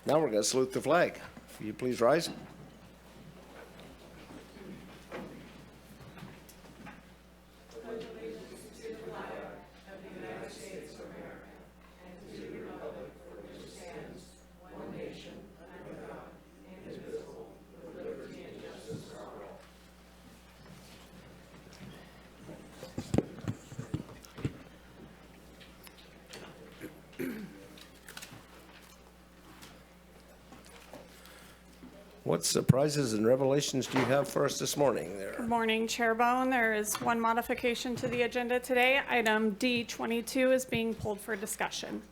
Now we're going to salute the flag. Will you please rise? What surprises and revelations do you have for us this morning there? Good morning, Chair Bohn. There is one modification to the agenda today. Item D22 is being pulled for discussion.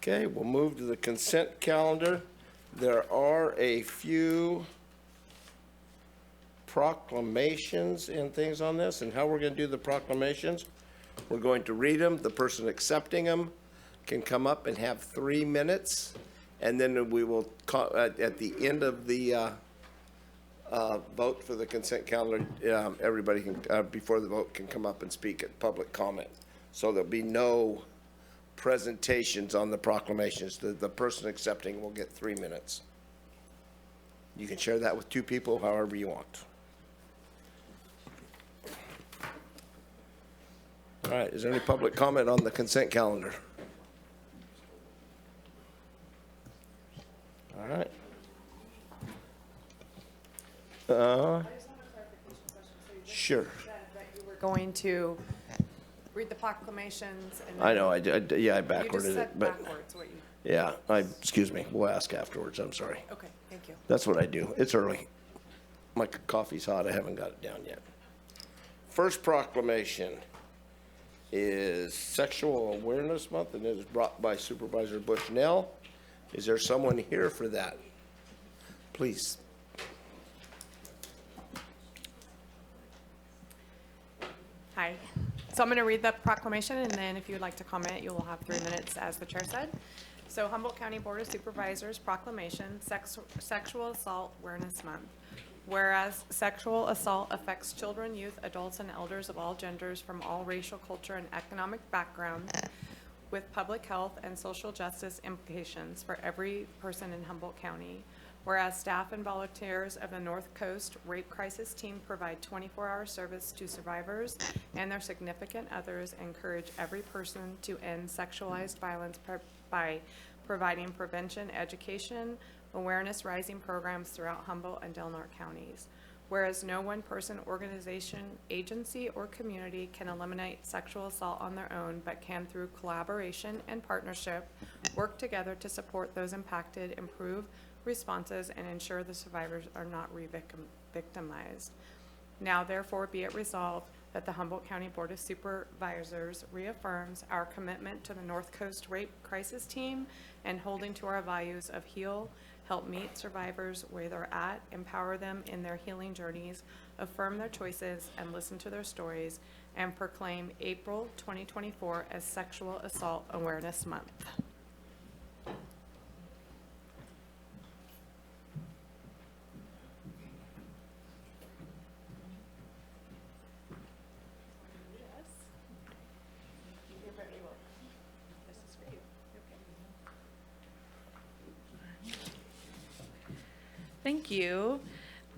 Okay, we'll move to the consent calendar. There are a few proclamations and things on this, and how we're going to do the proclamations. We're going to read them. The person accepting them can come up and have 3 minutes, and then we will, at the end of the vote for the consent calendar, everybody can, before the vote, can come up and speak at public comment. So there'll be no presentations on the proclamations. The person accepting will get 3 minutes. You can share that with 2 people, however you want. All right, is there any public comment on the consent calendar? All right. Sure. That you were going to read the proclamations and. I know, I You backwarded just it, said but, backwards what you, yeah, excuse me, we'll ask afterwards, I'm sorry. okay, thank you. That's what I do. It's early. My coffee's hot. I haven't got it down yet. First proclamation is Sexual Awareness Month, and it is brought by Supervisor Bushnell. Is there someone here for that? Please. Hi. So I'm going to read the proclamation, and then if you would like to comment, you will have 3 minutes, as the chair said. So Humboldt County Board of Supervisors proclamation, Sexual Assault Awareness Month. Whereas sexual assault affects children, youth, adults, and elders of all genders from all racial, culture, and economic backgrounds, with public health and social justice implications for every person in Humboldt County. Whereas staff and volunteers of the North Coast Rape Crisis Team provide 24-hour service to survivors and their significant others, encourage every person to end sexualized violence by providing prevention, education, awareness-raising programs throughout Humboldt and Del Norte counties. Whereas no one person, organization, agency, or community can eliminate sexual assault on their own, but can, through collaboration and partnership, work together to support those impacted, improve responses, and ensure the survivors are not re-victimized. Now, therefore, be it resolved that the Humboldt County Board of Supervisors reaffirms our commitment to the North Coast Rape Crisis Team and holding to our values of heal, help meet survivors where they're at, empower them in their healing journeys, affirm their choices, and listen to their stories, and proclaim April 2024 as Sexual Assault Awareness Month. Thank you.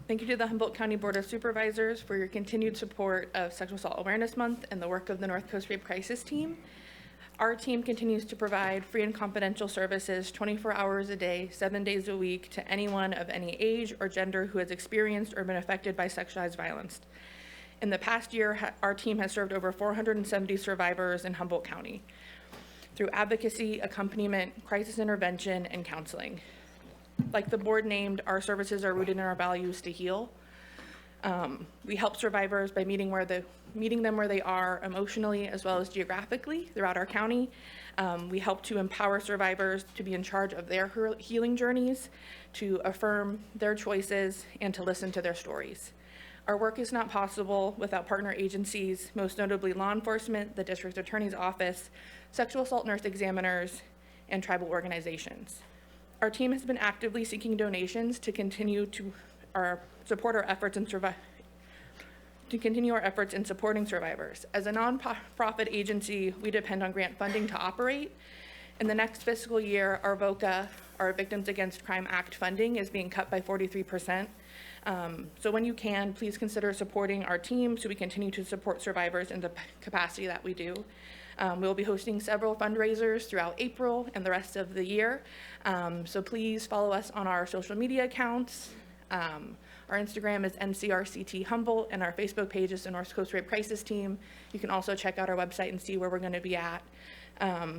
Thank you to the Humboldt County Board of Supervisors for your continued support of Sexual Assault Awareness Month and the work of the North Coast Rape Crisis Team. Our team continues to provide free and confidential services 24 hours a day, 7 days a week to anyone of any age or gender who has experienced or been affected by sexualized violence. In the past year, our team has served over 470 survivors in Humboldt County through advocacy, accompaniment, crisis intervention, and counseling. Like the board named, our services are rooted in our values to heal. We help survivors by meeting them where they are emotionally as well as geographically throughout our county. We help to empower survivors to be in charge of their healing journeys, to affirm their choices, and to listen to their stories. Our work is not possible without partner agencies, most notably law enforcement, the district attorney's office, sexual assault nurse examiners, and tribal organizations. Our team has been actively seeking donations to continue to support our efforts in supporting survivors. As a nonprofit agency, we depend on grant funding to operate. In the next fiscal year, our VOCA, our Victims Against Crime Act funding, is being cut by 43%. So when you can, please consider supporting our team so we continue to support survivors in the capacity that we do. We'll be hosting several fundraisers throughout April and the rest of the year. So please follow us on our social media accounts. Our Instagram is NCRCT Humboldt, and our Facebook page is the North Coast Rape Crisis Team. You can also check out our website and see where we're going to be at.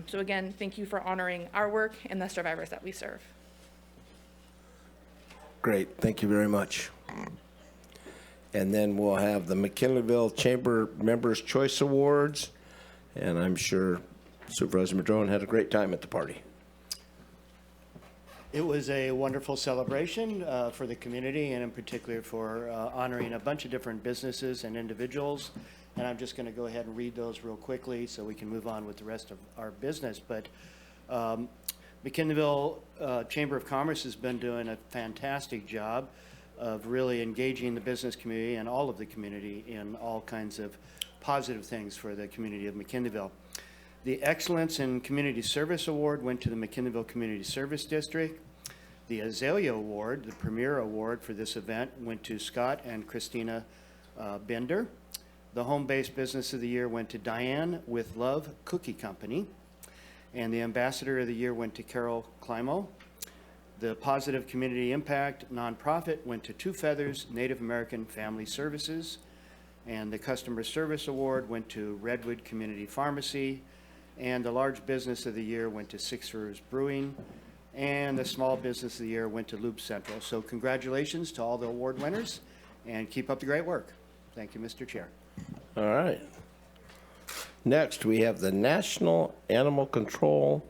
So again, thank you for honoring our work and the survivors that we serve. Great, thank you very much. And then we'll have the McKinleyville Chamber Members' Choice Awards, and I'm sure Supervisor Madrone had a great time at the party. It was a wonderful celebration for the community, and in particular for honoring a bunch of different businesses and individuals. And I'm just going to go ahead and read those real quickly so we can move on with the rest of our business. But McKinleyville Chamber of Commerce has been doing a fantastic job of really engaging the business community and all of the community in all kinds of positive things for the community of McKinleyville. The Excellence in Community Service Award went to the McKinleyville Community Service District. The Azalea Award, the premier award for this event, went to Scott and Christina Bender. The Home-Based Business of the Year went to Diane with Love Cookie Company. And the Ambassador of the Year went to Carol Climo. The Positive Community Impact Nonprofit went to Two Feathers Native American Family Services. And the Customer Service Award went to Redwood Community Pharmacy. And the Large Business of the Year went to Six Rivers Brewing. And the Small Business of the Year went to Loop Central. So congratulations to all the award winners, and keep up the great work. Thank you, Mr. Chair. All right. Next, we have the National Animal Control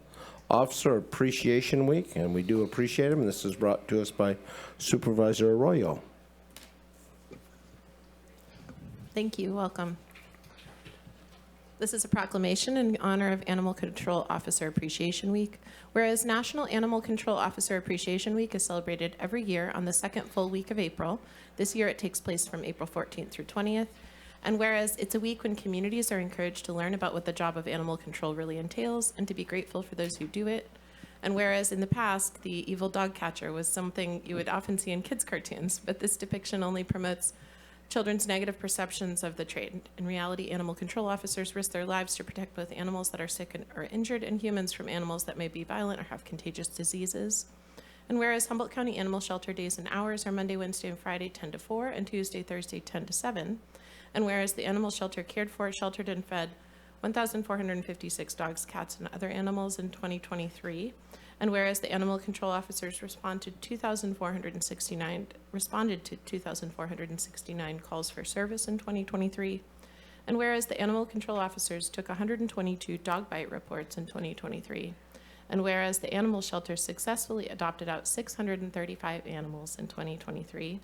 Officer Appreciation Week, and we do appreciate them. This is brought to us by Supervisor Arroyo. Thank you. Welcome. This is a proclamation in honor of Animal Control Officer Appreciation Week. Whereas National Animal Control Officer Appreciation Week is celebrated every year on the second full week of April. This year it takes place from April 14th through 20th. And whereas it's a week when communities are encouraged to learn about what the job of animal control really entails and to be grateful for those who do it. And whereas in the past, the evil dog catcher was something you would often see in kids' cartoons, but this depiction only promotes children's negative perceptions of the trade. In reality, animal control officers risk their lives to protect both animals that are sick or injured and humans from animals that may be violent or have contagious diseases. And whereas Humboldt County Animal Shelter days and hours are Monday, Wednesday, and Friday 10 to 4 and Tuesday, Thursday 10 to 7. And whereas the animal shelter cared for, sheltered, and fed 1,456 dogs, cats, and other animals in 2023. And whereas the animal control officers responded to 2,469 calls for service in 2023. And whereas the animal control officers took 122 dog bite reports in 2023. And whereas the animal shelter successfully adopted out 635 animals in 2023.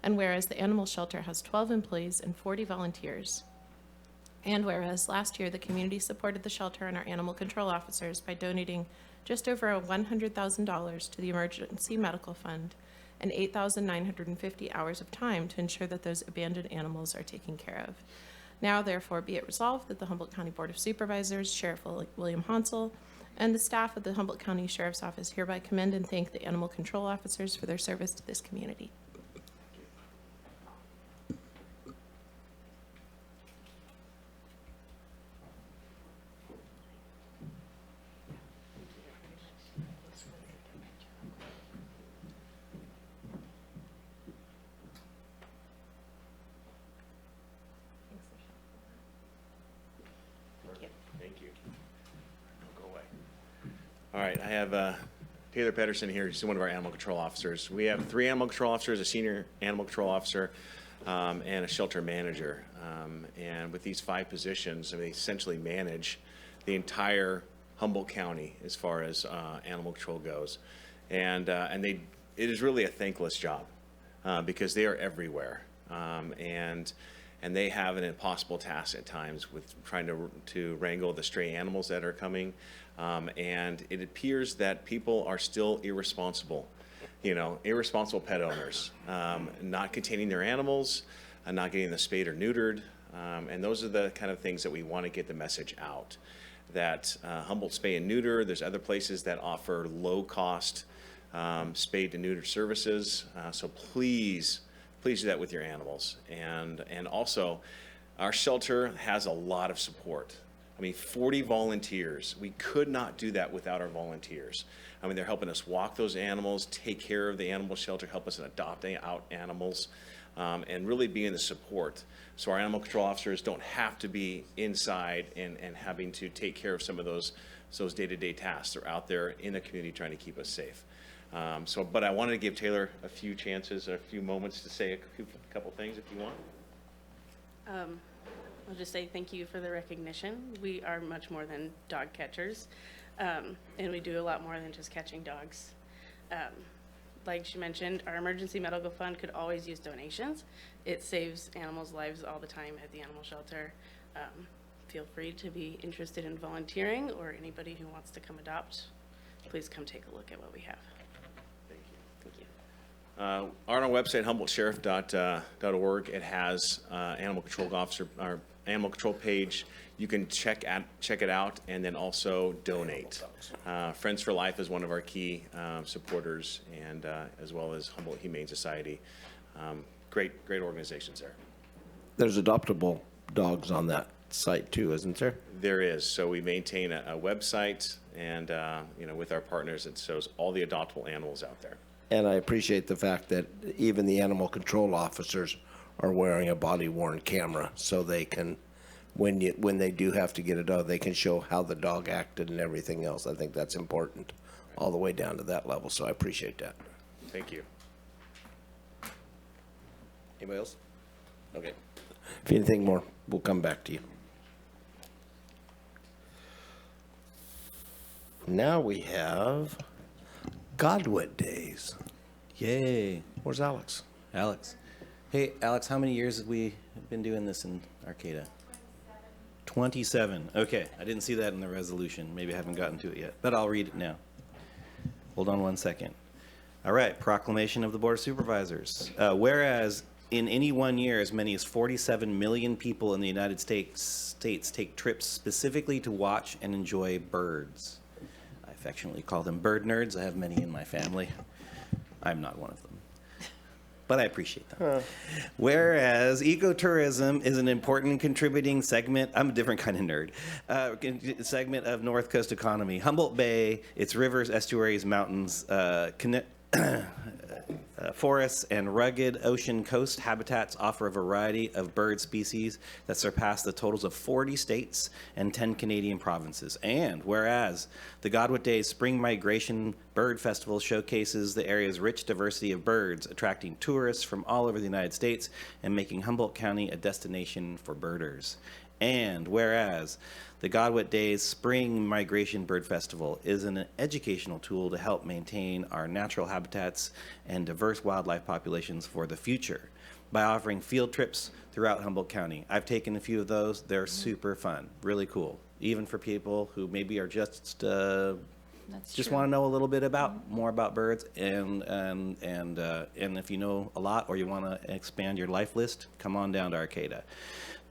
And whereas the animal shelter has 12 employees and 40 volunteers. And whereas last year the community supported the shelter and our animal control officers by donating just over $100,000 to the Emergency Medical Fund and 8,950 hours of time to ensure that those abandoned animals are taken care of. Now, therefore, be it resolved that the Humboldt County Board of Supervisors, Sheriff William Hansel, and the staff of the Humboldt County Sheriff's Office hereby commend and thank the animal control officers for their service to this community. Thank you. Don't go away. All right, I have Taylor Pedersen here. He's one of our animal control officers. We have 3 animal control officers, a senior animal control officer, and a shelter manager. And with these 5 positions, they essentially manage the entire Humboldt County as far as animal control goes. And it is really a thankless job because they are everywhere. And they have an impossible task at times with trying to wrangle the stray animals that are coming. And it appears that people are still irresponsible, irresponsible pet owners, not containing their animals, not getting them spayed or neutered. And those are the kind of things that we want to get the message out. That Humboldt Spay and Neuter, there's other places that offer low-cost spayed and neuter services. So please do that with your animals. And also, our shelter has a lot of support. 40 volunteers. We could not do that without our volunteers. They're helping us walk those animals, take care of the animal shelter, help us in adopting out animals, and really being the support. So our animal control officers don't have to be inside and having to take care of some of those day-to-day tasks. They're out there in the community trying to keep us safe. But I wanted to give Taylor a few chances, a few moments to say a couple things if you want. I'll just say thank you for the recognition. We are much more than dog catchers, and we do a lot more than just catching dogs. Like she mentioned, our emergency medical fund could always use donations. It saves animals' lives all the time at the animal shelter. Feel free to be interested in volunteering, or anybody who wants to come adopt, please come take a look at what we have. Thank you. On our website, humboldtsheriff.org, it has animal control officer, our animal control page. You can check it out and then also donate. Friends for Life is one of our key supporters, and as well as Humboldt Humane Society. Great organizations there. There's adoptable dogs on that site too, isn't there? There is. So we maintain a website, and with our partners, it shows all the adoptable animals out there. And I appreciate the fact that even the animal control officers are wearing a body-worn camera, so they can, when they do have to get a dog, they can show how the dog acted and everything else. I think that's important, all the way down to that level, so I appreciate that. Thank you. Anybody else? Okay. If anything more, we'll come back to you. Now we have Godwit Days. Yay. Where's Alex? Alex. Hey, Alex, how many years have we been doing this in Arcata? 27. Okay, I didn't see that in the resolution. Maybe I haven't gotten to it yet, but I'll read it now. Hold on one second. All right, proclamation of the Board of Supervisors. Whereas in any 1 year, as many as 47 million people in the United States take trips specifically to watch and enjoy birds. I affectionately call them bird nerds. I have many in my family. I'm not one of them, but I appreciate them. Whereas ecotourism is an important contributing segment, I'm a different kind of nerd, segment of North Coast economy. Humboldt Bay, its rivers, estuaries, mountains, forests, and rugged ocean coast habitats offer a variety of bird species that surpass the totals of 40 states and 10 Canadian provinces. And whereas the Godwit Days Spring Migration Bird Festival showcases the area's rich diversity of birds, attracting tourists from all over the United States and making Humboldt County a destination for birders. And whereas the Godwit Days Spring Migration Bird Festival is an educational tool to help maintain our natural habitats and diverse wildlife populations for the future by offering field trips throughout Humboldt County. I've taken a few of those. They're super fun, really cool, even for people who maybe are just want to know a little bit more about birds. And if you know a lot or you want to expand your life list, come on down to Arcata.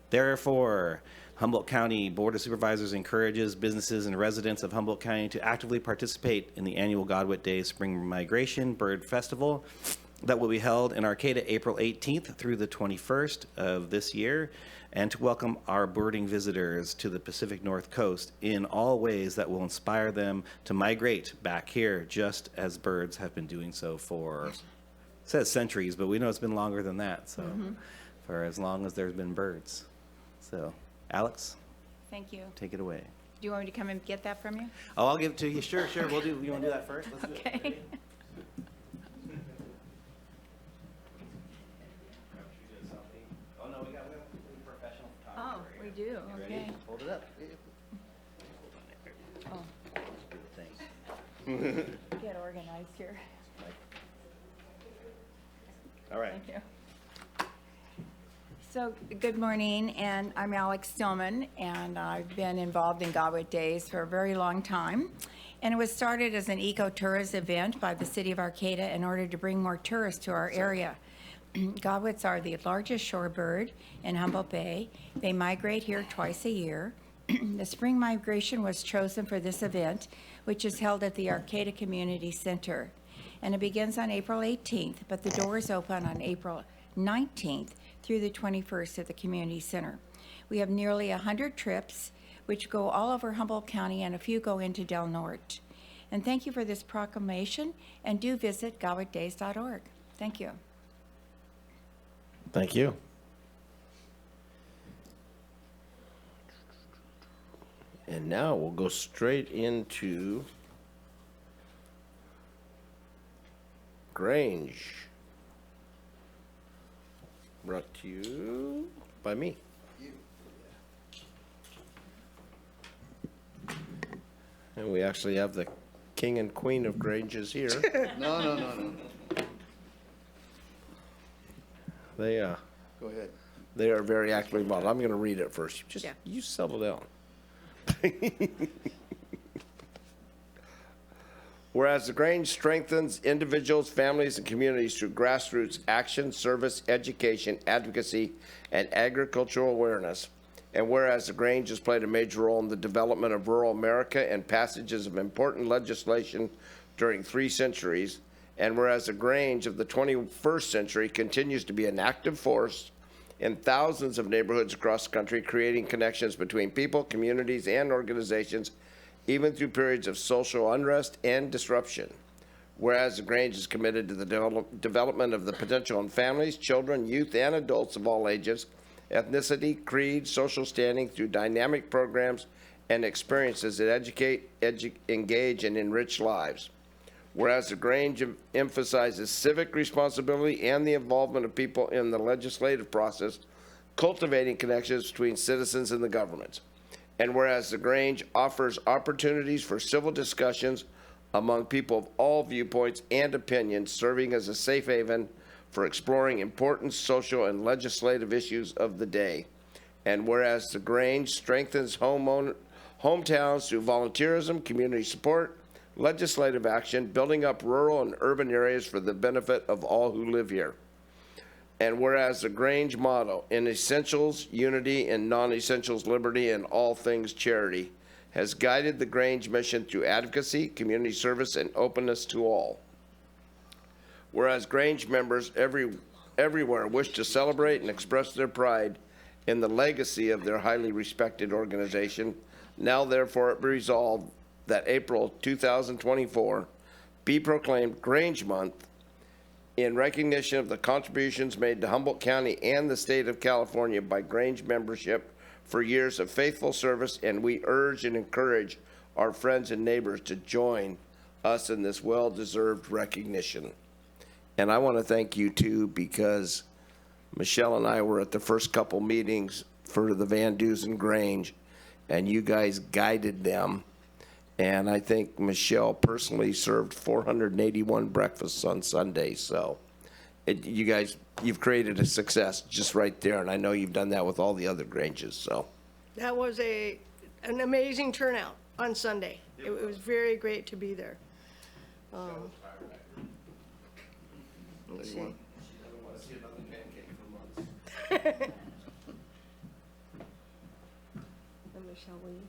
Therefore, Humboldt County Board of Supervisors encourages businesses and residents of Humboldt County to actively participate in the annual Godwit Days Spring Migration Bird Festival that will be held in Arcata April 18th through the 21st of this year, and to welcome our birding visitors to the Pacific North Coast in all ways that will inspire them to migrate back here, just as birds have been doing so for, it says centuries, but we know it's been longer than that, so for as long as there's been birds. So, Alex, Thank you. take it away. Do you want me to come and get that from you? Oh, I'll give it to you. Sure. We'll do. You want to do that first? Let's do it. Okay. Oh no, we got professional Oh, we do, okay. Hold it up. Oh. Get organized here. All right. Thank you. So, good morning, and I'm Alex Stillman, and I've been involved in Godwit Days for a very long time. And it was started as an ecotourism event by the city of Arcata in order to bring more tourists to our area. Godwits are the largest shorebird in Humboldt Bay. They migrate here twice a year. The spring migration was chosen for this event, which is held at the Arcata Community Center. And it begins on April 18th, but the doors open on April 19th through the 21st at the Community Center. We have nearly 100 trips, which go all over Humboldt County, and a few go into Del Norte. And thank you for this proclamation, and do visit godwitdays.org. Thank you. Thank you. And now we'll go straight into Grange. Brought to you by me. And we actually have the king and queen of Granges here. No. They, Go ahead. they are very actively involved. I'm going to read it first. Just, you settle down. Whereas the Grange strengthens individuals, families, and communities through grassroots action, service, education, advocacy, and agricultural awareness. And whereas the Grange has played a major role in the development of rural America and passages of important legislation during 3 centuries, and whereas the Grange of the 21st century continues to be an active force in thousands of neighborhoods across the country, creating connections between people, communities, and organizations, even through periods of social unrest and disruption. Whereas the Grange is committed to the development of the potential in families, children, youth, and adults of all ages, ethnicity, creed, social standing through dynamic programs and experiences that educate, engage, and enrich lives. Whereas the Grange emphasizes civic responsibility and the involvement of people in the legislative process, cultivating connections between citizens and the government. And whereas the Grange offers opportunities for civil discussions among people of all viewpoints and opinions, serving as a safe haven for exploring important social and legislative issues of the day. And whereas the Grange strengthens hometowns through volunteerism, community support, legislative action, building up rural and urban areas for the benefit of all who live here. And whereas the Grange motto, in essentials, unity, in non-essentials, liberty, and all things charity, has guided the Grange mission through advocacy, community service, and openness to all. Whereas Grange members everywhere wish to celebrate and express their pride in the legacy of their highly respected organization, now therefore it be resolved that April 2024 be proclaimed Grange Month in recognition of the contributions made to Humboldt County and the state of California by Grange membership for years of faithful service, and we urge and encourage our friends and neighbors to join us in this well-deserved recognition. And I want to thank you too, because Michelle and I were at the first couple meetings for the Van Dusen Grange, and you guys guided them. And I think Michelle personally served 481 breakfasts on Sunday. So you guys, you've created a success just right there. And I know you've done that with all the other Granges. So that was an amazing turnout on Sunday. It was very great to be there. Let's see. She doesn't want to see another pancake for months. And Michelle, will you?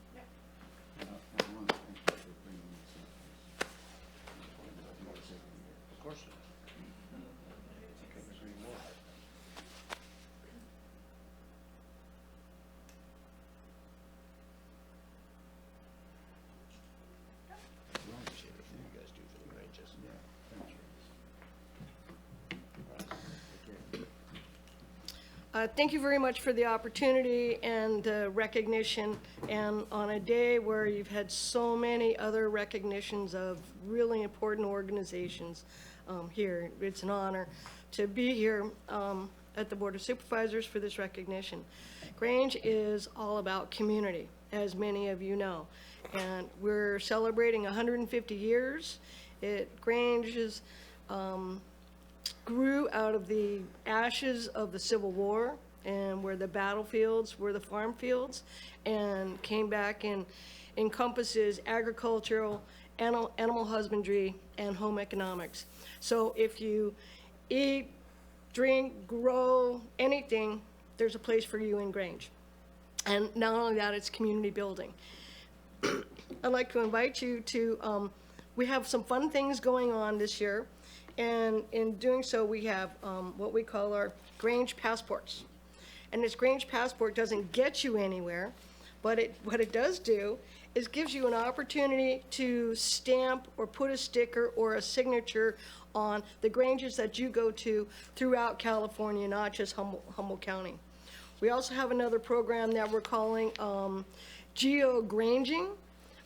Of course. Thank you very much for the opportunity and the recognition, and on a day where you've had so many other recognitions of really important organizations here. It's an honor to be here at the Board of Supervisors for this recognition. Grange is all about community, as many of you know, and we're celebrating 150 years. Grange grew out of the ashes of the Civil War, and where the battlefields were the farm fields, and came back and encompasses agricultural, animal husbandry, and home economics. So if you eat, drink, grow, anything, there's a place for you in Grange. And not only that, it's community building. I'd like to invite you to, we have some fun things going on this year. And in doing so, we have what we call our Grange passports. And this Grange passport doesn't get you anywhere, but what it does do is gives you an opportunity to stamp or put a sticker or a signature on the Granges that you go to throughout California, not just Humboldt County. We also have another program that we're calling geo-granging,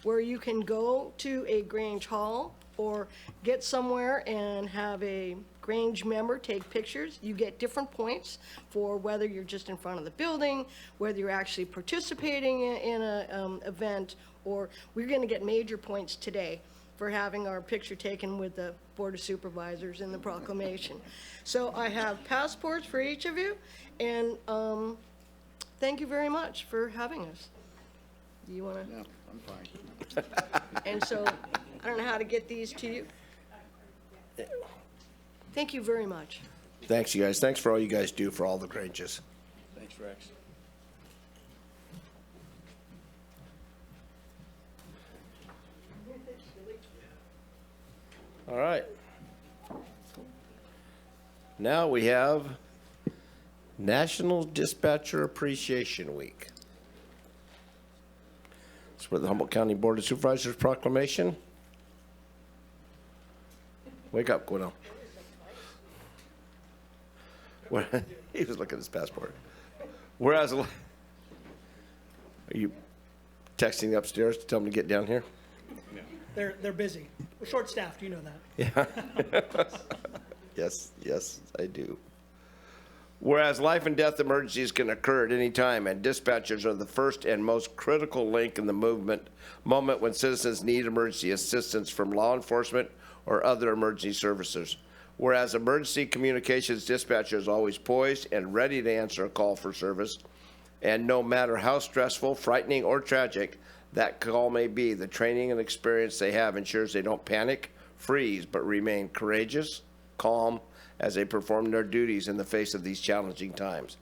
where you can go to a Grange Hall or get somewhere and have a Grange member take pictures. You get different points for whether you're just in front of the building, whether you're actually participating in an event, or we're going to get major points today for having our picture taken with the Board of Supervisors in the proclamation. So I have passports for each of you, and thank you very much for having us. Do you want to? No, I'm fine. And so, I don't know how to get these to you. Thank you very much. Thanks, you guys. Thanks for all you guys do for all the Granges. Thanks, Rex. All right. Now we have National Dispatcher Appreciation Week. It's for the Humboldt County Board of Supervisors proclamation. Wake up, Gwinnell. He was looking at his passport. Whereas, are you texting upstairs to tell them to get down here? They're busy. We're short-staffed, you know that. Yeah. Yes, I do. Whereas life and death emergencies can occur at any time, and dispatchers are the first and most critical link in the moment when citizens need emergency assistance from law enforcement or other emergency services. Whereas emergency communications dispatcher is always poised and ready to answer a call for service, and no matter how stressful, frightening, or tragic that call may be, the training and experience they have ensures they don't panic, freeze, but remain courageous, calm, as they perform their duties in the face of these challenging times.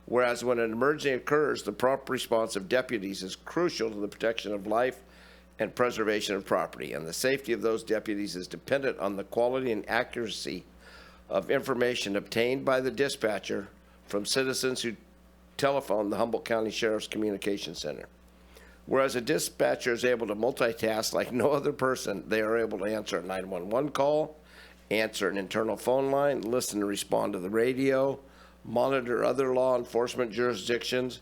Whereas when an emergency occurs, the prompt response of deputies is crucial to the protection of life and preservation of property, and the safety of those deputies is dependent on the quality and accuracy of information obtained by the dispatcher from citizens who telephone the Humboldt County Sheriff's Communication Center. Whereas a dispatcher is able to multitask like no other person, they are able to answer a 911 call, answer an internal phone line, listen and respond to the radio, monitor other law enforcement jurisdictions,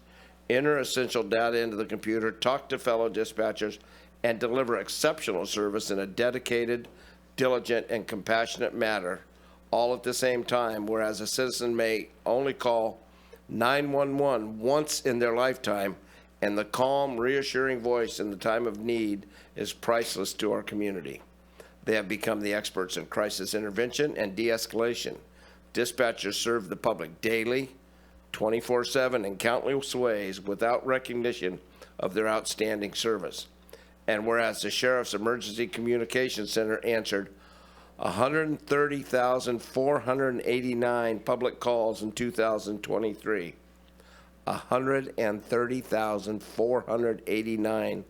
enter essential data into the computer, talk to fellow dispatchers, and deliver exceptional service in a dedicated, diligent, and compassionate manner, all at the same time, whereas a citizen may only call 911 once in their lifetime, and the calm, reassuring voice in the time of need is priceless to our community. They have become the experts in crisis intervention and de-escalation. Dispatchers serve the public daily, 24/7 in countless ways without recognition of their outstanding service. And whereas the Sheriff's Emergency Communication Center answered 130,489 public calls in 2023, 130,489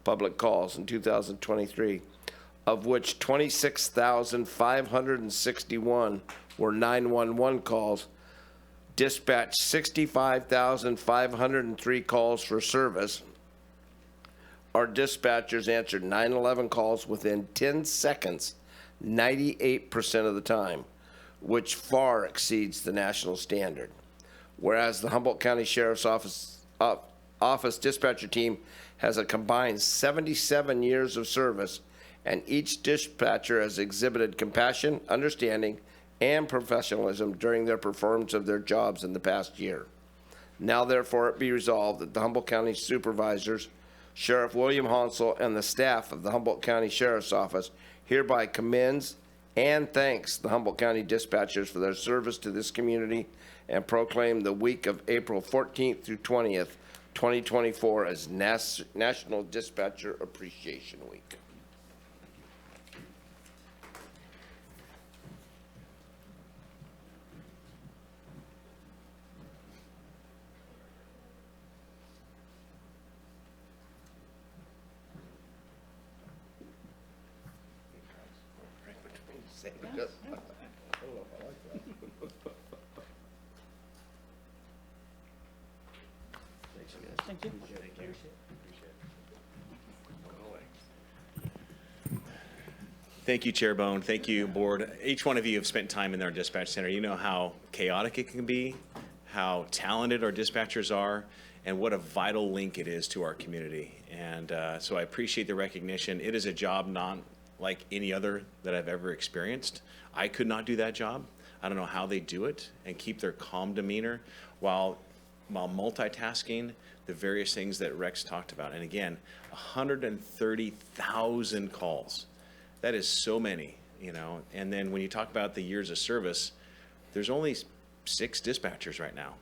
public calls in 2023, of which 26,561 were 911 calls, dispatched 65,503 calls for service. Our dispatchers answered 911 calls within 10 seconds, 98% of the time, which far exceeds the national standard. Whereas the Humboldt County Sheriff's Office dispatcher team has a combined 77 years of service, and each dispatcher has exhibited compassion, understanding, and professionalism during their performance of their jobs in the past year. Now, therefore, it be resolved that the Humboldt County Supervisors, Sheriff William Hansel, and the staff of the Humboldt County Sheriff's Office hereby commends and thanks the Humboldt County dispatchers for their service to this community and proclaim the week of April 14th through 20th, 2024 as National Dispatcher Appreciation Week. Thank you. Thank you, Chair Bohn. Thank you, Board. Each one of you have spent time in our dispatch center. You know how chaotic it can be, how talented our dispatchers are, and what a vital link it is to our community. And so I appreciate the recognition. It is a job not like any other that I've ever experienced. I could not do that job. I don't know how they do it and keep their calm demeanor while multitasking the various things that Rex talked about. And again, 130,000 calls. That is so many, you know. And then when you talk about the years of service, there's only 6 dispatchers right now.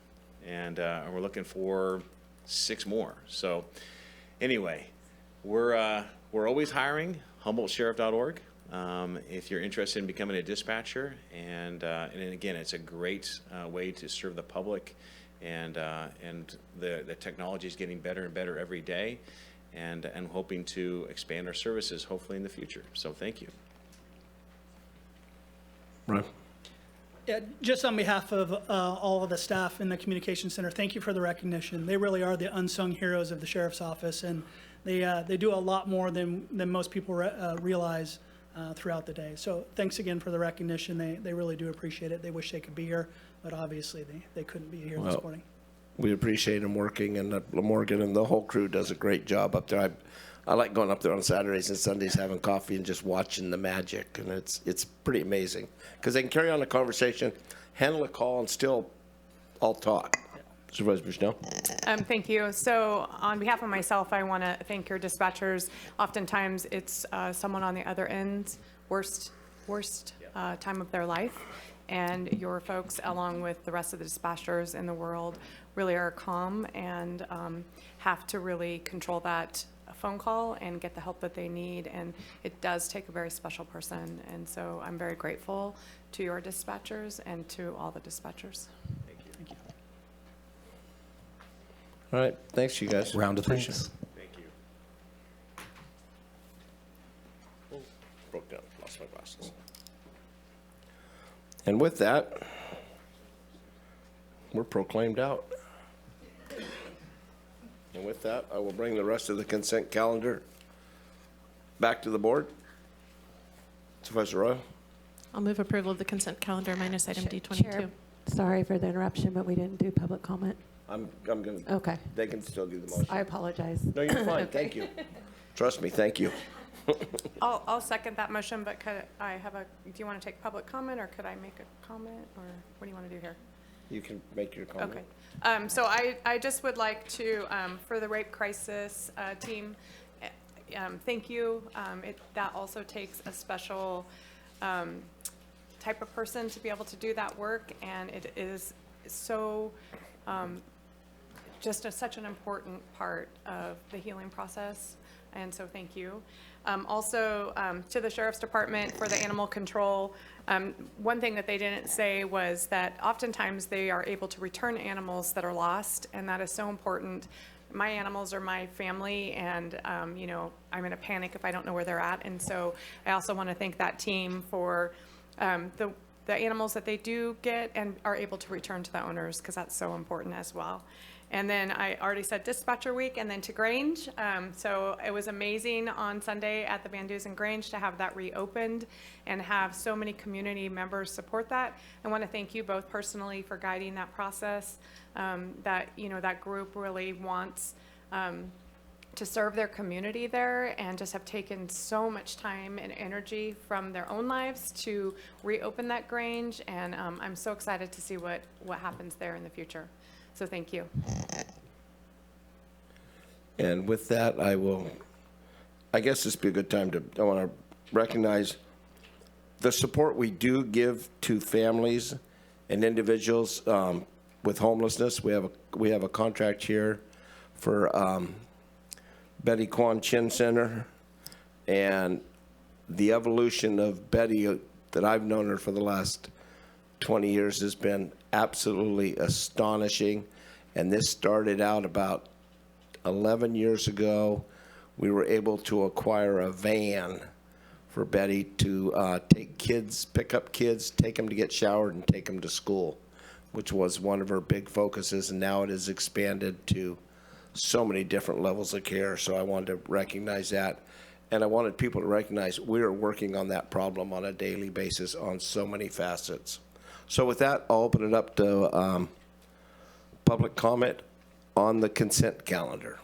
And we're looking for 6 more. So anyway, we're always hiring, HumboldtSheriff.org. If you're interested in becoming a dispatcher, and again, it's a great way to serve the public, and the technology is getting better and better every day, and hoping to expand our services hopefully in the future. So thank you. Right. Yeah, just on behalf of all of the staff in the communication center, thank you for the recognition. They really are the unsung heroes of the sheriff's office, and they do a lot more than most people realize throughout the day. So thanks again for the recognition. They really do appreciate it. They wish they could be here, but obviously they couldn't be here this morning. We appreciate them working, and Morgan and the whole crew does a great job up there. I like going up there on Saturdays and Sundays, having coffee and just watching the magic, and it's pretty amazing because they can carry on a conversation, handle a call, and still all talk. Supervisor Bushnell. Thank you. So on behalf of myself, I want to thank your dispatchers. Oftentimes, it's someone on the other end, worst time of their life. And your folks, along with the rest of the dispatchers in the world, really are calm and have to really control that phone call and get the help that they need. And it does take a very special person. And so I'm very grateful to your dispatchers and to all the dispatchers. Thank you. All right, thanks, you guys. Round of Appreciate thanks. it. Thank you. Broke down, lost my glasses. And with that, we're proclaimed out. And with that, I will bring the rest of the consent calendar back to the board. Supervisor Arroyo. I'll move approval of the consent calendar minus item Chair, D22. sorry for the interruption, but we didn't do public comment. I'm gonna, Okay. they can still do the motion. I apologize. No, you're fine, thank you. Trust me, thank you. I'll second that motion, but could I have do you want to take public comment, or could I make a comment, or what do you want to do here? You can make your comment. Okay. So I just would like to, for the rape crisis team, thank you. That also takes a special type of person to be able to do that work, and it is so just such an important part of the healing process, and so thank you. Also, to the Sheriff's Department for the animal control, one thing that they didn't say was that oftentimes they are able to return animals that are lost, and that is so important. My animals are my family, and you know, I'm in a panic if I don't know where they're at, and so I also want to thank that team for the animals that they do get and are able to return to the owners, because that's so important as well. And then I already said Dispatcher Week, and then to Grange. So it was amazing on Sunday at the Van Dusen Grange to have that reopened and have so many community members support that. I want to thank you both personally for guiding that process. That, you know, that group really wants to serve their community there, and just have taken so much time and energy from their own lives to reopen that Grange. And I'm so excited to see what happens there in the future. So thank you. And with that, I guess this would be a good time I want to recognize the support we do give to families and individuals with homelessness, we have a contract here for Betty Kwan Chin Center, and the evolution of Betty that I've known her for the last 20 years has been absolutely astonishing. And this started out about 11 years ago. We were able to acquire a van for Betty to take kids, pick up kids, take them to get showered, and take them to school, which was one of her big focuses. And now it has expanded to so many different levels of care. So I wanted to recognize that. And I wanted people to recognize we are working on that problem on a daily basis on so many facets. So with that, I'll open it up to public comment on the consent calendar.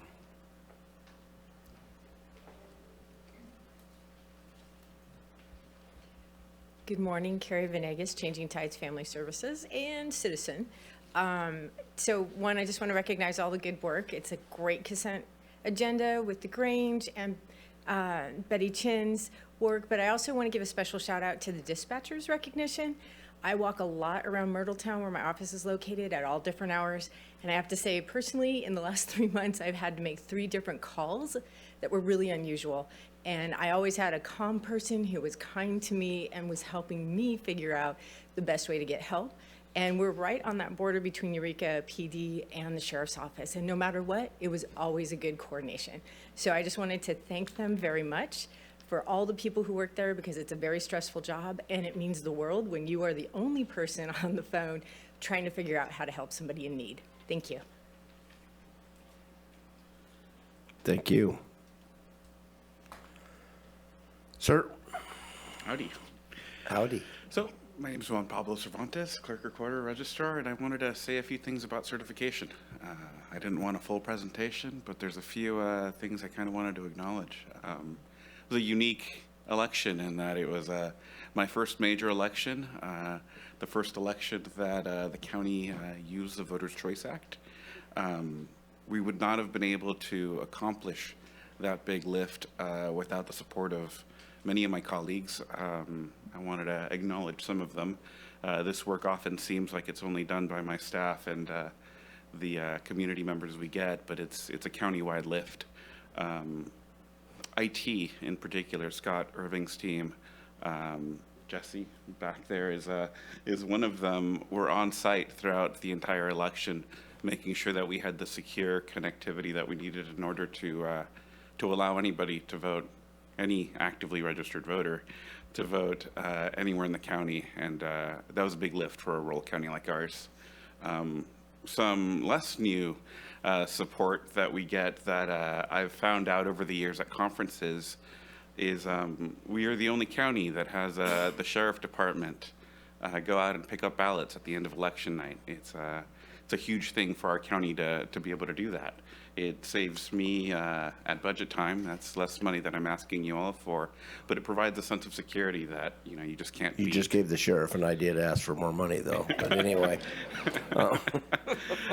Good morning, Carrie Venegas, Changing Tides Family Services and citizen. So one, I just want to recognize all the good work. It's a great consent agenda with the Grange and Betty Chin's work, but I also want to give a special shout out to the dispatchers recognition. I walk a lot around Myrtletown where my office is located at all different hours, and I have to say personally in the last 3 months I've had to make 3 different calls that were really unusual, and I always had a calm person who was kind to me and was helping me figure out the best way to get help. And we're right on that border between Eureka PD and the Sheriff's Office. And no matter what, it was always a good coordination. So I just wanted to thank them very much for all the people who work there, because it's a very stressful job and it means the world when you are the only person on the phone trying to figure out how to help somebody in need. Thank you. Thank you. Sir? Howdy. Howdy. So, my name is Juan Pablo Cervantes, Clerk Recorder Registrar, and I wanted to say a few things about certification. I didn't want a full presentation, but there's a few things I kind of wanted to acknowledge. It was a unique election in that it was my first major election, the first election that the county used the Voters' Choice Act. We would not have been able to accomplish that big lift without the support of many of my colleagues. I wanted to acknowledge some of them. This work often seems like it's only done by my staff and the community members we get, but it's a countywide lift. IT in particular, Scott Irving's team, Jesse back there is one of them. We're on site throughout the entire election, making sure that we had the secure connectivity that we needed in order to allow anybody to vote, any actively registered voter to vote anywhere in the county. And that was a big lift for a rural county like ours. Some less new support that we get that I've found out over the years at conferences is we are the only county that has the sheriff department go out and pick up ballots at the end of election night. It's a huge thing for our county to be able to do that. It saves me at budget time. That's less money that I'm asking you all for, but it provides a sense of security that you just can't. You just gave the sheriff an idea to ask for more money, though. But anyway.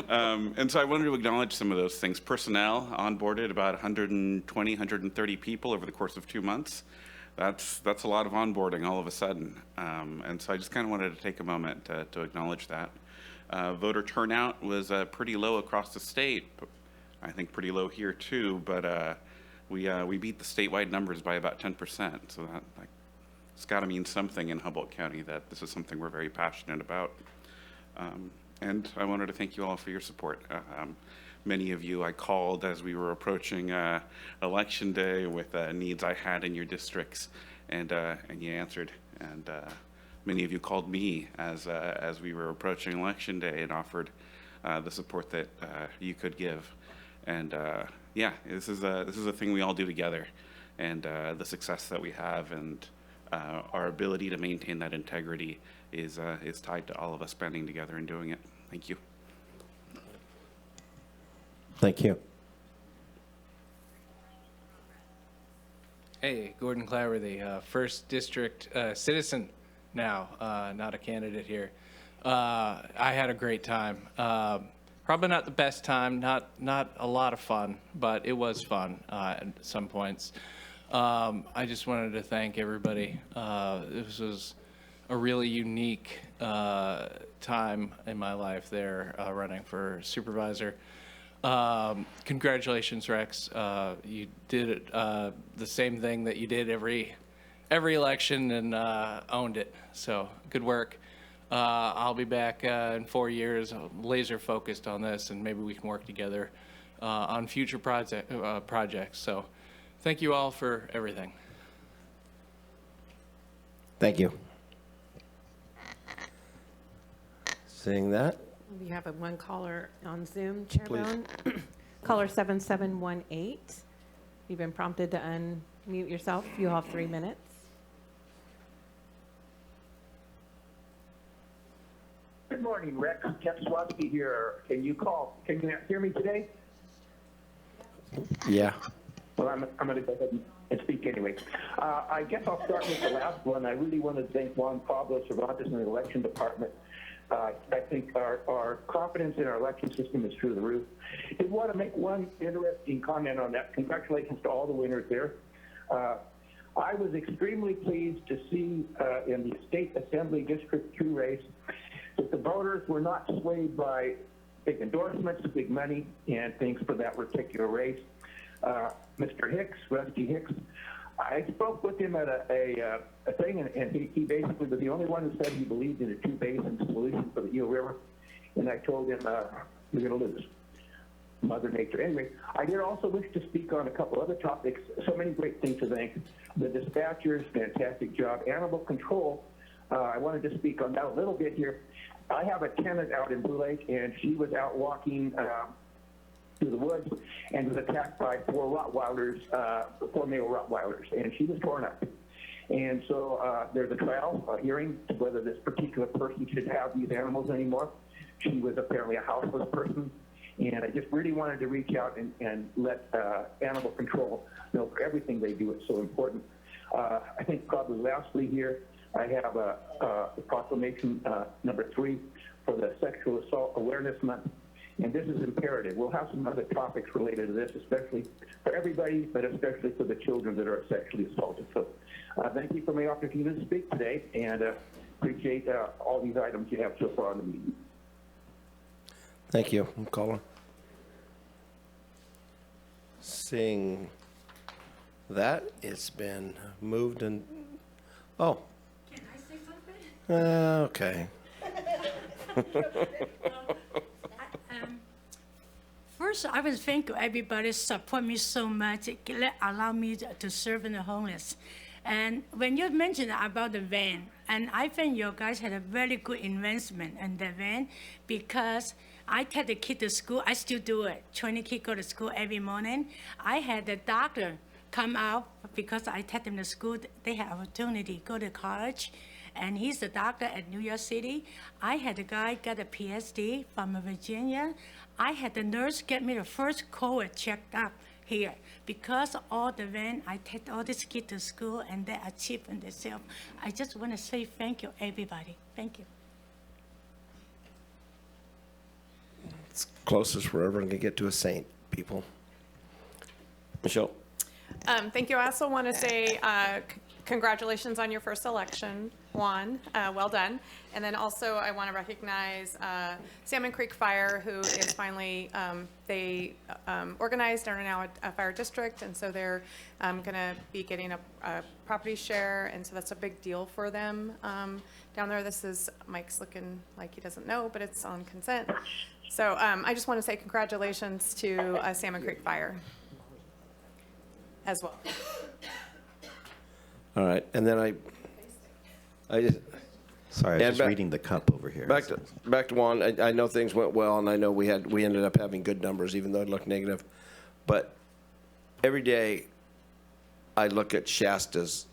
And so I wanted to acknowledge some of those things. Personnel onboarded about 120, 130 people over the course of 2 months. That's a lot of onboarding all of a sudden. And so I just kind of wanted to take a moment to acknowledge that. Voter turnout was pretty low across the state. I think pretty low here too, but we beat the statewide numbers by about 10%. So it's got to mean something in Humboldt County that this is something we're very passionate about. And I wanted to thank you all for your support. Many of you I called as we were approaching election day with needs I had in your districts, and you answered. And many of you called me as we were approaching election day and offered the support that you could give. And yeah, this is a thing we all do together, and the success that we have and our ability to maintain that integrity is tied to all of us banding together and doing it. Thank you. Thank you. Hey, Gordon Clowerthy, first district citizen now, not a candidate here. I had a great time. Probably not the best time, not a lot of fun, but it was fun at some points. I just wanted to thank everybody. This was a really unique time in my life there, running for supervisor. Congratulations, Rex. You did the same thing that you did every election and owned it. So good work. I'll be back in 4 years, laser focused on this, and maybe we can work together on future projects. So thank you all for everything. Thank you. Seeing that, We have one caller on Zoom, Chair Please. Bohn. Caller 7718. You've been prompted to unmute yourself. You have 3 minutes. Good morning, Rex. Jeff Swatsky here. Can you hear me today? yeah. Well, I'm going to go ahead and speak anyway. I guess I'll start with the last one. I really want to thank Juan Pablo Cervantes and the election department. I think our confidence in our election system is through the roof. I did want to make one interesting comment on that. Congratulations to all the winners there. I was extremely pleased to see in the State Assembly District 2 race that the voters were not swayed by big endorsements, big money, and things for that particular race. Mr. Hicks, Rusty Hicks, I spoke with him at a thing, and he basically was the only one who said he believed in a two-basin solution for the Eel River, and I told him we're going to lose. Mother Nature. Anyway, I did also wish to speak on a couple other topics. So many great things to thank. The dispatchers, fantastic job. Animal control, I wanted to speak on that a little bit here. I have a tenant out in Blue Lake, and she was out walking through the woods and was attacked by four male Rottweilers, and she was torn up. And so there's a trial hearing to whether this particular person should have these animals anymore. She was apparently a houseless person, and I just really wanted to reach out and let animal control know for everything they do. It's so important. I think probably lastly here, I have a proclamation number 3 for the Sexual Assault Awareness Month. And this is imperative. We'll have some other topics related to this, especially for everybody, but especially for the children that are sexually assaulted. So thank you for my opportunity to speak today, and appreciate all these items you have so far in the meeting. Thank you. Caller. Seeing that, it's been moved and, oh. Can I say something? Okay. First, I would thank everybody support me so much, allow me to serve in the homeless. And when you mentioned about the van, and I think you guys had a very good investment in the van, because I take the kid to school, I still do it. 20 kids go to school every morning. I had the doctor come out because I take them to school. They have opportunity to go to college. And he's the doctor at New York City. I had a guy get a PhD from Virginia. I had the nurse get me the first COVID checked up here. Because all the van, I take all these kids to school and they achieve in themselves. I just want to say thank you, everybody. Thank you. It's closest we're ever going to get to a saint, people. Michelle. Thank you. I also want to say congratulations on your first election, Juan. Well done. And then also I want to recognize Salmon Creek Fire, who is finally, they organized and are now a fire district, and so they're going to be getting a property share, and so that's a big deal for them down there. This is, Mike's looking like he doesn't know, but it's on consent. So I just want to say congratulations to Salmon Creek Fire as well. All right, and then I just. Sorry, I was just reading the cup over here. Back to Juan. I know things went well, and I know we ended up having good numbers, even though it looked negative. But every day, I look at Shasta's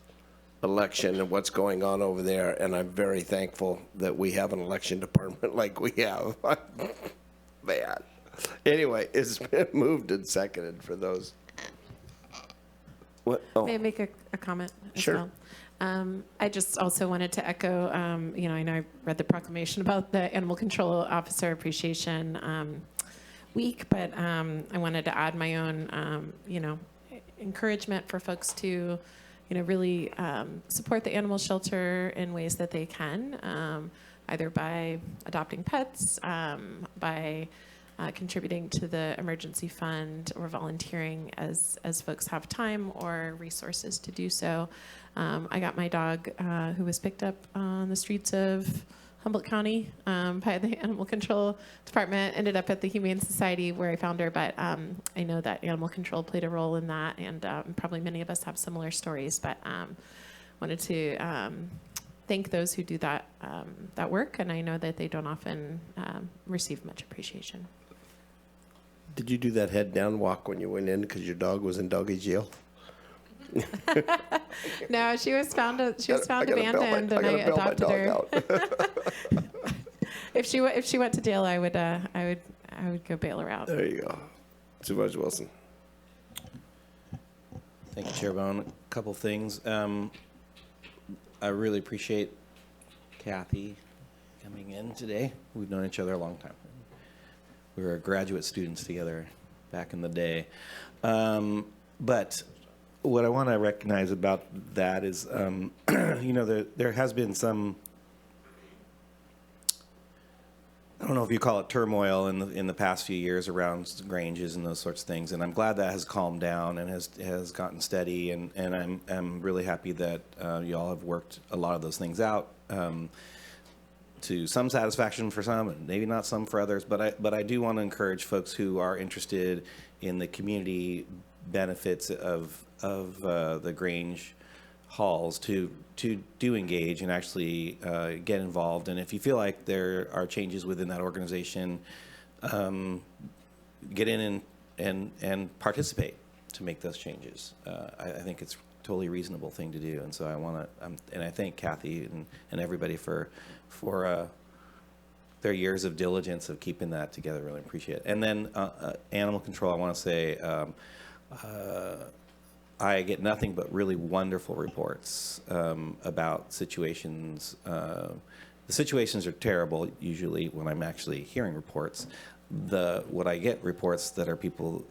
election and what's going on over there, and I'm very thankful that we have an election department like we have. Man. Anyway, it's been moved and seconded for those. What? Oh. May I make a comment as Sure. well? I just also wanted to echo, I know I read the proclamation about the Animal Control Officer Appreciation Week, but I wanted to add my own, encouragement for folks to, really support the animal shelter in ways that they can, either by adopting pets, by contributing to the emergency fund, or volunteering as folks have time or resources to do so. I got my dog who was picked up on the streets of Humboldt County by the Animal Control Department, ended up at the Humane Society where I found her, but I know that animal control played a role in that, and probably many of us have similar stories, but wanted to thank those who do that work, and I know that they don't often receive much appreciation. Did you do that head down walk when you went in because your dog was in doggy jail? No, she was found abandoned, and I adopted her. If she went to jail, I would go bail her out. There you go. Supervisor Wilson. Thank you, Chair Bohn. A couple things. I really appreciate Kathy coming in today. We've known each other a long time. We were graduate students together back in the day. But what I want to recognize about that is, there has been some, I don't know if you call it turmoil in the past few years around granges and those sorts of things, and I'm glad that has calmed down and has gotten steady, and I'm really happy that you all have worked a lot of those things out to some satisfaction for some, and maybe not some for others. But I do want to encourage folks who are interested in the community benefits of the Grange halls to do engage and actually get involved. And if you feel like there are changes within that organization, get in and participate to make those changes. I think it's a totally reasonable thing to do. And so and I thank Kathy and everybody for their years of diligence of keeping that together. Really appreciate it. And then animal control, I want to say, I get nothing but really wonderful reports about situations. The situations are terrible usually when I'm actually hearing reports. What I get reports that are people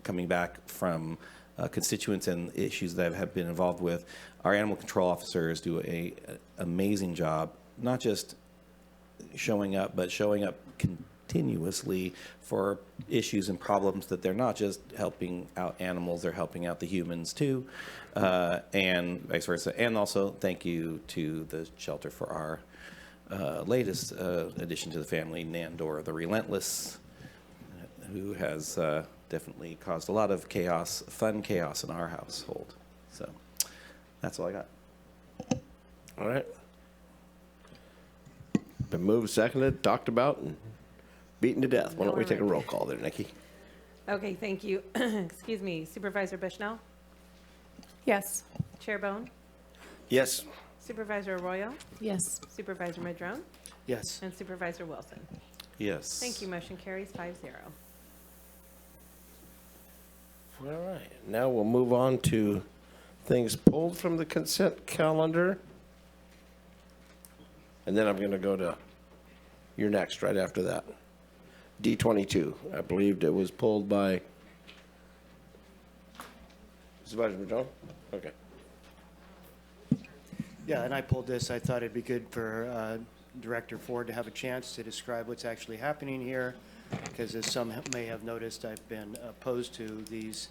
coming back from constituents and issues that I have been involved with. Our animal control officers do an amazing job, not just showing up, but showing up continuously for issues and problems that they're not just helping out animals, they're helping out the humans too, and vice versa. And also thank you to the shelter for our latest addition to the family, Nandor the Relentless, who has definitely caused a lot of chaos, fun chaos in our household. So that's all I got. All right. Been moved, seconded, talked about, and beaten to death. Why don't we take a roll call there, Nikki? Okay, thank you. Excuse me, Supervisor Bushnell? Yes. Chair Bohn? Yes. Supervisor Arroyo? Yes. Supervisor Madrone? Yes. And Supervisor Wilson? Yes. Thank you, motion carries 5-0. All right. Now we'll move on to things pulled from the consent calendar. And then I'm going to go to your next right after that. D22. I believed it was pulled by Supervisor Madrone? Okay. Yeah, and I pulled this. I thought it'd be good for Director Ford to have a chance to describe what's actually happening here, because as some may have noticed, I've been opposed to these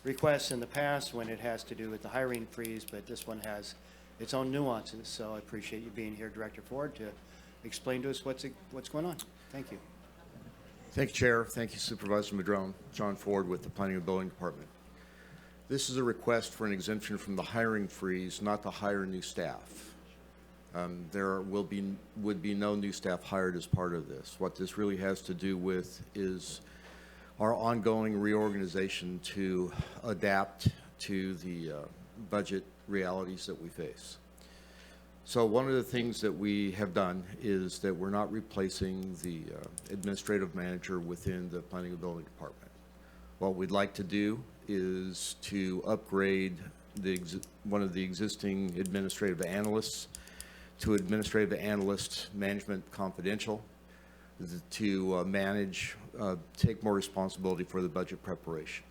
requests in the past when it has to do with the hiring freeze, but this one has its own nuances. So I appreciate you being here, Director Ford, to explain to us what's going on. Thank you. Thank you, Chair. Thank you, Supervisor Madrone. John Ford with the Planning and Building Department. This is a request for an exemption from the hiring freeze, not to hire new staff. There would be no new staff hired as part of this. What this really has to do with is our ongoing reorganization to adapt to the budget realities that we face. So one of the things that we have done is that we're not replacing the administrative manager within the Planning and Building Department. What we'd like to do is to upgrade one of the existing administrative analysts to Administrative Analyst Management Confidential to take more responsibility for the budget preparation.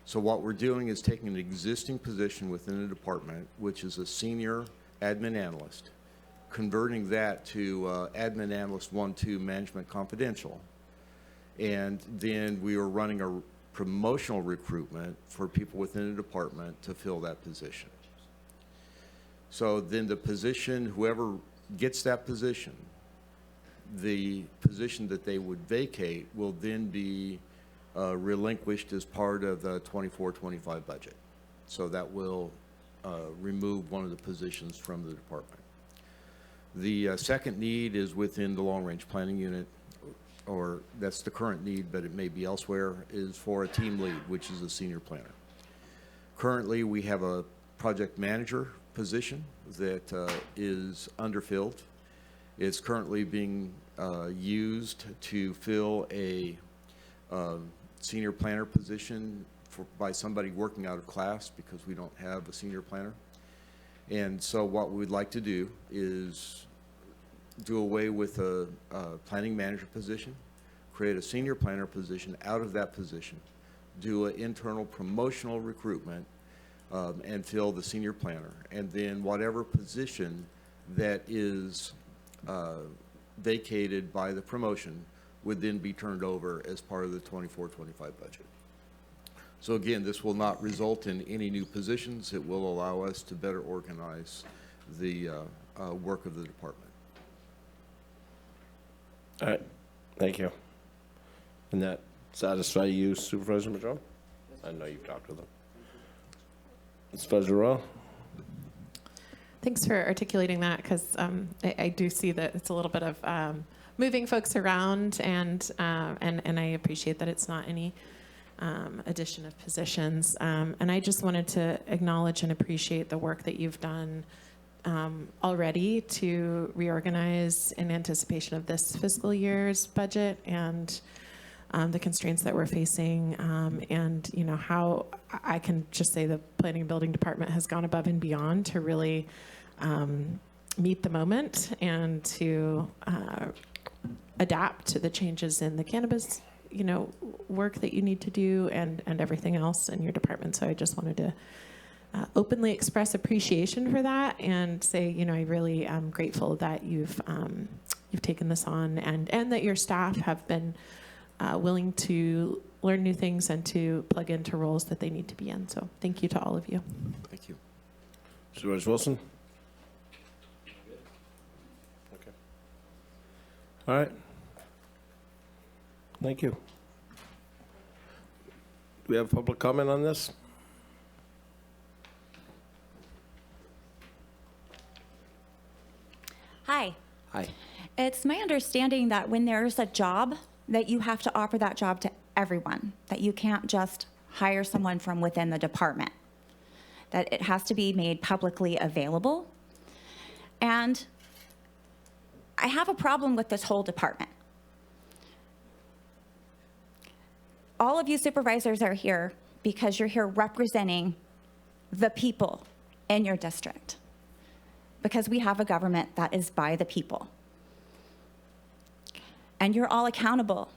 So what we're doing is taking an existing position within the department, which is a senior admin analyst, converting that to admin analyst 1-2 management confidential. And then we are running a promotional recruitment for people within the department to fill that position. So then the position, whoever gets that position, the position that they would vacate will then be relinquished as part of the 24-25 budget. So that will remove one of the positions from the department. The second need is within the long-range planning unit, or that's the current need, but it may be elsewhere, is for a team lead, which is a senior planner. Currently, we have a project manager position that is underfilled. It's currently being used to fill a senior planner position by somebody working out of class because we don't have a senior planner. And so what we would like to do is do away with a planning manager position, create a senior planner position out of that position, do an internal promotional recruitment, and fill the senior planner. And then whatever position that is vacated by the promotion would then be turned over as part of the 24-25 budget. So again, this will not result in any new positions. It will allow us to better organize the work of the department. All right, thank you. And that satisfy you, Supervisor Madrone? I know you've talked with them. Supervisor Royal? Thanks for articulating that, because I do see that it's a little bit of moving folks around, and I appreciate that it's not any addition of positions. And I just wanted to acknowledge and appreciate the work that you've done already to reorganize in anticipation of this fiscal year's budget and the constraints that we're facing, and you know how I can just say the Planning and Building Department has gone above and beyond to really meet the moment and to adapt to the changes in the cannabis, you know, work that you need to do and everything else in your department. So I just wanted to openly express appreciation for that and say, you know, I really am grateful that you've taken this on and that your staff have been willing to learn new things and to plug into roles that they need to be in. So thank you to all of you. Thank you. Supervisor Wilson? Okay. All right. Thank you. Do we have public comment on this? Hi. Hi. It's my understanding that when there's a job, that you have to offer that job to everyone, that you can't just hire someone from within the department, that it has to be made publicly available. And I have a problem with this whole department. All of you supervisors are here because you're here representing the people in your district, because we have a government that is by the people. And you're all accountable.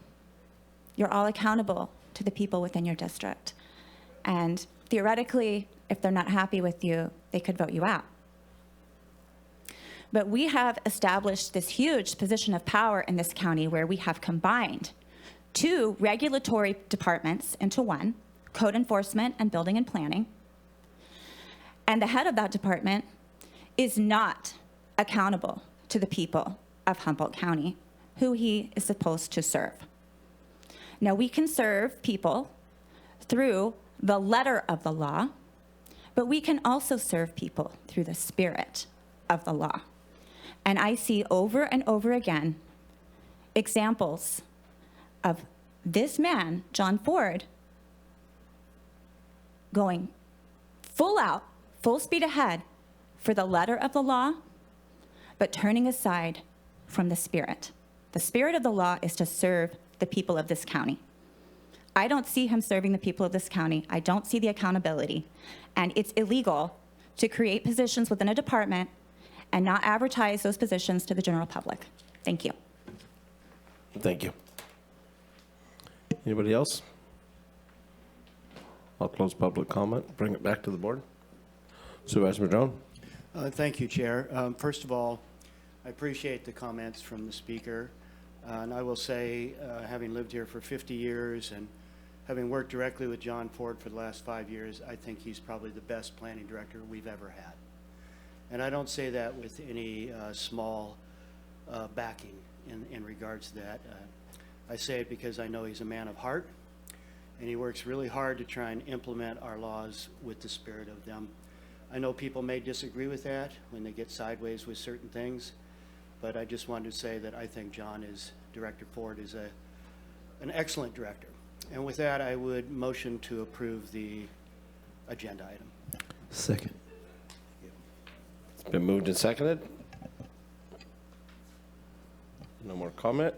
You're all accountable to the people within your district. And theoretically, if they're not happy with you, they could vote you out. But we have established this huge position of power in this county where we have combined 2 regulatory departments into one, code enforcement and building and planning. And the head of that department is not accountable to the people of Humboldt County, who he is supposed to serve. Now, we can serve people through the letter of the law, but we can also serve people through the spirit of the law. And I see over and over again examples of this man, John Ford, going full out, full speed ahead for the letter of the law, but turning aside from the spirit. The spirit of the law is to serve the people of this county. I don't see him serving the people of this county. I don't see the accountability. And it's illegal to create positions within a department and not advertise those positions to the general public. Thank you. Thank you. Anybody else? I'll close public comment, bring it back to the board. Supervisor Madrone? Thank you, Chair. First of all, I appreciate the comments from the speaker. And I will say, having lived here for 50 years and having worked directly with John Ford for the last 5 years, I think he's probably the best planning director we've ever had. And I don't say that with any small backing in regards to that. I say it because I know he's a man of heart, and he works really hard to try and implement our laws with the spirit of them. I know people may disagree with that when they get sideways with certain things, but I just wanted to say that I think Director Ford is an excellent director. And with that, I would motion to approve the agenda item. Second. It's been moved and seconded. No more comment?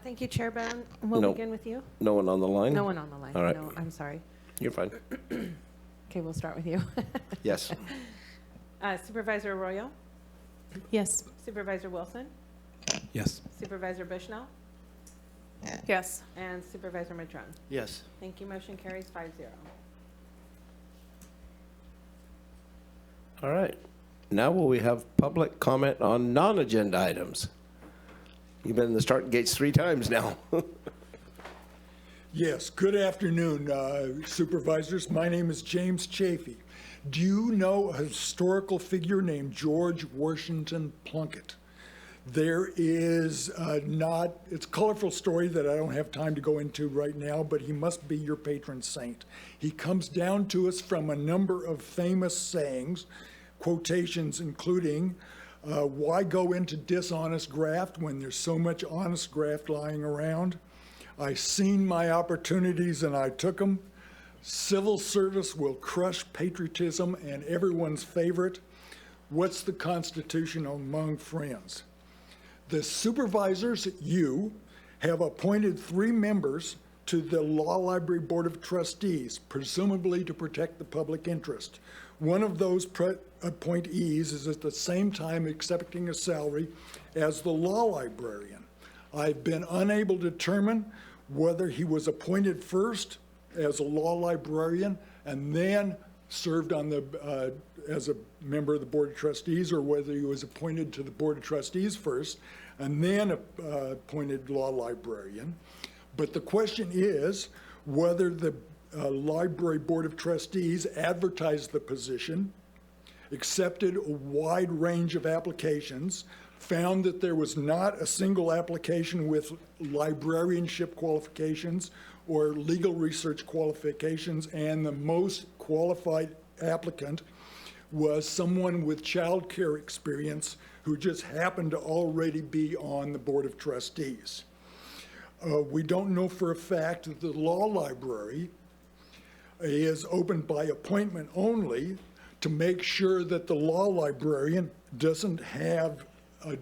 Thank you, Chair Bohn. We'll No. begin with you. No one on the line? No one on the line. All right. No, I'm sorry. You're fine. Okay, we'll start with you. Yes. Supervisor Arroyo? Yes. Supervisor Wilson? Yes. Supervisor Bushnell? Yes. And Supervisor Madrone? Yes. Thank you. Motion carries 5-0. All right. Now will we have public comment on non-agenda items? You've been in the starting gates 3 times now. Yes, good afternoon, supervisors. My name is James Chafee. Do you know a historical figure named George Washington Plunkett? There is it's a colorful story that I don't have time to go into right now, but he must be your patron saint. He comes down to us from a number of famous sayings, quotations including, why go into dishonest graft when there's so much honest graft lying around? I seen my opportunities and I took them. Civil service will crush patriotism and everyone's favorite. What's the Constitution among friends? The supervisors, you, have appointed 3 members to the Law Library Board of Trustees, presumably to protect the public interest. One of those appointees is at the same time accepting a salary as the law librarian. I've been unable to determine whether he was appointed first as a law librarian and then served on the as a member of the Board of Trustees, or whether he was appointed to the Board of Trustees first and then appointed law librarian. But the question is whether the Library Board of Trustees advertised the position, accepted a wide range of applications, found that there was not a single application with librarianship qualifications or legal research qualifications, and the most qualified applicant was someone with child care experience who just happened to already be on the Board of Trustees. We don't know for a fact that the law library is open by appointment only to make sure that the law librarian doesn't have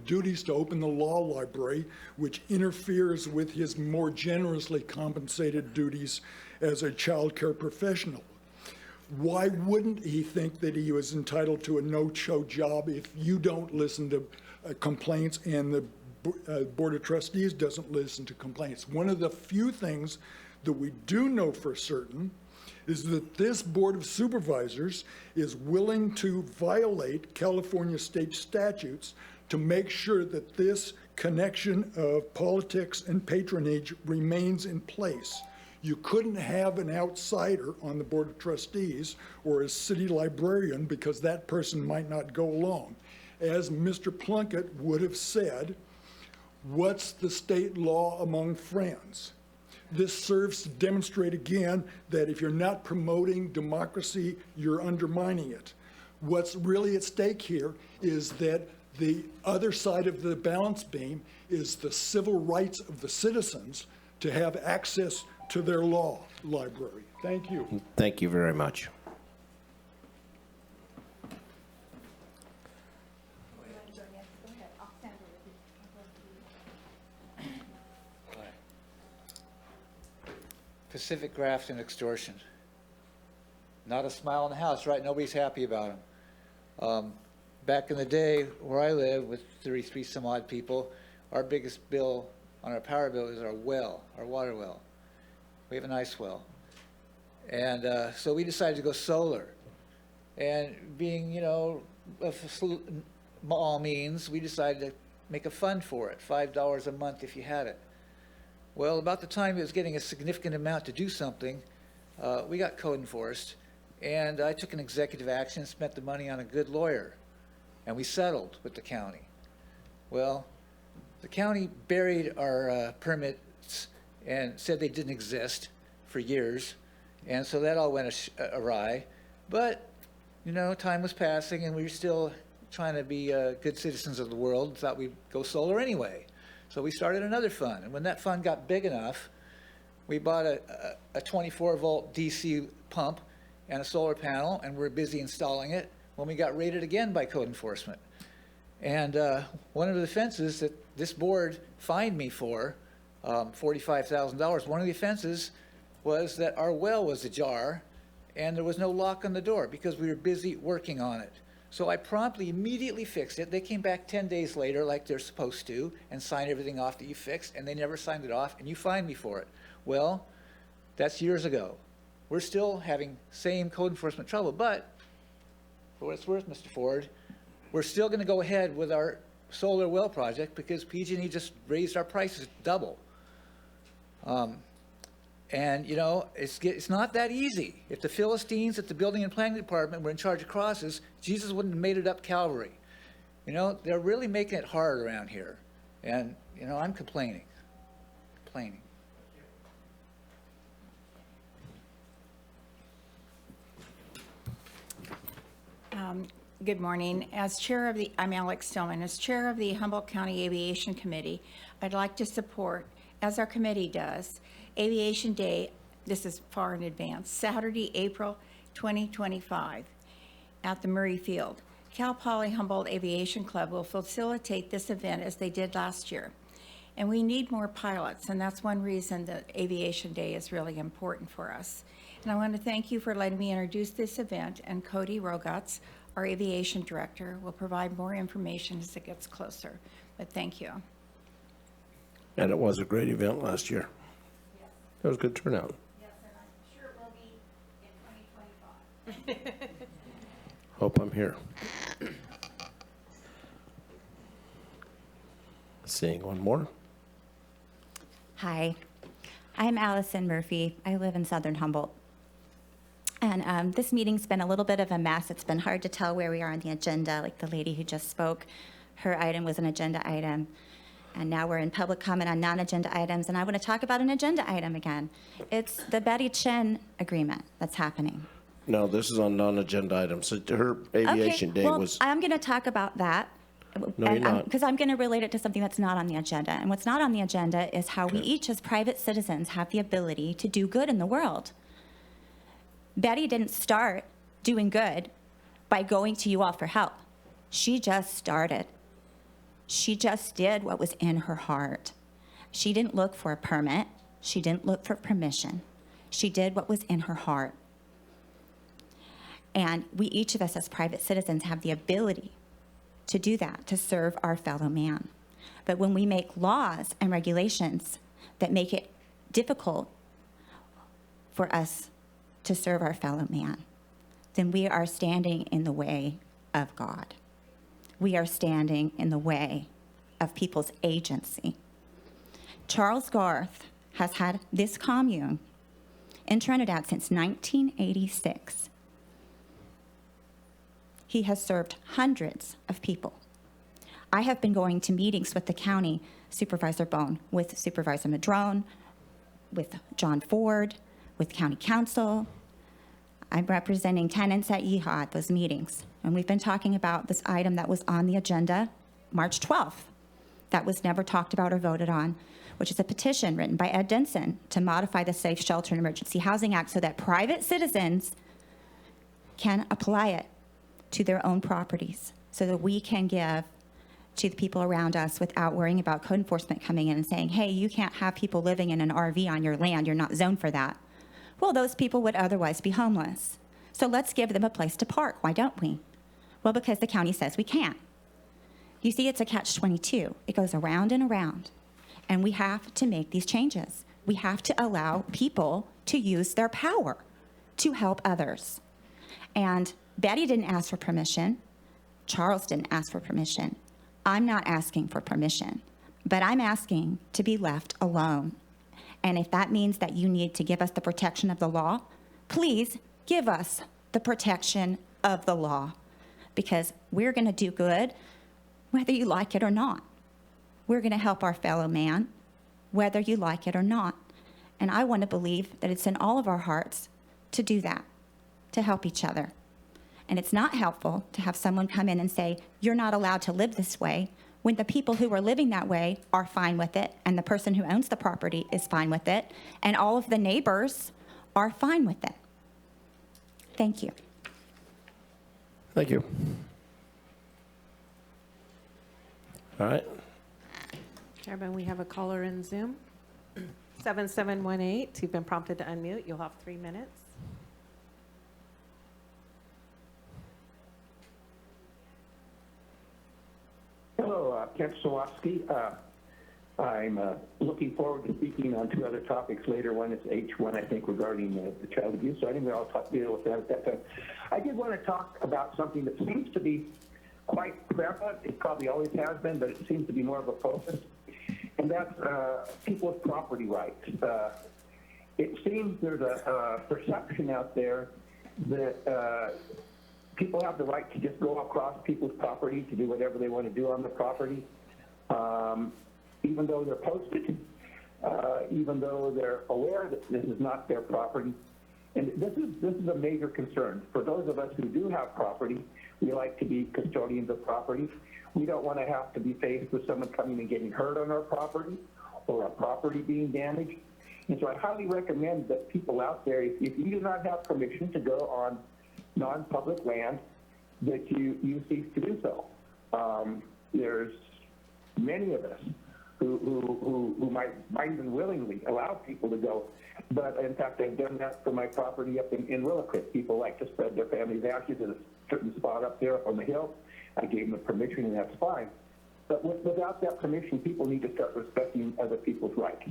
duties to open the law library, which interferes with his more generously compensated duties as a child care professional. Why wouldn't he think that he was entitled to a no-show job if you don't listen to complaints and the Board of Trustees doesn't listen to complaints? One of the few things that we do know for certain is that this Board of Supervisors is willing to violate California state statutes to make sure that this connection of politics and patronage remains in place. You couldn't have an outsider on the Board of Trustees or a city librarian because that person might not go along. As Mr. Plunkett would have said, what's the state law among friends? This serves to demonstrate again that if you're not promoting democracy, you're undermining it. What's really at stake here is that the other side of the balance beam is the civil rights of the citizens to have access to their law library. Thank you. Thank you very much. Pacific graft and extortion. Not a smile in the house, right? Nobody's happy about them. Back in the day where I live with 33 some odd people, our biggest bill on our power bill is our well, our water well. We have a nice well. And so we decided to go solar. And being, you know, of small means, we decided to make a fund for it, $5 a month if you had it. Well, about the time it was getting a significant amount to do something, we got code enforced, and I took an executive action and spent the money on a good lawyer, and we settled with the county. Well, the county buried our permits and said they didn't exist for years, and so that all went awry. But, you know, time was passing, and we were still trying to be good citizens of the world, thought we'd go solar anyway. So we started another fund, and when that fund got big enough, we bought a 24-volt DC pump and a solar panel, and we're busy installing it when we got raided again by code enforcement. And one of the offenses that this board fined me for, $45,000, one of the offenses was that our well was ajar and there was no lock on the door because we were busy working on it. So I promptly, immediately fixed it. They came back 10 days later like they're supposed to and signed everything off that you fixed, and they never signed it off, and you fined me for it. Well, that's years ago. We're still having same code enforcement trouble, but for what it's worth, Mr. Ford, we're still going to go ahead with our solar well project because PG&E just raised our prices double. And, you know, it's not that easy. If the Philistines at the Building and Planning Department were in charge of crosses, Jesus wouldn't have made it up Calvary. You know, they're really making it hard around here. And, you know, I'm complaining. Good morning. I'm Alex Stillman. As chair of the Humboldt County Aviation Committee, I'd like to support, as our committee does, Aviation Day, this is far in advance, Saturday, April 2025 at the Murray Field. Cal Poly Humboldt Aviation Club will facilitate this event as they did last year. And we need more pilots, and that's one reason that Aviation Day is really important for us. And I want to thank you for letting me introduce this event, and Cody Rogatz, our aviation director, will provide more information as it gets closer. But thank you. And it was a great event last year. Yes. It was a good turnout. Yes, and I'm sure it will be in 2025. Hope I'm here. Seeing one more. Hi, I'm Allison Murphy. I live in Southern Humboldt. And this meeting's been a little bit of a mess. It's been hard to tell where we are on the agenda. Like the lady who just spoke, her item was an agenda item. And now we're in public comment on non-agenda items. And I want to talk about an agenda item again. It's the Betty Chen agreement that's happening. No, this is on non-agenda items. So her aviation day well, was. I'm going to talk about that. No, you're not. Because I'm going to relate it to something that's not on the agenda. And what's not on the agenda is how we each as private citizens have the ability to do good in the world. Betty didn't start doing good by going to you all for help. She just started. She just did what was in her heart. She didn't look for a permit. She didn't look for permission. She did what was in her heart. And we, each of us as private citizens, have the ability to do that, to serve our fellow man. But when we make laws and regulations that make it difficult for us to serve our fellow man, then we are standing in the way of God. We are standing in the way of people's agency. Charles Garth has had this commune in Trinidad since 1986. He has served hundreds of people. I have been going to meetings with the county Supervisor Bohn, with Supervisor Madrone, with John Ford, with county council. I'm representing tenants at Yeehaw at those meetings. And we've been talking about this item that was on the agenda March 12th, that was never talked about or voted on, which is a petition written by Ed Denson to modify the Safe Shelter and Emergency Housing Act so that private citizens can apply it to their own properties so that we can give to the people around us without worrying about code enforcement coming in and saying, hey, you can't have people living in an RV on your land. You're not zoned for that. Well, those people would otherwise be homeless. So let's give them a place to park. Why don't we? Well, because the county says we can't. You see, it's a catch-22. It goes around and around. And we have to make these changes. We have to allow people to use their power. to help others. And Betty didn't ask for permission. Charles didn't ask for permission. I'm not asking for permission, but I'm asking to be left alone. And if that means that you need to give us the protection of the law, please give us the protection of the law, because we're going to do good whether you like it or not. We're going to help our fellow man whether you like it or not. And I want to believe that it's in all of our hearts to do that, to help each other. And it's not helpful to have someone come in and say, you're not allowed to live this way, when the people who are living that way are fine with it, and the person who owns the property is fine with it, and all of the neighbors are fine with it. Thank you. Thank you. All right. Chairman, we have a caller in Zoom. 7718, you've been prompted to unmute. You'll have 3 minutes. Hello, Kent Sawowski. I'm looking forward to speaking on 2 other topics later. One is H1, I think, regarding the child abuse. So I think I'll deal with that at that time. I did want to talk about something that seems to be quite prevalent. It probably always has been, but it seems to be more of a focus, and that's people's property rights. It seems there's a perception out there that people have the right to just go across people's property to do whatever they want to do on the property, even though they're posted, even though they're aware that this is not their property. And this is a major concern. For those of us who do have property, we like to be custodians of property. We don't want to have to be faced with someone coming and getting hurt on our property or our property being damaged. And so I highly recommend that people out there, if you do not have permission to go on non-public land, that you cease to do so. There's many of us who might even willingly allow people to go. But in fact, I've done that for my property up in Willow Creek. People like to spread their family's ashes in a certain spot up there on the hill. I gave them permission, and that's fine. But without that permission, people need to start respecting other people's rights.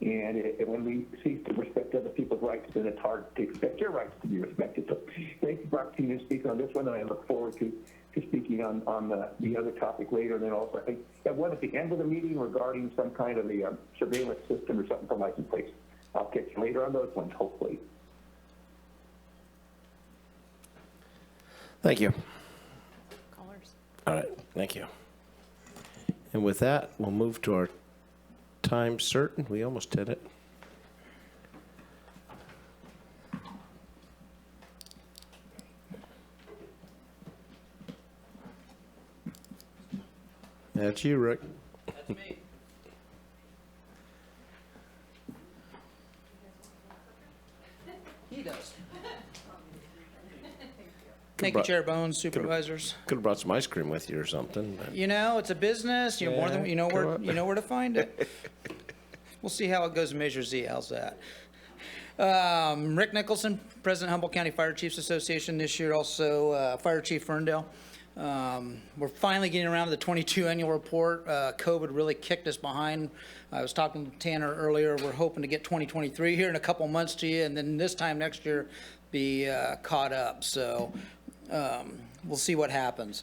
And when we cease to respect other people's rights, then it's hard to expect your rights to be respected. So thank you for the opportunity to speak on this one, and I look forward to speaking on the other topic later. And then also, I think I have one at the end of the meeting regarding some kind of a surveillance system or something for license plates. I'll catch you later on those ones, hopefully. Thank you. Callers. All right, thank you. And with that, we'll move to our time certain. We almost did it. That's you, Rick. That's me. He does. Thank you, Chair Bohn, Supervisors. Could have brought some ice cream with you or something. But You know, it's a business. You're more than Yeah, you know come where on. you know where to find it. We'll see how it goes in Measure Z. How's that? Rick Nicholson, President Humboldt County Fire Chiefs Association this year, also Fire Chief Ferndale. We're finally getting around to the 22 annual report. COVID really kicked us behind. I was talking to Tanner earlier. We're hoping to get 2023 here in a couple months to you, and then this time next year be caught up. So we'll see what happens.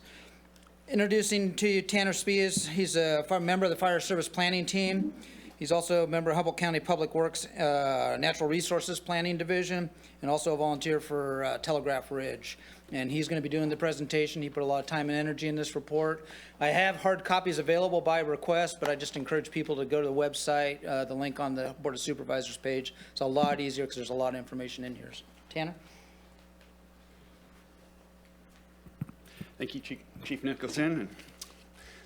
Introducing to you Tanner Spies. He's a member of the Fire Service Planning Team. He's also a member of Humboldt County Public Works Natural Resources Planning Division, and also a volunteer for Telegraph Ridge. And he's going to be doing the presentation. He put a lot of time and energy in this report. I have hard copies available by request, but I just encourage people to go to the website, the link on the Board of Supervisors page. It's a lot easier because there's a lot of information in here. Tanner? Thank you, Chief Nicholson. And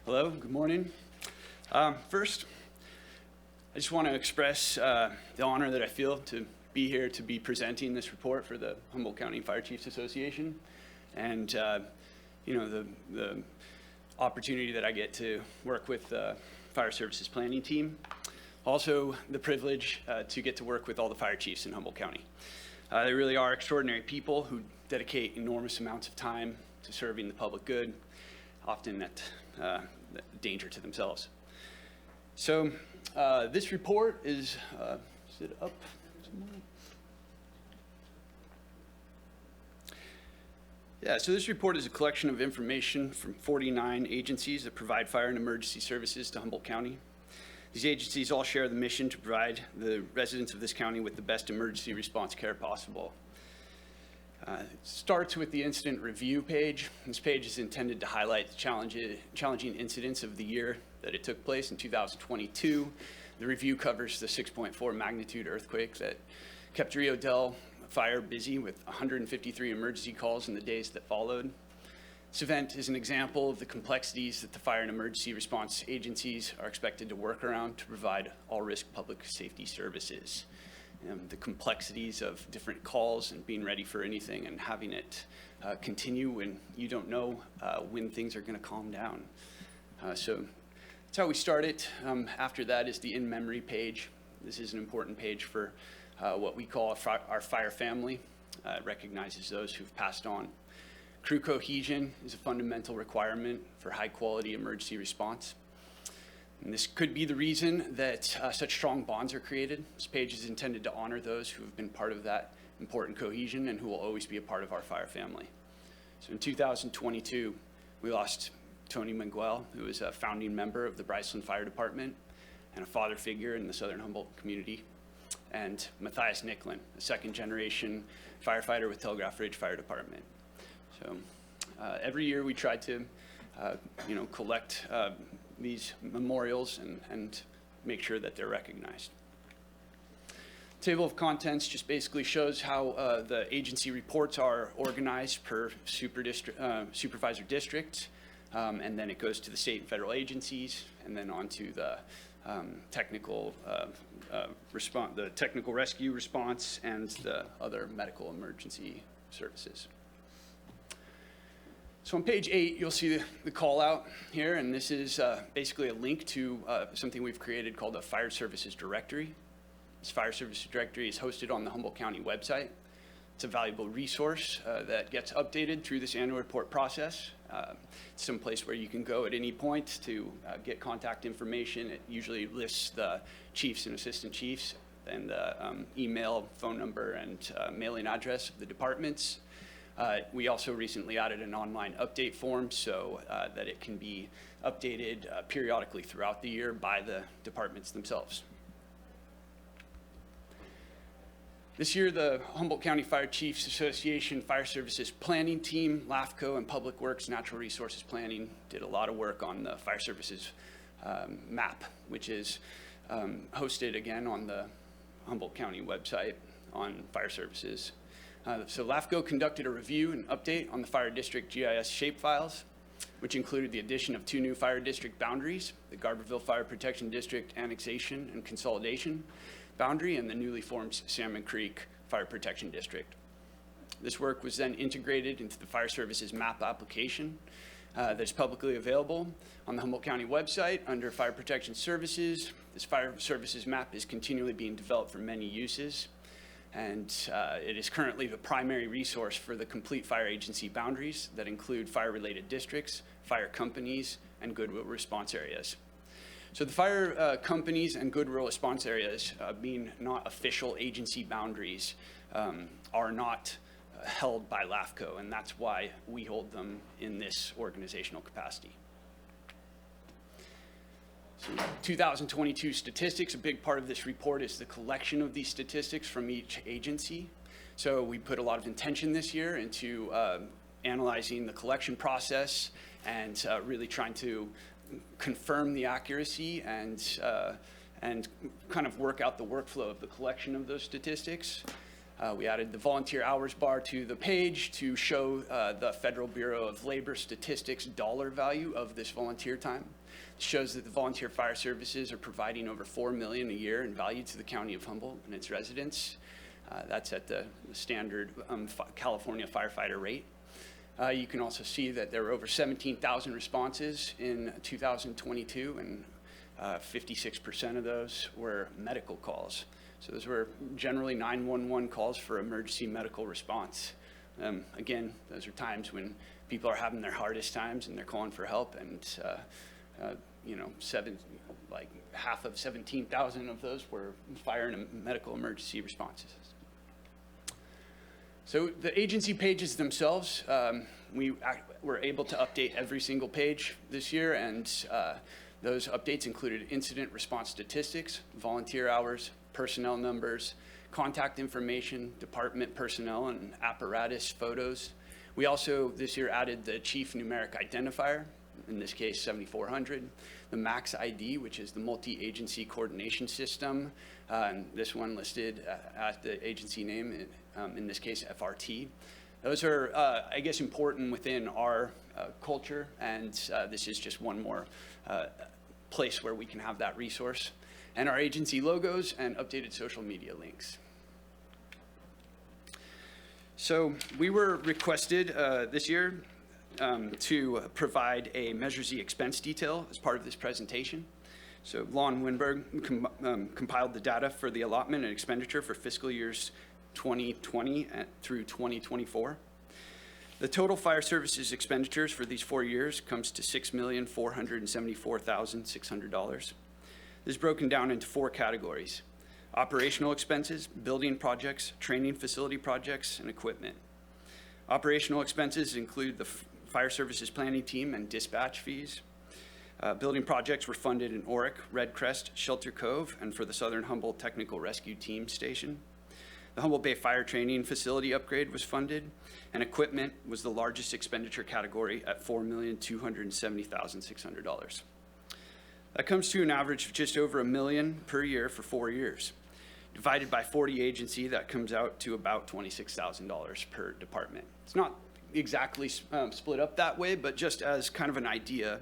hello, good morning. First, I just want to express the honor that I feel to be here to be presenting this report for the Humboldt County Fire Chiefs Association, and you know, the opportunity that I get to work with the Fire Services Planning Team. Also, the privilege to get to work with all the fire chiefs in Humboldt County. They really are extraordinary people who dedicate enormous amounts of time to serving the public good, often at danger to themselves. So this report is it up? Yeah, so this report is a collection of information from 49 agencies that provide fire and emergency services to Humboldt County. These agencies all share the mission to provide the residents of this county with the best emergency response care possible. It starts with the incident review page. This page is intended to highlight the challenging incidents of the year that it took place in 2022. The review covers the 6.4 magnitude earthquake that kept Rio Del Fire busy with 153 emergency calls in the days that followed. This event is an example of the complexities that the fire and emergency response agencies are expected to work around to provide all-risk public safety services. The complexities of different calls and being ready for anything and having it continue when you don't know when things are going to calm down. So that's how we start it. After that is the in-memory page. This is an important page for what we call our fire family. It recognizes those who've passed on. Crew cohesion is a fundamental requirement for high-quality emergency response. And this could be the reason that such strong bonds are created. This page is intended to honor those who have been part of that important cohesion and who will always be a part of our fire family. So in 2022, we lost Tony Miguel, who was a founding member of the Bryceland Fire Department and a father figure in the Southern Humboldt community, and Matthias Nicklin, a second-generation firefighter with Telegraph Ridge Fire Department. So every year we try to, collect these memorials and make sure that they're recognized. Table of contents just basically shows how the agency reports are organized per supervisor district, and then it goes to the state and federal agencies, and then on to the technical rescue response and the other medical emergency services. So on page 8, you'll see the call out here, and this is basically a link to something we've created called a Fire Services Directory. This Fire Services Directory is hosted on the Humboldt County website. It's a valuable resource that gets updated through this annual report process. It's some place where you can go at any point to get contact information. It usually lists the chiefs and assistant chiefs and the email, phone number, and mailing address of the departments. We also recently added an online update form so that it can be updated periodically throughout the year by the departments themselves. This year, the Humboldt County Fire Chiefs Association Fire Services Planning Team, LAFCO, and Public Works Natural Resources Planning did a lot of work on the Fire Services map, which is hosted again on the Humboldt County website on fire services. So LAFCO conducted a review and update on the fire district GIS shapefiles, which included the addition of 2 new fire district boundaries, the Garberville Fire Protection District annexation and consolidation boundary, and the newly formed Salmon Creek Fire Protection District. This work was then integrated into the Fire Services map application that's publicly available on the Humboldt County website under Fire Protection Services. This Fire Services map is continually being developed for many uses, and it is currently the primary resource for the complete fire agency boundaries that include fire-related districts, fire companies, and goodwill response areas. So the fire companies and goodwill response areas, being not official agency boundaries, are not held by LAFCO, and that's why we hold them in this organizational capacity. So 2022 statistics, a big part of this report is the collection of these statistics from each agency. So we put a lot of intention this year into analyzing the collection process and really trying to confirm the accuracy and kind of work out the workflow of the collection of those statistics. We added the volunteer hours bar to the page to show the Federal Bureau of Labor Statistics dollar value of this volunteer time. It shows that the volunteer fire services are providing over $4 million a year in value to the County of Humboldt and its residents. That's at the standard California firefighter rate. You can also see that there were over 17,000 responses in 2022, and 56% of those were medical calls. So those were generally 911 calls for emergency medical response. Again, those are times when people are having their hardest times and they're calling for help, and half of 17,000 of those were fire and medical emergency responses. So the agency pages themselves, we were able to update every single page this year, and those updates included incident response statistics, volunteer hours, personnel numbers, contact information, department personnel and apparatus photos. We also this year added the chief numeric identifier, in this case 7400, the MAX ID, which is the multi-agency coordination system, and this one listed at the agency name, in this case FRT. Those are, I guess, important within our culture, and this is just one more place where we can have that resource. And our agency logos and updated social media links. So we were requested this year to provide a Measure Z expense detail as part of this presentation. So Lon Winberg compiled the data for the allotment and expenditure for fiscal years 2020 through 2024. The total fire services expenditures for these 4 years comes to $6,474,600. This is broken down into 4 categories: operational expenses, building projects, training facility projects, and equipment. Operational expenses include the fire services planning team and dispatch fees. Building projects were funded in Oric, Red Crest, Shelter Cove, and for the Southern Humboldt Technical Rescue Team Station. The Humboldt Bay Fire Training Facility upgrade was funded, and equipment was the largest expenditure category at $4,270,600. That comes to an average of just over $1 million per year for 4 years. Divided by 40 agency, that comes out to about $26,000 per department. It's not exactly split up that way, but just as kind of an idea,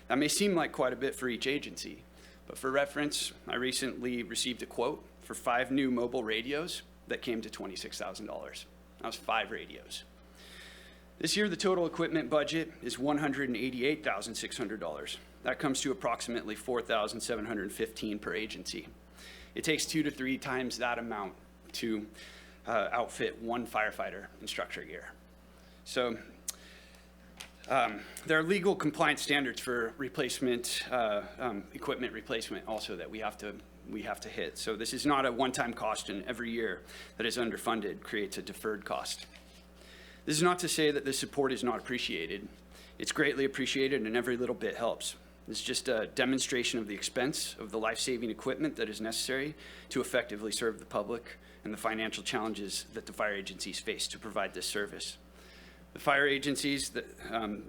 that may seem like quite a bit for each agency. But for reference, I recently received a quote for 5 new mobile radios that came to $26,000. That was 5 radios. This year, the total equipment budget is $188,600. That comes to approximately $4,715 per agency. It takes 2 to 3 times that amount to outfit one firefighter in structure gear. So there are legal compliance standards for replacement, equipment replacement also that we have to hit. So this is not a one-time cost, and every year that is underfunded creates a deferred cost. This is not to say that this support is not appreciated. It's greatly appreciated, and every little bit helps. It's just a demonstration of the expense of the life-saving equipment that is necessary to effectively serve the public and the financial challenges that the fire agencies face to provide this service. The fire agencies that the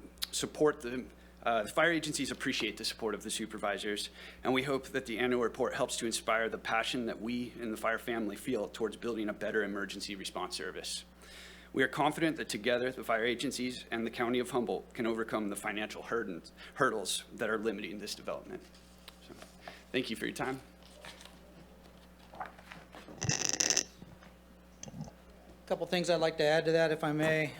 fire agencies appreciate the support of the supervisors, and we hope that the annual report helps to inspire the passion that we in the fire family feel towards building a better emergency response service. We are confident that together, the fire agencies and the County of Humboldt can overcome the financial hurdles that are limiting this development. So, thank you for your time. Couple things I'd like to add to that, if I may.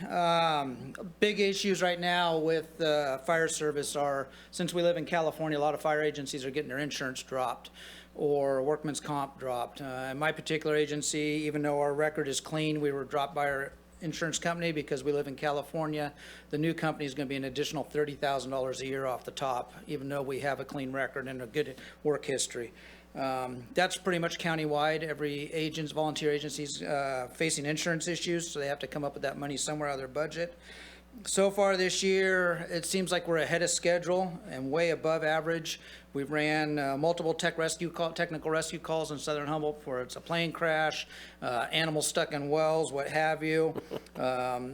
Big issues right now with the fire service are, since we live in California, a lot of fire agencies are getting their insurance dropped or workman's comp dropped. In my particular agency, even though our record is clean, we were dropped by our insurance company because we live in California. The new company is going to be an additional $30,000 a year off the top, even though we have a clean record and a good work history. That's pretty much countywide. Every volunteer agency's facing insurance issues, so they have to come up with that money somewhere out of their budget. So far this year, it seems like we're ahead of schedule and way above average. We ran multiple technical rescue calls in Southern Humboldt for it's a plane crash, animals stuck in wells, what have you. We're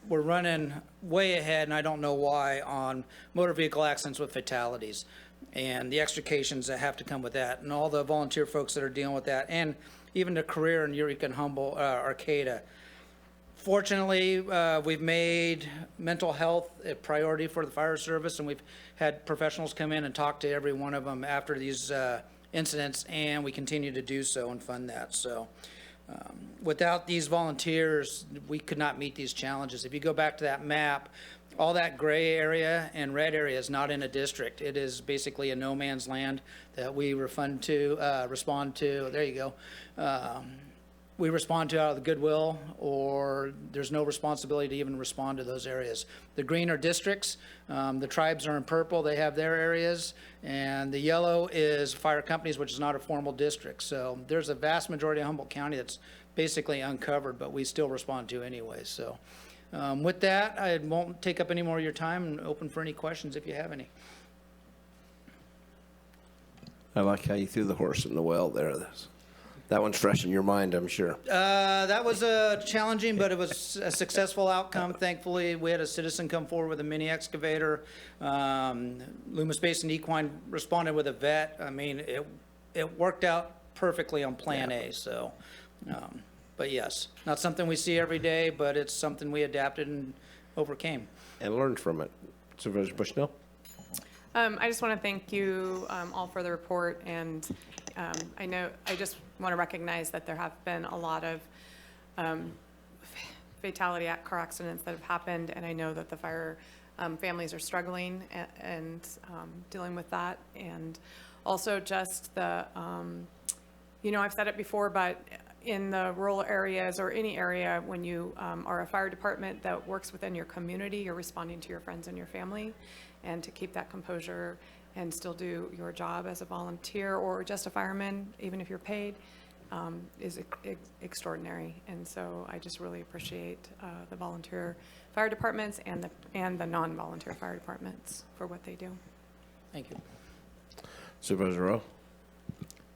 running way ahead, and I don't know why, on motor vehicle accidents with fatalities and the extrications that have to come with that, and all the volunteer folks that are dealing with that, and even the career in Eureka and Humboldt, Arcata. Fortunately, we've made mental health a priority for the fire service, and we've had professionals come in and talk to every one of them after these incidents, and we continue to do so and fund that. So without these volunteers, we could not meet these challenges. If you go back to that map, all that gray area and red area is not in a district. It is basically a no man's land that we respond to. There you go. We respond to out of the goodwill, or there's no responsibility to even respond to those areas. The green are districts. The tribes are in purple. They have their areas. And the yellow is fire companies, which is not a formal district. So there's a vast majority of Humboldt County that's basically uncovered, but we still respond to anyway. So With that, I won't take up any more of your time and open for any questions if you have any. I like how you threw the horse in the well there. That one's fresh in your mind, I'm sure. That was challenging, but it was a successful outcome. Thankfully, we had a citizen come forward with a mini excavator. Loomis Basin Equine responded with a vet. I mean, it worked out perfectly on Plan A. So, but yes, not something we see every day, but it's something we adapted and overcame. And learned from it. Supervisor Bushnell? I just want to thank you all for the report, and I just want to recognize that there have been a lot of fatality car accidents that have happened, and I know that the fire families are struggling and dealing with that, and also just the, I've said it before, but in the rural areas or any area, when you are a fire department that works within your community, you're responding to your friends and your family, and to keep that composure and still do your job as a volunteer or just a fireman, even if you're paid, is extraordinary. And so I just really appreciate the volunteer fire departments and the non-volunteer fire departments for what they do. Thank you. Supervisor Rowe?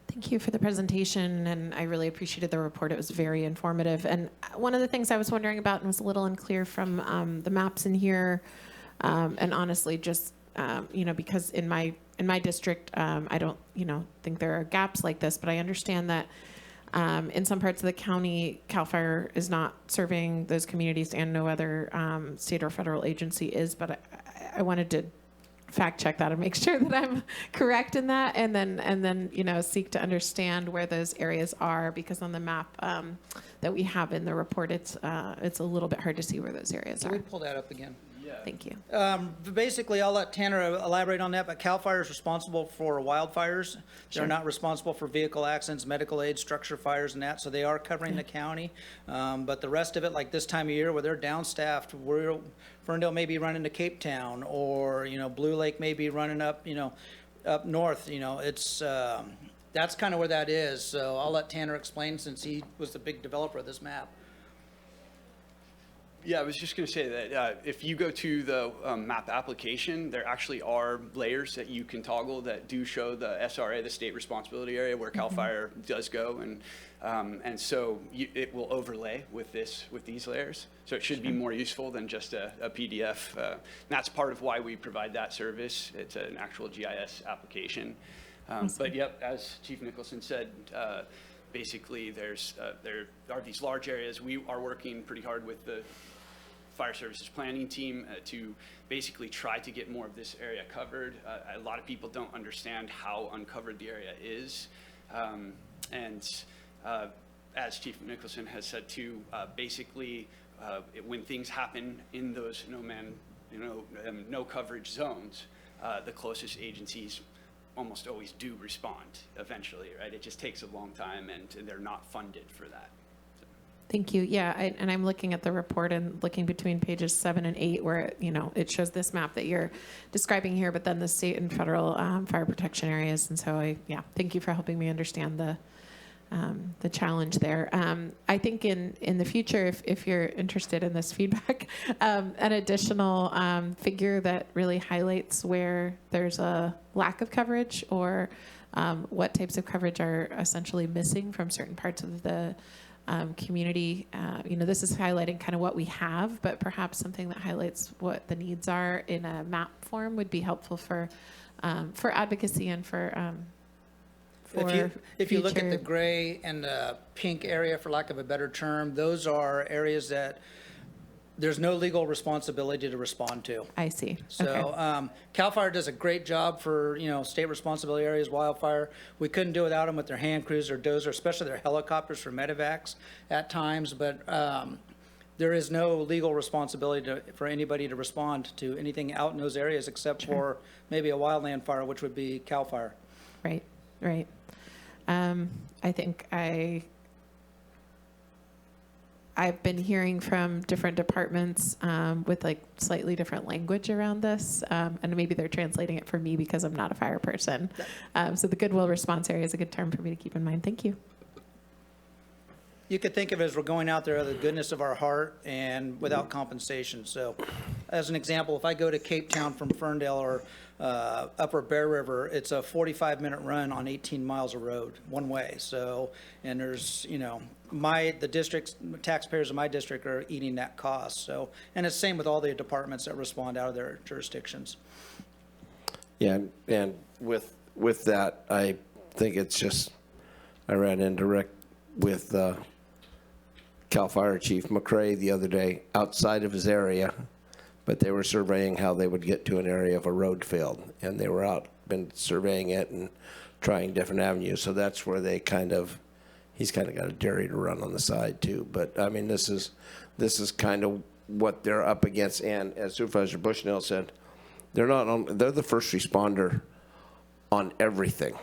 Thank you for the presentation, and I really appreciated the report. It was very informative. And one of the things I was wondering about and was a little unclear from the maps in here, and honestly, just because in my district, I don't think there are gaps like this, but I understand that in some parts of the county, CAL FIRE is not serving those communities, and no other state or federal agency is. But I wanted to fact check that and make sure that I'm correct in that, and then seek to understand where those areas are, because on the map that we have in the report, it's a little bit hard to see where those areas Can are. we pull that up again? Thank you. Basically, I'll let Tanner elaborate on that, but CAL FIRE is responsible for wildfires. Sure. They're not responsible for vehicle accidents, medical aid, structure fires, and that, so they are covering the county. But the rest of it, like this time of year where they're down-staffed, Ferndale may be running to Cape Town, or, Blue Lake may be running up, up north, it's, that's kind of where that is. So I'll let Tanner explain, since he was the big developer of this map. Yeah, I was just going to say that if you go to the map application, there actually are layers that you can toggle that do show the SRA, the state responsibility area, where CAL FIRE does go, and so it will overlay with these layers. So it should be more useful than just a PDF. That's part of why we provide that service. It's an actual GIS application. But yep, as Chief Nicholson said, basically there are these large areas. We are working pretty hard with the Fire Services planning team to basically try to get more of this area covered. A lot of people don't understand how uncovered the area is. As Chief Nicholson has said too, basically when things happen in those no coverage zones, the closest agencies almost always do respond eventually, right? It just takes a long time, and they're not funded for that. Thank you. Yeah, and I'm looking at the report and looking between pages 7 and 8, where it shows this map that you're describing here, but then the state and federal fire protection areas. And so thank you for helping me understand the challenge there. I think in the future, if you're interested in this feedback, an additional figure that really highlights where there's a lack of coverage, or what types of coverage are essentially missing from certain parts of the community. This is highlighting kind of what we have, but perhaps something that highlights what the needs are in a map form would be helpful for advocacy and for If you look at the gray and the pink area, for lack of a better term, those are areas that there's no legal responsibility to respond to. I see. So Okay. CAL FIRE does a great job for state responsibility areas, wildfire. We couldn't do without them with their hand crews or dozer, especially their helicopters for medevacs at times. But there is no legal responsibility for anybody to respond to anything out in those areas, except for maybe a wildland fire, which would be CAL FIRE. Right. I think I've been hearing from different departments with like slightly different language around this, and maybe they're translating it for me because I'm not a fire person. So the goodwill response area is a good term for me to keep in mind. Thank you. you could think of it as we're going out there out of the goodness of our heart and without compensation. So as an example, if I go to Cape Town from Ferndale or Upper Bear River, it's a 45-minute run on 18 miles of road, one way. So, and there's, you know, the districts, taxpayers of my district are eating that cost. So, and it's same with all the departments that respond out of their jurisdictions. Yeah, and with that, I think it's just, I ran into with Cal Fire Chief McCrae the other day outside of his area, but they were surveying how they would get to an area if a road failed, and they were been surveying it and trying different avenues. So that's where he's kind of got a dairy to run on the side too. But I mean, this is kind of what they're up against. And as Supervisor Bushnell said, they're the first responder on everything,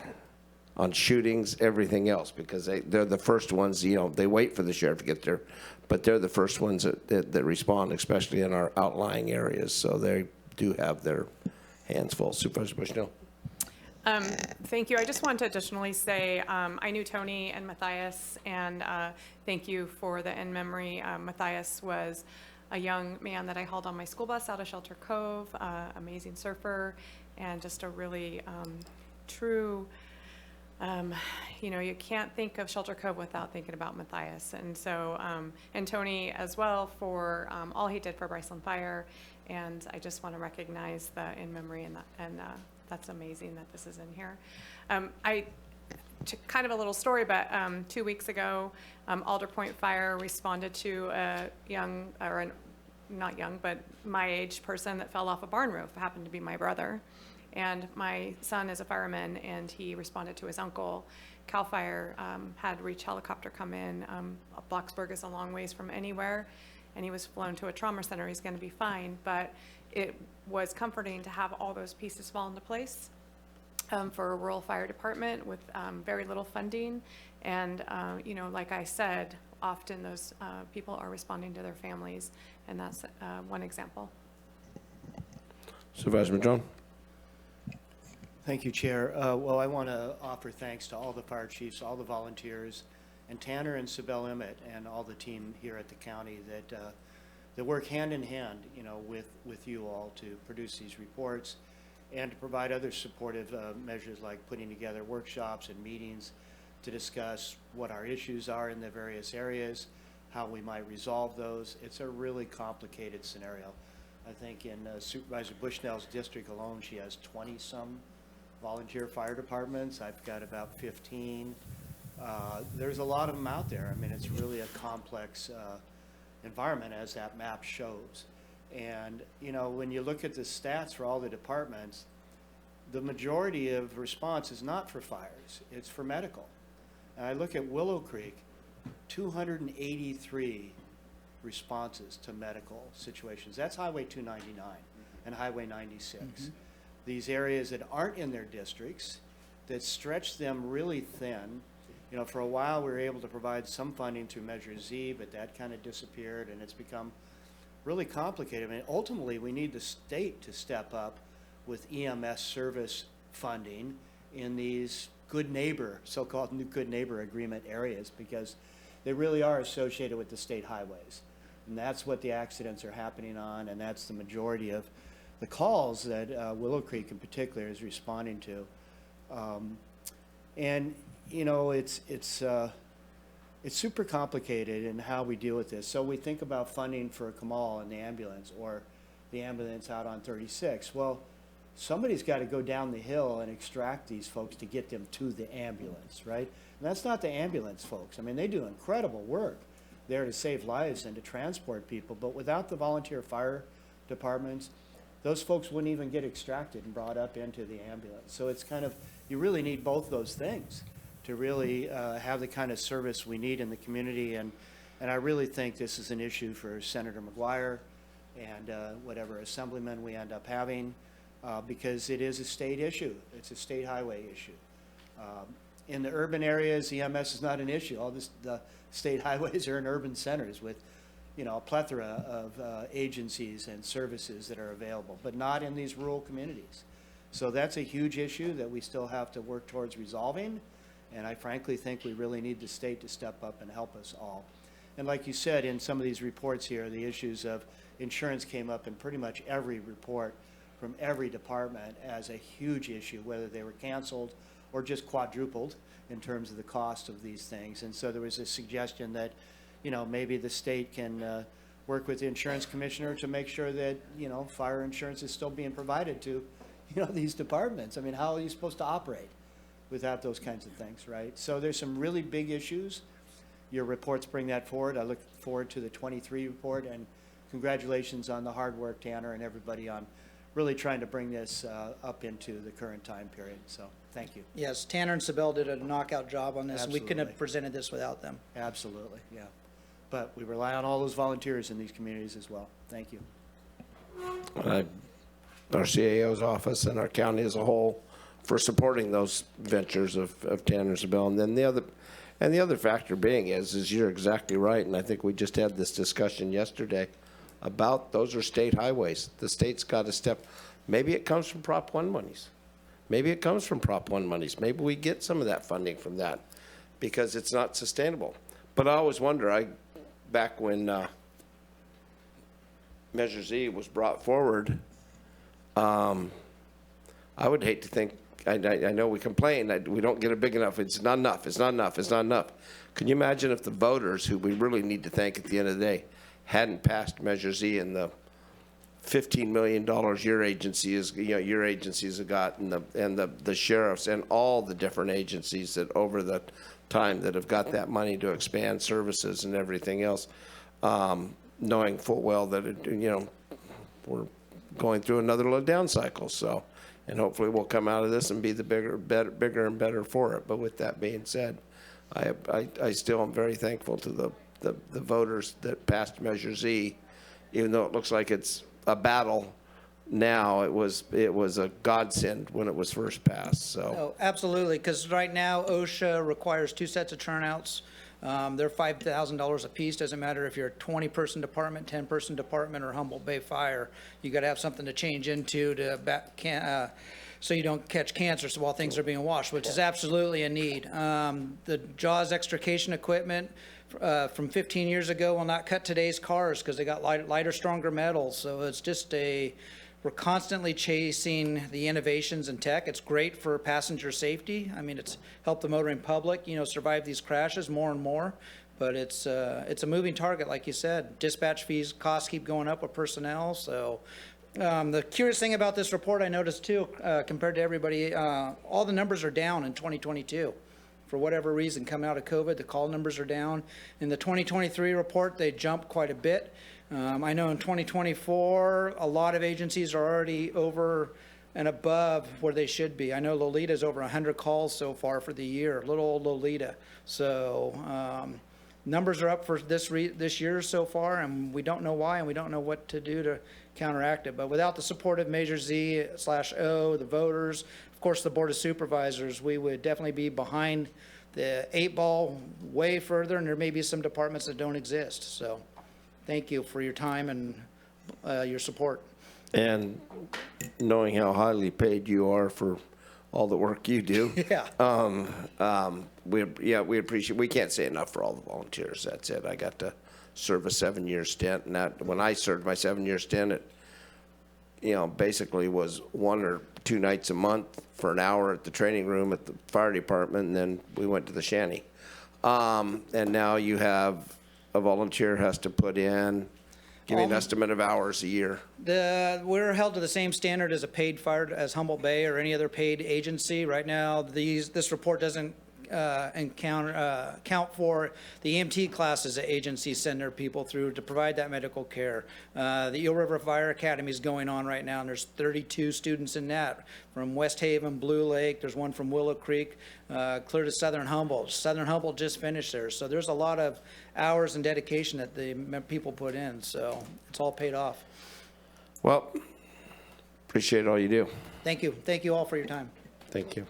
on shootings, everything else, because they're the first ones, you know, they wait for the sheriff to get there, but they're the first ones that respond, especially in our outlying areas. So they do have their hands full. Supervisor Bushnell. Thank you. I just want to additionally say I knew Tony and Matthias, and thank you for the in memory. Matthias was a young man that I hauled on my school bus out of Shelter Cove, amazing surfer, and just a really true, you know, you can't think of Shelter Cove without thinking about Matthias. And so, and Tony as well for all he did for Bryceland Fire. And I just want to recognize the in memory, and that's amazing that this is in here. Kind of a little story, but 2 weeks ago, Alder Point Fire responded to a young, or not young, but my age person that fell off a barn roof. It happened to be my brother. And my son is a fireman, and he responded to his uncle. Cal Fire had Reach Helicopter come in. Blocksburg is a long ways from anywhere, and he was flown to a trauma center. He's going to be fine, but it was comforting to have all those pieces fall into place for a rural fire department with very little funding. And, you know, like I said, often those people are responding to their families, and that's one example. Supervisor Madrone. Thank you, Chair. Well, I want to offer thanks to all the fire chiefs, all the volunteers, and Tanner and Sibel Emmett and all the team here at the county that work hand in hand, you know, with you all to produce these reports and to provide other supportive measures like putting together workshops and meetings to discuss what our issues are in the various areas, how we might resolve those. It's a really complicated scenario. I think in Supervisor Bushnell's district alone, she has 20-some volunteer fire departments. I've got about 15. There's a lot of them out there. I mean, it's really a complex environment, as that map shows. And, you know, when you look at the stats for all the departments, the majority of response is not for fires, it's for medical. And I look at Willow Creek, 283 responses to medical situations. That's Highway 299 and Highway 96. These areas that aren't in their districts, that stretch them really thin. You know, for a while we were able to provide some funding through Measure Z, but that kind of disappeared, and it's become really complicated. I mean, ultimately we need the state to step up with EMS service funding in these good neighbor, so-called new good neighbor agreement areas, because they really are associated with the state highways. And that's what the accidents are happening on, and that's the majority of the calls that Willow Creek in particular is responding to. And, you know, it's super complicated in how we deal with this. So we think about funding for Kamal and the ambulance, or the ambulance out on 36. Well, somebody's got to go down the hill and extract these folks to get them to the ambulance, right? And that's not the ambulance folks. I mean, they do incredible work there to save lives and to transport people, but without the volunteer fire departments, those folks wouldn't even get extracted and brought up into the ambulance. So it's kind of, you really need both those things to really have the kind of service we need in the community. And I really think this is an issue for Senator McGuire and whatever assemblyman we end up having, because it is a state issue. It's a state highway issue. In the urban areas, EMS is not an issue. All the state highways are in urban centers with, you know, a plethora of agencies and services that are available, but not in these rural communities. So that's a huge issue that we still have to work towards resolving. And I frankly think we really need the state to step up and help us all. And like you said, in some of these reports here, the issues of insurance came up in pretty much every report from every department as a huge issue, whether they were canceled or just quadrupled in terms of the cost of these things. And so there was a suggestion that, you know, maybe the state can work with the insurance commissioner to make sure that, you know, fire insurance is still being provided to, you know, these departments. I mean, how are you supposed to operate without those kinds of things, right? So there's some really big issues. Your reports bring that forward. I look forward to the 23 report, and congratulations on the hard work, Tanner, and everybody on really trying to bring this up into the current time period. So thank you. Yes, Tanner and Sibel did a knockout job on this, and we couldn't Absolutely. have presented this without them. Absolutely, yeah. But we rely on all those volunteers in these communities as well. Thank you. Our CAO's office and our county as a whole for supporting those ventures of Tanner and Sibel. And then the other factor being is you're exactly right, and I think we just had this discussion yesterday about those are state highways. The state's got to step. Maybe it comes from Prop 1 monies. Maybe it comes from Prop 1 monies. Maybe we get some of that funding from that because it's not sustainable. But I always wonder, back when Measure Z was brought forward, I would hate to think, I know we complain that we don't get it big enough. It's not enough. It's not enough. It's not enough. Can you imagine if the voters, who we really need to thank at the end of the day, hadn't passed Measure Z and the $15 million your agencies have got, and the sheriffs and all the different agencies that over the time that have got that money to expand services and everything else, knowing full well that we're going through another little down cycle. So, and hopefully we'll come out of this and be the bigger and better for it. But with that being said, I still am very thankful to the voters that passed Measure Z, even though it looks like it's a battle now. It was a godsend when it was first passed. So. Oh, absolutely, because right now OSHA requires 2 sets of turnouts. They're $5,000 a piece. Doesn't matter if you're a 20-person department, 10-person department, or Humboldt Bay Fire. You got to have something to change into so you don't catch cancer while things are being washed, which is absolutely a need. The JAWS extrication equipment from 15 years ago will not cut today's cars because they got lighter, stronger metals. So it's just we're constantly chasing the innovations in tech. It's great for passenger safety. I mean, it's helped the motoring public, survive these crashes more and more. But it's a moving target, like you said. Dispatch fees, costs keep going up with personnel. So the curious thing about this report, I noticed too, compared to everybody, all the numbers are down in 2022. For whatever reason, coming out of COVID, the call numbers are down. In the 2023 report, they jumped quite a bit. I know in 2024, a lot of agencies are already over and above where they should be. I know Lolita's over 100 calls so far for the year, little old Lolita. So numbers are up for this year so far, and we don't know why, and we don't know what to do to counteract it. But without the support of Measure Z/O, the voters, of course, the Board of Supervisors, we would definitely be behind the 8 ball way further, and there may be some departments that don't exist. So thank you for your time and your support. And knowing how highly paid you are for all the work you do. Yeah. We appreciate, we can't say enough for all the volunteers. That's it. I got to serve a 7-year stint, and that, when I served my 7-year stint, it, basically was 1 or 2 nights a month for an hour at the training room at the fire department, and then we went to the shanty. And now you have a volunteer has to put in, give me an estimate of hours a year. We're held to the same standard as a paid fire, as Humboldt Bay or any other paid agency. Right now, this report doesn't count for the EMT classes that agencies send their people through to provide that medical care. The Eel River Fire Academy is going on right now, and there's 32 students in that from West Haven, Blue Lake. There's one from Willow Creek, clear to Southern Humboldt. Southern Humboldt just finished there. So there's a lot of hours and dedication that the people put in. So it's all paid off. Well, appreciate all you do. Thank you. Thank you all for your time. Thank you.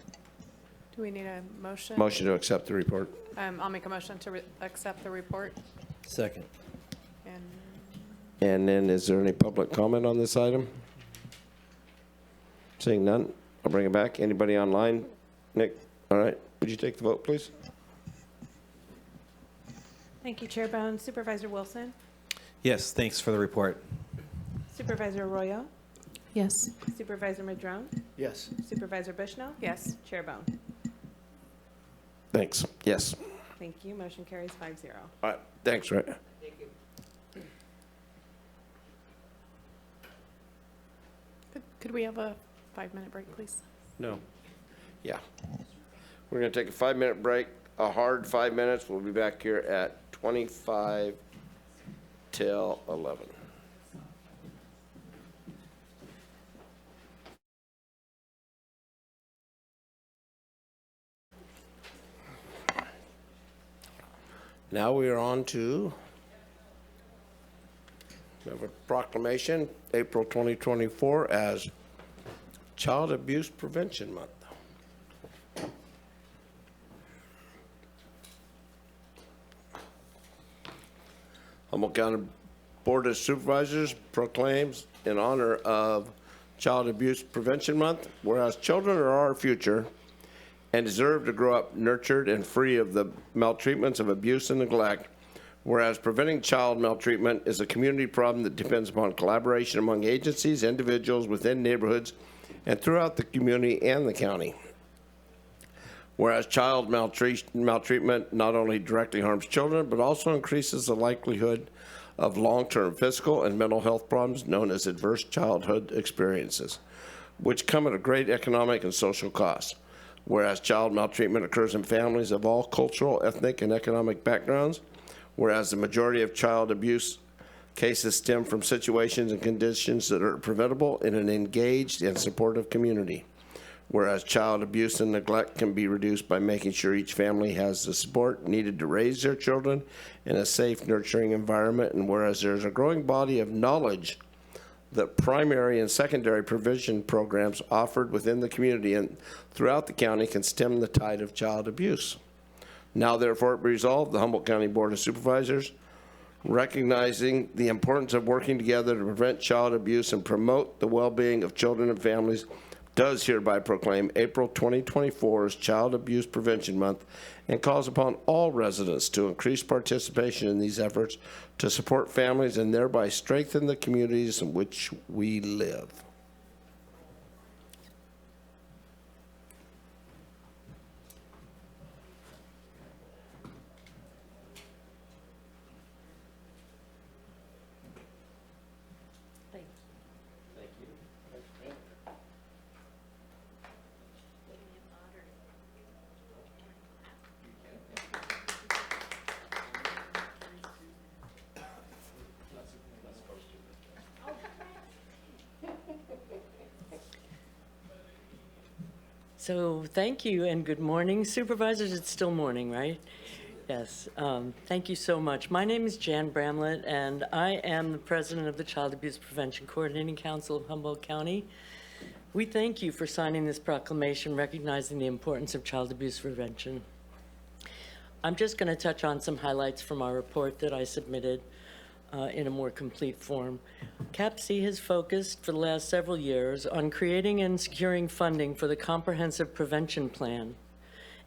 Do we need a motion? Motion to accept the report. I'll make a motion to accept the report. Second. And then is there any public comment on this item? Seeing none, I'll bring it back. Anybody online? Nick? All right. Would you take the vote, please? Thank you, Chair Bohn. Supervisor Wilson? Yes, thanks for the report. Supervisor Arroyo? Yes. Supervisor Madrone? Yes. Supervisor Bushnell? Yes. Chair Bohn? Thanks. Yes. Thank you. Motion carries 5-0. All right, thanks, Rick. Could we have a 5-minute break, please? No. Yeah. We're going to take a 5-minute break, a hard 5 minutes. We'll be back here at 25 till 11. Now we are on to we have a proclamation, April 2024, as Child Abuse Prevention Month. Humboldt County Board of Supervisors proclaims in honor of Child Abuse Prevention Month, whereas children are our future and deserve to grow up nurtured and free of the maltreatments of abuse and neglect, whereas preventing child maltreatment is a community problem that depends upon collaboration among agencies, individuals within neighborhoods, and throughout the community and the county. Whereas child maltreatment not only directly harms children, but also increases the likelihood of long-term physical and mental health problems known as adverse childhood experiences, which come at a great economic and social cost. Whereas child maltreatment occurs in families of all cultural, ethnic, and economic backgrounds, whereas the majority of child abuse cases stem from situations and conditions that are preventable in an engaged and supportive community. Whereas child abuse and neglect can be reduced by making sure each family has the support needed to raise their children in a safe, nurturing environment, and whereas there's a growing body of knowledge that primary and secondary prevention programs offered within the community and throughout the county can stem the tide of child abuse. Now therefore be resolved, the Humboldt County Board of Supervisors, recognizing the importance of working together to prevent child abuse and promote the well-being of children and families, does hereby proclaim April 2024 as Child Abuse Prevention Month and calls upon all residents to increase participation in these efforts to support families and thereby strengthen the communities in which we live. So thank you and good morning. Supervisors, it's still morning, right? Yes, thank you so much. My name is Jan Bramlett, and I am the president of the Child Abuse Prevention Coordinating Council of Humboldt County. We thank you for signing this proclamation recognizing the importance of child abuse prevention. I'm just going to touch on some highlights from our report that I submitted in a more complete form. CAPC has focused for the last several years on creating and securing funding for the Comprehensive Prevention Plan,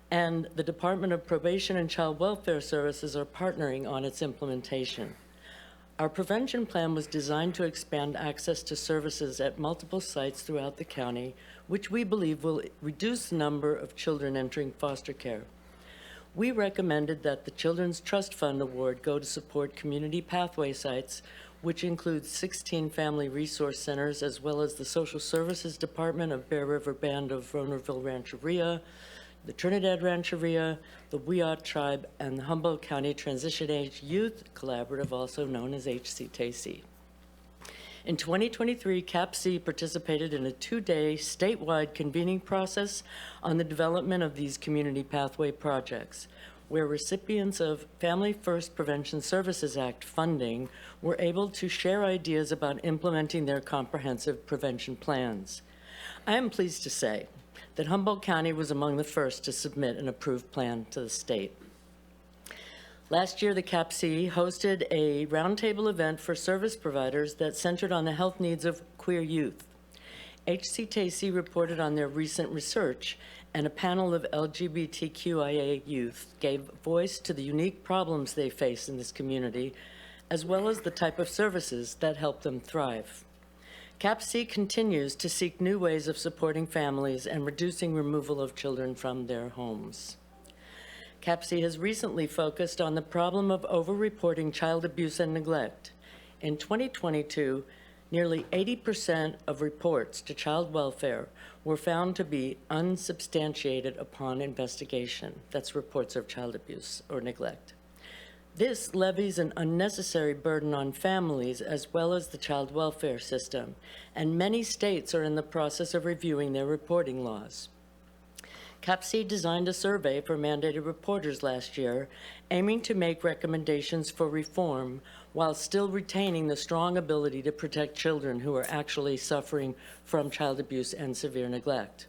and the Department of Probation and Child Welfare Services are partnering on its implementation. Our prevention plan was designed to expand access to services at multiple sites throughout the county, which we believe will reduce the number of children entering foster care. We recommended that the Children's Trust Fund Award go to support community pathway sites, which includes 16 family resource centers, as well as the Social Services Department of Bear River Band of Ronerville Rancheria, the Trinidad Rancheria, the Wiyot Tribe, and the Humboldt County Transition Age Youth Collaborative, also known as HCTC. In 2023, CAPC participated in a 2-day statewide convening process on the development of these community pathway projects, where recipients of Family First Prevention Services Act funding were able to share ideas about implementing their comprehensive prevention plans. I am pleased to say that Humboldt County was among the first to submit an approved plan to the state. Last year, the CAPC hosted a roundtable event for service providers that centered on the health needs of queer youth. HCTC reported on their recent research and a panel of LGBTQIA youth gave voice to the unique problems they face in this community, as well as the type of services that help them thrive. CAPC continues to seek new ways of supporting families and reducing removal of children from their homes. CAPC has recently focused on the problem of over-reporting child abuse and neglect. In 2022, nearly 80% of reports to child welfare were found to be unsubstantiated upon investigation. That's reports of child abuse or neglect. This levies an unnecessary burden on families as well as the child welfare system, and many states are in the process of reviewing their reporting laws. CAPC designed a survey for mandated reporters last year, aiming to make recommendations for reform while still retaining the strong ability to protect children who are actually suffering from child abuse and severe neglect.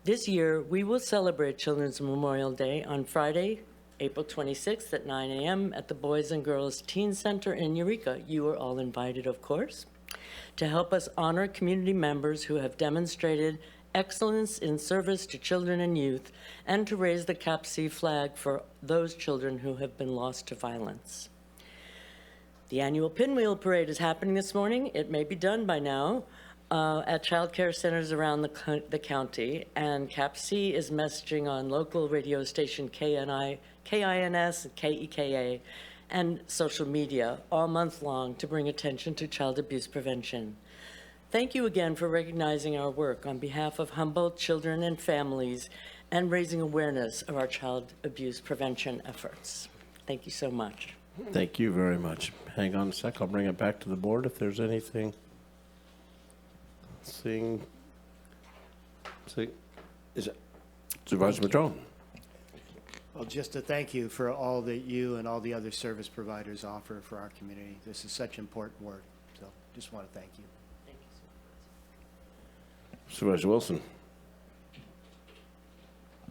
This year, we will celebrate Children's Memorial Day on Friday, April 26th at 9 a.m. at the Boys and Girls Teen Center in Eureka. You are all invited, of course, to help us honor community members who have demonstrated excellence in service to children and youth, and to raise the CAPC flag for those children who have been lost to violence. The annual Pinwheel Parade is happening this morning. It may be done by now at child care centers around the county, and CAPC is messaging on local radio station KINS, KEKA, and social media all month long to bring attention to child abuse prevention. Thank you again for recognizing our work on behalf of Humboldt children and families and raising awareness of our child abuse prevention efforts. Thank you so much. Thank you very much. Hang on a sec. I'll bring it back to the board if there's anything. See, is it Supervisor Madrone? Well, just to thank you for all that you and all the other service providers offer for our community. This is such important work, so just want to thank you. Supervisor Wilson.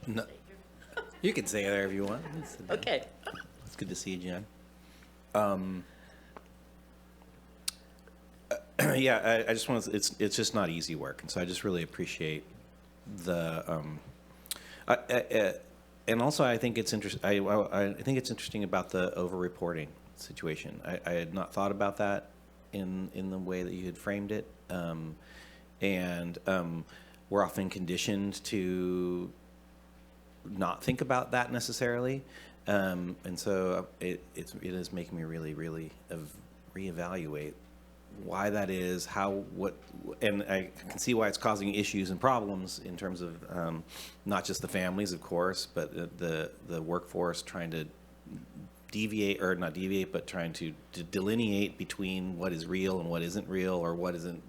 No, you can say whatever you want. Okay. It's good to see you, Jen. Yeah, I just want to, it's just not easy work, and so I just really appreciate the and also I think it's I think it's interesting about the over-reporting situation. I had not thought about that in the way that you had framed it, and we're often conditioned to not think about that necessarily, and so it is making me really reevaluate why that is, and I can see why it's causing issues and problems in terms of not just the families, of course, but the workforce trying to deviate, or not deviate, but trying to delineate between what is real and what isn't real, or what isn't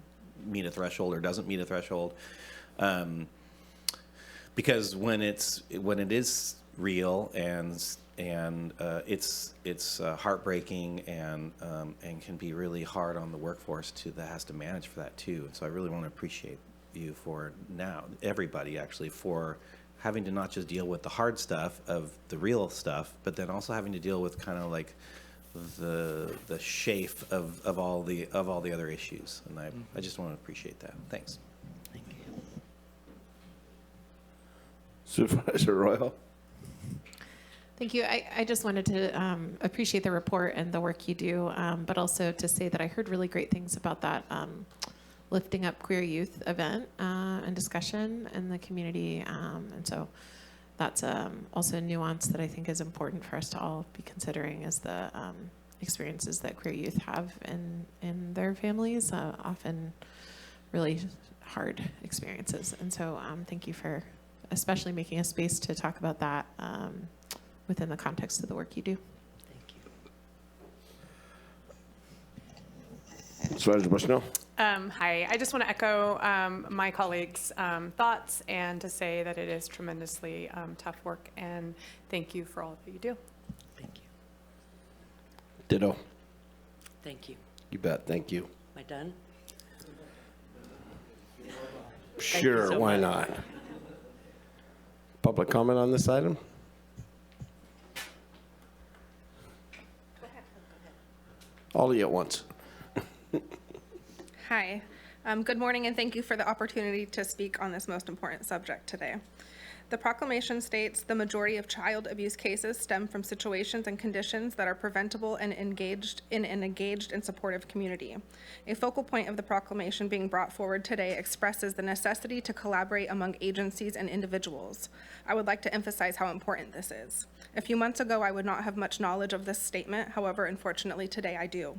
meet a threshold or doesn't meet a threshold. Because when it is real and it's heartbreaking and can be really hard on the workforce that has to manage for that too. And so I really want to appreciate you for everybody actually, for having to not just deal with the hard stuff of the real stuff, but then also having to deal with kind of like the chafe of all the other issues. And I just want to appreciate that. Thanks. Thank you. Supervisor Arroyo. Thank you. I just wanted to appreciate the report and the work you do, but also to say that I heard really great things about that Lifting Up Queer Youth event and discussion in the community. And so that's also a nuance that I think is important for us to all be considering, is the experiences that queer youth have in their families, often really hard experiences. And so thank you for especially making a space to talk about that within the context of the work you do. Thank you. Supervisor Bushnell. Hi, I just want to echo my colleagues' thoughts and to say that it is tremendously tough work, and thank you for all that you do. Thank you. Ditto. Thank you. You bet. Thank you. Am I done? Sure, so why much. not? Public comment on this item? All of you at once. Hi. Good morning, and thank you for the opportunity to speak on this most important subject today. The proclamation states the majority of child abuse cases stem from situations and conditions that are preventable and engaged in an engaged and supportive community. A focal point of the proclamation being brought forward today expresses the necessity to collaborate among agencies and individuals. I would like to emphasize how important this is. A few months ago, I would not have much knowledge of this statement. However, unfortunately, today I do.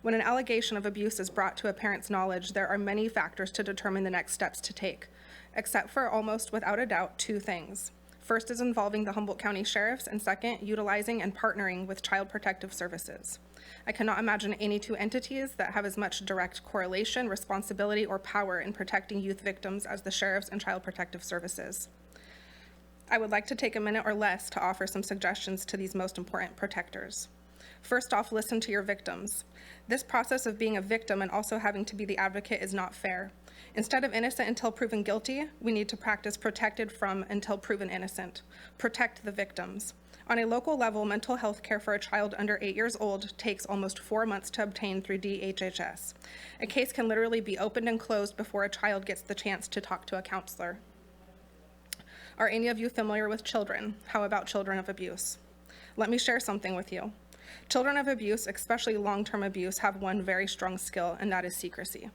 When an allegation of abuse is brought to a parent's knowledge, there are many factors to determine the next steps to take, except for almost without a doubt two things. First is involving the Humboldt County Sheriffs, and second, utilizing and partnering with Child Protective Services. I cannot imagine any two entities that have as much direct correlation, responsibility, or power in protecting youth victims as the Sheriffs and Child Protective Services. I would like to take a minute or less to offer some suggestions to these most important protectors. First off, listen to your victims. This process of being a victim and also having to be the advocate is not fair. Instead of innocent until proven guilty, we need to practice protected from until proven innocent. Protect the victims. On a local level, mental health care for a child under 8 years old takes almost 4 months to obtain through DHHS. A case can literally be opened and closed before a child gets the chance to talk to a counselor. Are any of you familiar with children? How about children of abuse? Let me share something with you. Children of abuse, especially long-term abuse, have one very strong skill, and that is secrecy.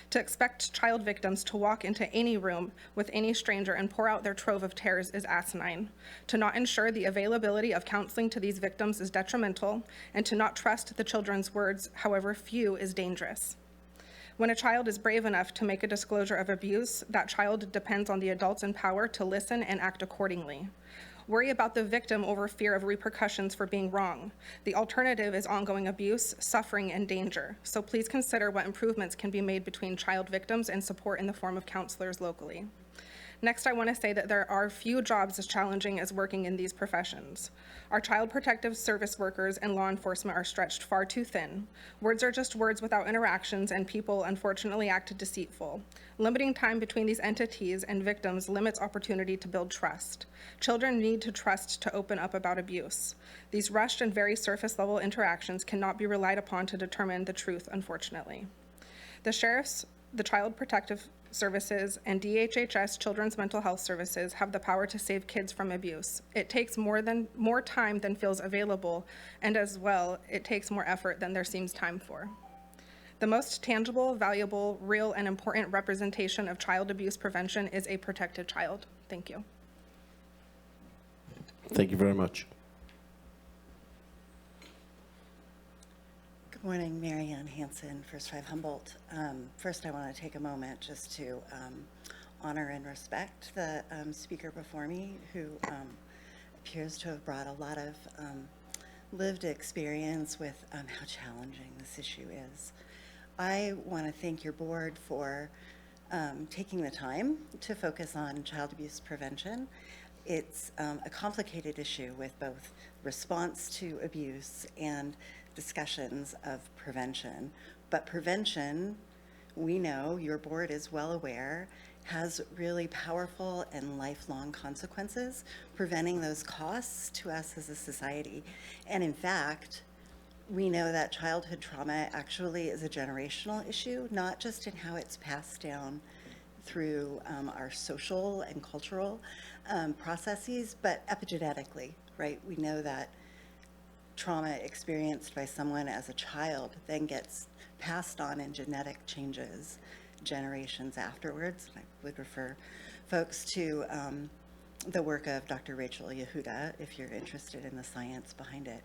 To expect child victims to walk into any room with any stranger and pour out their trove of tears is asinine. To not ensure the availability of counseling to these victims is detrimental, and to not trust the children's words, however few, is dangerous. When a child is brave enough to make a disclosure of abuse, that child depends on the adults in power to listen and act accordingly. Worry about the victim over fear of repercussions for being wrong. The alternative is ongoing abuse, suffering, and danger. So please consider what improvements can be made between child victims and support in the form of counselors locally. Next, I want to say that there are few jobs as challenging as working in these professions. Our child protective service workers and law enforcement are stretched far too thin. Words are just words without interactions, and people unfortunately act deceitful. Limiting time between these entities and victims limits opportunity to build trust. Children need to trust to open up about abuse. These rushed and very surface level interactions cannot be relied upon to determine the truth, unfortunately. The sheriffs, the Child Protective Services, and DHHS Children's Mental Health Services have the power to save kids from abuse. It takes more time than feels available, and as well, it takes more effort than there seems time for. The most tangible, valuable, real, and important representation of child abuse prevention is a protected child. Thank you. Thank you very much. Good morning, Mary Ann Hansen, First Five Humboldt. First, I want to take a moment just to honor and respect the speaker before me, who appears to have brought a lot of lived experience with how challenging this issue is. I want to thank your board for taking the time to focus on child abuse prevention. It's a complicated issue with both response to abuse and discussions of prevention. But prevention, we know, your board is well aware, has really powerful and lifelong consequences, preventing those costs to us as a society. And in fact, we know that childhood trauma actually is a generational issue, not just in how it's passed down through our social and cultural processes, but epigenetically, right? We know that trauma experienced by someone as a child then gets passed on in genetic changes generations afterwards. I would refer folks to the work of Dr. Rachel Yehuda if you're interested in the science behind it.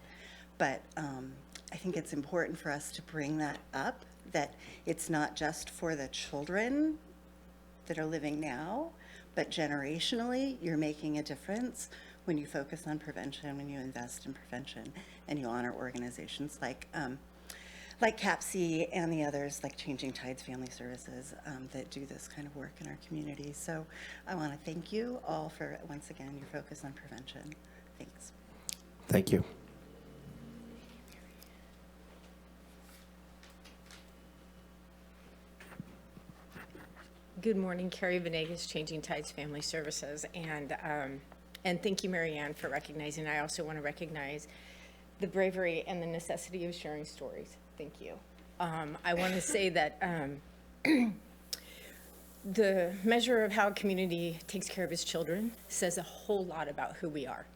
But I think it's important for us to bring that up, that it's not just for the children that are living now, but generationally, you're making a difference when you focus on prevention, when you invest in prevention, and you honor organizations like CAPC and the others, like Changing Tides Family Services, that do this kind of work in our community. So I want to thank you all for, once again, your focus on prevention. Thanks. Thank you. Good morning, Carrie Venegas, Changing Tides Family Services, and thank you, Mary Ann, for recognizing. I also want to recognize the bravery and the necessity of sharing stories. Thank you. I want to say that the measure of how a community takes care of its children says a whole lot about who we are.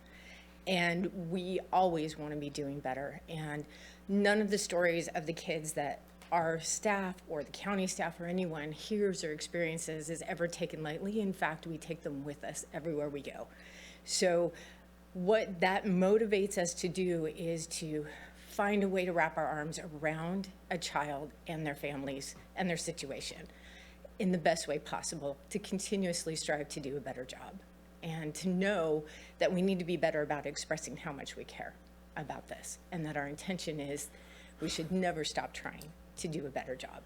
And we always want to be doing better. And none of the stories of the kids that our staff or the county staff or anyone hears or experiences is ever taken lightly. In fact, we take them with us everywhere we go. So what that motivates us to do is to find a way to wrap our arms around a child and their families and their situation in the best way possible, to continuously strive to do a better job and to know that we need to be better about expressing how much we care about this, and that our intention is we should never stop trying to do a better job.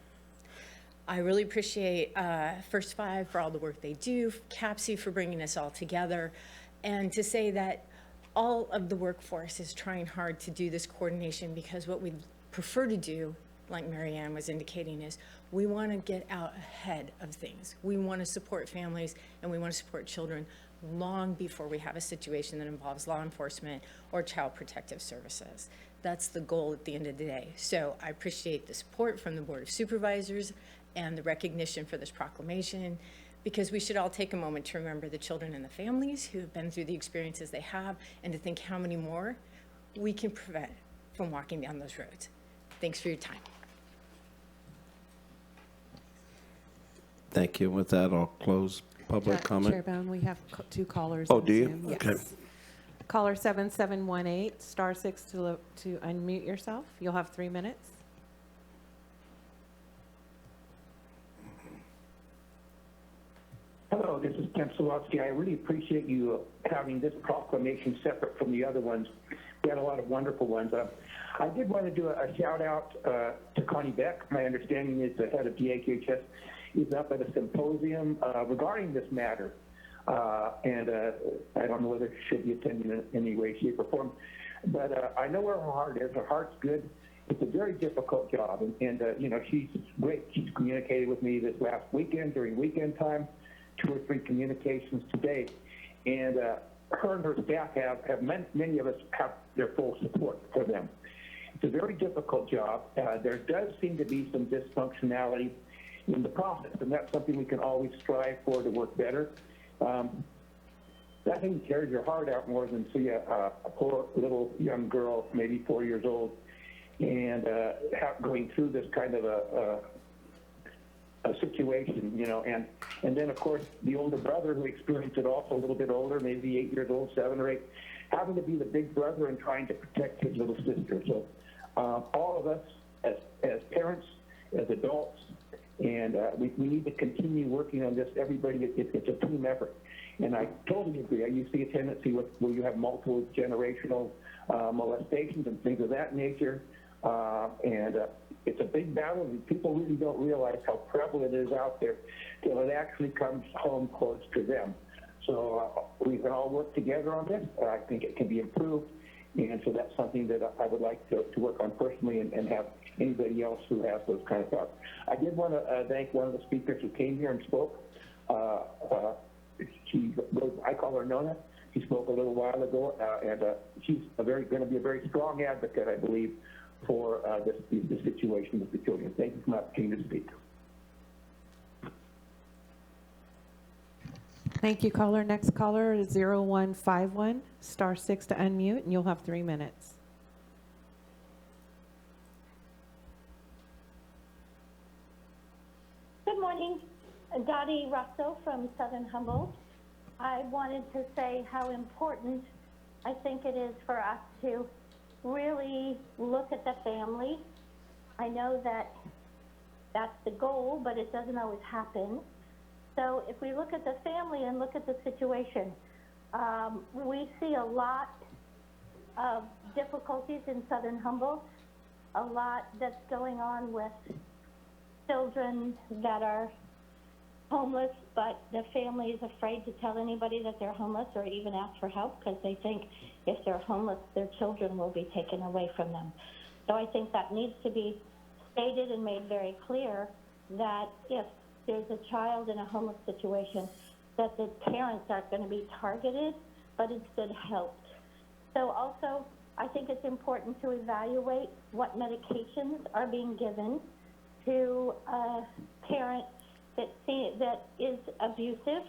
I really appreciate First Five for all the work they do, CAPSI for bringing us all together, and to say that all of the workforce is trying hard to do this coordination, because what we'd prefer to do, like Mary Ann was indicating, is we want to get out ahead of things. We want to support families and we want to support children long before we have a situation that involves law enforcement or child protective services. That's the goal at the end of the day. So I appreciate the support from the Board of Supervisors and the recognition for this proclamation, because we should all take a moment to remember the children and the families who have been through the experiences they have, and to think how many more we can prevent from walking down those roads. Thanks for your time. Thank you. With that, I'll close public comment. Chair Bohn, we have two callers. Oh, on do you? Zoom. Okay. Yes. Caller 7718, *6 to unmute yourself. You'll have 3 minutes. Hello, this is Ken Sawalski. I really appreciate you having this proclamation separate from the other ones. We had a lot of wonderful ones. I did want to do a shout out to Connie Beck. My understanding is the head of DHHS is up at a symposium regarding this matter. And I don't know whether she should be attending in any way, shape, or form. But I know where her heart is. Her heart's good. It's a very difficult job. And you know, she's great. She's communicated with me this last weekend during weekend time, 2 or 3 communications today. And her and her staff have many of us have their full support for them. It's a very difficult job. There does seem to be some dysfunctionality in the process, and that's something we can always strive for to work better. Nothing tears your heart out more than see a poor little young girl, maybe 4 years old, and going through this kind of a situation, you know, and then of course the older brother who experienced it also a little bit older, maybe 8 years old, 7 or 8, having to be the big brother and trying to protect his little sister. So all of us as parents, as adults, and we need to continue working on this. Everybody, it's a team effort. And I totally agree. You see a tendency where you have multiple generational molestations and things of that nature. And it's a big battle, and people really don't realize how prevalent it is out there till it actually comes home close to them. So we can all work together on this. I think it can be improved. And so that's something that I would like to work on personally and have anybody else who has those kind of thoughts. I did want to thank one of the speakers who came here and spoke. I call her Nona. She spoke a little while ago, and she's going to be a very strong advocate, I believe, for this situation with the children. Thank you for the opportunity to speak. Thank you, caller. Next caller is 0151, *6 to unmute, and you'll have 3 minutes. Good morning. Dottie Russell from Southern Humboldt. I wanted to say how important I think it is for us to really look at the family. I know that that's the goal, but it doesn't always happen. So if we look at the family and look at the situation, we see a lot of difficulties in Southern Humboldt, a lot that's going on with children that are homeless, but the family is afraid to tell anybody that they're homeless or even ask for help because they think if they're homeless, their children will be taken away from them. So I think that needs to be stated and made very clear that if there's a child in a homeless situation, that the parents aren't going to be targeted, but instead helped. So also, I think it's important to evaluate what medications are being given to a parent that is abusive,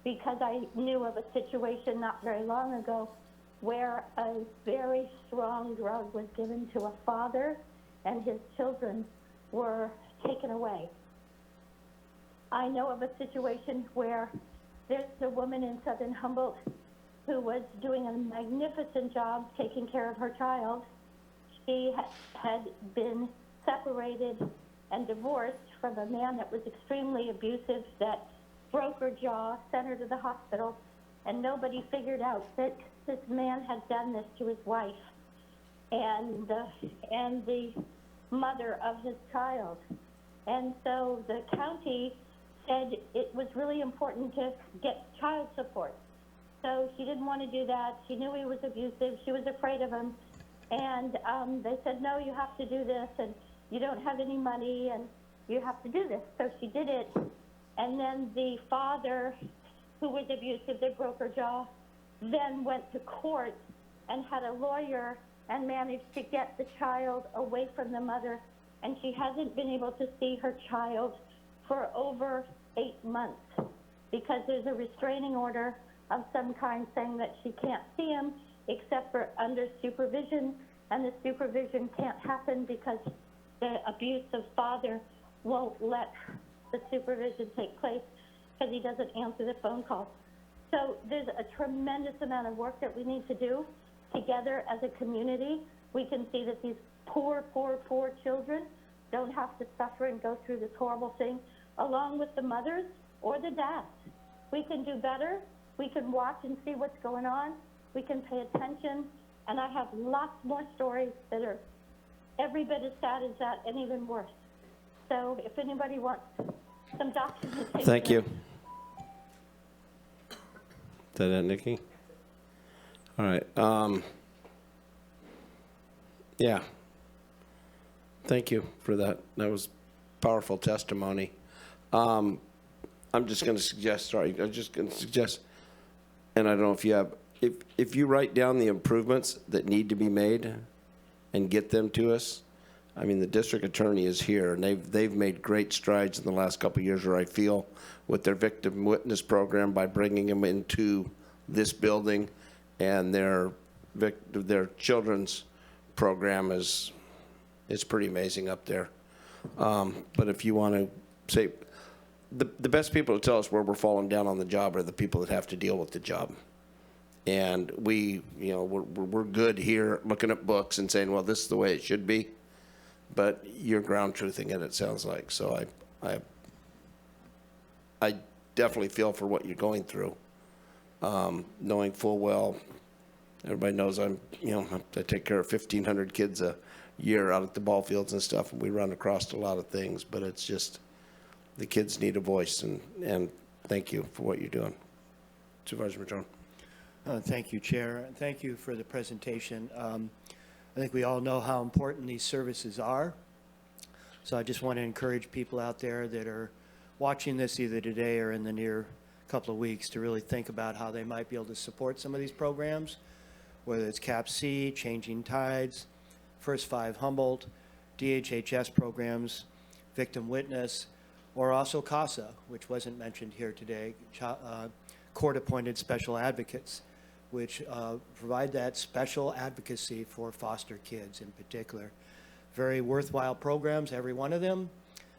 because I knew of a situation not very long ago where a very strong drug was given to a father and his children were taken away. I know of a situation where there's a woman in Southern Humboldt who was doing a magnificent job taking care of her child. She had been separated and divorced from a man that was extremely abusive, that broke her jaw, sent her to the hospital, and nobody figured out that this man had done this to his wife and the mother of his child. And so the county said it was really important to get child support. So she didn't want to do that. She knew he was abusive. She was afraid of him. And they said, no, you have to do this, and you don't have any money, and you have to do this. So she did it. And then the father, who was abusive, that broke her jaw, then went to court and had a lawyer and managed to get the child away from the mother. And she hasn't been able to see her child for over 8 months because there's a restraining order of some kind saying that she can't see him except for under supervision, and the supervision can't happen because the abusive father won't let the supervision take place because he doesn't answer the phone calls. So there's a tremendous amount of work that we need to do together as a community. We can see that these poor children don't have to suffer and go through this horrible thing along with the mothers or the dads. We can do better. We can watch and see what's going on. We can pay attention. And I have lots more stories that are every bit as sad as that and even worse. So if anybody wants some documentation. Thank you. Is that it, Nikki? All right. Yeah. Thank you for that. That was powerful testimony. I'm just going to suggest, and I don't know if you have, if you write down the improvements that need to be made and get them to us. I mean, the district attorney is here, and they've made great strides in the last couple of years, where I feel, with their victim witness program, by bringing them into this building, and their children's program is pretty amazing up there. But if you want to say, the best people to tell us where we're falling down on the job are the people that have to deal with the job. And we're good here looking at books and saying, well, this is the way it should be. But you're ground truthing it sounds like. So I definitely feel for what you're going through, knowing full well, everybody knows I take care of 1,500 kids a year out at the ball fields and stuff, and we run across a lot of things, but it's just, the kids need a voice, and thank you for what you're doing. Supervisor Madrone. Thank you, Chair. Thank you for the presentation. I think we all know how important these services are. So I just want to encourage people out there that are watching this either today or in the near couple of weeks to really think about how they might be able to support some of these programs, whether it's CAP-C, Changing Tides, First 5 Humboldt, DHHS programs, Victim Witness, or also CASA, which wasn't mentioned here today, court-appointed special advocates, which provide that special advocacy for foster kids in particular. Very worthwhile programs, every one of them.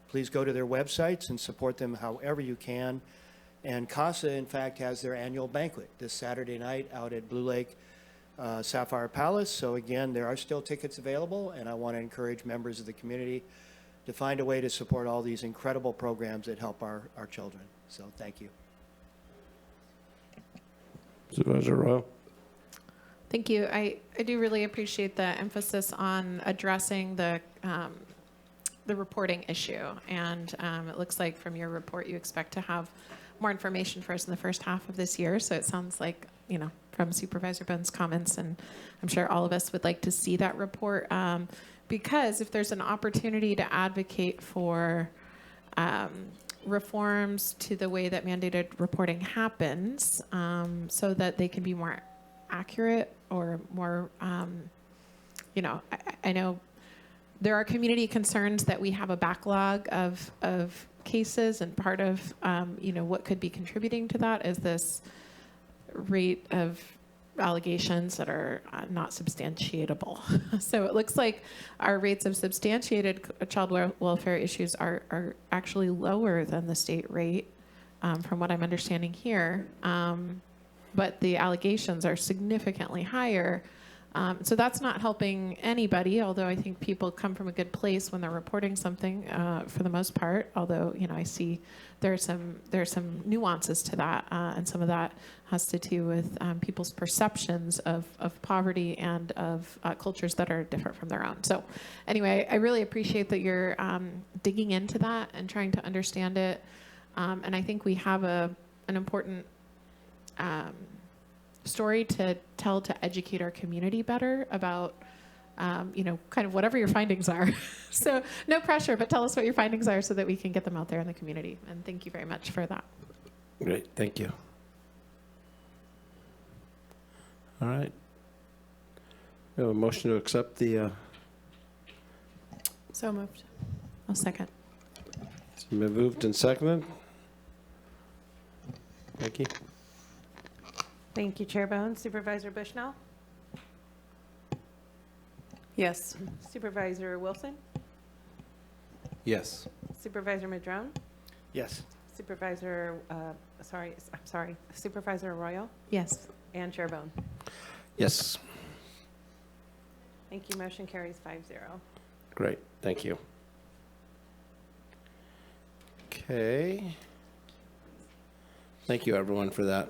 Please go to their websites and support them however you can. And CASA, in fact, has their annual banquet this Saturday night out at Blue Lake Sapphire Palace. So again, there are still tickets available, and I want to encourage members of the community to find a way to support all these incredible programs that help our children. So thank you. Supervisor Arroyo. Thank you. I do really appreciate the emphasis on addressing the reporting issue. And it looks like from your report, you expect to have more information for us in the first half of this year. So it sounds like, from Supervisor Bohn's comments, and I'm sure all of us would like to see that report, because if there's an opportunity to advocate for reforms to the way that mandated reporting happens, so that they can be more accurate or more, I know there are community concerns that we have a backlog of cases, and part of, what could be contributing to that is this rate of allegations that are not substantiatable. So it looks like our rates of substantiated child welfare issues are actually lower than the state rate, from what I'm understanding here. But the allegations are significantly higher. So that's not helping anybody, although I think people come from a good place when they're reporting something, for the most part. Although, I see there are some nuances to that, and some of that has to do with people's perceptions of poverty and of cultures that are different from their own. So anyway, I really appreciate that you're digging into that and trying to understand it. And I think we have an important story to tell to educate our community better about, kind of whatever your findings are. So no pressure, but tell us what your findings are so that we can get them out there in the community. And thank you very much for that. Great, thank you. All right. We have a motion to accept the, So moved. I'll second. it's been moved and seconded. Becky? Thank you, Chair Bohn. Supervisor Bushnell? Yes. Supervisor Wilson? Yes. Supervisor Madrone? Yes. Supervisor, Supervisor Arroyo? Yes. And Chair Bohn. Yes. Thank you. Motion carries 5-0. Great, thank you. Okay. Thank you, everyone, for that.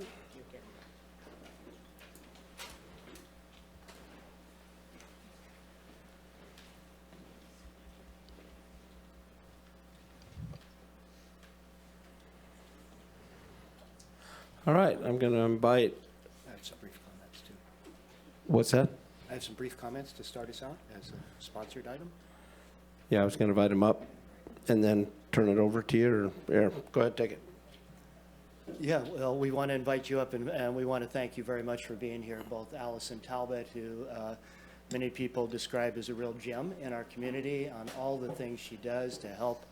All right, I'm going to invite, I have some brief comments, too. what's that? I have some brief comments to start us out as a sponsored item. Yeah, I was going to invite him up and then turn it over to you, or go ahead, take it. Yeah, well, we want to invite you up, and we want to thank you very much for being here, both Allison Talbot, who many people describe as a real gem in our community, on all the things she does to help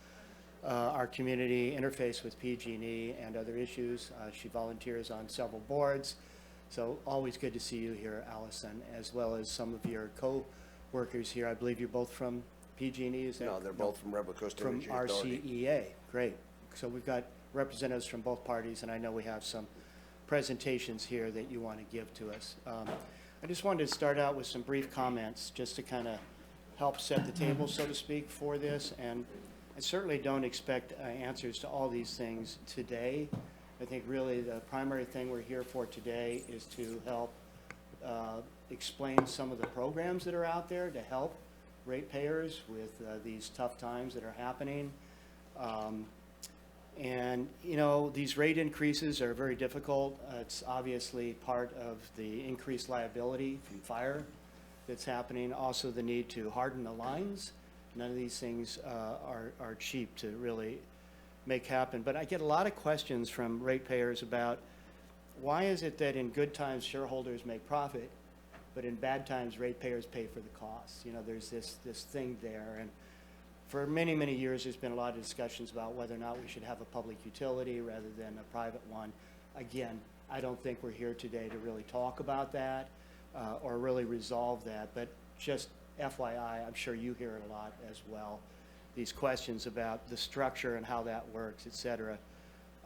our community interface with PG&E and other issues. She volunteers on several boards, so always good to see you here, Allison, as well as some of your co-workers here. I believe you're both from PG&E, is that? No, they're both from Rebel Coast From Energy Authority. RCEA, great. So we've got representatives from both parties, and I know we have some presentations here that you want to give to us. I just wanted to start out with some brief comments just to kind of help set the table, so to speak, for this. And I certainly don't expect answers to all these things today. I think really the primary thing we're here for today is to help explain some of the programs that are out there to help ratepayers with these tough times that are happening. And, these rate increases are very difficult. It's obviously part of the increased liability from fire that's happening. Also, the need to harden the lines. None of these things are cheap to really make happen. But I get a lot of questions from ratepayers about why is it that in good times shareholders make profit, but in bad times ratepayers pay for the costs? There's this thing there. And for many, many years, there's been a lot of discussions about whether or not we should have a public utility rather than a private one. Again, I don't think we're here today to really talk about that or really resolve that, but just FYI, I'm sure you hear it a lot as well, these questions about the structure and how that works, et cetera.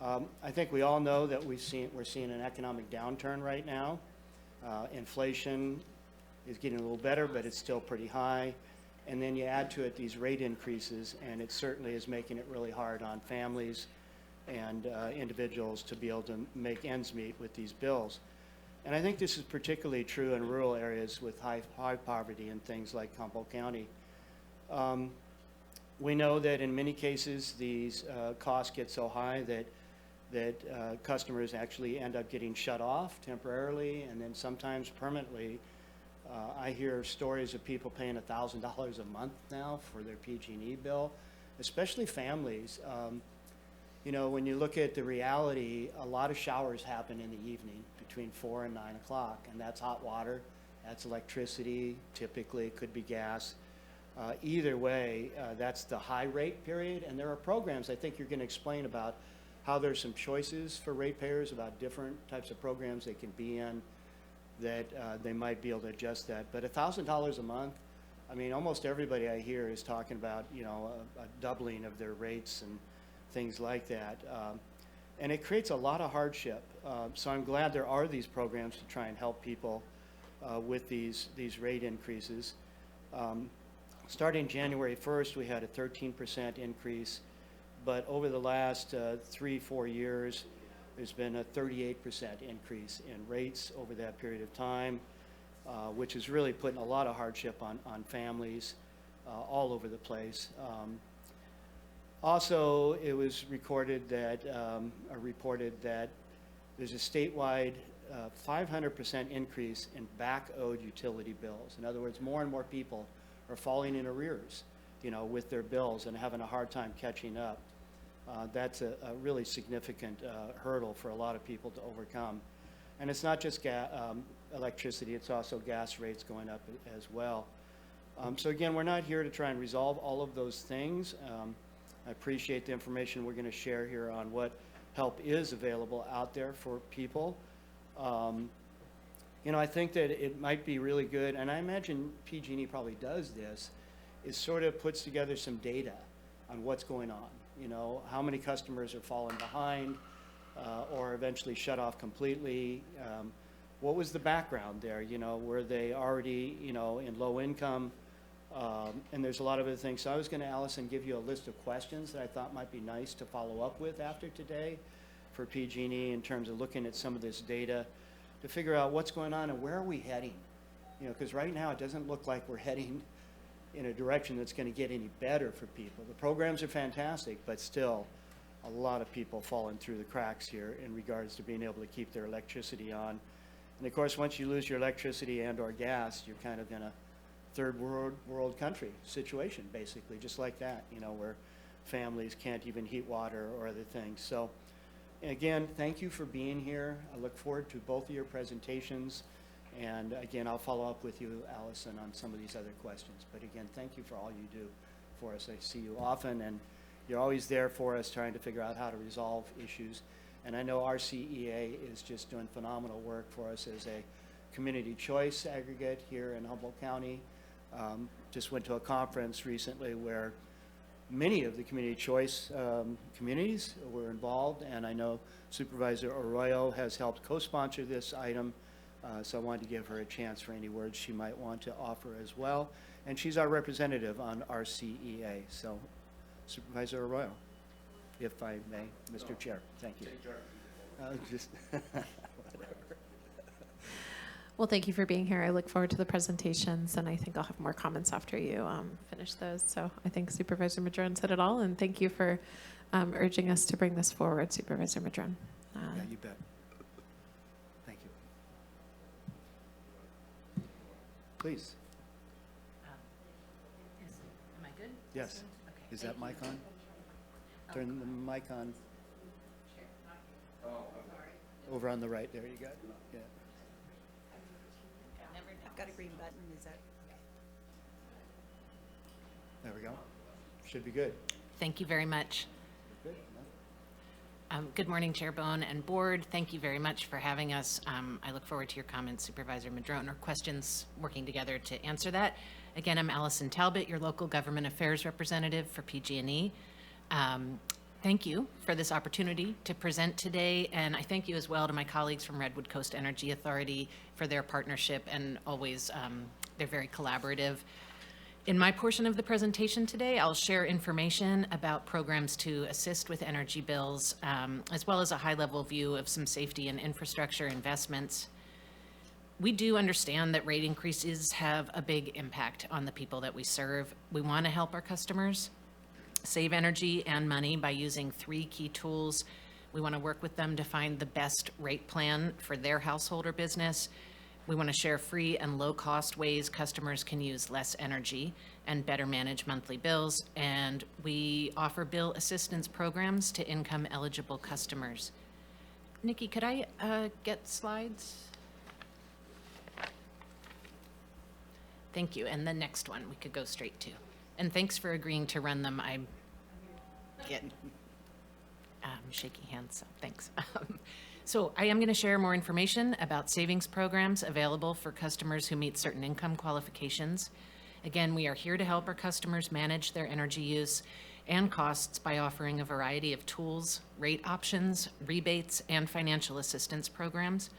I think we all know that we're seeing an economic downturn right now. Inflation is getting a little better, but it's still pretty high. And then you add to it these rate increases, and it certainly is making it really hard on families and individuals to be able to make ends meet with these bills. And I think this is particularly true in rural areas with high poverty and things like Humboldt County. We know that in many cases these costs get so high that customers actually end up getting shut off temporarily and then sometimes permanently. I hear stories of people paying $1,000 a month now for their PG&E bill, especially families. When you look at the reality, a lot of showers happen in the evening between 4 and 9 o'clock, and that's hot water, that's electricity, typically it could be gas. Either way, that's the high rate period, and there are programs I think you're going to explain about how there's some choices for ratepayers about different types of programs they can be in that they might be able to adjust that. But $1,000 a month, I mean, almost everybody I hear is talking about, you know, a doubling of their rates and things like that. And it creates a lot of hardship. So I'm glad there are these programs to try and help people with these rate increases. Starting January 1st, we had a 13% increase, but over the last 3-4 years, there's been a 38% increase in rates over that period of time, which is really putting a lot of hardship on families all over the place. Also, it was reported that there's a statewide 500% increase in back-owed utility bills. In other words, more and more people are falling in arrears, you know, with their bills and having a hard time catching up. That's a really significant hurdle for a lot of people to overcome. And it's not just electricity, it's also gas rates going up as well. So again, we're not here to try and resolve all of those things. I appreciate the information we're going to share here on what help is available out there for people. You know, I think that it might be really good, and I imagine PG&E probably does this, is sort of puts together some data on what's going on. You know, how many customers are falling behind or eventually shut off completely. What was the background there? You know, were they already, you know, in low income? And there's a lot of other things. So I was going to, Allison, give you a list of questions that I thought might be nice to follow up with after today for PG&E in terms of looking at some of this data to figure out what's going on and where are we heading. You know, because right now it doesn't look like we're heading in a direction that's going to get any better for people. The programs are fantastic, but still a lot of people falling through the cracks here in regards to being able to keep their electricity on. And of course, once you lose your electricity and or gas, you're kind of in a third world country situation, basically, just like that, you know, where families can't even heat water or other things. So again, thank you for being here. I look forward to both of your presentations. And again, I'll follow up with you, Allison, on some of these other questions. But again, thank you for all you do for us. I see you often, and you're always there for us trying to figure out how to resolve issues. And I know our CEA is just doing phenomenal work for us as a community choice aggregate here in Humboldt County. Just went to a conference recently where many of the community choice communities were involved, and I know Supervisor Arroyo has helped co-sponsor this item, so I wanted to give her a chance for any words she might want to offer as well. And she's our representative on our CEA. So Supervisor Arroyo, if I may, Mr. Chair, thank you. Just whatever. Well, thank you for being here. I look forward to the presentations, and I think I'll have more comments after you finish those. So I think Supervisor Madrone said it all, and thank you for urging us to bring this forward, Supervisor Madrone. Yeah, you bet. Thank you. Please. Am I good? Yes. Okay, Is that thank mic on? Turn the mic on. Over on the right, there you go. Yeah. I've got a green button, is that? There we go. Should be good. Thank you very much. Good. Good morning, Chair Bohn and Board. Thank you very much for having us. I look forward to your comments, Supervisor Madrone, or questions, working together to answer that. Again, I'm Allison Talbot, your local government affairs representative for PG&E. Thank you for this opportunity to present today, and I thank you as well to my colleagues from Redwood Coast Energy Authority for their partnership, and always they're very collaborative. In my portion of the presentation today, I'll share information about programs to assist with energy bills, as well as a high-level view of some safety and infrastructure investments. We do understand that rate increases have a big impact on the people that we serve. We want to help our customers save energy and money by using 3 key tools. We want to work with them to find the best rate plan for their household or business. We want to share free and low-cost ways customers can use less energy and better manage monthly bills. And we offer bill assistance programs to income-eligible customers. Nikki, could I get slides? Thank you. And the next one we could go straight to. And thanks for agreeing to run them. I get shaky hands, so thanks. So I am going to share more information about savings programs available for customers who meet certain income qualifications. Again, we are here to help our customers manage their energy use and costs by offering a variety of tools, rate options, rebates, and financial assistance programs.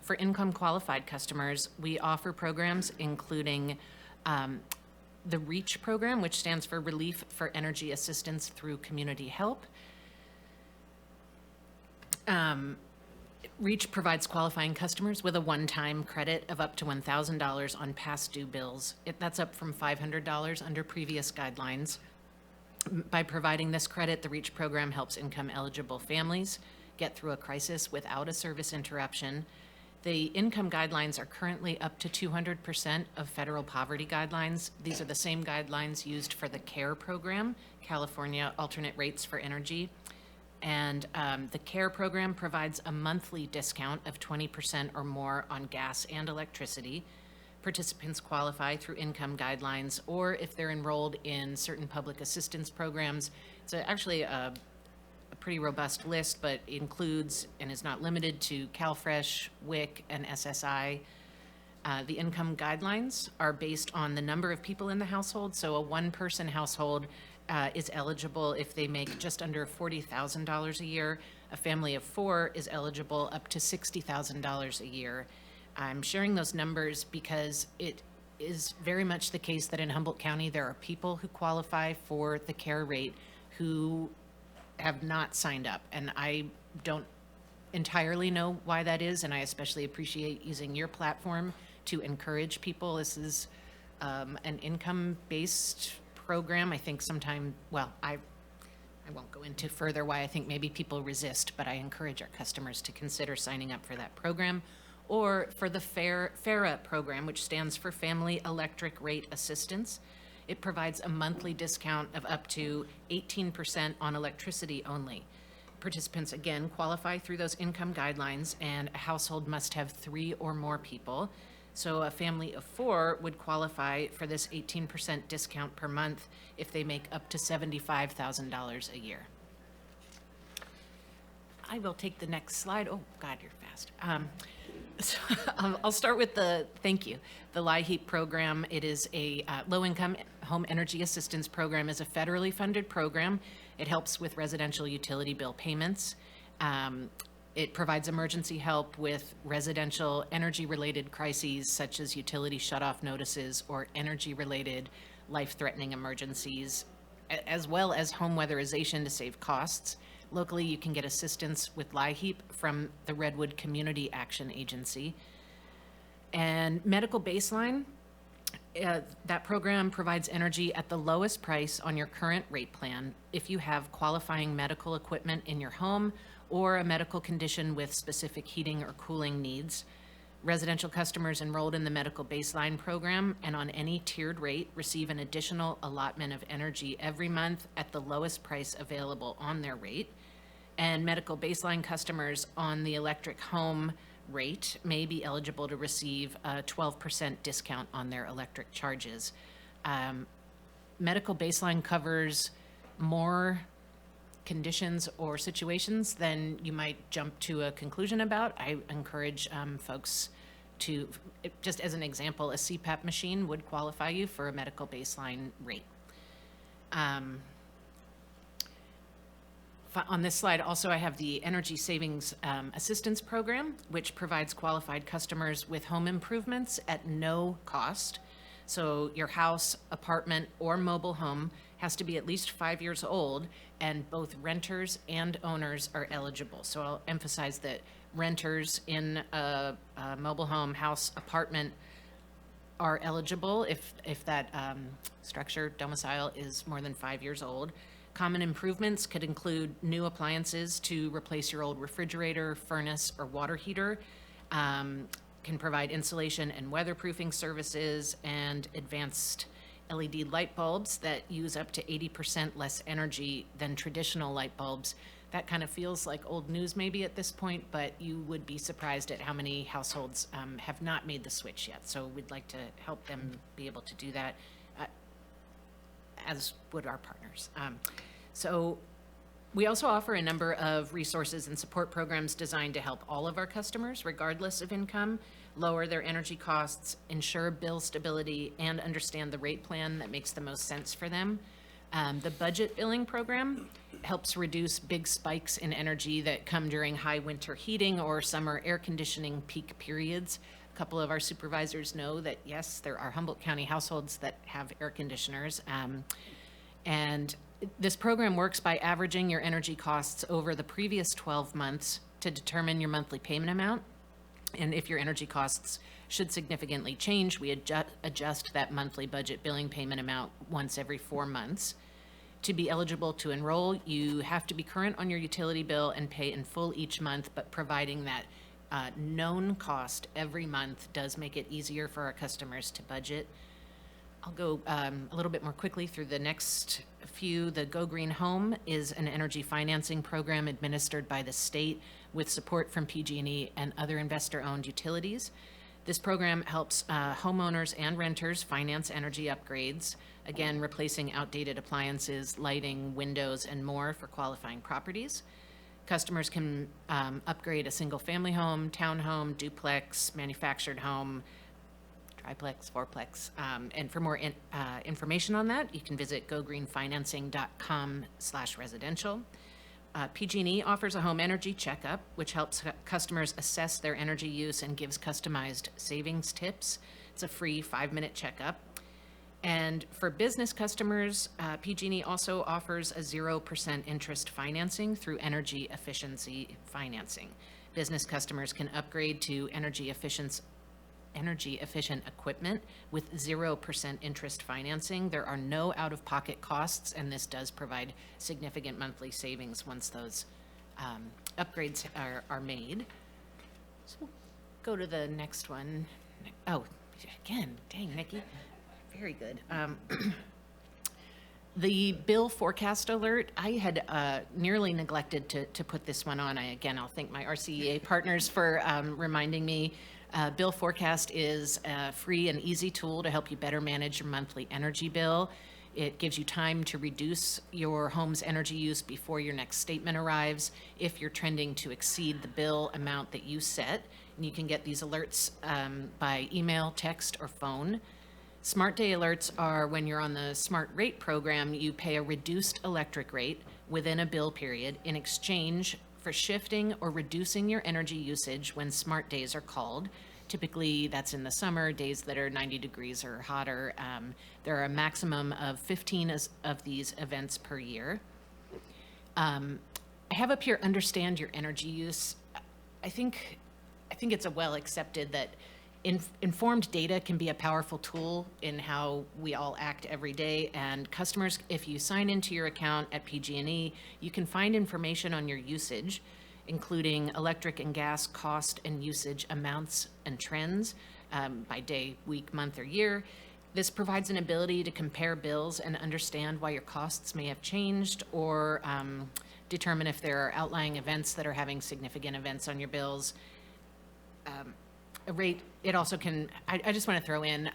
For income qualified customers, we offer programs including the REACH program, which stands for Relief for Energy Assistance Through Community Help. REACH provides qualifying customers with a one-time credit of up to $1,000 on past due bills. That's up from $500 under previous guidelines. By providing this credit, the REACH program helps income-eligible families get through a crisis without a service interruption. The income guidelines are currently up to 200% of federal poverty guidelines. These are the same guidelines used for the CARE program, California Alternate Rates for Energy. And the CARE program provides a monthly discount of 20% or more on gas and electricity. Participants qualify through income guidelines, or if they're enrolled in certain public assistance programs. It's actually a pretty robust list, but includes and is not limited to CalFresh, WIC, and SSI. The income guidelines are based on the number of people in the household. So a one-person household is eligible if they make just under $40,000 a year. A family of 4 is eligible up to $60,000 a year. I'm sharing those numbers because it is very much the case that in Humboldt County, there are people who qualify for the CARE rate who have not signed up. And I don't entirely know why that is, and I especially appreciate using your platform to encourage people. This is an income-based program. I think sometime, well, I won't go into further why I think maybe people resist, but I encourage our customers to consider signing up for that program, or for the FARA program, which stands for Family Electric Rate Assistance. It provides a monthly discount of up to 18% on electricity only. Participants, again, qualify through those income guidelines, and a household must have 3 or more people. So a family of 4 would qualify for this 18% discount per month if they make up to $75,000 a year. I will take the next slide. Oh, God, you're fast. So I'll start with the LIHEAP program. It is a low-income home energy assistance program. Is a federally funded program. It helps with residential utility bill payments. It provides emergency help with residential energy-related crises such as utility shutoff notices or energy-related life-threatening emergencies, as well as home weatherization to save costs. Locally, you can get assistance with LIHEAP from the Redwood Community Action Agency. And Medical Baseline, that program provides energy at the lowest price on your current rate plan if you have qualifying medical equipment in your home or a medical condition with specific heating or cooling needs. Residential customers enrolled in the Medical Baseline program and on any tiered rate receive an additional allotment of energy every month at the lowest price available on their rate. And Medical Baseline customers on the electric home rate may be eligible to receive a 12% discount on their electric charges. Medical Baseline covers more conditions or situations than you might jump to a conclusion about. I encourage folks to, just as an example, a CPAP machine would qualify you for a Medical Baseline rate. On this slide, also, I have the Energy Savings Assistance Program, which provides qualified customers with home improvements at no cost. So your house, apartment, or mobile home has to be at least 5 years old, and both renters and owners are eligible. So I'll emphasize that renters in a mobile home, house, apartment are eligible if that structure, domicile, is more than 5 years old. Common improvements could include new appliances to replace your old refrigerator, furnace, or water heater. Can provide insulation and weatherproofing services, and advanced LED light bulbs that use up to 80% less energy than traditional light bulbs. That kind of feels like old news maybe at this point, but you would be surprised at how many households have not made the switch yet. So we'd like to help them be able to do that. as would our partners. So we also offer a number of resources and support programs designed to help all of our customers, regardless of income, lower their energy costs, ensure bill stability, and understand the rate plan that makes the most sense for them. The budget billing program helps reduce big spikes in energy that come during high winter heating or summer air conditioning peak periods. A couple of our supervisors know that, yes, there are Humboldt County households that have air conditioners. And this program works by averaging your energy costs over the previous 12 months to determine your monthly payment amount. And if your energy costs should significantly change, we adjust that monthly budget billing payment amount once every 4 months. To be eligible to enroll, you have to be current on your utility bill and pay in full each month, but providing that known cost every month does make it easier for our customers to budget. I'll go a little bit more quickly through the next few. The Go Green Home is an energy financing program administered by the state with support from PG&E and other investor-owned utilities. This program helps homeowners and renters finance energy upgrades, again, replacing outdated appliances, lighting, windows, and more for qualifying properties. Customers can upgrade a single-family home, townhome, duplex, manufactured home, triplex, fourplex. And for more information on that, you can visit gogreenfinancing.com/residential. PG&E offers a home energy checkup, which helps customers assess their energy use and gives customized savings tips. It's a free 5-minute checkup. And for business customers, PG&E also offers a 0% interest financing through energy efficiency financing. Business customers can upgrade to energy efficient equipment with 0% interest financing. There are no out-of-pocket costs, and this does provide significant monthly savings once those upgrades are made. So we'll go to the next one. Oh, again, dang, Nikki. Very good. The bill forecast alert, I had nearly neglected to put this one on. I'll thank my RCEA partners for reminding me. Bill Forecast is a free and easy tool to help you better manage your monthly energy bill. It gives you time to reduce your home's energy use before your next statement arrives if you're trending to exceed the bill amount that you set. And you can get these alerts by email, text, or phone. Smart Day alerts are when you're on the Smart Rate program, you pay a reduced electric rate within a bill period in exchange for shifting or reducing your energy usage when smart days are called. Typically, that's in the summer, days that are 90 degrees or hotter. There are a maximum of 15 of these events per year. I have up here, understand your energy use. I think it's a well accepted that informed data can be a powerful tool in how we all act every day. And customers, if you sign into your account at PG&E, you can find information on your usage, including electric and gas cost and usage amounts and trends by day, week, month, or year. This provides an ability to compare bills and understand why your costs may have changed, or determine if there are outlying events that are having significant events on your bills. A rate, it also can, I just want to throw in,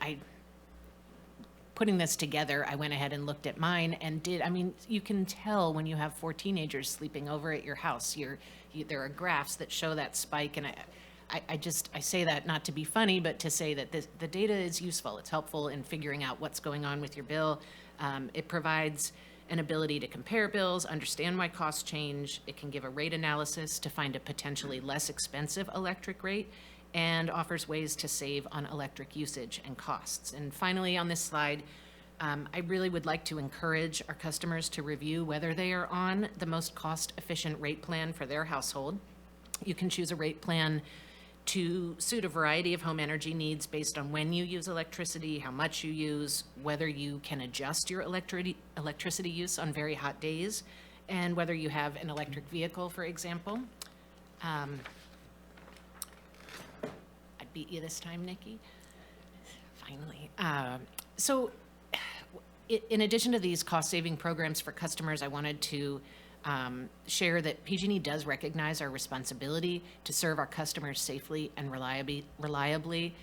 putting this together, I went ahead and looked at mine and you can tell when you have 4 teenagers sleeping over at your house. There are graphs that show that spike, and I say that not to be funny, but to say that the data is useful. It's helpful in figuring out what's going on with your bill. It provides an ability to compare bills, understand why costs change. It can give a rate analysis to find a potentially less expensive electric rate, and offers ways to save on electric usage and costs. And finally, on this slide, I really would like to encourage our customers to review whether they are on the most cost-efficient rate plan for their household. You can choose a rate plan to suit a variety of home energy needs based on when you use electricity, how much you use, whether you can adjust your electricity use on very hot days, and whether you have an electric vehicle, for example. Beat you this time, Nikki. Finally. So in addition to these cost-saving programs for customers, I wanted to share that PG&E does recognize our responsibility to serve our customers safely and reliably.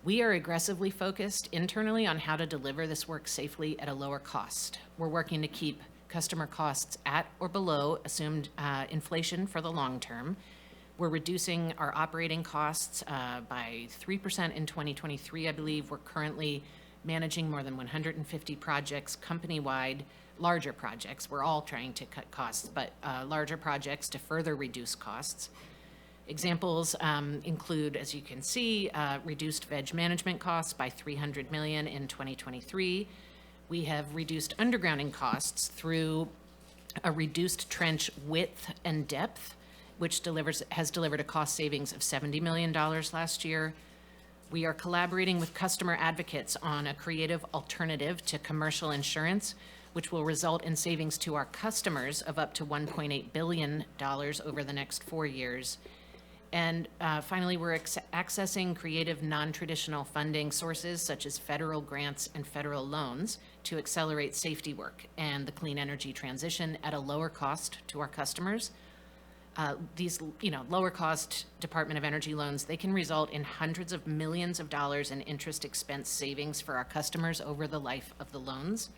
We are aggressively focused internally on how to deliver this work safely at a lower cost. We're working to keep customer costs at or below assumed inflation for the long term. We're reducing our operating costs by 3% in 2023, I believe. We're currently managing more than 150 projects company-wide, larger projects. We're all trying to cut costs, but larger projects to further reduce costs. Examples include, as you can see, reduced veg management costs by $300 million in 2023. We have reduced undergrounding costs through a reduced trench width and depth, which has delivered a cost savings of $70 million last year. We are collaborating with customer advocates on a creative alternative to commercial insurance, which will result in savings to our customers of up to $1.8 billion over the next 4 years. And finally, we're accessing creative non-traditional funding sources such as federal grants and federal loans to accelerate safety work and the clean energy transition at a lower cost to our customers. These, lower cost Department of Energy loans, they can result in hundreds of millions of dollars in interest expense savings for our customers over the life of the loans.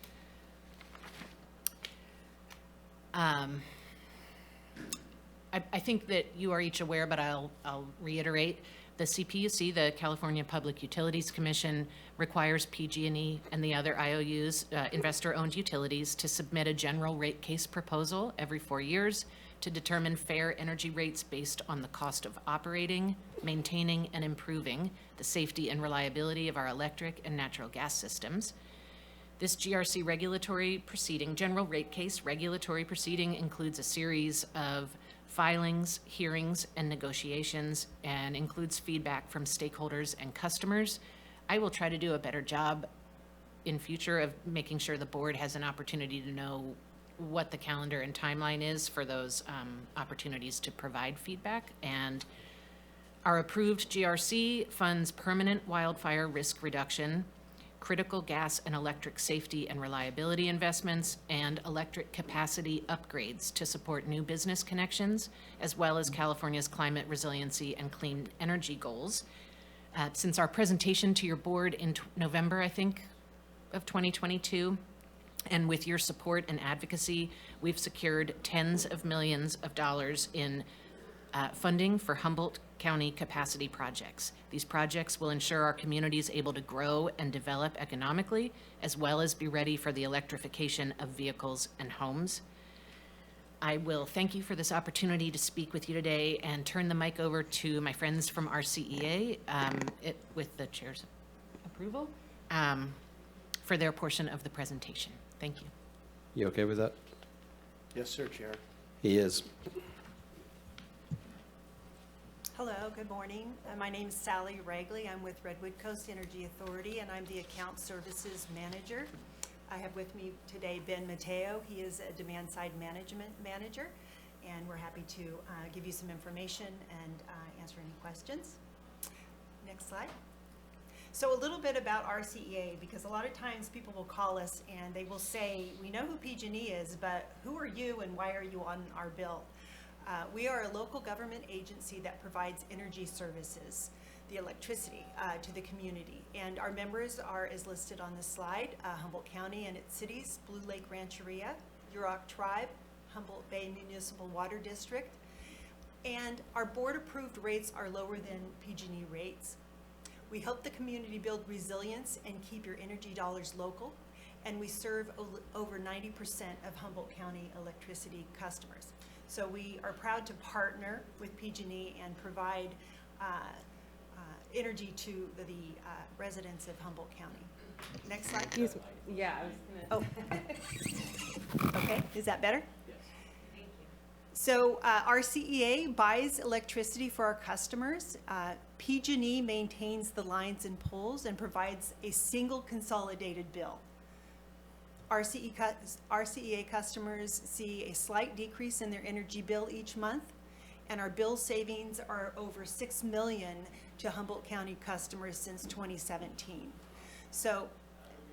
I think that you are each aware, but I'll reiterate, the CPUC, the California Public Utilities Commission, requires PG&E and the other IOUs, investor-owned utilities, to submit a general rate case proposal every 4 years to determine fair energy rates based on the cost of operating, maintaining, and improving the safety and reliability of our electric and natural gas systems. This GRC regulatory proceeding, general rate case regulatory proceeding, includes a series of filings, hearings, and negotiations, and includes feedback from stakeholders and customers. I will try to do a better job in future of making sure the board has an opportunity to know what the calendar and timeline is for those opportunities to provide feedback. And our approved GRC funds permanent wildfire risk reduction, critical gas and electric safety and reliability investments, and electric capacity upgrades to support new business connections, as well as California's climate resiliency and clean energy goals. Since our presentation to your board in November, I think, of 2022, and with your support and advocacy, we've secured tens of millions of dollars in funding for Humboldt County capacity projects. These projects will ensure our community is able to grow and develop economically, as well as be ready for the electrification of vehicles and homes. I will thank you for this opportunity to speak with you today and turn the mic over to my friends from RCEA, with the chair's approval, for their portion of the presentation. Thank you. You okay with that? Yes, sir, Chair. He is. Hello, good morning. My name is Sally Ragley. I'm with Redwood Coast Energy Authority, and I'm the Account Services Manager. I have with me today Ben Mateo. He is a Demand Side Management Manager, and we're happy to give you some information and answer any questions. Next slide. So a little bit about RCEA, because a lot of times people will call us and they will say, we know who PG&E is, but who are you and why are you on our bill? We are a local government agency that provides energy services, the electricity, to the community. And our members are, as listed on this slide, Humboldt County and its cities, Blue Lake Rancheria, Yurok Tribe, Humboldt Bay Municipal Water District. And our board-approved rates are lower than PG&E rates. We help the community build resilience and keep your energy dollars local. And we serve over 90% of Humboldt County electricity customers. So we are proud to partner with PG&E and provide energy to the residents of Humboldt County. Next slide. Excuse me. Yeah, I was gonna. Oh. Okay, is that better? Yes. Thank you. So RCEA buys electricity for our customers. PG&E maintains the lines and poles and provides a single consolidated bill. RCEA customers see a slight decrease in their energy bill each month, and our bill savings are over $6 million to Humboldt County customers since 2017. So,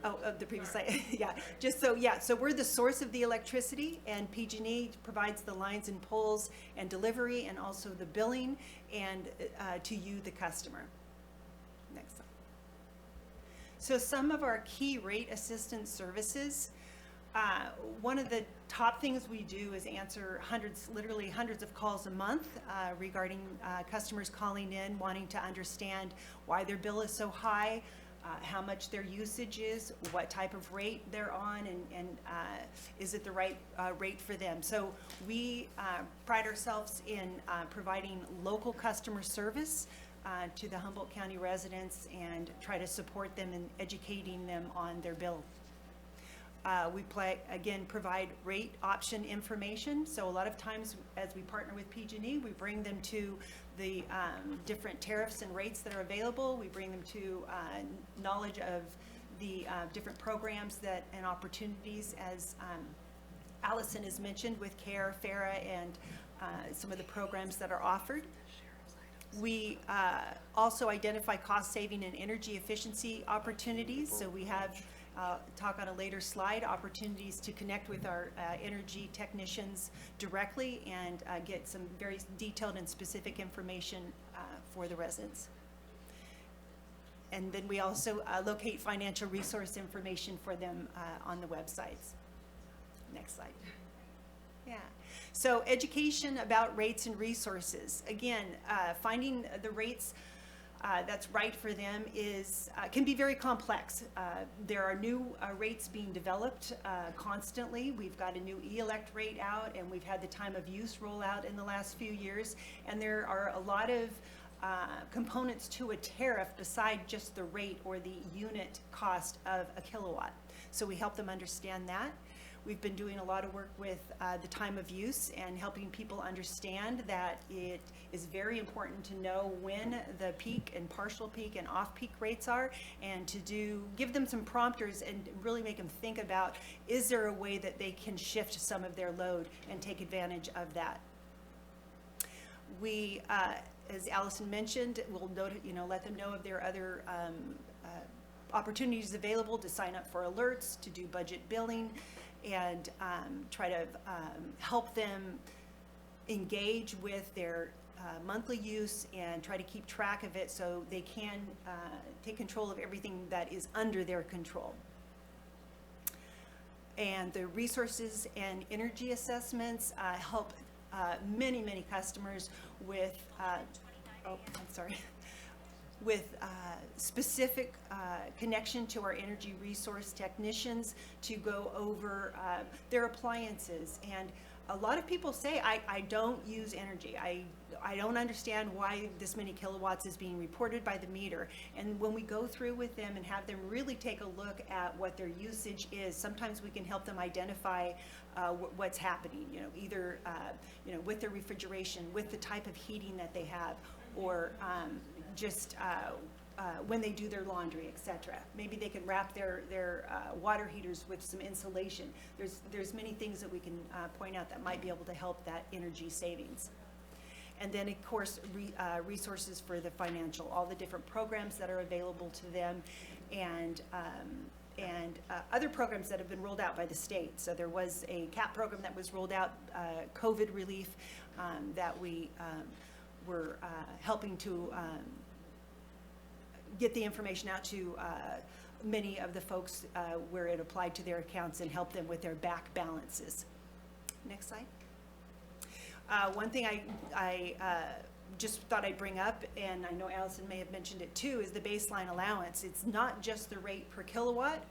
the previous slide, yeah, so we're the source of the electricity, and PG&E provides the lines and poles and delivery, and also the billing, and to you, the customer. Next slide. So some of our key rate assistance services, one of the top things we do is answer literally hundreds of calls a month regarding customers calling in, wanting to understand why their bill is so high, how much their usage is, what type of rate they're on, and is it the right rate for them. So we pride ourselves in providing local customer service to the Humboldt County residents and try to support them in educating them on their bill. We provide rate option information. So a lot of times as we partner with PG&E, we bring them to the different tariffs and rates that are available. We bring them to knowledge of the different programs and opportunities, as Allison has mentioned, with CARE, FARA, and some of the programs that are offered. We also identify cost-saving and energy efficiency opportunities. So we have, talk on a later slide, opportunities to connect with our energy technicians directly and get some very detailed and specific information for the residents. And then we also locate financial resource information for them on the websites. Next slide. Yeah. So education about rates and resources. Again, finding the rates that's right for them can be very complex. There are new rates being developed constantly. We've got a new e-elect rate out, and we've had the time of use roll out in the last few years. And there are a lot of components to a tariff beside just the rate or the unit cost of a kilowatt. So we help them understand that. We've been doing a lot of work with the time of use and helping people understand that it is very important to know when the peak and partial peak and off-peak rates are, and to give them some prompters and really make them think about, is there a way that they can shift some of their load and take advantage of that? We, as Allison mentioned, will let them know if there are other opportunities available to sign up for alerts, to do budget billing, and try to help them engage with their monthly use and try to keep track of it so they can take control of everything that is under their control. And the resources and energy assessments help many, many customers with, with specific connection to our energy resource technicians to go over their appliances. And a lot of people say, I don't use energy. I don't understand why this many kilowatts is being reported by the meter. And when we go through with them and have them really take a look at what their usage is, sometimes we can help them identify what's happening, either with their refrigeration, with the type of heating that they have, or just when they do their laundry, etc. Maybe they can wrap their water heaters with some insulation. There's many things that we can point out that might be able to help that energy savings. And then, of course, resources for the financial, all the different programs that are available to them, and other programs that have been rolled out by the state. So there was a CAP program that was rolled out, COVID relief, that we were helping to get the information out to many of the folks where it applied to their accounts and help them with their back balances. Next slide. One thing I just thought I'd bring up, and I know Allison may have mentioned it too, is the baseline allowance. It's not just the rate per kilowatt.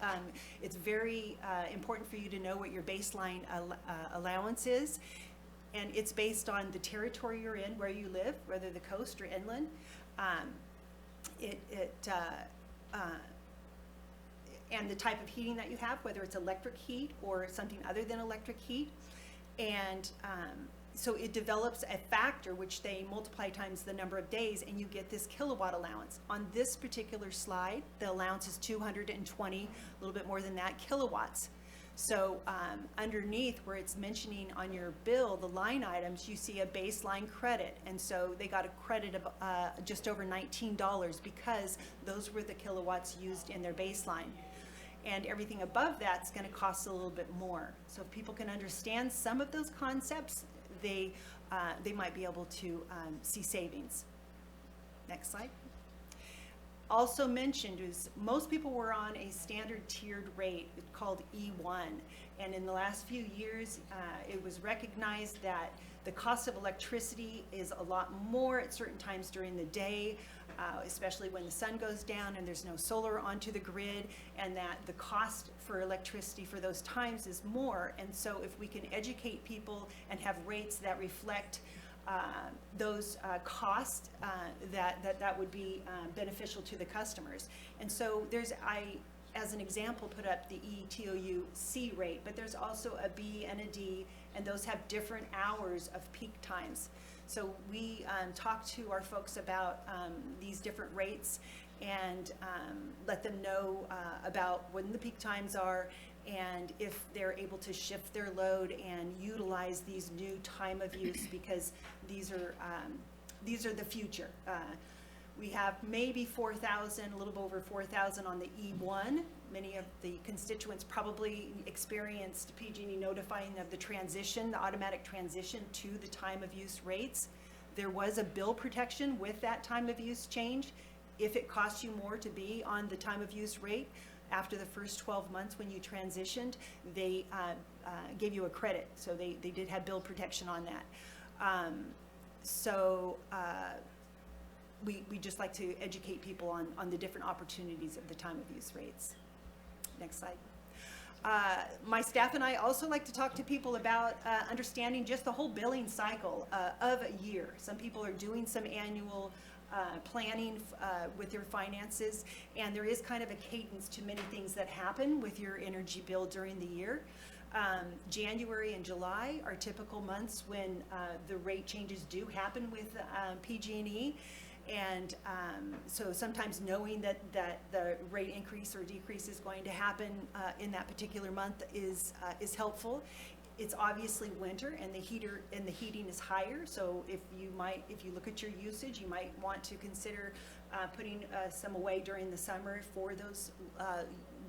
It's very important for you to know what your baseline allowance is. And it's based on the territory you're in, where you live, whether the coast or inland. And the type of heating that you have, whether it's electric heat or something other than electric heat. And so it develops a factor which they multiply times the number of days, and you get this kilowatt allowance. On this particular slide, the allowance is 220, a little bit more than that, kilowatts. So underneath where it's mentioning on your bill, the line items, you see a baseline credit. And so they got a credit of just over $19 because those were the kilowatts used in their baseline. And everything above that's going to cost a little bit more. So if people can understand some of those concepts, they might be able to see savings. Next slide. Also mentioned is most people were on a standard tiered rate called E1. And in the last few years, it was recognized that the cost of electricity is a lot more at certain times during the day, especially when the sun goes down and there's no solar onto the grid, and that the cost for electricity for those times is more. And so if we can educate people and have rates that reflect those costs, that would be beneficial to the customers. And so as an example, put up the ETOU C rate, but there's also a B and a D, and those have different hours of peak times. So we talk to our folks about these different rates and let them know about when the peak times are, and if they're able to shift their load and utilize these new time of use, because these are the future. We have maybe 4,000, a little bit over 4,000 on the E1. Many of the constituents probably experienced PG&E notifying of the transition, the automatic transition to the time of use rates. There was a bill protection with that time of use change. If it costs you more to be on the time of use rate, after the first 12 months when you transitioned, they gave you a credit. So they did have bill protection on that. We just like to educate people on the different opportunities of the time of use rates. Next slide. My staff and I also like to talk to people about understanding just the whole billing cycle of a year. Some people are doing some annual planning with their finances, and there is kind of a cadence to many things that happen with your energy bill during the year. January and July are typical months when the rate changes do happen with PG&E. And so sometimes knowing that the rate increase or decrease is going to happen in that particular month is helpful. It's obviously winter, and the heating is higher. So if you look at your usage, you might want to consider putting some away during the summer for those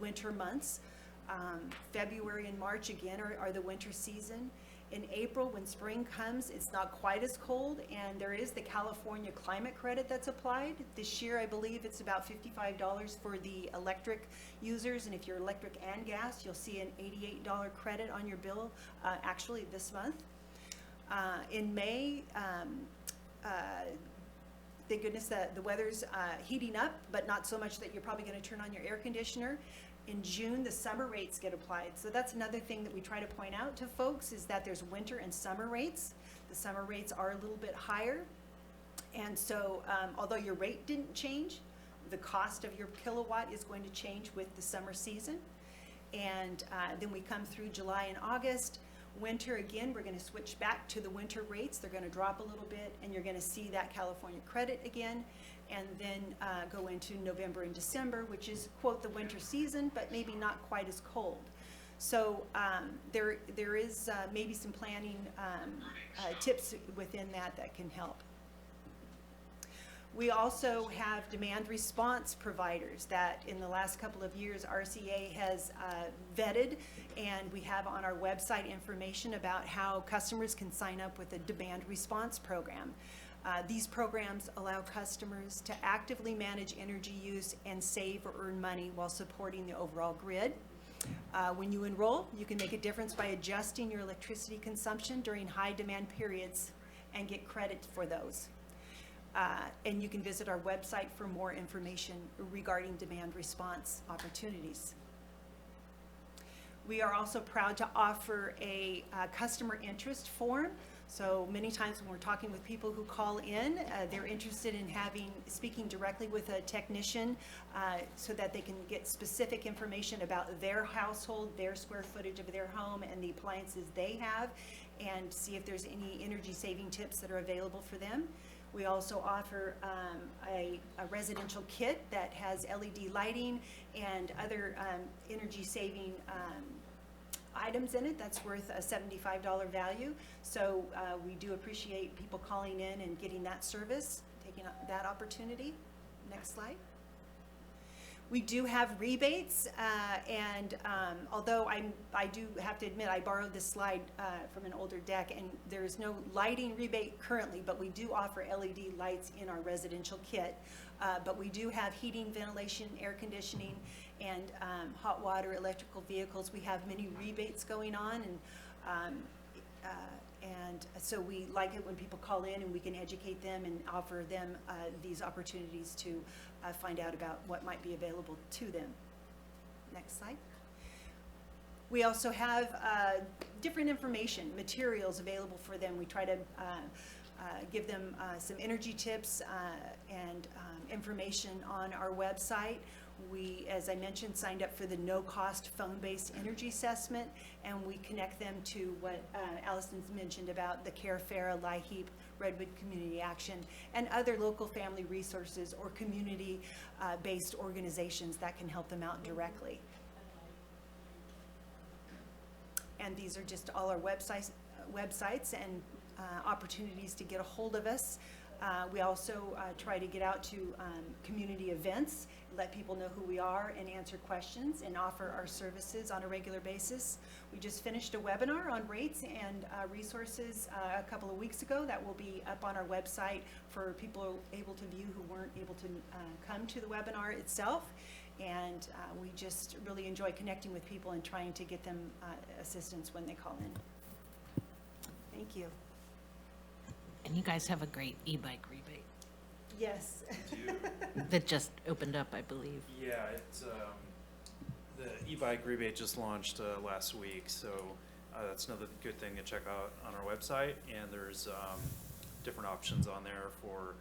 winter months. February and March again are the winter season. In April, when spring comes, it's not quite as cold, and there is the California climate credit that's applied. This year, I believe it's about $55 for the electric users, and if you're electric and gas, you'll see an $88 credit on your bill, actually this month. In May, thank goodness that the weather's heating up, but not so much that you're probably going to turn on your air conditioner. In June, the summer rates get applied. So that's another thing that we try to point out to folks, is that there's winter and summer rates. The summer rates are a little bit higher. And so although your rate didn't change, the cost of your kilowatt is going to change with the summer season. And then we come through July and August. Winter, again, we're going to switch back to the winter rates. They're going to drop a little bit, and you're going to see that California credit again. And then go into November and December, which is, quote, the winter season, but maybe not quite as cold. So there is maybe some planning tips within that can help. We also have demand response providers that in the last couple of years RCA has vetted, and we have on our website information about how customers can sign up with a demand response program. These programs allow customers to actively manage energy use and save or earn money while supporting the overall grid. When you enroll, you can make a difference by adjusting your electricity consumption during high demand periods and get credit for those. And you can visit our website for more information regarding demand response opportunities. We are also proud to offer a customer interest form. So many times when we're talking with people who call in, they're interested in speaking directly with a technician so that they can get specific information about their household, their square footage of their home, and the appliances they have, and see if there's any energy saving tips that are available for them. We also offer a residential kit that has LED lighting and other energy saving items in it that's worth a $75 value. So we do appreciate people calling in and getting that service, taking that opportunity. Next slide. We do have rebates, and although I do have to admit, I borrowed this slide from an older deck, and there is no lighting rebate currently, but we do offer LED lights in our residential kit. But we do have heating, ventilation, air conditioning, and hot water, electrical vehicles. We have many rebates going on, and so we like it when people call in and we can educate them and offer them these opportunities to find out about what might be available to them. Next slide. We also have different information, materials available for them. We try to give them some energy tips and information on our website. We, as I mentioned, signed up for the no-cost phone-based energy assessment, and we connect them to what Allison's mentioned about the CARE, FARA, LIHEAP, Redwood Community Action, and other local family resources or community-based organizations that can help them out directly. And these are just all our websites and opportunities to get a hold of us. We also try to get out to community events, let people know who we are, and answer questions and offer our services on a regular basis. We just finished a webinar on rates and resources a couple of weeks ago that will be up on our website for people able to view who weren't able to come to the webinar itself. And we just really enjoy connecting with people and trying to get them assistance when they call in. Thank you. And you guys have a great e-bike rebate Yes. that just opened up, I believe. Yeah, it's the e-bike rebate just launched last week, so that's another good thing to check out on our website. And there's different options on there for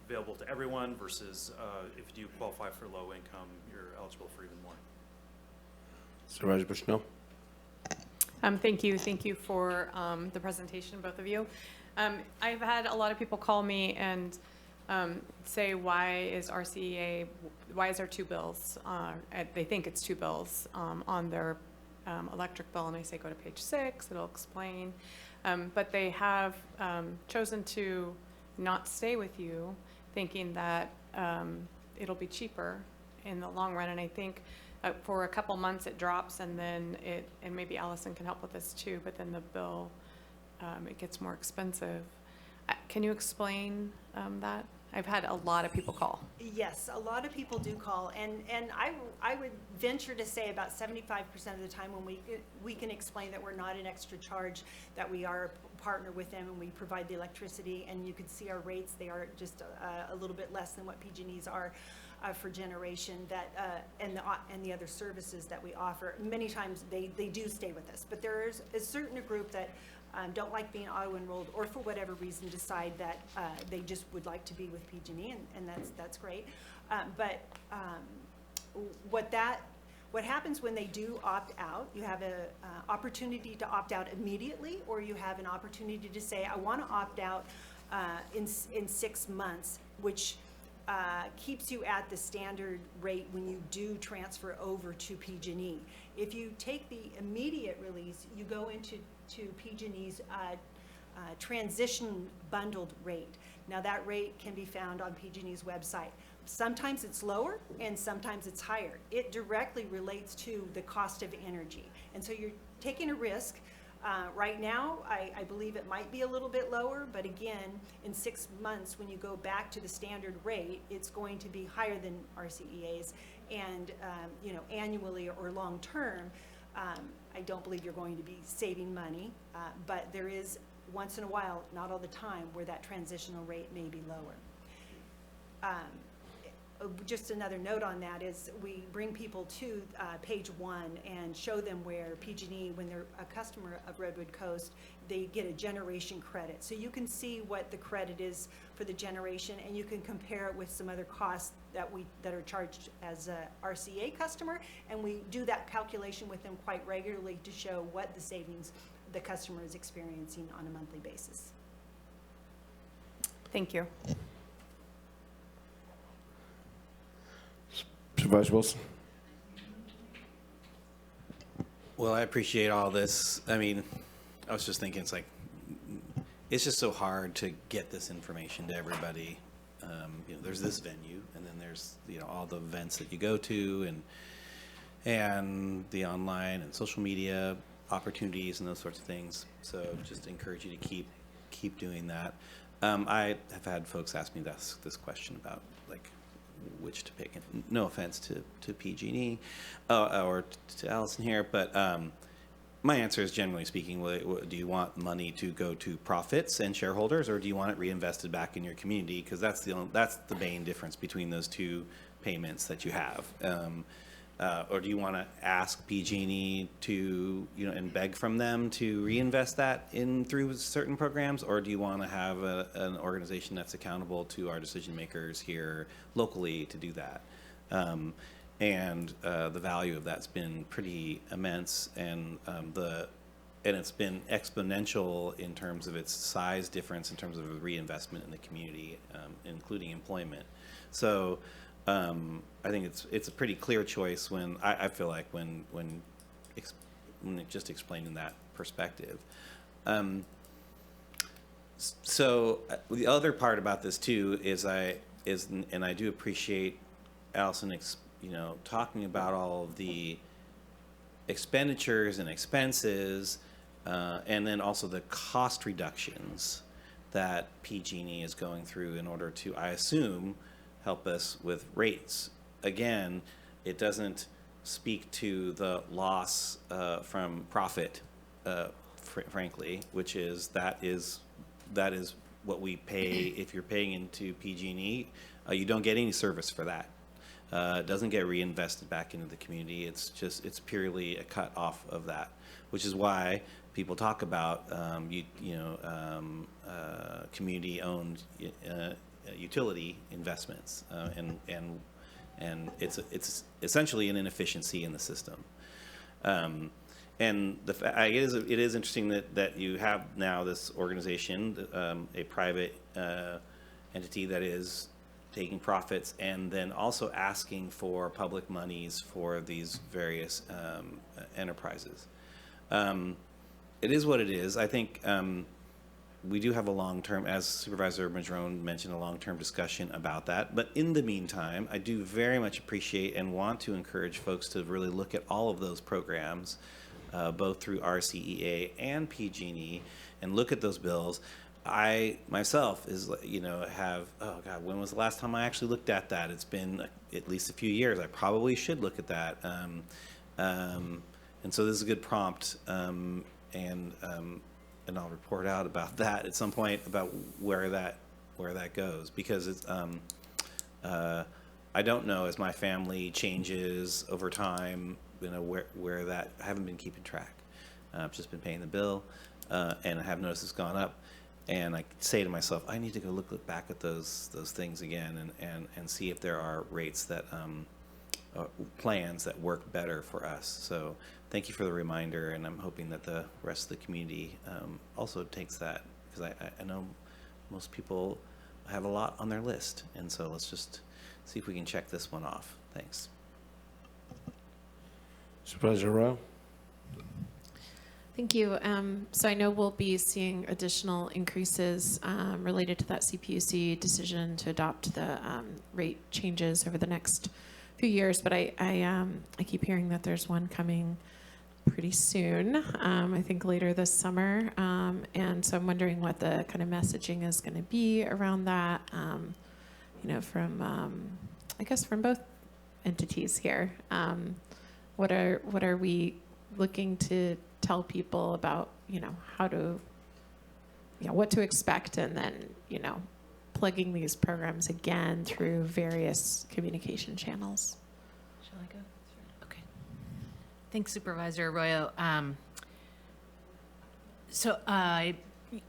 available to everyone versus if you do qualify for low income, you're eligible for even more. Supervisor Bushnell. Thank you for the presentation, both of you. I've had a lot of people call me and say, why is there two bills? They think it's two bills on their electric bill, and I say, go to page 6, it'll explain. But they have chosen to not stay with you, thinking that it'll be cheaper in the long run. And I think for a couple months it drops, and then and maybe Allison can help with this too, but then the bill, it gets more expensive. Can you explain that? I've had a lot of people call. Yes, a lot of people do call, and I would venture to say about 75% of the time when we can explain that we're not an extra charge, that we are a partner with them and we provide the electricity, and you can see our rates, they are just a little bit less than what PG&E's are for generation, that and the other services that we offer. Many times they do stay with us, but there is a certain group that don't like being auto-enrolled, or for whatever reason decide that they just would like to be with PG&E, and that's great. But what happens when they do opt out, you have an opportunity to opt out immediately, or you have an opportunity to say, I want to opt out in 6 months, which keeps you at the standard rate when you do transfer over to PG&E. If you take the immediate release, you go into PG&E's transition bundled rate. Now that rate can be found on PG&E's website. Sometimes it's lower and sometimes it's higher. It directly relates to the cost of energy. And so you're taking a risk. Right now, I believe it might be a little bit lower, but again, in 6 months, when you go back to the standard rate, it's going to be higher than RCEA's, and annually or long term, I don't believe you're going to be saving money, but there is once in a while, not all the time, where that transitional rate may be lower. Just another note on that is we bring people to page 1 and show them where PG&E, when they're a customer of Redwood Coast, they get a generation credit. So you can see what the credit is for the generation, and you can compare it with some other costs that are charged as a RCA customer, and we do that calculation with them quite regularly to show what the savings the customer is experiencing on a monthly basis. Thank you. Supervisor Wilson. Well, I appreciate all this. I mean, I was just thinking, it's just so hard to get this information to everybody. There's this venue, and then there's, all the events that you go to and the online and social media opportunities and those sorts of things. So just encourage you to keep doing that. I have had folks ask me this question about like which to pick. And no offense to PG&E or to Allison here, but my answer is, generally speaking, do you want money to go to profits and shareholders, or do you want it reinvested back in your community? Because that's the main difference between those two payments that you have. Or do you want to ask PG&E to, and beg from them to reinvest that through certain programs, or do you want to have an organization that's accountable to our decision makers here locally to do that? And the value of that's been pretty immense, and it's been exponential in terms of its size difference in terms of reinvestment in the community, including employment. So I think it's a pretty clear choice when I feel like when just explaining that perspective. So the other part about this too is and I do appreciate Allison talking about all of the expenditures and expenses, and then also the cost reductions that PG&E is going through in order to, I assume, help us with rates. Again, it doesn't speak to the loss from profit, frankly, which is that is what we pay if you're paying into PG&E. You don't get any service for that. It doesn't get reinvested back into the community. It's purely a cut off of that, which is why people talk about community-owned utility investments, and it's essentially an inefficiency in the system. And it is interesting that you have now this organization, a private entity that is taking profits and then also asking for public monies for these various enterprises. It is what it is. I think we do have a long-term, as Supervisor Madrone mentioned, a long-term discussion about that. But in the meantime, I do very much appreciate and want to encourage folks to really look at all of those programs, both through RCEA and PG&E, and look at those bills. I myself have, oh God, when was the last time I actually looked at that? It's been at least a few years. I probably should look at that. And so this is a good prompt, and I'll report out about that at some point about where that goes, because it's I don't know, as my family changes over time, where that, I haven't been keeping track. I've just been paying the bill, and I have noticed it's gone up. And I say to myself, I need to go look back at those things again and see if there are rates that plans that work better for us. So thank you for the reminder, and I'm hoping that the rest of the community also takes that, because I know most people have a lot on their list, and so let's just see if we can check this one off. Thanks. Supervisor Arroyo. Thank you. So I know we'll be seeing additional increases related to that CPUC decision to adopt the rate changes over the next few years, but I keep hearing that there's one coming pretty soon, I think later this summer, and so I'm wondering what the kind of messaging is going to be around that, from I guess from both entities here. What are we looking to tell people about, how to, what to expect, and then, plugging these programs again through various communication channels? Shall I go? Okay. Thanks, Supervisor Arroyo. So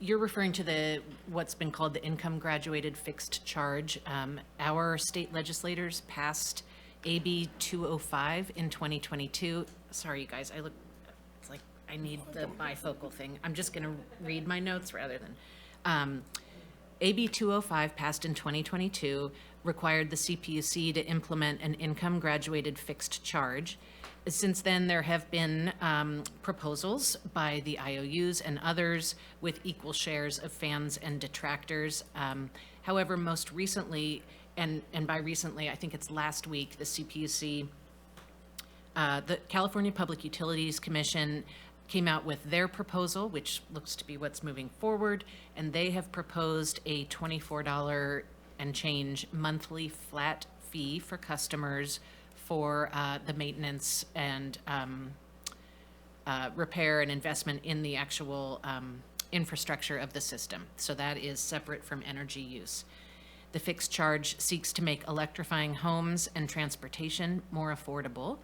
you're referring to what's been called the income graduated fixed charge. Our state legislators passed AB 205 in 2022. Sorry, you guys, it's like I need the bifocal thing. I'm just going to read my notes rather than. AB 205 passed in 2022 required the CPUC to implement an income graduated fixed charge. Since then, there have been proposals by the IOUs and others with equal shares of fans and detractors. However, most recently, and by recently, I think it's last week, the CPUC, the California Public Utilities Commission came out with their proposal, which looks to be what's moving forward, and they have proposed a $24 and change monthly flat fee for customers for the maintenance and repair and investment in the actual infrastructure of the system. So that is separate from energy use. The fixed charge seeks to make electrifying homes and transportation more affordable.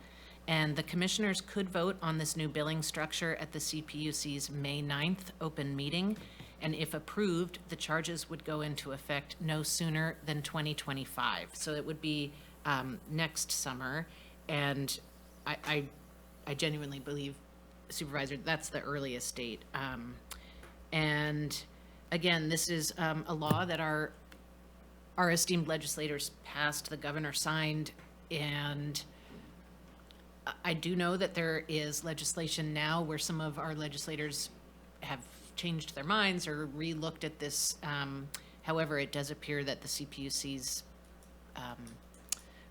And the commissioners could vote on this new billing structure at the CPUC's May 9th open meeting. And if approved, the charges would go into effect no sooner than 2025. So it would be next summer. And I genuinely believe, Supervisor, that's the earliest date. And again, this is a law that our esteemed legislators passed, the governor signed, and I do know that there is legislation now where some of our legislators have changed their minds or re-looked at this. However, it does appear that the CPUC's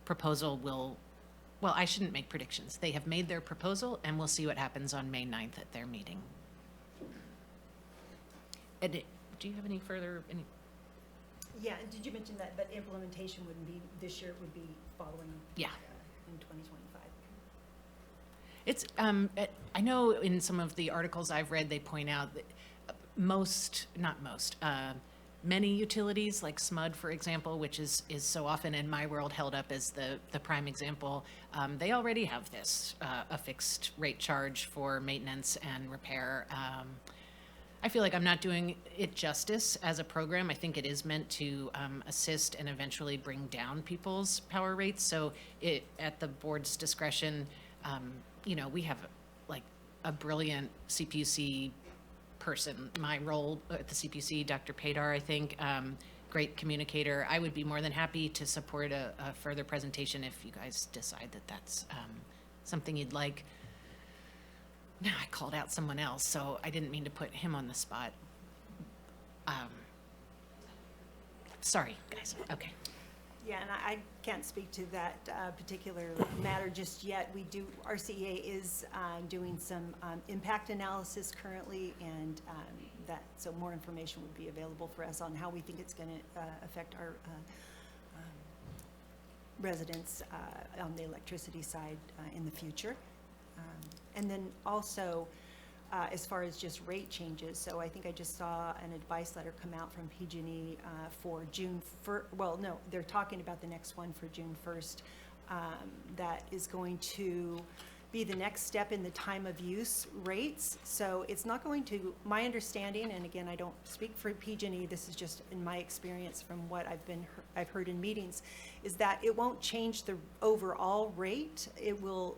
proposal will, well, I shouldn't make predictions. They have made their proposal, and we'll see what happens on May 9th at their meeting. And do you have any further, Yeah, and did you mention that, but implementation wouldn't be this year, it would be following? Yeah. In 2025. It's, I know in some of the articles I've read, they point out that many utilities, like SMUD, for example, which is so often in my world held up as the prime example, they already have this, a fixed rate charge for maintenance and repair. I feel like I'm not doing it justice as a program. I think it is meant to assist and eventually bring down people's power rates. So at the board's discretion, you know, we have like a brilliant CPUC person. My role at the CPUC, Dr. Padar, I think, great communicator. I would be more than happy to support a further presentation if you guys decide that that's something you'd like. Now I called out someone else, so I didn't mean to put him on the spot. Sorry, guys. Okay. Yeah, and I can't speak to that particular matter just yet. RCEA is doing some impact analysis currently, and so more information would be available for us on how we think it's going to affect our residents on the electricity side in the future. And then also, as far as just rate changes, so I think I just saw an advice letter come out from PG&E for June 1st. Well, no, they're talking about the next one for June 1st. That is going to be the next step in the time of use rates. So it's not going to, my understanding, and again, I don't speak for PG&E, this is just in my experience from what I've heard in meetings, is that it won't change the overall rate. It will,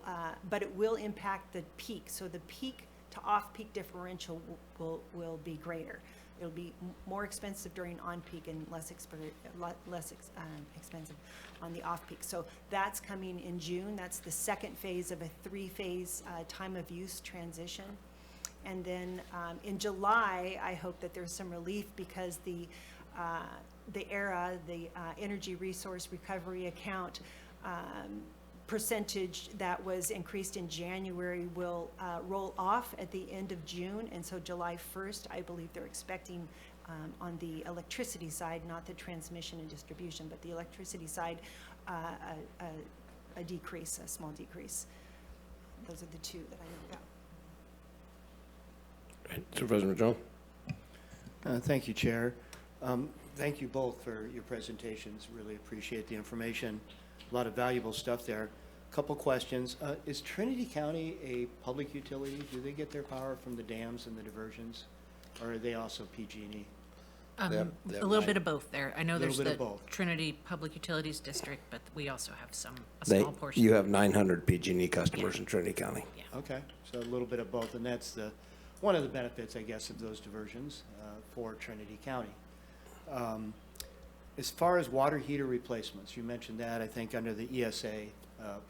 but it will impact the peak. So the peak to off-peak differential will be greater. It'll be more expensive during on-peak and less expensive on the off-peak. So that's coming in June. That's the second phase of a three-phase time of use transition. And then in July, I hope that there's some relief because the ERA, the Energy Resource Recovery Account, percentage that was increased in January will roll off at the end of June, and so July 1st, I believe they're expecting on the electricity side, not the transmission and distribution, but the electricity side, a decrease, a small decrease. Those are the two that I know about. Supervisor Madrone. Thank you, Chair. Thank you both for your presentations. Really appreciate the information. A lot of valuable stuff there. Couple questions. Is Trinity County a public utility? Do they get their power from the dams and the diversions, or are they also PG&E? A little bit of both there. I know there's the both. Trinity Public Utilities District, but we also have a small portion. You have 900 PG&E customers in Trinity County. Yeah. Okay, so a little bit of both, and that's one of the benefits, I guess, of those diversions for Trinity County. As far as water heater replacements, you mentioned that, I think, under the ESA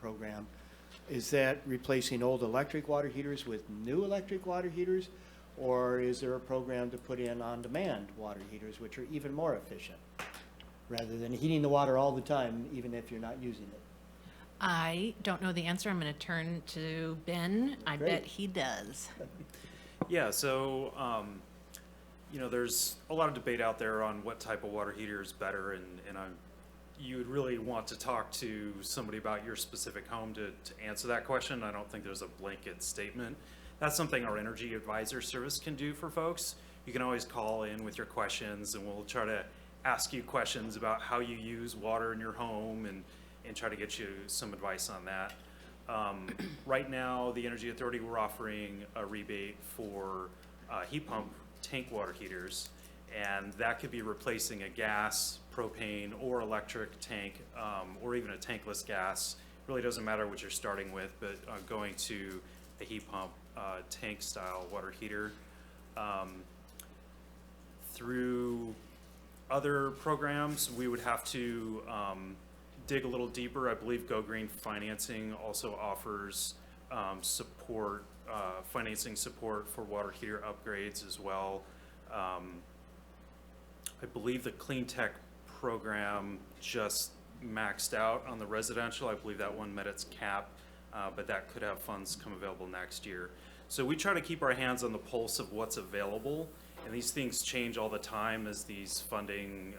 program. Is that replacing old electric water heaters with new electric water heaters? Or is there a program to put in on-demand water heaters, which are even more efficient? rather than heating the water all the time, even if you're not using it? I don't know the answer. I'm going to turn to Ben. I Great. bet he does. Yeah, so, there's a lot of debate out there on what type of water heater is better, and you would really want to talk to somebody about your specific home to answer that question. I don't think there's a blanket statement. That's something our Energy Advisor service can do for folks. You can always call in with your questions, and we'll try to ask you questions about how you use water in your home and try to get you some advice on that. Right now, the Energy Authority, we're offering a rebate for heat pump tank water heaters, and that could be replacing a gas, propane, or electric tank, or even a tankless gas. Really doesn't matter what you're starting with, but going to a heat pump tank style water heater. Through other programs, we would have to dig a little deeper. I believe Go Green Financing also offers financing support for water heater upgrades as well. I believe the Clean Tech program just maxed out on the residential. I believe that one met its cap, but that could have funds come available next year. So we try to keep our hands on the pulse of what's available, and these things change all the time as these funding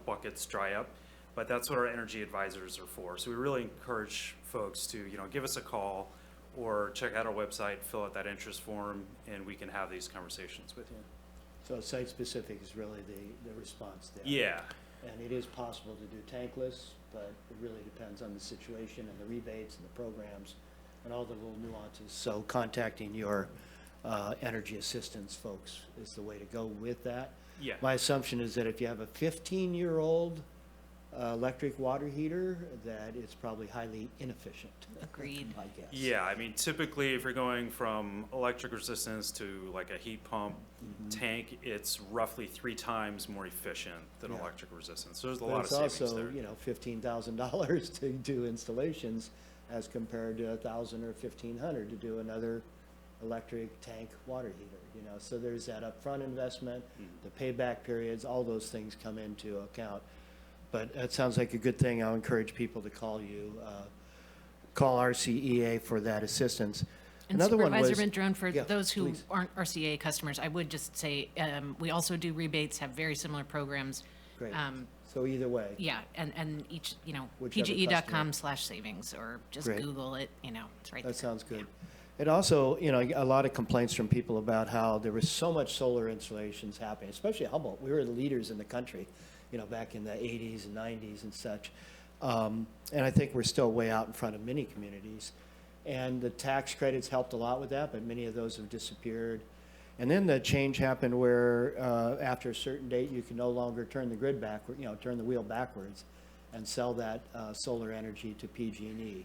buckets dry up. But that's what our energy advisors are for. So we really encourage folks to give us a call or check out our website, fill out that interest form, and we can have these conversations with you. So site-specific is really the response there. Yeah. And it is possible to do tankless, but it really depends on the situation and the rebates and the programs and all the little nuances. So contacting your energy assistance folks is the way to go with that. Yeah. My assumption is that if you have a 15-year-old electric water heater, that it's probably highly inefficient. Agreed. I guess. Yeah, I mean, typically if you're going from electric resistance to like a heat pump tank, it's roughly 3 times more efficient than Yeah. electric resistance. So there's a But lot of savings it's also, there. $15,000 to do installations as compared to $1,000 or $1,500 to do another electric tank water heater, So there's that upfront investment, the payback periods, all those things come into account. But it sounds like a good thing. I'll encourage people to call you, call RCEA for that assistance. And Another one Supervisor was- Madrone, for Yeah, those who please. aren't RCA customers, I would just say, we also do rebates, have very similar programs. Great. So either way. Yeah, and each, Whichever pge.com/savings, or just Great. Google it, it's right there. That sounds good. It also, a lot of complaints from people about how there was so much solar installations happening, especially at Humboldt. We were the leaders in the country, back in the 80s and 90s and such. And I think we're still way out in front of many communities. And the tax credits helped a lot with that, but many of those have disappeared. And then the change happened where after a certain date, you can no longer turn the grid backward, turn the wheel backwards and sell that solar energy to PG&E.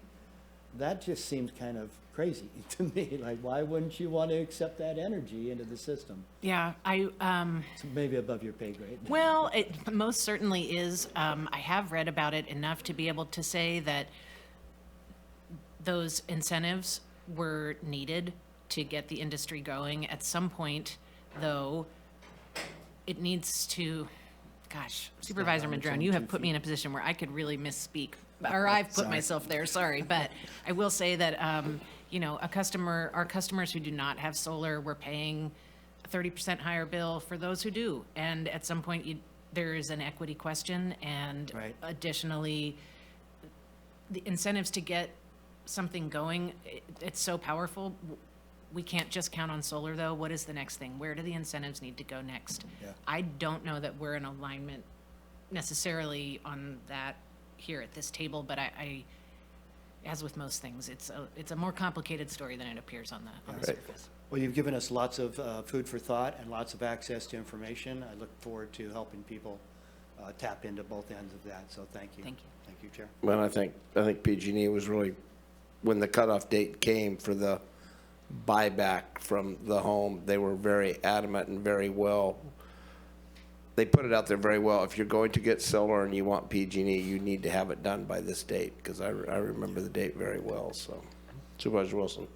That just seems kind of crazy to me. Like, why wouldn't you want to accept that energy into the system? Yeah, It's maybe above your pay grade. well, it most certainly is. I have read about it enough to be able to say that those incentives were needed to get the industry going. At some point, though, it needs to, Supervisor on its Madrone, own you 2 have put me in a position where I could really misspeak, or I've put Sorry. myself there, sorry. But I will say that, our customers who do not have solar, we're paying a 30% higher bill for those who do. And at some point, there is an equity question, and Right. additionally, the incentives to get something going, it's so powerful. We can't just count on solar, though. What is the next thing? Where do the incentives need to go next? Yeah. I don't know that we're in alignment necessarily on that here at this table, but I as with most things, it's a more complicated story than it appears on the surface. Well, you've given us lots of food for thought and lots of access to information. I look forward to helping people tap into both ends of that. So thank you. Thank you. Thank you, Chair. Well, I think PG&E was really, when the cutoff date came for the buyback from the home, they were very adamant and very well. They put it out there very well. If you're going to get solar and you want PG&E, you need to have it done by this date, because I remember the date very well. So, Supervisor Wilson.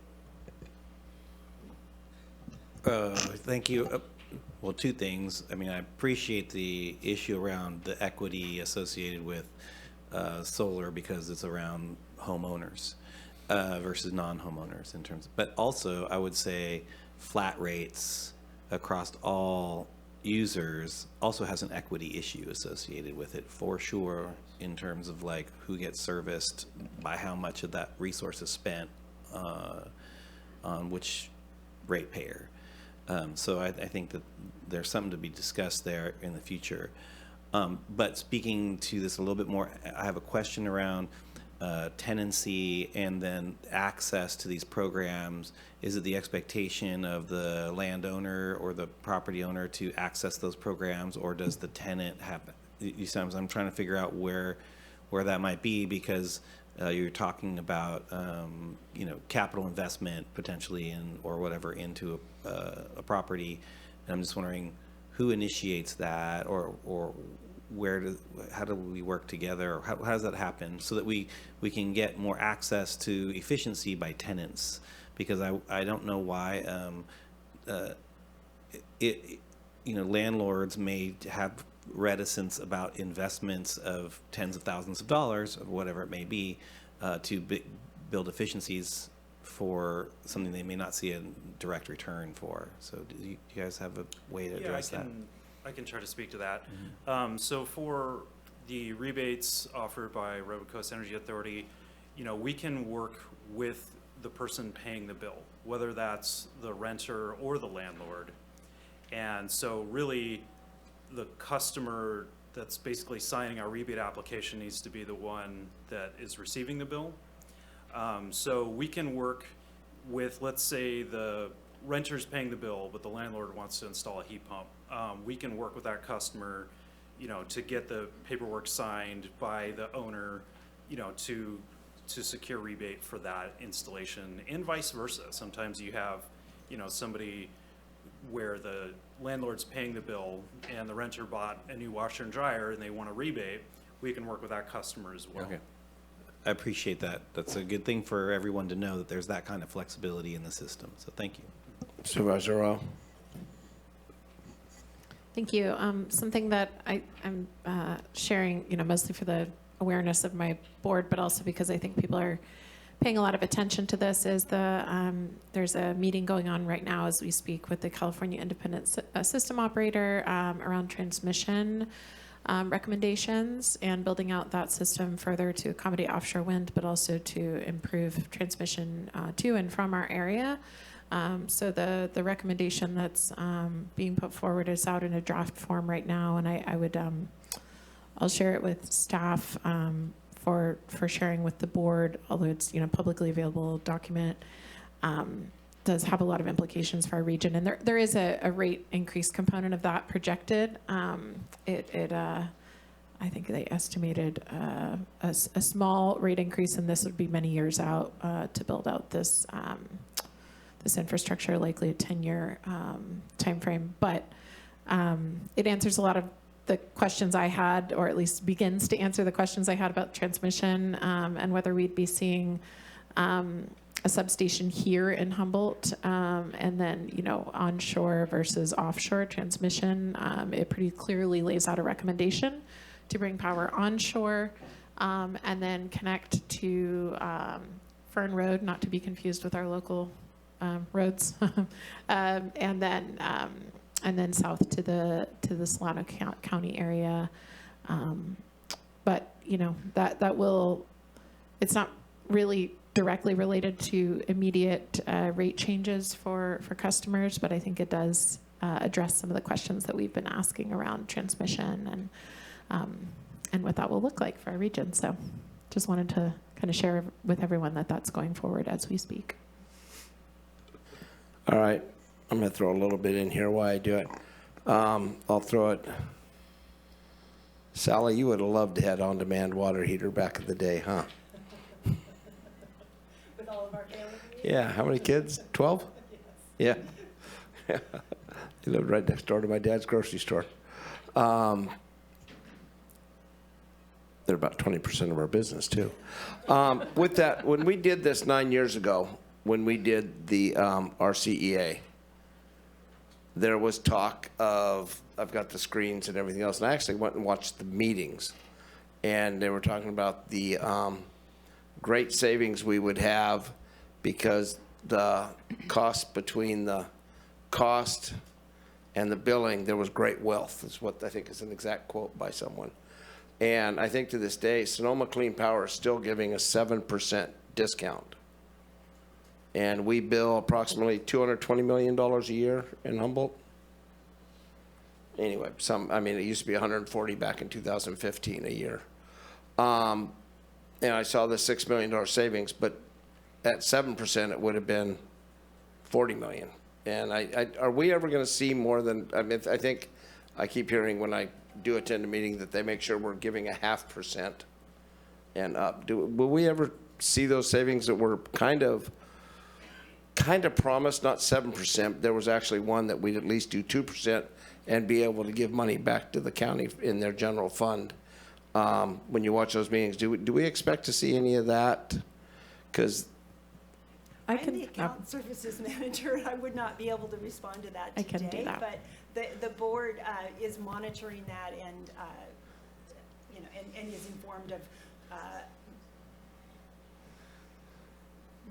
Thank you. Well, two things. I mean, I appreciate the issue around the equity associated with solar because it's around homeowners versus non-homeowners in terms. But also, I would say flat rates across all users also has an equity issue associated with it for sure, in terms of like who gets serviced by how much of that resource is spent on which ratepayer. So I think that there's something to be discussed there in the future. But speaking to this a little bit more, I have a question around tenancy and then access to these programs. Is it the expectation of the landowner or the property owner to access those programs, or does the tenant have? I'm trying to figure out where that might be, because you're talking about capital investment potentially or whatever into a property, and I'm just wondering who initiates that, or how do we work together, or how does that happen so that we can get more access to efficiency by tenants? Because I don't know why landlords may have reticence about investments of tens of thousands of dollars, or whatever it may be, to build efficiencies for something they may not see a direct return for. So do you guys have a way to address that? I can try to speak to that. So for the rebates offered by Redwood Coast Energy Authority, we can work with the person paying the bill, whether that's the renter or the landlord. And so really the customer that's basically signing our rebate application needs to be the one that is receiving the bill. So we can work with, let's say the renter's paying the bill, but the landlord wants to install a heat pump. We can work with that customer, to get the paperwork signed by the owner, to secure rebate for that installation, and vice versa. Sometimes you have, somebody where the landlord's paying the bill and the renter bought a new washer and dryer and they want a rebate. We can work with that customer as well. Okay. I appreciate that. That's a good thing for everyone to know, that there's that kind of flexibility in the system. So thank you. Supervisor Arroyo. Thank you. Something that I'm sharing, mostly for the awareness of my board, but also because I think people are paying a lot of attention to this, is there's a meeting going on right now as we speak with the California Independent System Operator around transmission recommendations and building out that system further to accommodate offshore wind, but also to improve transmission to and from our area. So the recommendation that's being put forward is out in a draft form right now, and I would I'll share it with staff for sharing with the board, although it's publicly available document. Does have a lot of implications for our region, and there is a rate increase component of that projected. I think they estimated a small rate increase, and this would be many years out to build out this infrastructure, likely a 10-year time frame. But it answers a lot of the questions I had, or at least begins to answer the questions I had about transmission and whether we'd be seeing a substation here in Humboldt, and then onshore versus offshore transmission. It pretty clearly lays out a recommendation to bring power onshore and then connect to Fern Road, not to be confused with our local roads, and then south to the Solano County area. But that will, it's not really directly related to immediate rate changes for customers, but I think it does address some of the questions that we've been asking around transmission and what that will look like for our region. So just wanted to kind of share with everyone that that's going forward as we speak. All right, I'm going to throw a little bit in here while I do it. I'll throw it. Sally, you would have loved to have on-demand water heater back in the day, huh? With all of our family? Yeah, how many kids? 12? Yes. Yeah. He lived right next door to my dad's grocery store. They're about 20% of our business, too. With that, when we did this 9 years ago, when we did the RCEA, there was talk of, I've got the screens and everything else, and I actually went and watched the meetings. And they were talking about the great savings we would have because the cost between the cost and the billing, there was great wealth, is what I think is an exact quote by someone. And I think to this day, Sonoma Clean Power is still giving a 7% discount. And we bill approximately $220 million a year in Humboldt. Anyway, it used to be 140 back in 2015 a year. And I saw the $6 million savings, but at 7%, it would have been 40 million. And are we ever going to see more than, I think I keep hearing when I do attend a meeting that they make sure we're giving 0.5% and up. Will we ever see those savings that were kind of promised, not 7%? There was actually one that we'd at least do 2% and be able to give money back to the county in their general fund. When you watch those meetings, do we expect to see any of that? Because I'm the account services manager. I would not be able to respond to that today. I can do that. But the board is monitoring that and, and is informed of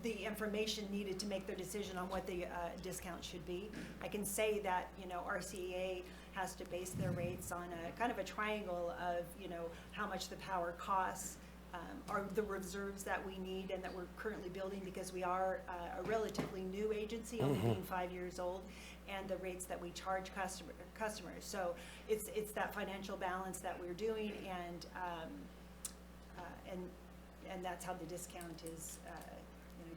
the information needed to make their decision on what the discount should be. I can say that, RCEA has to base their rates on a kind of a triangle of, how much the power costs, are the reserves that we need and that we're currently building because we are a relatively new agency, only being 5 years old, and the rates that we charge customers. So it's that financial balance that we're doing, and that's how the discount is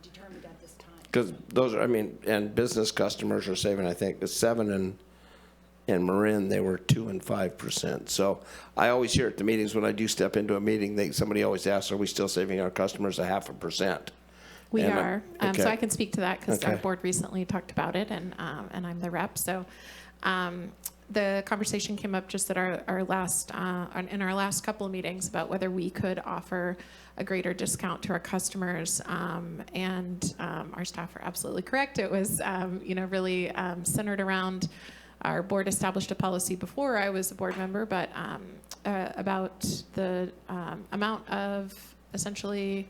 determined at this time. Because those are, and business customers are saving, I think, the 7 in Marin, they were 2 and 5%. So I always hear at the meetings when I do step into a meeting, somebody always asks, "Are we still saving our customers 0.5%?" We and are. Okay. So I can speak to that because our Okay. board recently talked about it, and I'm the rep. So the conversation came up just at our last in our last couple of meetings about whether we could offer a greater discount to our customers, and our staff are absolutely correct. It was really centered around. Our board established a policy before I was a board member, but about the amount of essentially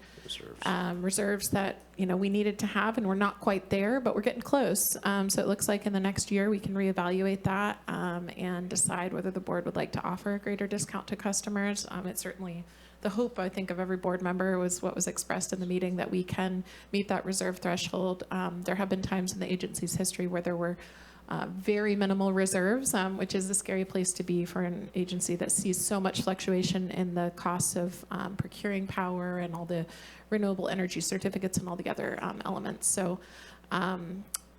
reserves that we needed to have, and we're not quite there, but we're getting close. So it looks like in the next year we can reevaluate that and decide whether the board would like to offer a greater discount to customers. It's certainly the hope, I think, of every board member was what was expressed in the meeting, that we can meet that reserve threshold. There have been times in the agency's history where there were very minimal reserves, which is a scary place to be for an agency that sees so much fluctuation in the costs of procuring power and all the renewable energy certificates and all the other elements. So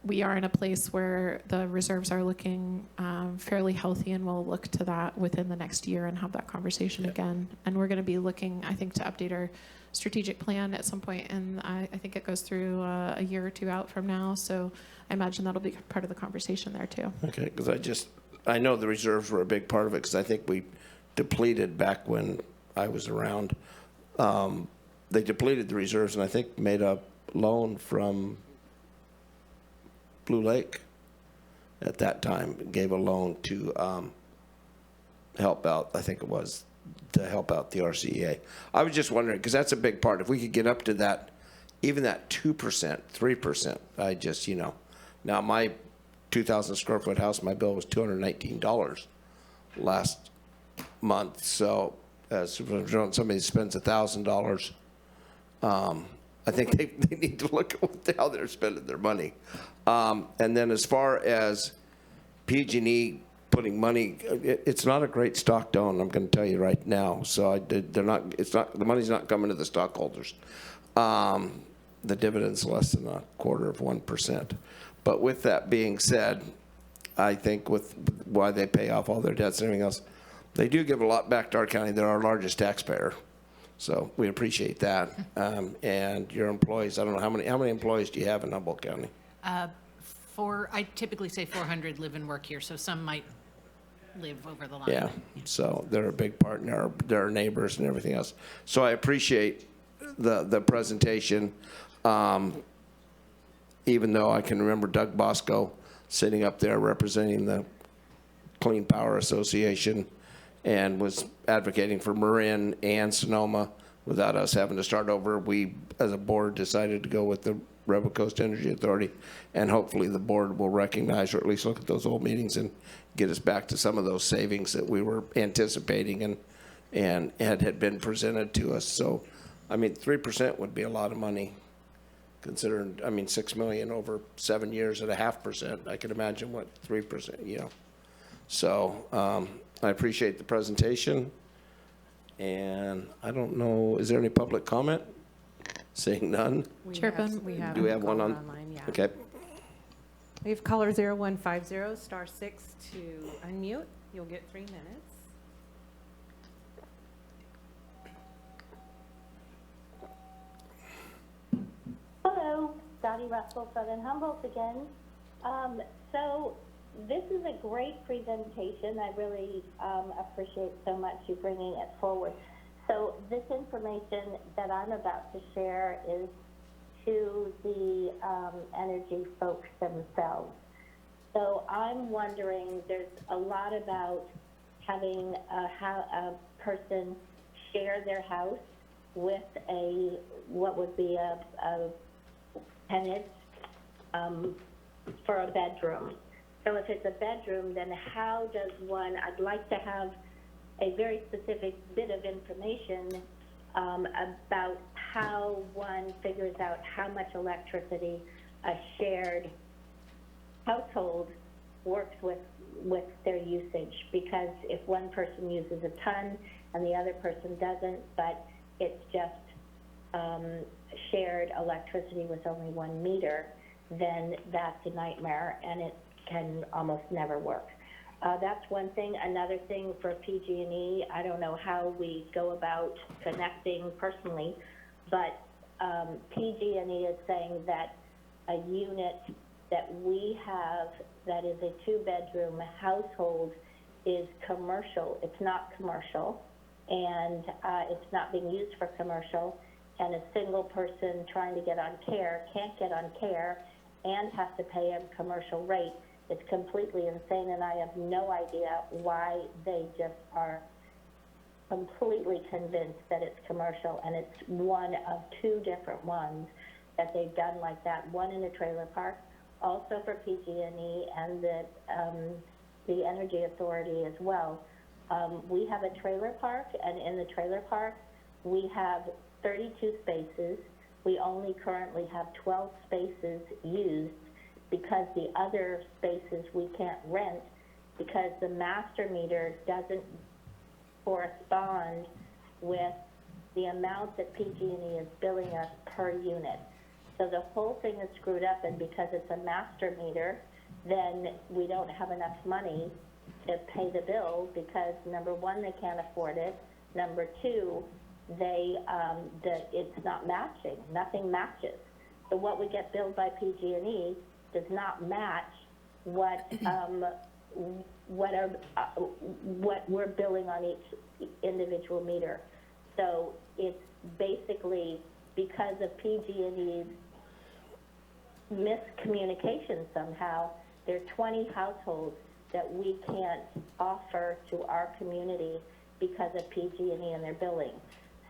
we are in a place where the reserves are looking fairly healthy, and we'll look to that within the next year and have that conversation again. And we're going to be looking, I think, to update our strategic plan at some point, and I think it goes through a year or two out from now. So I imagine that'll be part of the conversation there too. Okay, because I know the reserves were a big part of it, because I think we depleted back when I was around. They depleted the reserves, and I think made a loan from Blue Lake at that time, gave a loan to help out, I think it was, to help out the RCEA. I was just wondering, because that's a big part. If we could get up to that, even that 2%, 3%, I just, now my 2,000 square foot house, my bill was $219 last month. So somebody spends $1,000, I think they need to look at what the hell they're spending their money. And then as far as PG&E putting money, it's not a great stock down, I'm going to tell you right now. So the money's not coming to the stockholders. The dividend's less than 0.25%. But with that being said, I think with why they pay off all their debts and everything else, they do give a lot back to our county. They're our largest taxpayer. So we appreciate that. And your employees, I don't know, how many employees do you have in Humboldt County? I typically say 400 live and work here, so some might live over the line. Yeah, so they're a big part, and they're our neighbors and everything else. So I appreciate the presentation, even though I can remember Doug Bosco sitting up there representing the Clean Power Association and was advocating for Marin and Sonoma without us having to start over. We, as a board, decided to go with the Rebel Coast Energy Authority, and hopefully the board will recognize, or at least look at those old meetings and get us back to some of those savings that we were anticipating and had been presented to us. So, I mean, 3% would be a lot of money, considering, I mean, 6 million over 7 years at 0.5%. I can imagine what 3%, you know. So, I appreciate the presentation, and I don't know, is there any public comment? Seeing none? Chairman, Do we have one on? Online, yeah. Okay. We have caller 0150, *6 to unmute. You'll get 3 minutes. Hello, Dottie Russell, Southern Humboldt again. So this is a great presentation. I really appreciate so much you bringing it forward. So this information that I'm about to share is to the energy folks themselves. So I'm wondering, there's a lot about having a person share their house with what would be a tenant for a bedroom. So if it's a bedroom, then how does one, I'd like to have a very specific bit of information about how one figures out how much electricity a shared household works with their usage. Because if one person uses a ton and the other person doesn't, but it's just shared electricity with only 1 meter, then that's a nightmare and it can almost never work. That's one thing. Another thing for PG&E, I don't know how we go about connecting personally, but PG&E is saying that a unit that we have that is a 2-bedroom household is commercial. It's not commercial, and it's not being used for commercial, and a single person trying to get on care can't get on care and has to pay a commercial rate. It's completely insane, and I have no idea why they just are completely convinced that it's commercial, and it's one of 2 different ones that they've done like that, one in a trailer park, also for PG&E and the Energy Authority as well. We have a trailer park, and in the trailer park, we have 32 spaces. We only currently have 12 spaces used, because the other spaces we can't rent because the master meter doesn't correspond with the amount that PG&E is billing us per unit. So the whole thing is screwed up, and because it's a master meter, then we don't have enough money to pay the bill because, number one, they can't afford it. Number two, it's not matching. Nothing matches. So what we get billed by PG&E does not match what we're billing on each individual meter. So it's basically because of PG&E's miscommunication somehow, there are 20 households that we can't offer to our community because of PG&E and their billing.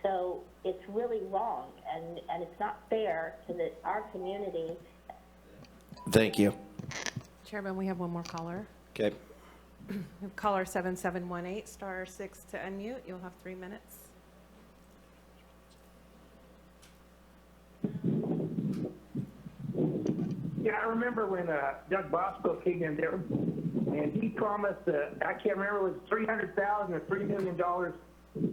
So it's really wrong, and it's not fair to our community. Thank you. Chairman, we have one more caller. Okay. We have caller 7718, *6 to unmute. You'll have 3 minutes. Yeah, I remember when Doug Bosco came in there, and he promised, I can't remember, it was $300,000 or $3 million,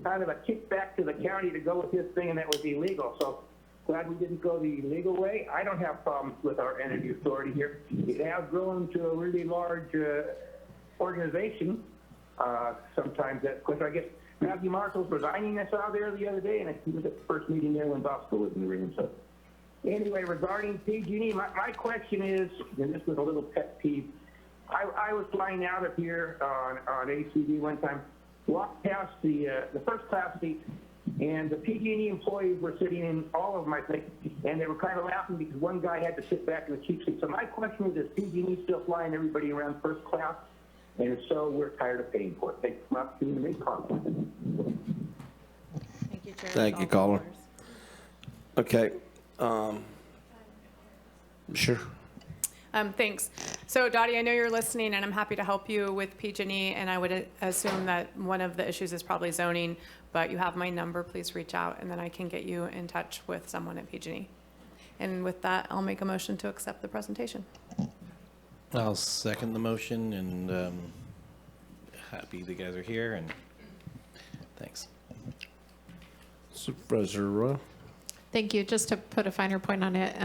kind of a kickback to the county to go with his thing, and that was illegal. So glad we didn't go the legal way. I don't have problems with our energy authority here. It has grown to a really large organization. Sometimes that, of course, I guess Matthew Marshall's resigning. I saw there the other day, and he was at the first meeting there when Bosco was in the room. So anyway, regarding PG&E, my question is, and this was a little pet peeve. I was flying out of here on ACD one time, walked past the first class seat, And the PG&E employees were sitting in, all of them, I think, and they were kind of laughing because one guy had to sit back in the cheap seat. So my question is PG&E still flying everybody around first class? And if so, we're tired of paying for it. Thanks for the opportunity to make comments. Thank you, Chair. Thank you, caller. Okay. Sure. Thanks. So Dottie, I know you're listening and I'm happy to help you with PG&E, and I would assume that one of the issues is probably zoning, but you have my number, please reach out and then I can get you in touch with someone at PG&E. And with that, I'll make a motion to accept the presentation. I'll second the motion, and happy the guys are here, and thanks. Supervisor Arroyo. Thank you. Just to put a finer point on it,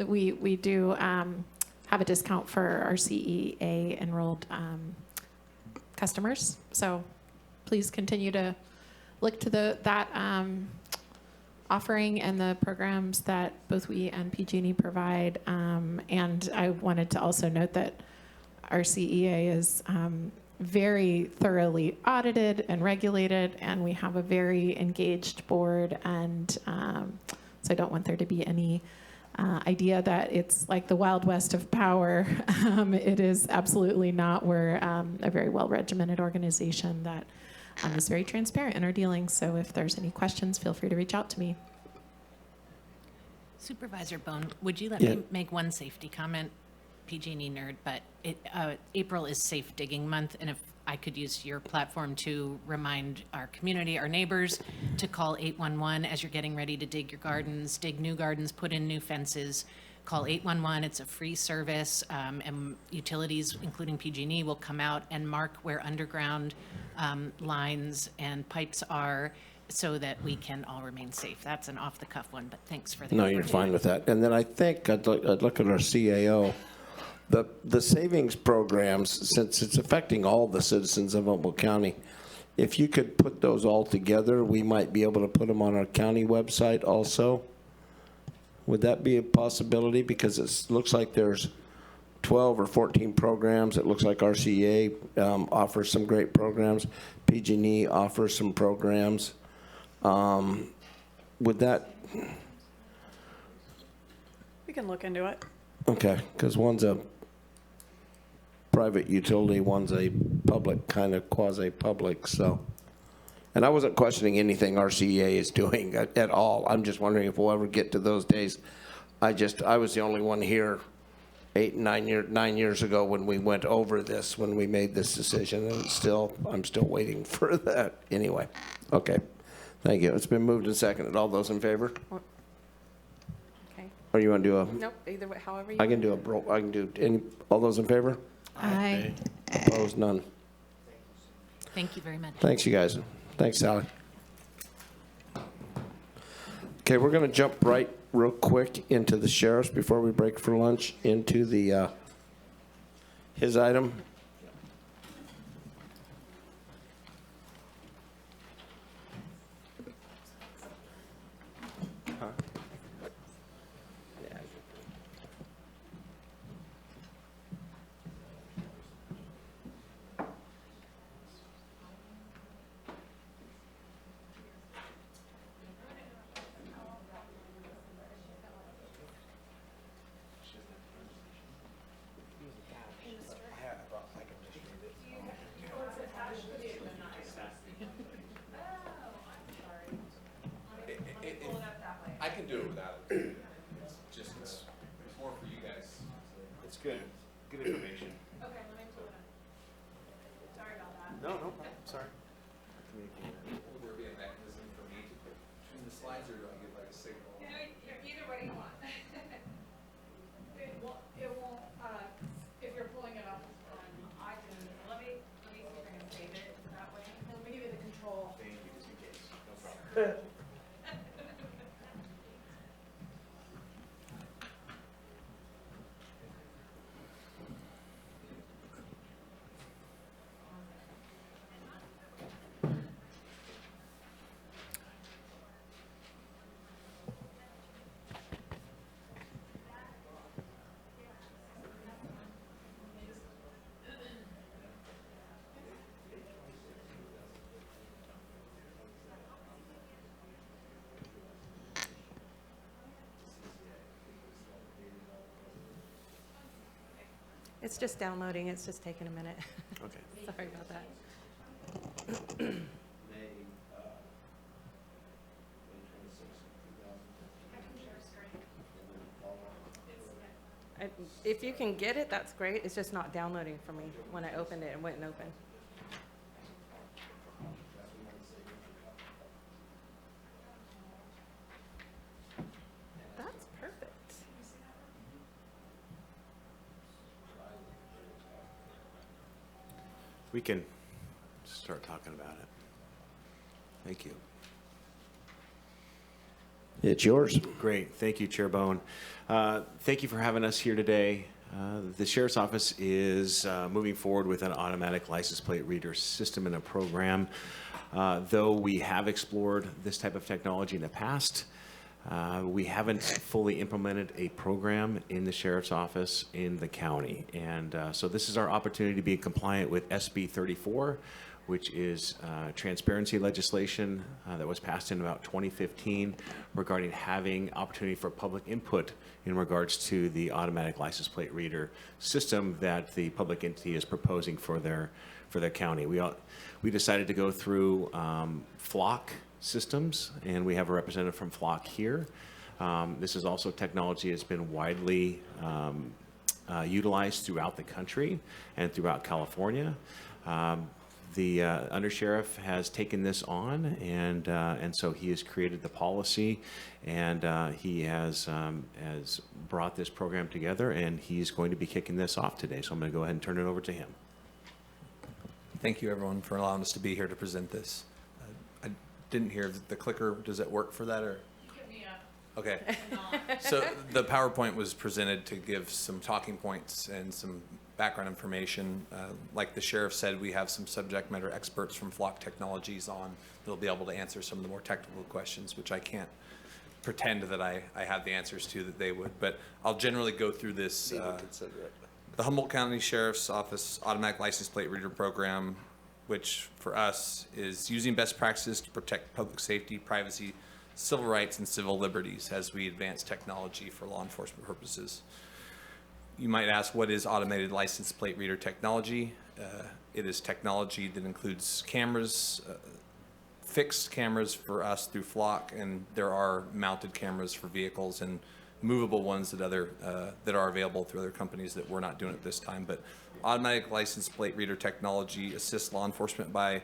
we do have a discount for our CEA enrolled customers. So please continue to look to that offering and the programs that both we and PG&E provide. And I wanted to also note that our CEA is very thoroughly audited and regulated, and we have a very engaged board, and so I don't want there to be any idea that it's like the Wild West of power. It is absolutely not. We're a very well-regimented organization that is very transparent in our dealings, so if there's any questions, feel free to reach out to me. Supervisor Bohn, would you let Yeah. me make one safety comment? PG&E nerd, but April is Safe Digging Month, and if I could use your platform to remind our community, our neighbors, to call 811 as you're getting ready to dig your gardens, dig new gardens, put in new fences. Call 811. It's a free service, and utilities, including PG&E, will come out and mark where underground lines and pipes are, so that we can all remain safe. That's an off-the-cuff one, but thanks for the No, you're fine with that. And then I think I'd look at our CAO. The savings programs, since it's affecting all the citizens of Humboldt County, if you could put those all together, we might be able to put them on our county website also. Would that be a possibility? Because it looks like there's 12 or 14 programs. It looks like RCA offers some great programs. PG&E offers some programs. Would that? We can look into it. Okay, because one's a private utility, one's a public, kind of quasi-public, so. And I wasn't questioning anything RCEA is doing at all. I'm just wondering if we'll ever get to those days. I was the only one here 9 years ago when we went over this, when we made this decision, and I'm still waiting for that. Anyway, okay, thank you. It's been moved and seconded. All those in favor? Okay. Or you want to do a? Nope, either way, however you I can do any, all those in favor? Aye. Opposed, none. Thank you very much. Thanks, you guys. Thanks, Sally. Okay, we're going to jump right real quick into the sheriff's before we break for lunch, into the his item. I can do it without it. It's more for you guys. It's good. Good information. Okay, let me pull it up. Sorry about that. No problem. Sorry. Will there be a mechanism for me to put between the slides, or do I get like a signal? Either way you want. It won't, if you're pulling it up on iTunes, let me see if I can save it that way. Let me give you the control. Thank you, just in case. No problem. It's just downloading, it's just taking a minute. Okay. Sorry about that. If you can get it, that's great. It's just not downloading for me. When I opened it, it wouldn't open. That's perfect. We can start talking about it. Thank you. It's yours. Great. Thank you, Chair Bohn. Thank you for having us here today. The Sheriff's Office is moving forward with an automatic license plate reader system and a program. Though we have explored this type of technology in the past, we haven't fully implemented a program in the Sheriff's Office in the county. And so this is our opportunity to be compliant with SB 34, which is transparency legislation that was passed in about 2015 regarding having opportunity for public input in regards to the automatic license plate reader system that the public entity is proposing for their county. We decided to go through Flock systems, and we have a representative from Flock here. This is also technology that's been widely utilized throughout the country and throughout California. The undersheriff has taken this on, and so he has created the policy, and he has brought this program together, and he's going to be kicking this off today. So I'm going to go ahead and turn it over to him. Thank you, everyone, for allowing us to be here to present this. I didn't hear the clicker. Does it work for that, or? Okay. So the PowerPoint was presented to give some talking points and some background information. Like the sheriff said, we have some subject matter experts from Flock Technologies on that'll be able to answer some of the more technical questions, which I can't pretend that I have the answers to that they would. But I'll generally go through this. The Humboldt County Sheriff's Office Automatic License Plate Reader Program, which for us is using best practices to protect public safety, privacy, civil rights, and civil liberties as we advance technology for law enforcement purposes. You might ask, what is automated license plate reader technology? It is technology that includes cameras, fixed cameras for us through Flock, and there are mounted cameras for vehicles and movable ones that are available through other companies that we're not doing at this time. But automatic license plate reader technology assists law enforcement by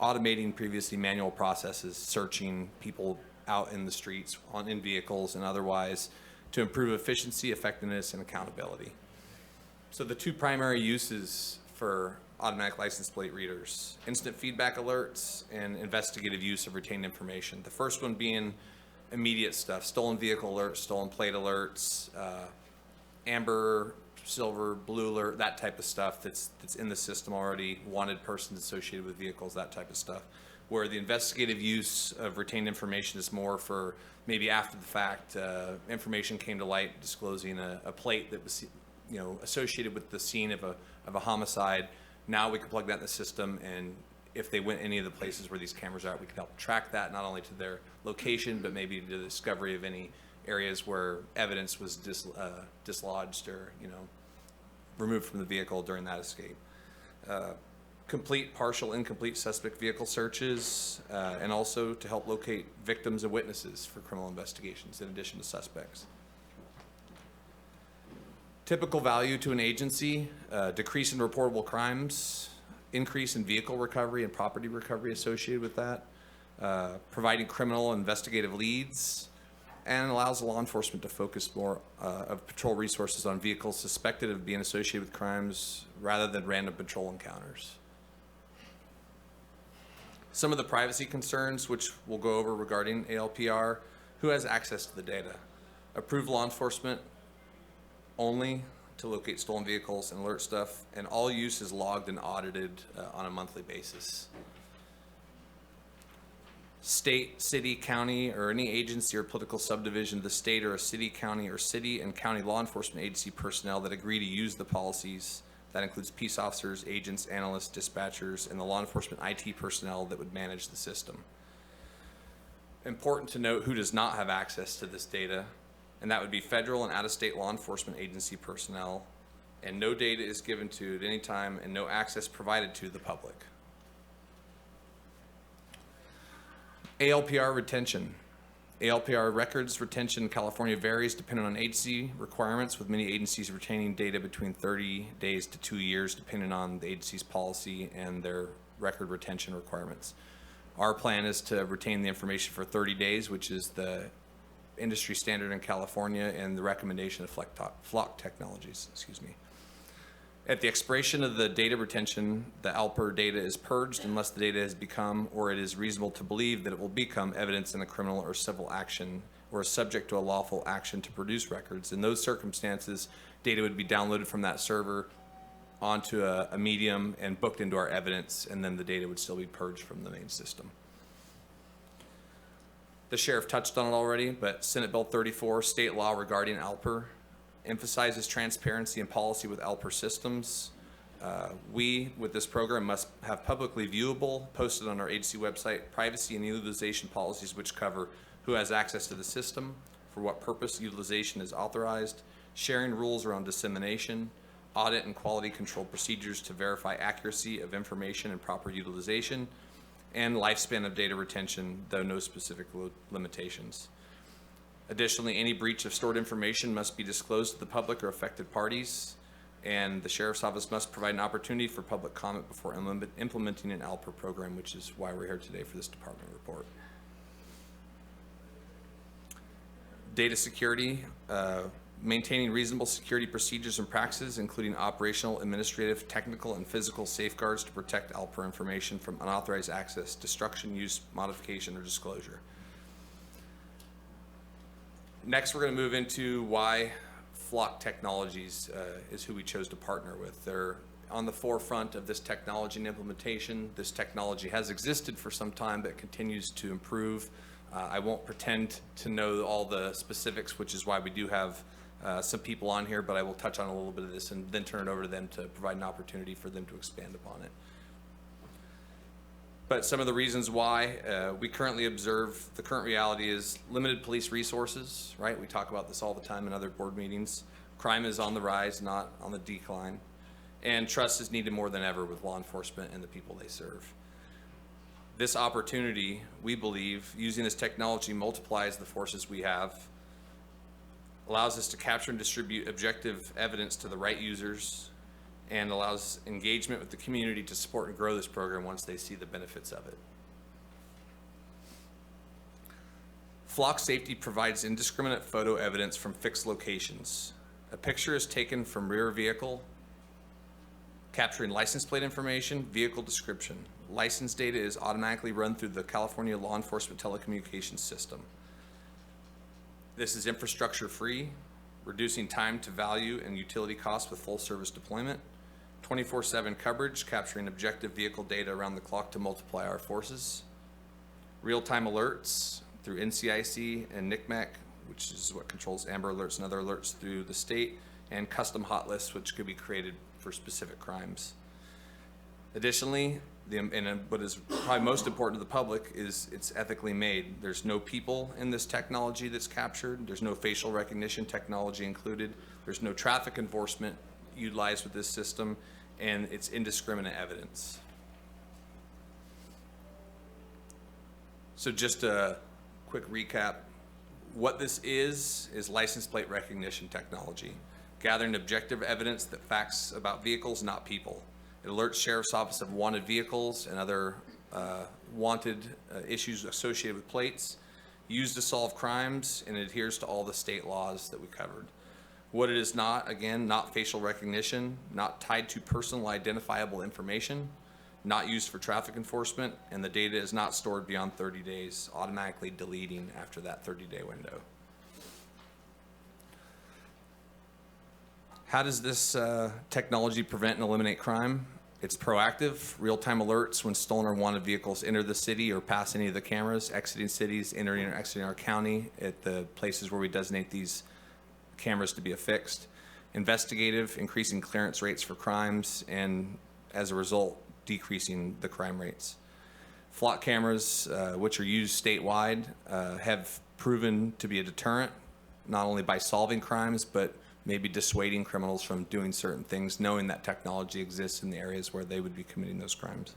automating previously manual processes, searching people out in the streets, in vehicles and otherwise, to improve efficiency, effectiveness, and accountability. So the two primary uses for automatic license plate readers: instant feedback alerts and investigative use of retained information. The first one being immediate stuff: stolen vehicle alerts, stolen plate alerts, amber, silver, blue alert, that type of stuff that's in the system already, wanted persons associated with vehicles, that type of stuff. Where the investigative use of retained information is more for maybe after the fact, information came to light disclosing a plate that was, associated with the scene of a homicide. Now we can plug that in the system, and if they went any of the places where these cameras are, we can help track that not only to their location, but maybe to the discovery of any areas where evidence was dislodged or removed from the vehicle during that escape. Complete, partial, incomplete suspect vehicle searches, and also to help locate victims and witnesses for criminal investigations in addition to suspects. Typical value to an agency: decrease in reportable crimes, increase in vehicle recovery and property recovery associated with that, providing criminal investigative leads, and allows law enforcement to focus more of patrol resources on vehicles suspected of being associated with crimes rather than random patrol encounters. Some of the privacy concerns, which we'll go over regarding ALPR: who has access to the data? Approved law enforcement only to locate stolen vehicles and alert stuff, and all use is logged and audited on a monthly basis. State, city, county, or any agency or political subdivision of the state or a city, county, or city and county law enforcement agency personnel that agree to use the policies. That includes peace officers, agents, analysts, dispatchers, and the law enforcement IT personnel that would manage the system. Important to note who does not have access to this data, and that would be federal and out-of-state law enforcement agency personnel and no data is given to at any time, and no access provided to the public. ALPR retention. ALPR records retention in California varies depending on agency requirements, with many agencies retaining data between 30 days to 2 years, depending on the agency's policy and their record retention requirements. Our plan is to retain the information for 30 days, which is the industry standard in California and the recommendation of Flock Technologies, excuse me. At the expiration of the data retention, the ALPR data is purged unless the data has become, or it is reasonable to believe that it will become, evidence in a criminal or civil action, or is subject to a lawful action to produce records. In those circumstances, data would be downloaded from that server onto a medium and booked into our evidence, and then the data would still be purged from the main system. The sheriff touched on it already, but Senate Bill 34, state law regarding ALPR, emphasizes transparency and policy with ALPR systems. We, with this program, must have publicly viewable, posted on our agency website, privacy and utilization policies which cover who has access to the system, for what purpose utilization is authorized, sharing rules around dissemination, audit and quality control procedures to verify accuracy of information and proper utilization, and lifespan of data retention, though no specific limitations. Additionally, any breach of stored information must be disclosed to the public or affected parties, and the Sheriff's Office must provide an opportunity for public comment before implementing an ALPR program, which is why we're here today for this department report. Data security, maintaining reasonable security procedures and practices, including operational, administrative, technical, and physical safeguards to protect ALPR information from unauthorized access, destruction, use, modification, or disclosure. Next, we're going to move into why Flock Technologies is who we chose to partner with. They're on the forefront of this technology and implementation. This technology has existed for some time, but continues to improve. I won't pretend to know all the specifics, which is why we do have some people on here, but I will touch on a little bit of this and then turn it over to them to provide an opportunity for them to expand upon it. But some of the reasons why we currently observe the current reality is limited police resources, right? We talk about this all the time in other board meetings. Crime is on the rise, not on the decline. And trust is needed more than ever with law enforcement and the people they serve. This opportunity, we believe, using this technology multiplies the forces we have, allows us to capture and distribute objective evidence to the right users, and allows engagement with the community to support and grow this program once they see the benefits of it. Flock Safety provides indiscriminate photo evidence from fixed locations. A picture is taken from rear vehicle, capturing license plate information, vehicle description. License data is automatically run through the California Law Enforcement Telecommunications System. This is infrastructure free, reducing time to value and utility costs with full service deployment. 24/7 coverage, capturing objective vehicle data around the clock to multiply our forces. Real-time alerts through NCIC and NCMEC, which is what controls Amber Alerts and other alerts through the state, and custom hot lists, which could be created for specific crimes. Additionally, what is probably most important to the public is it's ethically made. There's no people in this technology that's captured. There's no facial recognition technology included. There's no traffic enforcement utilized with this system, and it's indiscriminate evidence. So just a quick recap. What this is license plate recognition technology, gathering objective evidence that facts about vehicles, not people. It alerts Sheriff's Office of wanted vehicles and other wanted issues associated with plates, used to solve crimes, and adheres to all the state laws that we covered. What it is not, again, not facial recognition, not tied to personal identifiable information, not used for traffic enforcement, and the data is not stored beyond 30 days, automatically deleting after that 30-day window. How does this technology prevent and eliminate crime? It's proactive, real-time alerts when stolen or wanted vehicles enter the city or pass any of the cameras, exiting cities, entering or exiting our county at the places where we designate these cameras to be affixed. Investigative, increasing clearance rates for crimes, and as a result, decreasing the crime rates. Flock cameras, which are used statewide, have proven to be a deterrent, not only by solving crimes, but maybe dissuading criminals from doing certain things, knowing that technology exists in the areas where they would be committing those crimes.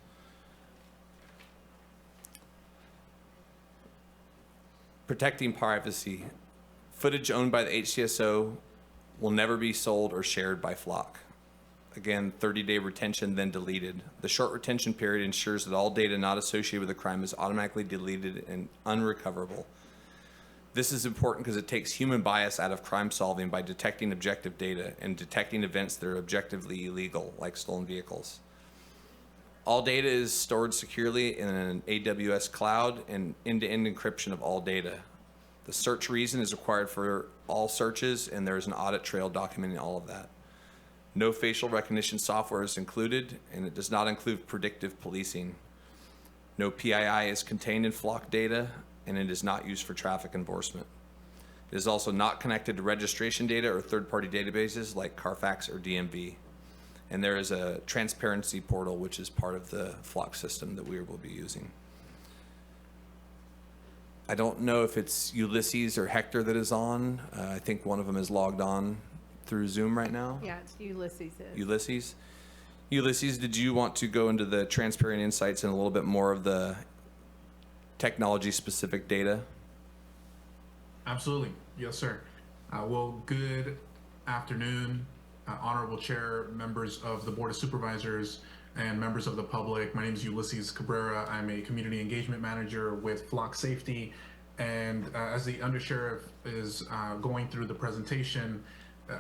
Protecting privacy. Footage owned by the HCSO will never be sold or shared by Flock. Again, 30-day retention, then deleted. The short retention period ensures that all data not associated with a crime is automatically deleted and unrecoverable. This is important because it takes human bias out of crime solving by detecting objective data and detecting events that are objectively illegal, like stolen vehicles. All data is stored securely in an AWS cloud and end-to-end encryption of all data. The search reason is required for all searches, and there is an audit trail documenting all of that. No facial recognition software is included, and it does not include predictive policing. No PII is contained in Flock data, and it is not used for traffic enforcement. It is also not connected to registration data or third-party databases like Carfax or DMV. And there is a transparency portal, which is part of the Flock system that we will be using. I don't know if it's Ulysses or Hector that is on. I think one of them is logged on through Zoom right now. Yeah, it's Ulysses. Ulysses. Ulysses, did you want to go into the transparent insights and a little bit more of the technology-specific data? Absolutely. Yes, sir. Well, good afternoon, Honorable Chair, members of the Board of Supervisors, and members of the public. My name is Ulysses Cabrera. I'm a Community Engagement Manager with Flock Safety. And as the Undersheriff is going through the presentation,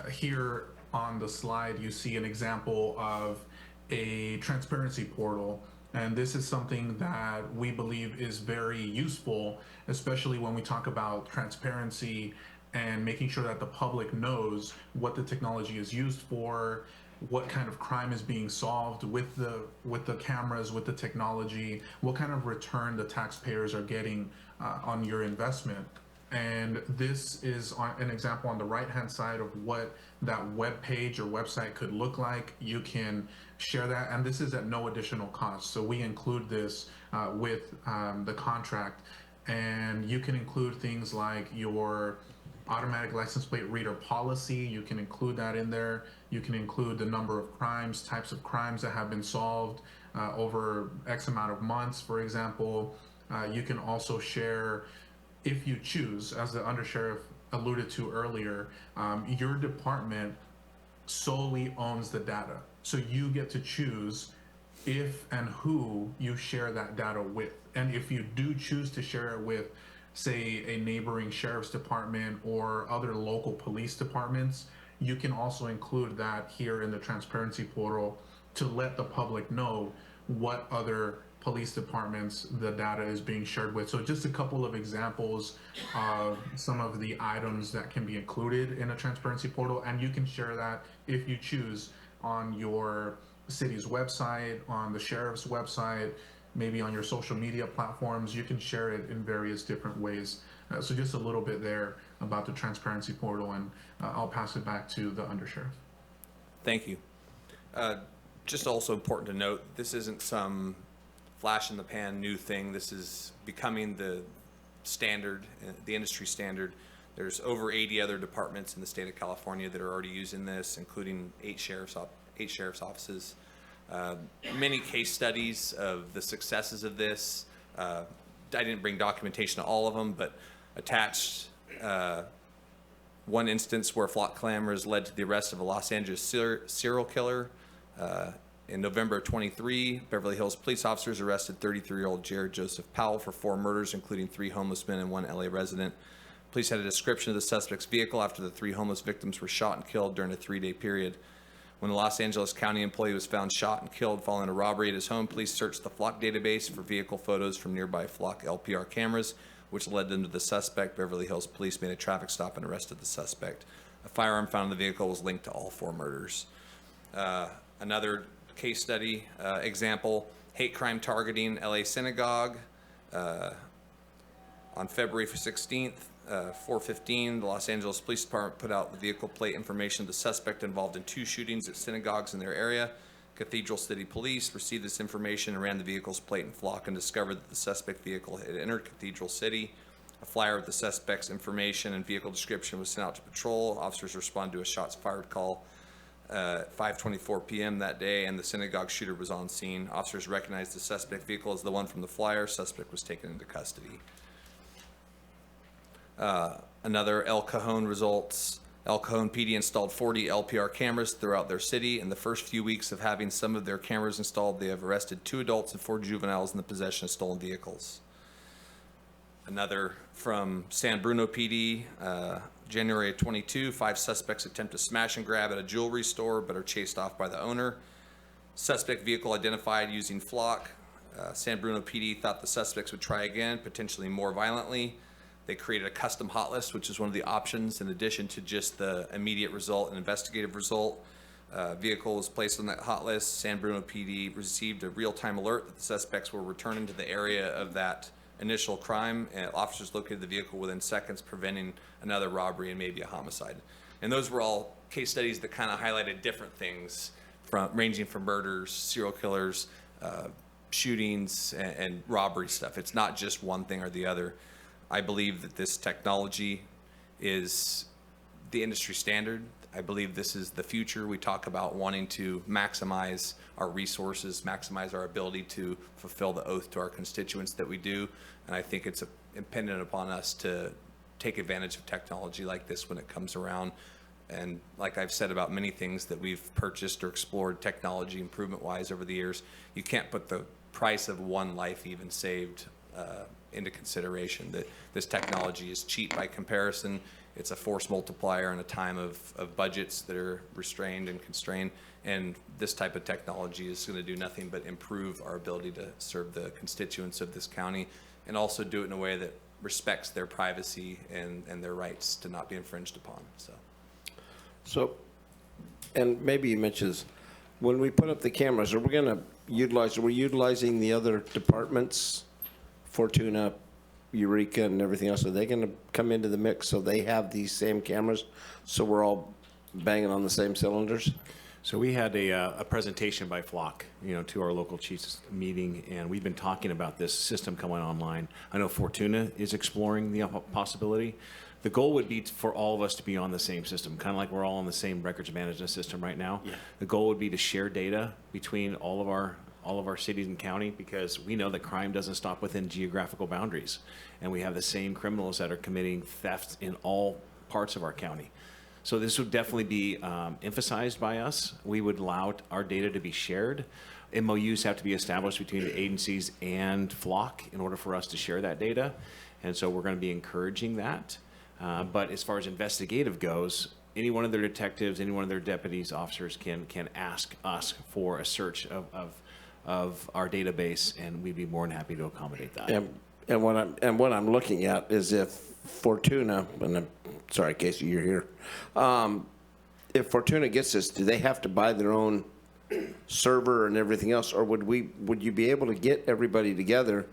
here on the slide, you see an example of a transparency portal. And this is something that we believe is very useful, especially when we talk about transparency and making sure that the public knows what the technology is used for, what kind of crime is being solved with the cameras, with the technology, what kind of return the taxpayers are getting on your investment. And this is an example on the right-hand side of what that web page or website could look like. You can share that, and this is at no additional cost. So we include this with the contract, and you can include things like your automatic license plate reader policy. You can include that in there. You can include the number of crimes, types of crimes that have been solved over X amount of months, for example. You can also share, if you choose, as the Undersheriff alluded to earlier, your department solely owns the data. So you get to choose if and who you share that data with. And if you do choose to share it with, say, a neighboring sheriff's department or other local police departments, you can also include that here in the transparency portal to let the public know what other police departments the data is being shared with. So just a couple of examples of some of the items that can be included in a transparency portal, and you can share that if you choose on your city's website, on the sheriff's website, maybe on your social media platforms. You can share it in various different ways. So just a little bit there about the transparency portal, and I'll pass it back to the Undersheriff. Thank you. Just also important to note, this isn't some flash in the pan new thing. This is becoming the standard, the industry standard. There's over 80 other departments in the state of California that are already using this, including 8 sheriff's offices. Many case studies of the successes of this. I didn't bring documentation of all of them, but attached one instance where Flock cameras led to the arrest of a Los Angeles serial killer. In November of 23, Beverly Hills police officers arrested 33-year-old Jared Joseph Powell for 4 murders, including 3 homeless men and 1 LA resident. Police had a description of the suspect's vehicle after the 3 homeless victims were shot and killed during a 3-day period. When the Los Angeles County employee was found shot and killed following a robbery at his home, police searched the Flock database for vehicle photos from nearby Flock LPR cameras, which led them to the suspect. Beverly Hills police made a traffic stop and arrested the suspect. A firearm found in the vehicle was linked to all 4 murders. Another case study example, hate crime targeting LA synagogue. On February 16th, 4:15, the Los Angeles Police Department put out the vehicle plate information of the suspect involved in 2 shootings at synagogues in their area. Cathedral City Police received this information and ran the vehicle's plate in Flock and discovered that the suspect vehicle had entered Cathedral City A flyer with the suspect's information and vehicle description was sent out to patrol. Officers responded to a shots fired call at 5:24 p.m. that day, and the synagogue shooter was on scene. Officers recognized the suspect vehicle as the one from the flyer. Suspect was taken into custody. Another El Cajon results. El Cajon PD installed 40 LPR cameras throughout their city. In the first few weeks of having some of their cameras installed, they have arrested 2 adults and 4 juveniles in the possession of stolen vehicles. Another from San Bruno PD, January 22, 5 suspects attempt to smash and grab at a jewelry store but are chased off by the owner. Suspect vehicle identified using flock. San Bruno PD thought the suspects would try again, potentially more violently. They created a custom hot list, which is one of the options in addition to just the immediate result and investigative result. Vehicle was placed on that hot list. San Bruno PD received a real-time alert that the suspects were returning to the area of that initial crime, and officers located the vehicle within seconds, preventing another robbery and maybe a homicide. And those were all case studies that kind of highlighted different things, ranging from murders, serial killers, shootings, and robbery stuff. It's not just one thing or the other. I believe that this technology is the industry standard. I believe this is the future. We talk about wanting to maximize our resources, maximize our ability to fulfill the oath to our constituents that we do. And I think it's impendent upon us to take advantage of technology like this when it comes around. And like I've said about many things that we've purchased or explored technology improvement-wise over the years, you can't put the price of one life even saved into consideration. That this technology is cheap by comparison. It's a force multiplier in a time of budgets that are restrained and constrained. And this type of technology is going to do nothing but improve our ability to serve the constituents of this county, and also do it in a way that respects their privacy and their rights to not be infringed upon. So, and maybe you mentioned this, when we put up the cameras, are we utilizing the other departments, Fortuna, Eureka, and everything else? Are they going to come into the mix so they have these same cameras, so we're all banging on the same cylinders? So we had a presentation by Flock, to our local chiefs meeting, and we've been talking about this system coming online. I know Fortuna is exploring the possibility. The goal would be for all of us to be on the same system, kind of like we're all on the same records management system right now. Yeah. The goal would be to share data between all of our cities and county, because we know that crime doesn't stop within geographical boundaries, and we have the same criminals that are committing theft in all parts of our county. So this would definitely be emphasized by us. We would allow our data to be shared. MOUs have to be established between the agencies and Flock in order for us to share that data, and so we're going to be encouraging that. But as far as investigative goes, any one of their detectives, any one of their deputies, officers can ask us for a search of our database, and we'd be more than happy to accommodate that. And what I'm looking at is if Fortuna, and I'm sorry, Casey, you're here. If Fortuna gets this, do they have to buy their own server and everything else, or would you be able to get everybody together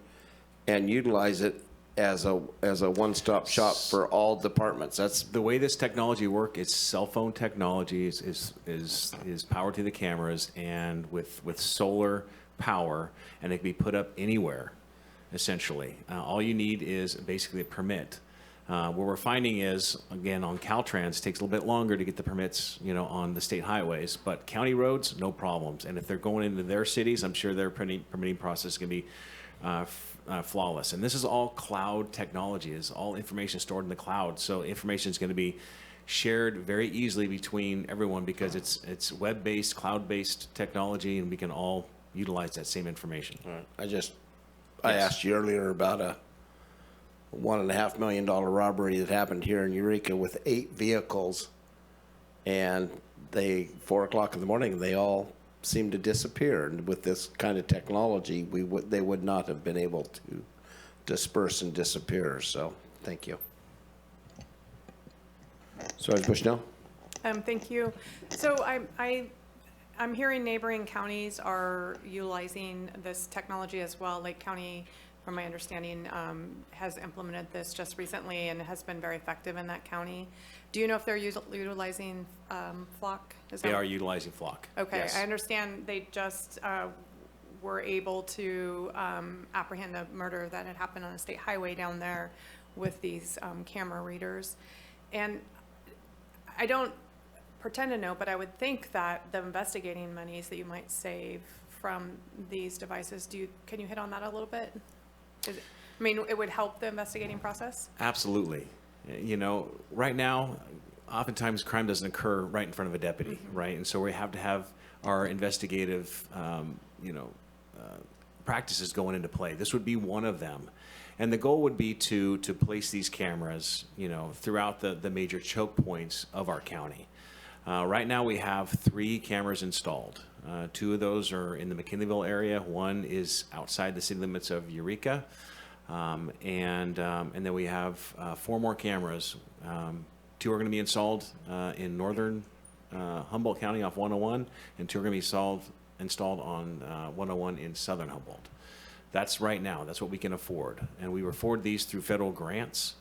and utilize it as a one-stop shop for all departments? That's the way this technology works. It's cell phone technology is powered to the cameras and with solar power, and it can be put up anywhere, essentially. All you need is basically a permit. What we're finding is, again, on Caltrans, it takes a little bit longer to get the permits, on the state highways, but county roads, no problems. And if they're going into their cities, I'm sure their permitting process is going to be flawless. And this is all cloud technology. It's all information stored in the cloud. So information is going to be shared very easily between everyone, because it's web-based, cloud-based technology, and we can all utilize that same information. All right. I asked you earlier about a $1.5 million robbery that happened here in Eureka with 8 vehicles, and 4 o'clock in the morning, they all seemed to disappear. And with this kind of technology, they would not have been able to disperse and disappear. So thank you. Sergeant Bushnell? Thank you. So I'm hearing neighboring counties are utilizing this technology as well. Lake County, from my understanding, has implemented this just recently and has been very effective in that county. Do you know if they're utilizing Flock? They are utilizing Flock. Okay, yes. I understand they just were able to apprehend a murder that had happened on a state highway down there with these camera readers. And I don't pretend to know, but I would think that the investigating monies that you might save from these devices, can you hit on that a little bit? I mean, it would help the investigating process? Absolutely. You know, right now, oftentimes crime doesn't occur right in front of a deputy, right? And so we have to have our investigative, practices going into play. This would be one of them. And the goal would be to place these cameras, throughout the major choke points of our county. Right now we have 3 cameras installed. 2 of those are in the McKinleyville area. 1 is outside the city limits of Eureka. And then we have 4 more cameras. 2 are going to be installed in northern Humboldt County off 101, and 2 are going to be installed on 101 in southern Humboldt. That's right now. That's what we can afford. And we afford these through federal grants.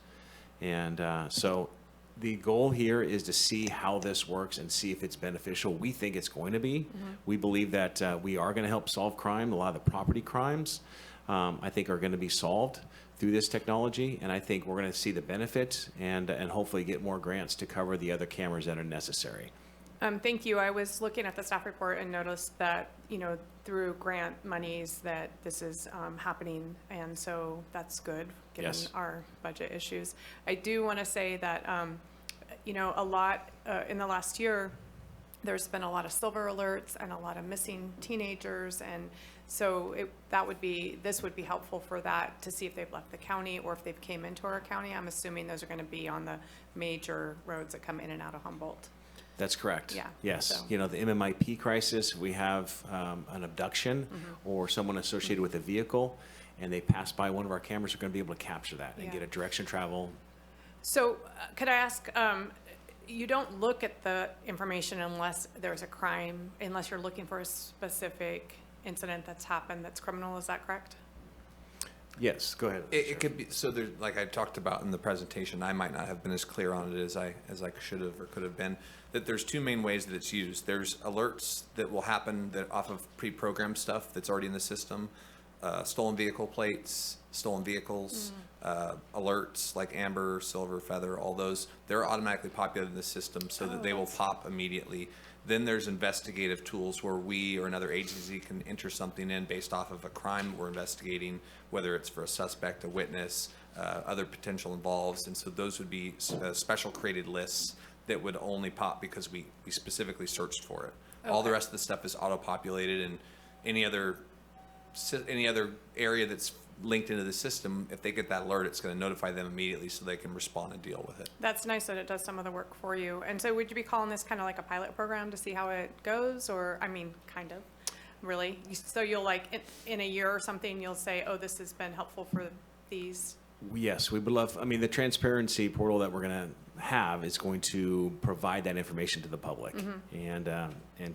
And so the goal here is to see how this works and see if it's beneficial. We think it's going to be. We believe that we are going to help solve crime. A lot of the property crimes, I think, are going to be solved through this technology. And I think we're going to see the benefit and hopefully get more grants to cover the other cameras that are necessary. Thank you. I was looking at the staff report and noticed that, through grant monies that this is happening. And so that's good, given our budget issues. I do want to say that, a lot in the last year, there's been a lot of silver alerts and a lot of missing teenagers. And so this would be helpful for that, to see if they've left the county or if they've came into our county. I'm assuming those are going to be on the major roads that come in and out of Humboldt. That's correct. Yeah. Yes. So. The MMIP crisis, we have an abduction or someone associated with a vehicle, and they pass by one of our cameras, are going to be able to capture that and get a direction travel. So could I ask, you don't look at the information unless there's a crime, unless you're looking for a specific incident that's happened that's criminal, is that correct? Yes, go ahead. It could be, so there, like I talked about in the presentation, I might not have been as clear on it as I should have or could have been, that there's 2 main ways that it's used. There's alerts that will happen that off of pre-programmed stuff that's already in the system, stolen vehicle plates, stolen vehicles, alerts like amber, silver, feather, all those, they're automatically populated in the system so that they will pop immediately. Then there's investigative tools where we or another agency can enter something in based off of a crime we're investigating, whether it's for a suspect, a witness, other potential involved. And so those would be special created lists that would only pop because we specifically searched for it. Okay. All the rest of the stuff is auto-populated, and any other area that's linked into the system, if they get that alert, it's going to notify them immediately so they can respond and deal with it. That's nice that it does some of the work for you. And so would you be calling this kind of like a pilot program to see how it goes? Or, I mean, kind of, really? So you'll in a year or something, you'll say, oh, this has been helpful for these? Yes, we would love, the transparency portal that we're going to have is going to provide that information to the public and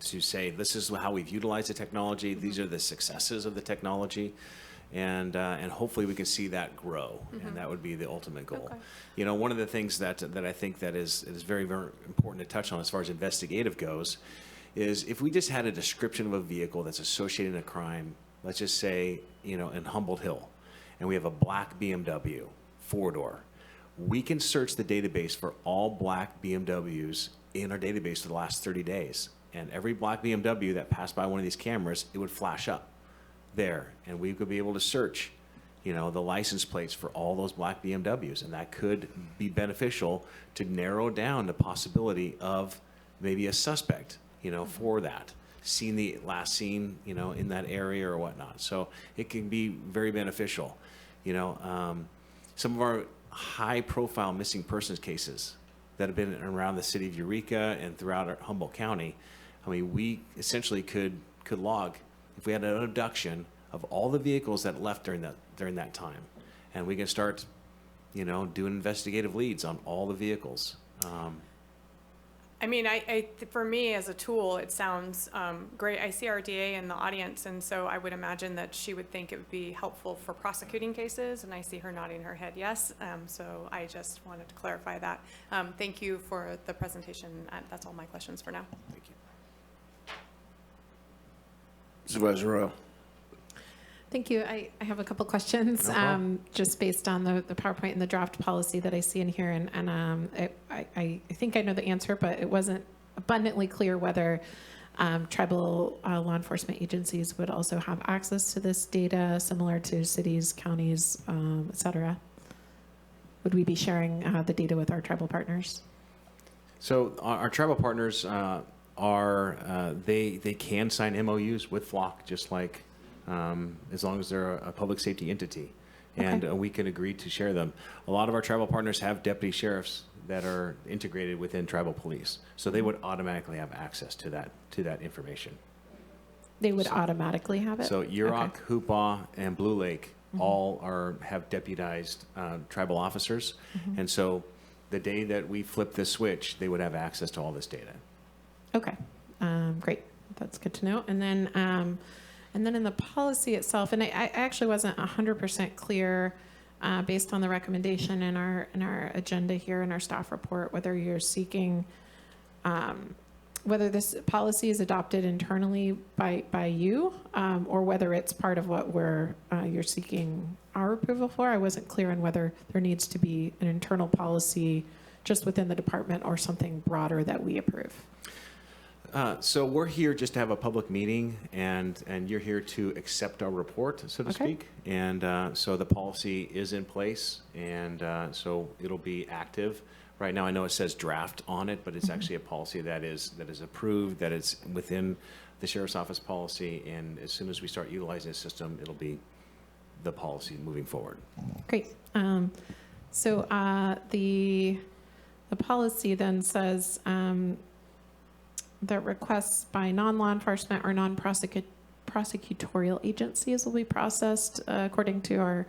to say, this is how we've utilized the technology. These are the successes of the technology. And hopefully we can see that grow, and that would be the ultimate goal. Okay. One of the things that I think that is very, very important to touch on as far as investigative goes is if we just had a description of a vehicle that's associated in a crime, let's just say, in Humboldt Hill, and we have a black BMW, 4-door, we can search the database for all black BMWs in our database for the last 30 days. And every black BMW that passed by one of these cameras, it would flash up there, and we could be able to search, the license plates for all those black BMWs, and that could be beneficial to narrow down the possibility of maybe a suspect, for that, last seen, in that area or whatnot. So it can be very beneficial. Some of our high-profile missing persons cases that have been around the city of Eureka and throughout our Humboldt County, we essentially could log, if we had an abduction, of all the vehicles that left during that time, and we can start, doing investigative leads on all the vehicles. For me as a tool, it sounds great. I see our DA in the audience, and so I would imagine that she would think it would be helpful for prosecuting cases, and I see her nodding her head yes. So I just wanted to clarify that. Thank you for the presentation. That's all my questions for now. Thank you. Supervisor Arroyo. Thank you. I have a couple questions, No problem. just based on the PowerPoint and the draft policy that I see in here. I think I know the answer, but it wasn't abundantly clear whether tribal law enforcement agencies would also have access to this data, similar to cities, counties, et cetera. Would we be sharing the data with our tribal partners? So our tribal partners they can sign MOUs with Flock, just like as long as they're a public safety entity, and we can agree to share them. A lot of our tribal partners have deputy sheriffs that are integrated within tribal police, so they would automatically have access to that information. They would automatically have it? So Yurok, Hoopaw, and Blue Lake all have deputized tribal officers, and so the day that we flip this switch, they would have access to all this data. Okay, great. That's good to know. And then in the policy itself, and I actually wasn't 100% clear based on the recommendation in our agenda here in our staff report, whether you're seeking, whether this policy is adopted internally by you, or whether it's part of what you're seeking our approval for. I wasn't clear on whether there needs to be an internal policy just within the department or something broader that we approve. So we're here just to have a public meeting, and you're here to accept our report, so to speak. And so the policy is in place, and so it'll be active. Right now, I know it says draft on it, but it's actually a policy that is approved, that is within the Sheriff's Office policy, and as soon as we start utilizing the system, it'll be the policy moving forward. Great. So the policy then says that requests by non-law enforcement or non-prosecutorial agencies will be processed according to our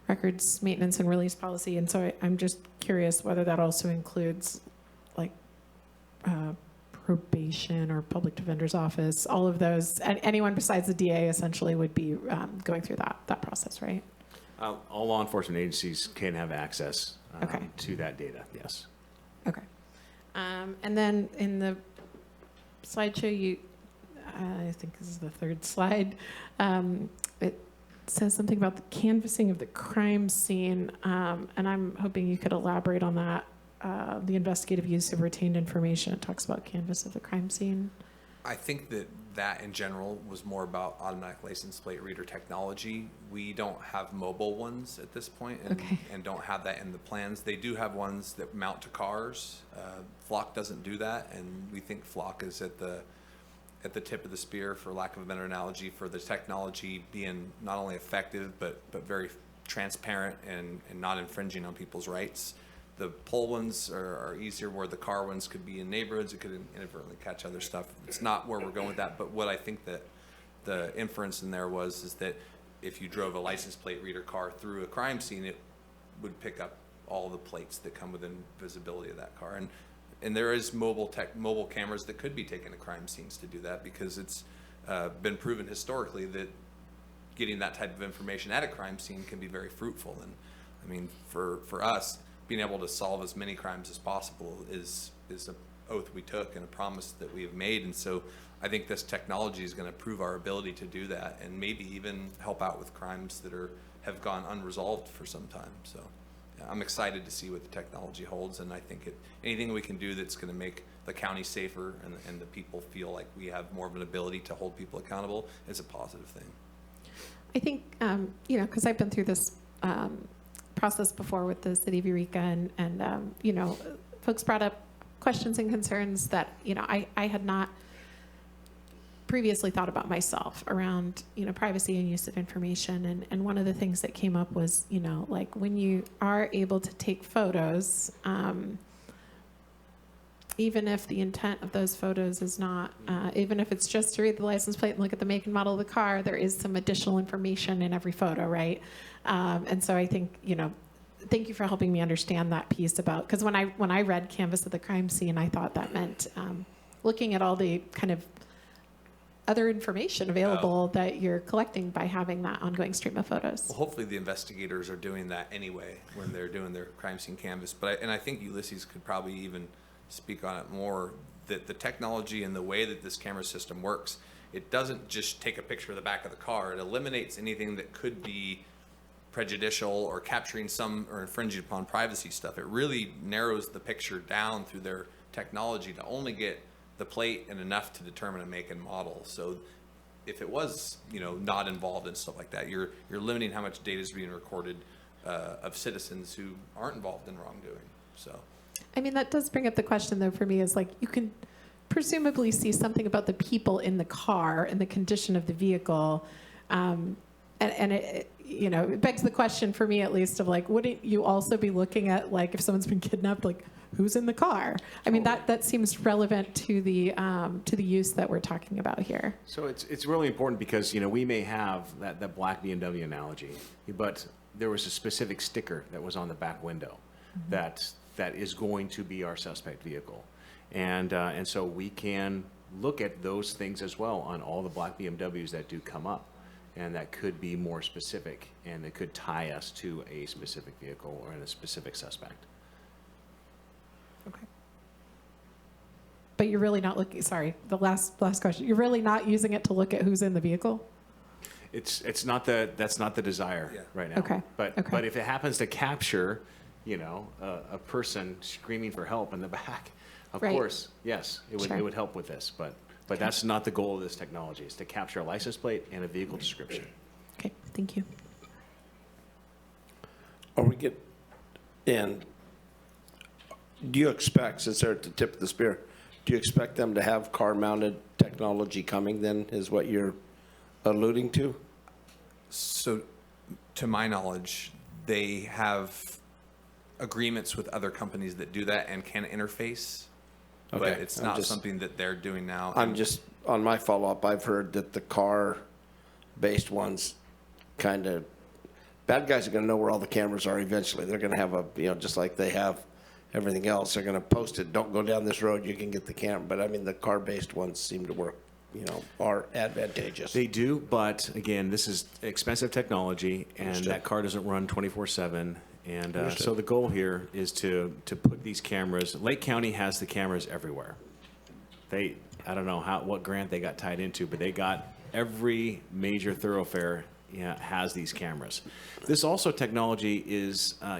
records maintenance and release policy. And so I'm just curious whether that also includes like probation or public defender's office, all of those, and anyone besides the DA essentially would be going through that process, right? All law enforcement agencies can have access to that data, yes. Okay. And then in the slideshow, I think this is the third slide, it says something about the canvassing of the crime scene, and I'm hoping you could elaborate on that. The investigative use of retained information, it talks about canvass of the crime scene. I think that in general was more about automatic license plate reader technology. We don't have mobile ones at this point, and don't have that in the plans. They do have ones that mount to cars. Flock doesn't do that, and we think Flock is at the tip of the spear, for lack of a better analogy, for the technology being not only effective but very transparent and not infringing on people's rights. The pole ones are easier, where the car ones could be in neighborhoods. It could inadvertently catch other stuff. It's not where we're going with that, but what I think that the inference in there is that if you drove a license plate reader car through a crime scene, it would pick up all the plates that come within visibility of that car. And there is mobile cameras that could be taken to crime scenes to do that, because it's been proven historically that getting that type of information at a crime scene can be very fruitful. And I mean, for us, being able to solve as many crimes as possible is an oath we took and a promise that we have made. And so I think this technology is going to prove our ability to do that, and maybe even help out with crimes that have gone unresolved for some time. So yeah, I'm excited to see what the technology holds, and I think anything we can do that's going to make the county safer and the people feel like we have more of an ability to hold people accountable is a positive thing. I think, because I've been through this process before with the city of Eureka, and folks brought up questions and concerns that, I had not previously thought about myself around, privacy and use of information. And one of the things that came up was, like when you are able to take photos, even if the intent of those photos is not, even if it's just to read the license plate and look at the make and model of the car, there is some additional information in every photo, right? And so I think, thank you for helping me understand that piece about, because when I read Canvas of the Crime Scene, I thought that meant looking at all the kind of other information available that you're collecting by having that ongoing stream of photos. Well, hopefully the investigators are doing that anyway when they're doing their crime scene canvas. But I think Ulysses could probably even speak on it more, that the technology and the way that this camera system works, it doesn't just take a picture of the back of the car. It eliminates anything that could be prejudicial or capturing some or infringing upon privacy stuff. It really narrows the picture down through their technology to only get the plate and enough to determine a make and model. So if it was, not involved in stuff like that, you're limiting how much data is being recorded of citizens who aren't involved in wrongdoing. So, I mean, that does bring up the question, though, for me, is like, you can presumably see something about the people in the car and the condition of the vehicle. And it, it begs the question for me, at least, of like, wouldn't you also be looking at, like, if someone's been kidnapped, like, who's in the car? I mean, that seems relevant to the use that we're talking about here. So it's really important because, we may have that black BMW analogy, but there was a specific sticker that was on the back window that is going to be our suspect vehicle. And so we can look at those things as well on all the black BMWs that do come up. And that could be more specific, and it could tie us to a specific vehicle or a specific suspect. Okay. But you're really not looking, sorry, the last question. You're really not using it to look at who's in the vehicle? That's not the desire right now. Okay. But if it happens to capture, a person screaming for help in the back, of course, yes, it would help with this. But that's not the goal of this technology. It's to capture a license plate and a vehicle description. Okay, thank you. And do you expect, since they're at the tip of the spear, do you expect them to have car-mounted technology coming then, is what you're alluding to? So, to my knowledge, they have agreements with other companies that do that and can interface. Okay. But it's not something that they're doing now. I'm just, on my follow-up, I've heard that the car-based ones kind of, bad guys are going to know where all the cameras are eventually. They're going to have just like they have everything else, they're going to post it, don't go down this road, you can get the camera. But I mean, the car-based ones seem to work, are advantageous. They do, but again, this is expensive technology, and that car doesn't run 24/7. And so the goal here is to put these cameras. Lake County has the cameras everywhere. I don't know what grant they got tied into, but they got every major thoroughfare has these cameras. This also technology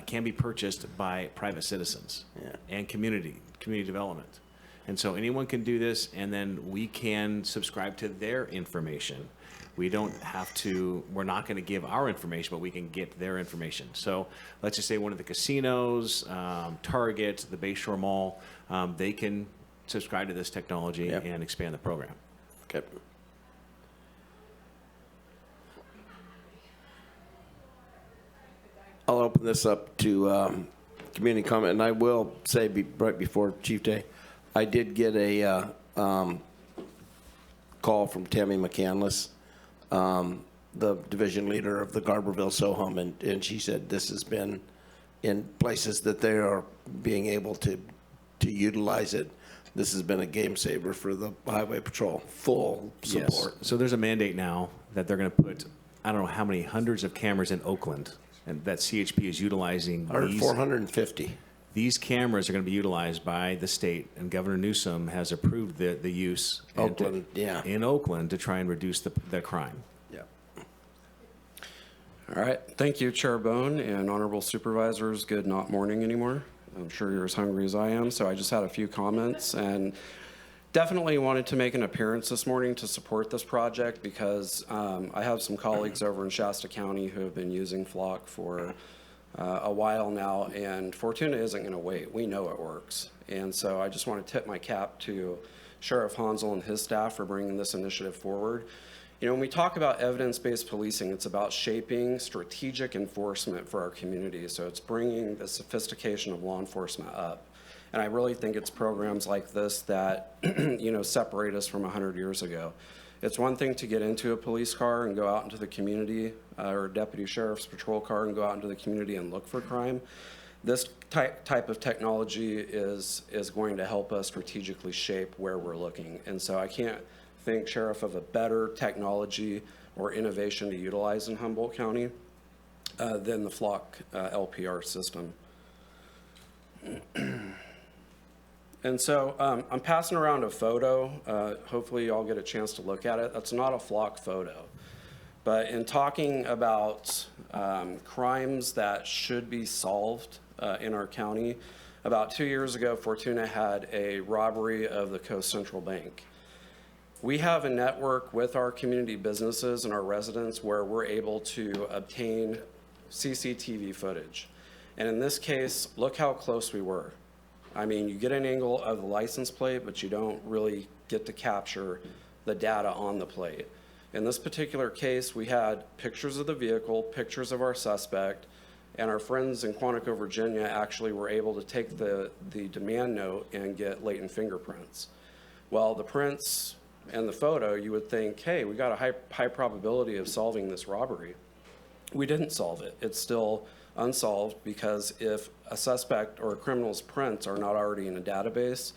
can be purchased by private citizens and community development. And so anyone can do this, and then we can subscribe to their information. We don't have to, we're not going to give our information, but we can get their information. So let's just say one of the casinos, Target, the Bayshore Mall, they can subscribe to this technology and expand the program. Okay. I'll open this up to community comment, and I will say right before Chief Day, I did get a call from Tammy McCandless, the division leader of the Garberville SOHUM, and she said this has been in places that they are being able to utilize it. This has been a game saver for the Highway Patrol. Full support. Yes. So there's a mandate now that they're going to put, I don't know how many hundreds of cameras in Oakland, and that CHP is utilizing. 450. These cameras are going to be utilized by the state, and Governor Newsom has approved the use in Oakland to try and reduce the crime. Yeah. All right. Thank you, Chair Bohn and honorable supervisors. Good not morning anymore. I'm sure you're as hungry as I am, so I just had a few comments and definitely wanted to make an appearance this morning to support this project because I have some colleagues over in Shasta County who have been using Flock for a while now, and Fortuna isn't going to wait. We know it works. And so I just want to tip my cap to Sheriff Hansel and his staff for bringing this initiative forward. When we talk about evidence-based policing, it's about shaping strategic enforcement for our community. So it's bringing the sophistication of law enforcement up. And I really think it's programs like this that, separate us from 100 years ago. It's one thing to get into a police car and go out into the community, or a deputy sheriff's patrol car and go out into the community and look for crime. This type of technology is going to help us strategically shape where we're looking. And so I can't think, Sheriff, of a better technology or innovation to utilize in Humboldt County than the Flock LPR system. And so I'm passing around a photo. Hopefully you all get a chance to look at it. That's not a flock photo. But in talking about crimes that should be solved in our county, about 2 years ago, Fortuna had a robbery of the Coast Central Bank. We have a network with our community businesses and our residents where we're able to obtain CCTV footage. And in this case, look how close we were. I mean, you get an angle of the license plate, but you don't really get to capture the data on the plate. In this particular case, we had pictures of the vehicle, pictures of our suspect, and our friends in Quantico, Virginia actually were able to take the demand note and get latent fingerprints. Well, the prints and the photo, you would think, hey, we got a high probability of solving this robbery. We didn't solve it. It's still unsolved because if a suspect or a criminal's prints are not already in a database,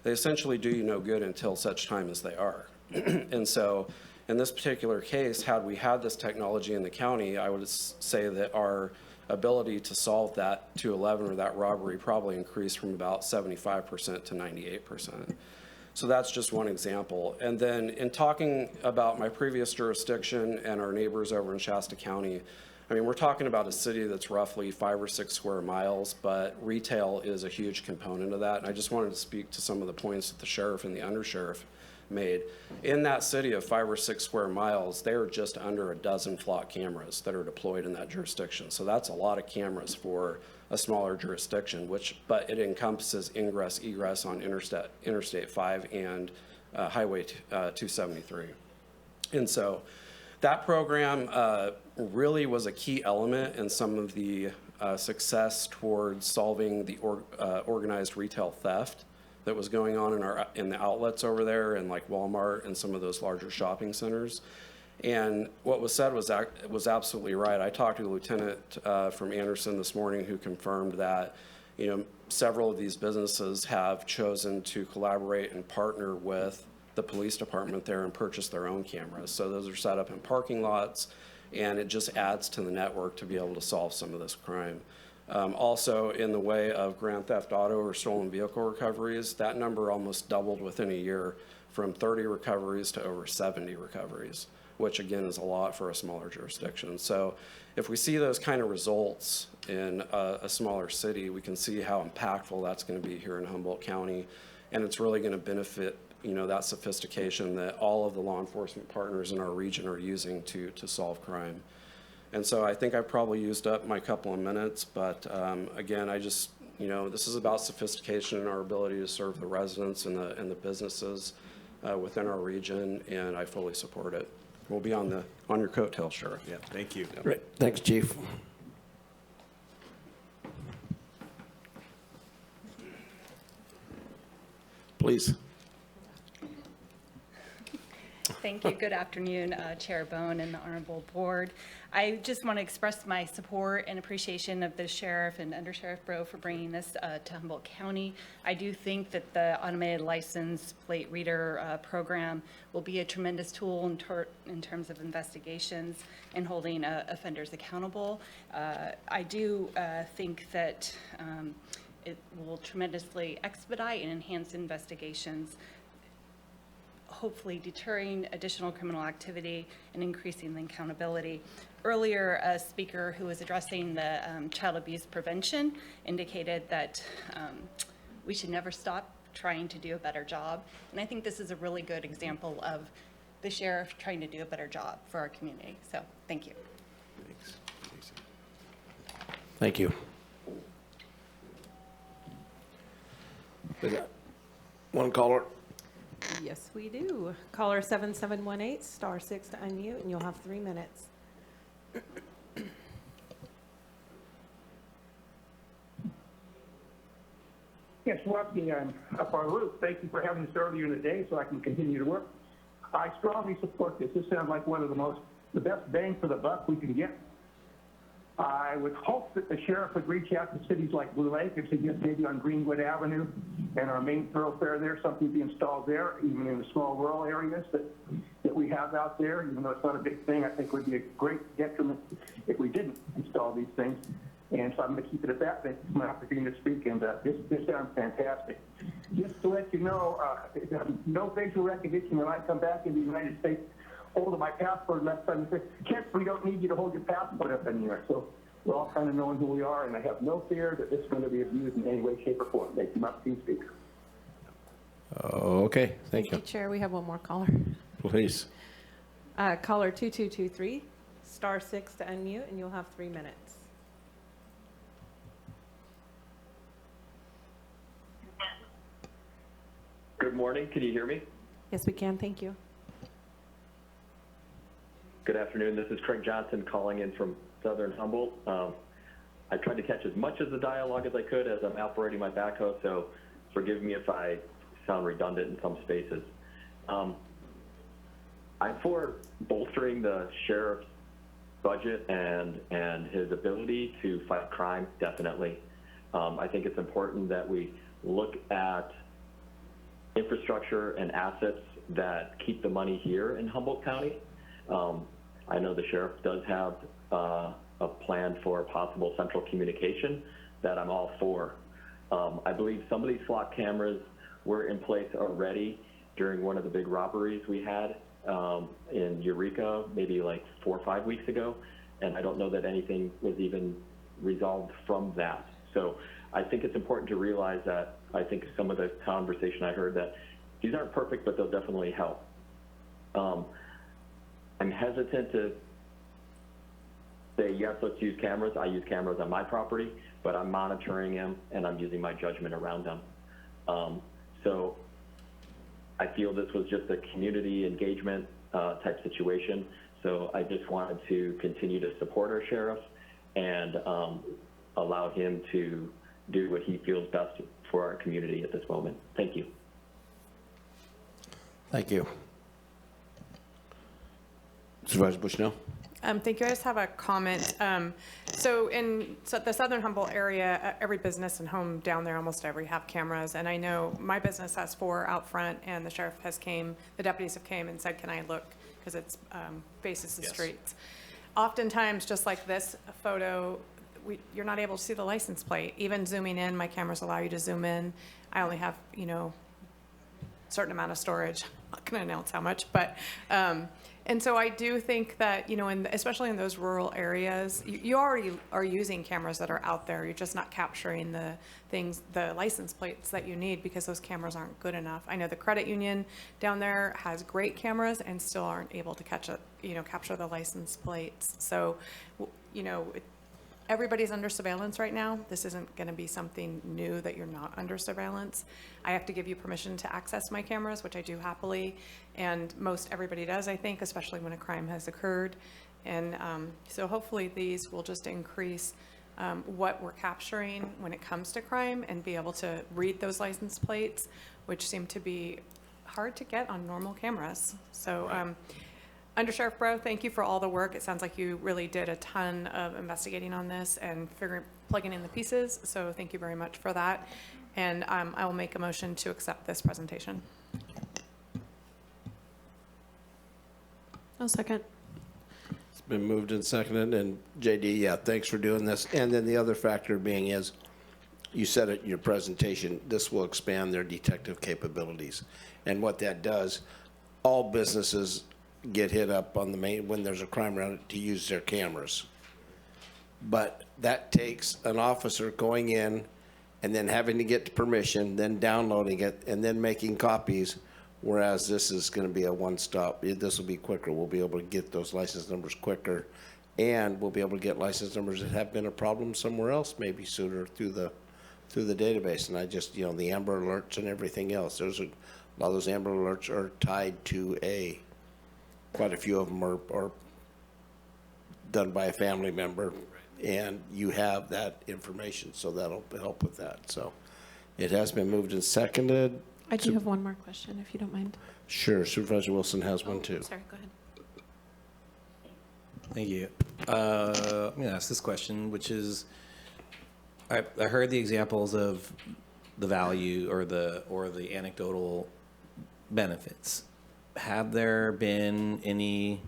they essentially do you no good until such time as they are. And so in this particular case, had we had this technology in the county, I would say that our ability to solve that 211 or that robbery probably increased from about 75% to 98%. So that's just one example. And then in talking about my previous jurisdiction and our neighbors over in Shasta County, I mean, we're talking about a city that's roughly 5 or 6 square miles, but retail is a huge component of that. And I just wanted to speak to some of the points that the sheriff and the undersheriff made. In that city of 5 or 6 square miles, there are just under a dozen flock cameras that are deployed in that jurisdiction. So that's a lot of cameras for a smaller jurisdiction, but it encompasses ingress, egress on Interstate 5 and Highway 273. And so that program really was a key element in some of the success towards solving the organized retail theft that was going on in the outlets over there, and like Walmart and some of those larger shopping centers. And what was said was absolutely right. I talked to the lieutenant from Anderson this morning who confirmed that, you know, several of these businesses have chosen to collaborate and partner with the police department there and purchase their own cameras. So those are set up in parking lots, and it just adds to the network to be able to solve some of this crime. Also, in the way of grand theft auto or stolen vehicle recoveries, that number almost doubled within a year, from 30 recoveries to over 70 recoveries, which again is a lot for a smaller jurisdiction. So if we see those kind of results in a smaller city, we can see how impactful that's going to be here in Humboldt County, and it's really going to benefit, you know, that sophistication that all of the law enforcement partners in our region are using to solve crime. And so I think I've probably used up my couple of minutes, but again, I just, you know, this is about sophistication and our ability to serve the residents and the businesses within our region, and I fully support it. We'll be on your coattails, Sheriff. Yeah, thank you. Great, thanks, Chief. Please. Thank you. Good afternoon, Chair Bohn and the Honorable Board. I just want to express my support and appreciation of the Sheriff and Under Sheriff Bro for bringing this to Humboldt County. I do think that the automated license plate reader program will be a tremendous tool in terms of investigations and holding offenders accountable. I do think that it will tremendously expedite and enhance investigations, hopefully deterring additional criminal activity and increasing the accountability. Earlier, a speaker who was addressing the child abuse prevention indicated that we should never stop trying to do a better job. And I think this is a really good example of the sheriff trying to do a better job for our community. So, thank you. Thanks. Thank you. We got one caller. Yes, we do. Caller 7718, star 6 to unmute, and you'll have 3 minutes. Yes, Rusty, I'm up on roof. Thank you for having this earlier in the day so I can continue to work. I strongly support this. This sounds like one of the best bang for the buck we can get. I would hope that the sheriff would reach out to cities like Blue Lake and suggest maybe on Greenwood Avenue and our main thoroughfare there, something be installed there, even in the small rural areas that we have out there. Even though it's not a big thing, I think it would be a great detriment if we didn't install these things. And so I'm going to keep it at that. Thank you for my opportunity to speak, and this sounds fantastic. Just to let you know, no facial recognition when I come back in the United States. Hold my passport left side and say, Kent, we don't need you to hold your passport up anymore. So we're all kind of knowing who we are, and I have no fear that this is going to be abused in any way, shape, or form. Thank you, my speaker. Okay, thank you. Chair, we have one more caller. Please. Caller 2223, *6 to unmute, and you'll have 3 minutes. Good morning. Can you hear me? Yes, we can. Thank you. Good afternoon. This is Craig Johnson calling in from Southern Humboldt. I tried to catch as much of the dialogue as I could as I'm operating my backhoe, so forgive me if I sound redundant in some spaces. I'm for bolstering the sheriff's budget and his ability to fight crime, definitely. I think it's important that we look at infrastructure and assets that keep the money here in Humboldt County. I know the sheriff does have a plan for possible central communication that I'm all for. I believe some of these SWAT cameras were in place already during one of the big robberies we had in Eureka, maybe like 4 or 5 weeks ago, and I don't know that anything was even resolved from that. So I think it's important to realize that I think some of the conversation I heard that these aren't perfect, but they'll definitely help. I'm hesitant to say, yes, let's use cameras. I use cameras on my property, but I'm monitoring them and I'm using my judgment around them. So I feel this was just a community engagement type situation. So I just wanted to continue to support our sheriff and allow him to do what he feels best for our community at this moment. Thank you. Thank you. Supervisor Bushnell. Thank you. I just have a comment. So in the Southern Humboldt area, every business and home down there, almost every, have cameras. And I know my business has 4 out front, and the sheriff the deputies have came and said, can I look? Because it's faces the streets. Oftentimes, just like this photo, you're not able to see the license plate. Even zooming in, my cameras allow you to zoom in. I only have, a certain amount of storage. I'm not going to announce how much, but and so I do think that, especially in those rural areas, you already are using cameras that are out there. You're just not capturing the license plates that you need because those cameras aren't good enough. I know the credit union down there has great cameras and still aren't able to capture the license plates. So, everybody's under surveillance right now. This isn't going to be something new that you're not under surveillance. I have to give you permission to access my cameras, which I do happily, and most everybody does, I think, especially when a crime has occurred. And so hopefully these will just increase what we're capturing when it comes to crime and be able to read those license plates, which seem to be hard to get on normal cameras. So. Under Sheriff Bro, thank you for all the work. It sounds like you really did a ton of investigating on this and plugging in the pieces. So thank you very much for that. And I will make a motion to accept this presentation. I'll second. It's been moved and seconded, and JD, yeah, thanks for doing this. And then the other factor being is, you said it in your presentation, this will expand their detective capabilities. And what that does, all businesses get hit up on the main when there's a crime around it to use their cameras. But that takes an officer going in and then having to get permission, then downloading it, and then making copies, whereas this is going to be a one-stop. This will be quicker. We'll be able to get those license numbers quicker, and we'll be able to get license numbers that have been a problem somewhere else maybe sooner through the database. And I just, the Amber Alerts and everything else, there's a lot of those Amber Alerts are tied to quite a few of them are done by a family member, and you have that information, so that'll help with that. So it has been moved and seconded. I do have one more question, if you don't mind. Sure, Supervisor Wilson has one too. Sorry, go ahead. Thank you. I'm going to ask this question, which is, I heard the examples of the value or the anecdotal benefits. Have there been any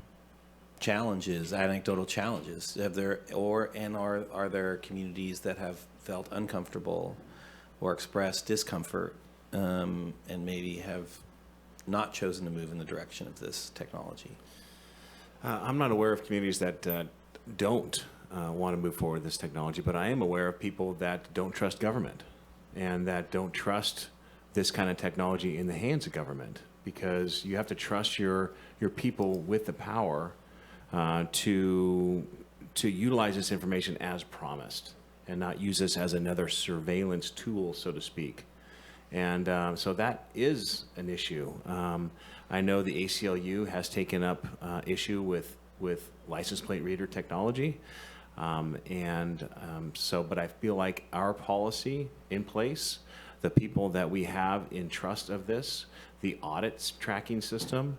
challenges, anecdotal challenges? Are there communities that have felt uncomfortable or expressed discomfort and maybe have not chosen to move in the direction of this technology? I'm not aware of communities that don't want to move forward with this technology, but I am aware of people that don't trust government and that don't trust this kind of technology in the hands of government, because you have to trust your people with the power to utilize this information as promised and not use this as another surveillance tool, so to speak. And so that is an issue. I know the ACLU has taken up issue with license plate reader technology. But I feel like our policy in place, the people that we have in trust of this, the audits tracking system,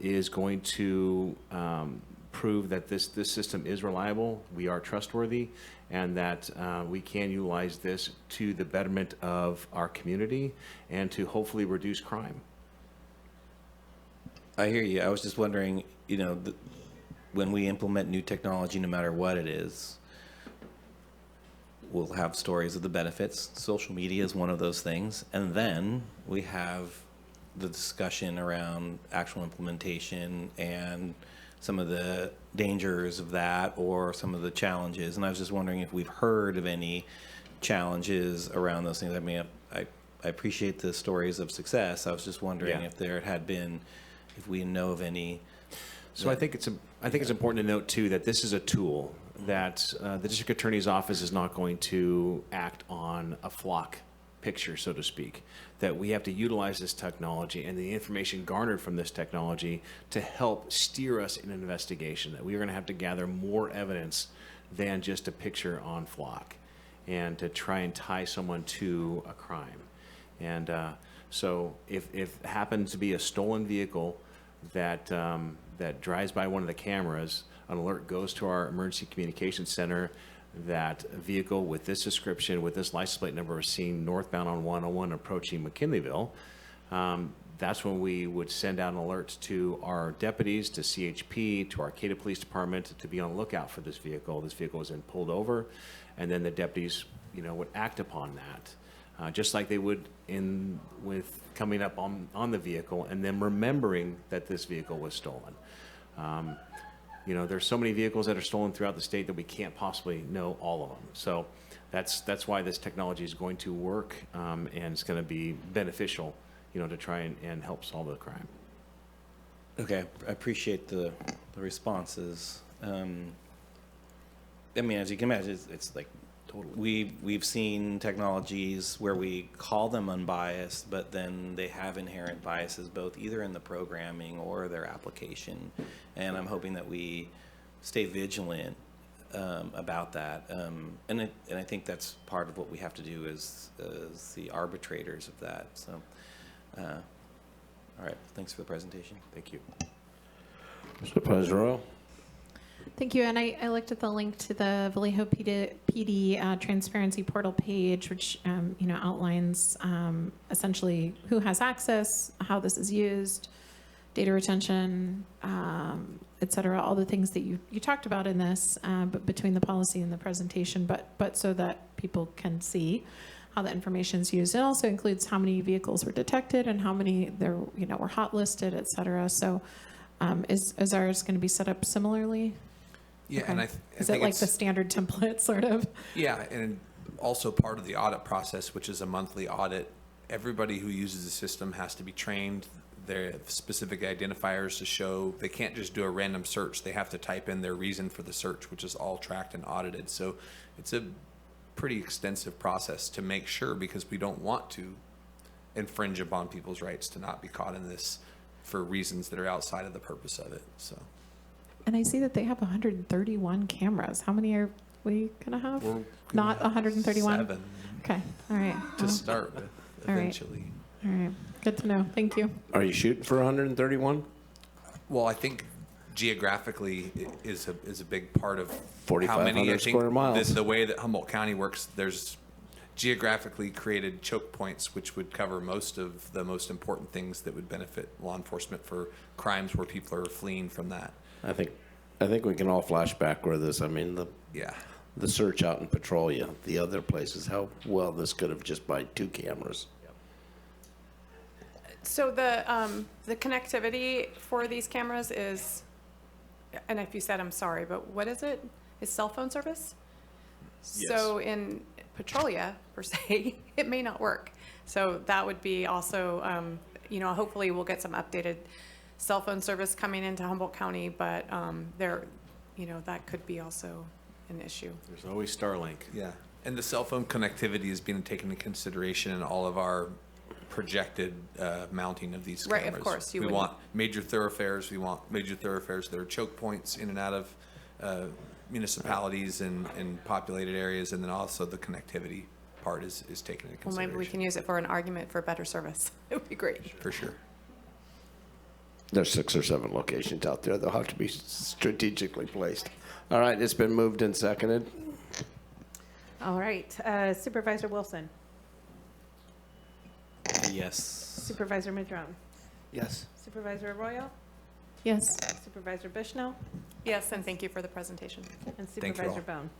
is going to prove that this system is reliable, we are trustworthy, and that we can utilize this to the betterment of our community and to hopefully reduce crime. I hear you. I was just wondering, when we implement new technology, no matter what it is, we'll have stories of the benefits. Social media is one of those things. And then we have the discussion around actual implementation and some of the dangers of that or some of the challenges. And I was just wondering if we've heard of any challenges around those things. I mean, I appreciate the stories of success. I was just wondering if there had been, if we know of any. So I think it's important to note too that this is a tool that the district attorney's office is not going to act on a flock picture, so to speak. That we have to utilize this technology and the information garnered from this technology to help steer us in an investigation. That we are going to have to gather more evidence than just a picture on flock, and to try and tie someone to a crime. And so if it happens to be a stolen vehicle that drives by one of the cameras, an alert goes to our emergency communications center that a vehicle with this description, with this license plate number, is seen northbound on 101 approaching McKinleyville. That's when we would send out an alert to our deputies, to CHP, to Arcata Police Department to be on the lookout for this vehicle. This vehicle was then pulled over, and then the deputies, would act upon that, just like they would with coming up on the vehicle and then remembering that this vehicle was stolen. There's so many vehicles that are stolen throughout the state that we can't possibly know all of them. So that's why this technology is going to work, and it's going to be beneficial, to try and help solve the crime. Okay, I appreciate the responses. I mean, as you can imagine, it's like totally. We've seen technologies where we call them unbiased, but then they have inherent biases, both either in the programming or their application. And I'm hoping that we stay vigilant about that. And I think that's part of what we have to do as the arbitrators of that. So, all right, thanks for the presentation. Thank you. Supervisor Arroyo. Thank you. And I looked at the link to the Vallejo PD transparency portal page, which outlines essentially who has access, how this is used, data retention, et cetera, all the things that you talked about in this, but between the policy and the presentation, but so that people can see how the information is used. It also includes how many vehicles were detected and how many there were hot listed, et cetera. So is ours going to be set up similarly? Yeah, Okay. and is it like the standard template, sort of? Yeah, and also part of the audit process, which is a monthly audit. Everybody who uses the system has to be trained. There are specific identifiers to show. They can't just do a random search. They have to type in their reason for the search, which is all tracked and audited. So it's a pretty extensive process to make sure, because we don't want to infringe upon people's rights to not be caught in this for reasons that are outside of the purpose of it. So. And I see that they have 131 cameras. How many are we gonna have? We're Not 131? 7. Okay, all right. To start with, all right. eventually. All right, good to know. Thank you. Are you shooting for 131? Well, I think geographically is a big part of how many. I 4,500 think square miles. the way that Humboldt County works, there's geographically created choke points, which would cover most of the most important things that would benefit law enforcement for crimes where people are fleeing from that. I think we can all flash back where this, I mean, the search out in Petrolia, the other places, how well this could have just by 2 cameras. So the connectivity for these cameras is, and if you said, I'm sorry, but what is it? Is cell phone service? Yes. So in Petrolia, per se, it may not work. So that would be also, you know, hopefully we'll get some updated cell phone service coming into Humboldt County, but there, you know, that could be also an issue. There's always Starlink. Yeah, and the cell phone connectivity is being taken into consideration in all of our projected mounting of these cameras. Right, of course, you we wouldn't- want major thoroughfares. We want major thoroughfares that are choke points in and out of municipalities and populated areas, and then also the connectivity part is taken into Well, consideration. maybe we can use it for an argument for better service. It would be great. For sure. There's 6 or 7 locations out there. They'll have to be strategically placed. All right, it's been moved and seconded. All right, Supervisor Wilson, Yes. Supervisor Madrone, Yes. Supervisor Arroyo, Yes. Supervisor Bushnell, Yes, and thank you for the presentation. and Thank you all. Supervisor Bohn.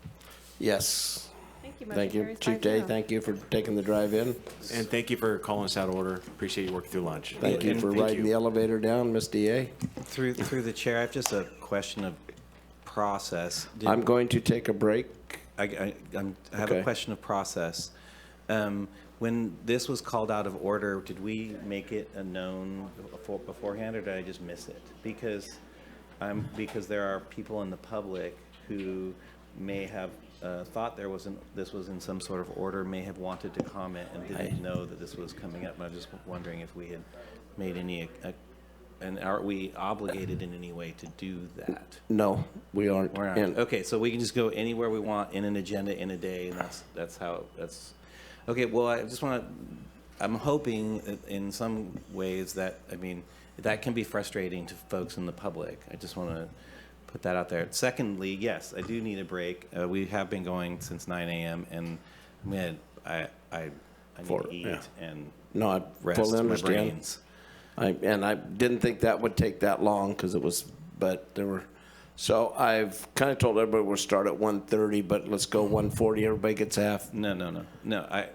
Yes. Thank you. Motion Thank you. carries Chief 5-0. Day, thank you for taking the drive in. And thank you for calling us out of order. Appreciate you working through lunch. Thank you for riding the elevator down, Miss DA. Through the chair, I have just a question of process. I'm going to take a break. I have Okay. a question of process. When this was called out of order, did we make it a known beforehand, or did I just miss it? Because there are people in the public who may have thought this was in some sort of order, may have wanted to comment and didn't know that this was coming up. And I was just wondering if we had made any, and are we obligated in any way to do that? No, we aren't. We're not. And Okay, so we can just go anywhere we want in an agenda in a day, and okay. Well, I just want to. I'm hoping in some ways that, I mean, that can be frustrating to folks in the public. I just want to put that out there. Secondly, yes, I do need a break. We have been going since 9 a.m. and I need to eat and no, I rest fully my understand. brains. I didn't think that would take that long because it was, but there were. So I've kind of told everybody we'll start at 1:30, but let's go 1:40. Everybody gets half. No.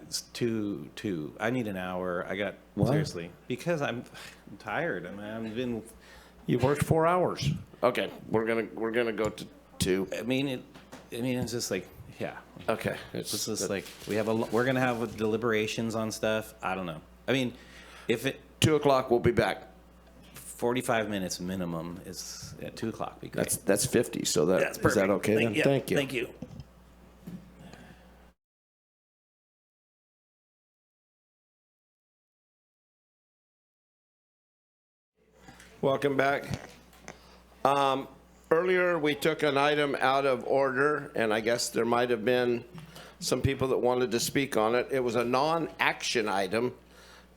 It's two. I need an hour. Seriously, because I'm tired. I mean, I've been. You've worked 4 hours. Okay, we're gonna go to 2. I mean, it's just like, yeah. Okay, It's just like we're gonna have deliberations on stuff. I don't know. I mean, if it 2 o'clock, we'll be back. 45 minutes minimum is at 2 o'clock. Be great. That's 50. So That's is that perfect. okay then? Yeah, Thank you. Thank you. Welcome back. Earlier, we took an item out of order, and I guess there might have been some people that wanted to speak on it. It was a non-action item,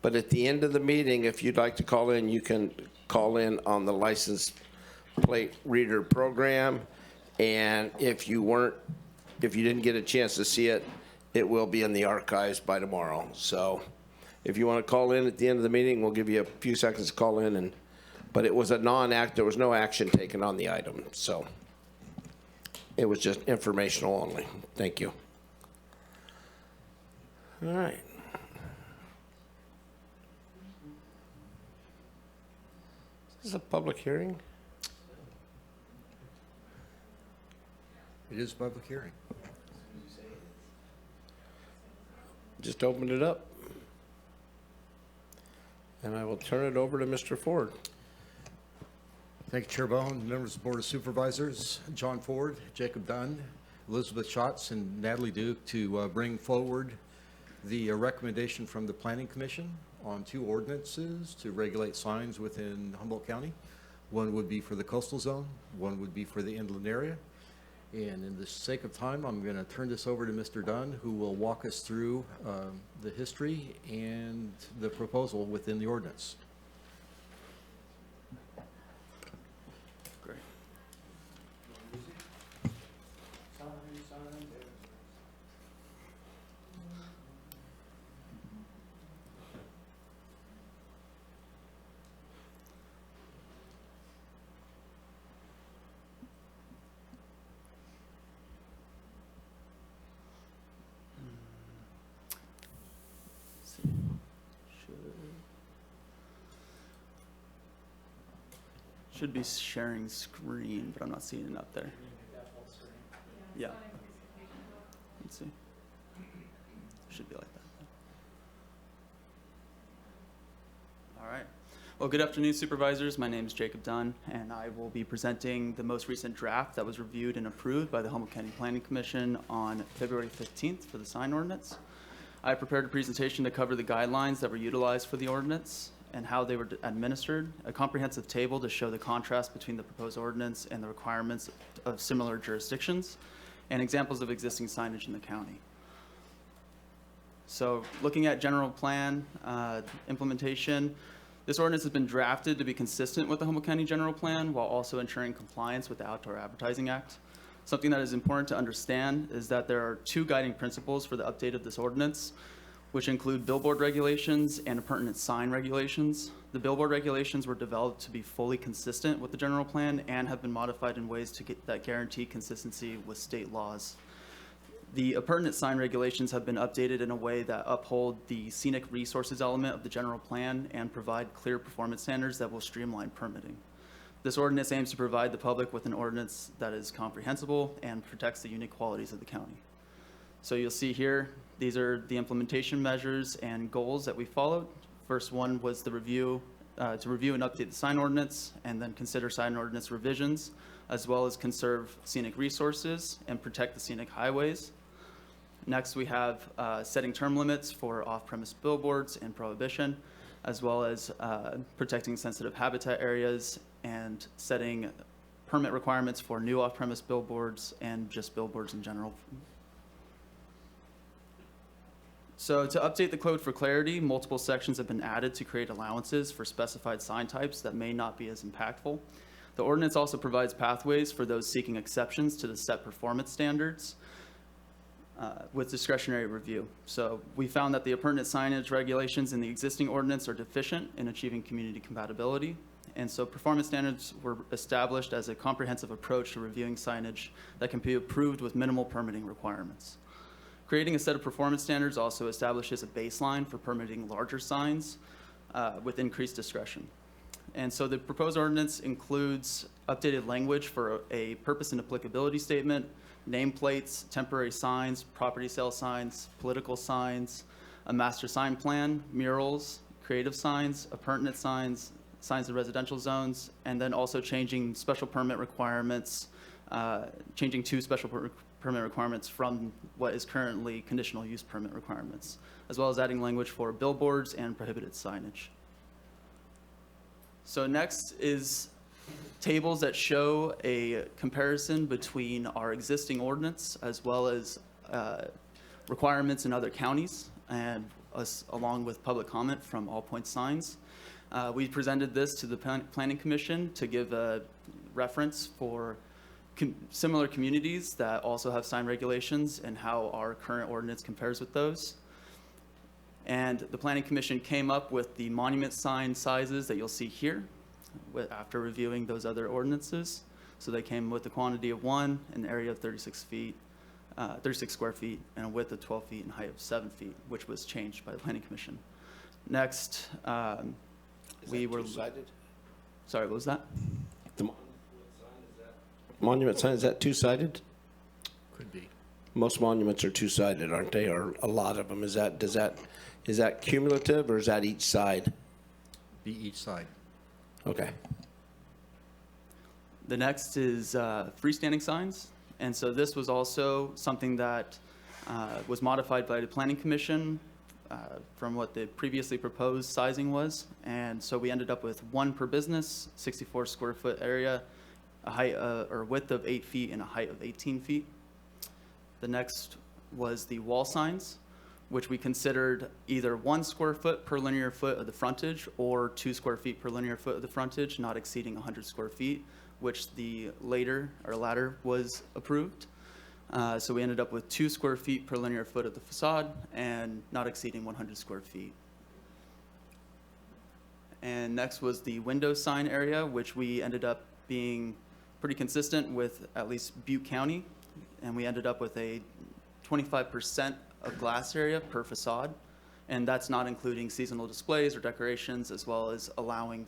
but at the end of the meeting, if you'd like to call in, you can call in on the license plate reader program. And if you didn't get a chance to see it, it will be in the archives by tomorrow. So if you want to call in at the end of the meeting, we'll give you a few seconds to call in. But it was a non-act, there was no action taken on the item. So it was just informational only. Thank you. All right. Is this a public hearing? It is a public hearing. Just opened it up. And I will turn it over to Mr. Ford. Thank you, Chair Bohn, members of the Board of Supervisors, John Ford, Jacob Dunn, Elizabeth Schatz, and Natalie Duke to bring forward the recommendation from the Planning Commission on 2 ordinances to regulate signs within Humboldt County. One would be for the coastal zone, one would be for the inland area. And in the sake of time, I'm going to turn this over to Mr. Dunn, who will walk us through the history and the proposal within the ordinance. Great. Should be sharing screen, but I'm not seeing it up there. Yeah. Let's see. Should be like that. All right. Well, good afternoon, supervisors. My name is Jacob Dunn, and I will be presenting the most recent draft that was reviewed and approved by the Humboldt County Planning Commission on February 15th for the sign ordinance. I prepared a presentation to cover the guidelines that were utilized for the ordinance and how they were administered, a comprehensive table to show the contrast between the proposed ordinance and the requirements of similar jurisdictions, and examples of existing signage in the county. So looking at general plan implementation, this ordinance has been drafted to be consistent with the Humboldt County General Plan while also ensuring compliance with the Outdoor Advertising Act. Something that is important to understand is that there are two guiding principles for the update of this ordinance, which include billboard regulations and appurtenant sign regulations. The billboard regulations were developed to be fully consistent with the general plan and have been modified in ways that guarantee consistency with state laws. The appurtenant sign regulations have been updated in a way that uphold the scenic resources element of the general plan and provide clear performance standards that will streamline permitting. This ordinance aims to provide the public with an ordinance that is comprehensible and protects the unique qualities of the county. So you'll see here, these are the implementation measures and goals that we followed. First one was the review, to review and update the sign ordinance, and then consider sign ordinance revisions, as well as conserve scenic resources and protect the scenic highways. Next, we have setting term limits for off-premise billboards and prohibition, as well as protecting sensitive habitat areas and setting permit requirements for new off-premise billboards and just billboards in general. So to update the code for clarity, multiple sections have been added to create allowances for specified sign types that may not be as impactful. The ordinance also provides pathways for those seeking exceptions to the set performance standards with discretionary review. So we found that the appurtenant signage regulations in the existing ordinance are deficient in achieving community compatibility. And so performance standards were established as a comprehensive approach to reviewing signage that can be approved with minimal permitting requirements. Creating a set of performance standards also establishes a baseline for permitting larger signs with increased discretion. And so the proposed ordinance includes updated language for a purpose and applicability statement, nameplates, temporary signs, property sale signs, political signs, a master sign plan, murals, creative signs, appurtenant signs, signs in residential zones, and then also changing special permit requirements, changing two special permit requirements from what is currently conditional use permit requirements, as well as adding language for billboards and prohibited signage. So next is tables that show a comparison between our existing ordinance as well as requirements in other counties, and along with public comment from All Points Signs. We presented this to the Planning Commission to give a reference for similar communities that also have sign regulations and how our current ordinance compares with those. And the Planning Commission came up with the monument sign sizes that you'll see here after reviewing those other ordinances. So they came with a quantity of 1, an area of 36 square feet, and a width of 12 feet and height of 7 feet, which was changed by the Planning Commission. Next, we were two-sided? Sorry, what was that? The monument sign, is that two-sided? Could be. Most monuments are two-sided, aren't they? Or a lot of them. Is that cumulative, or is that each side? Be each side. Okay. The next is freestanding signs. And so this was also something that was modified by the Planning Commission from what the previously proposed sizing was. And so we ended up with 1 per business, 64 square foot area, a height or width of 8 feet and a height of 18 feet. The next was the wall signs, which we considered either 1 square foot per linear foot of the frontage or 2 square feet per linear foot of the frontage, not exceeding 100 square feet, which the latter was approved. So we ended up with 2 square feet per linear foot of the facade and not exceeding 100 square feet. And next was the window sign area, which we ended up being pretty consistent with at least Butte County. And we ended up with a 25% of glass area per facade. And that's not including seasonal displays or decorations, as well as allowing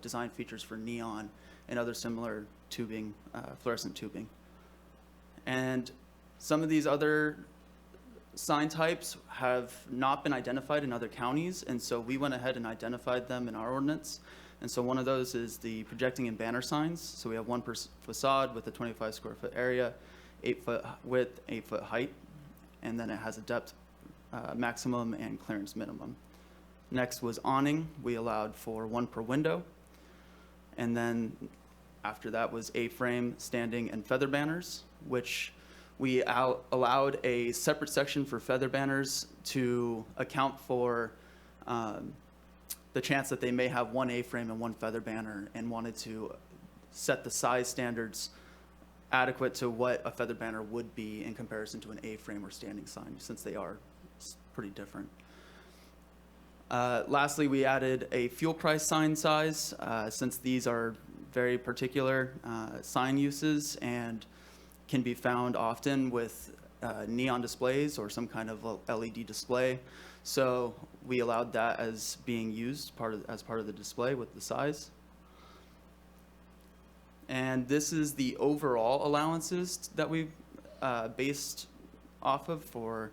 design features for neon and other similar tubing, fluorescent tubing. And some of these other sign types have not been identified in other counties, and so we went ahead and identified them in our ordinance. And so one of those is the projecting and banner signs. So we have one per facade with a 25 square foot area, 8 foot width, 8 foot height, and then it has a depth maximum and clearance minimum. Next was awning. We allowed for 1 per window. And then after that was A-frame, standing, and feather banners, which we allowed a separate section for feather banners to account for the chance that they may have 1 A-frame and 1 feather banner, and wanted to set the size standards adequate to what a feather banner would be in comparison to an A-frame or standing sign, since they are pretty different. Lastly, we added a fuel price sign size, since these are very particular sign uses and can be found often with neon displays or some kind of LED display. So we allowed that as being used as part of the display with the size. And this is the overall allowances that we've based off of for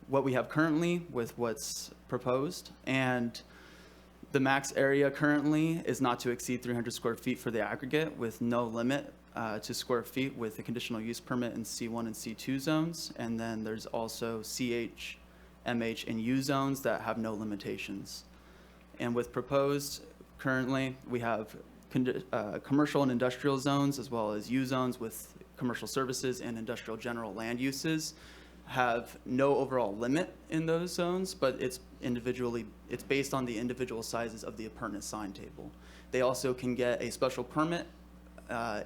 what we have currently with what's proposed. And the max area currently is not to exceed 300 square feet for the aggregate, with no limit to square feet with the conditional use permit in C1 and C2 zones. And then there's also CH, MH, and U zones that have no limitations. And with proposed, currently, we have commercial and industrial zones, as well as U zones with commercial services and industrial general land uses, have no overall limit in those zones, but it's based on the individual sizes of the appurtenant sign table. They also can get a special permit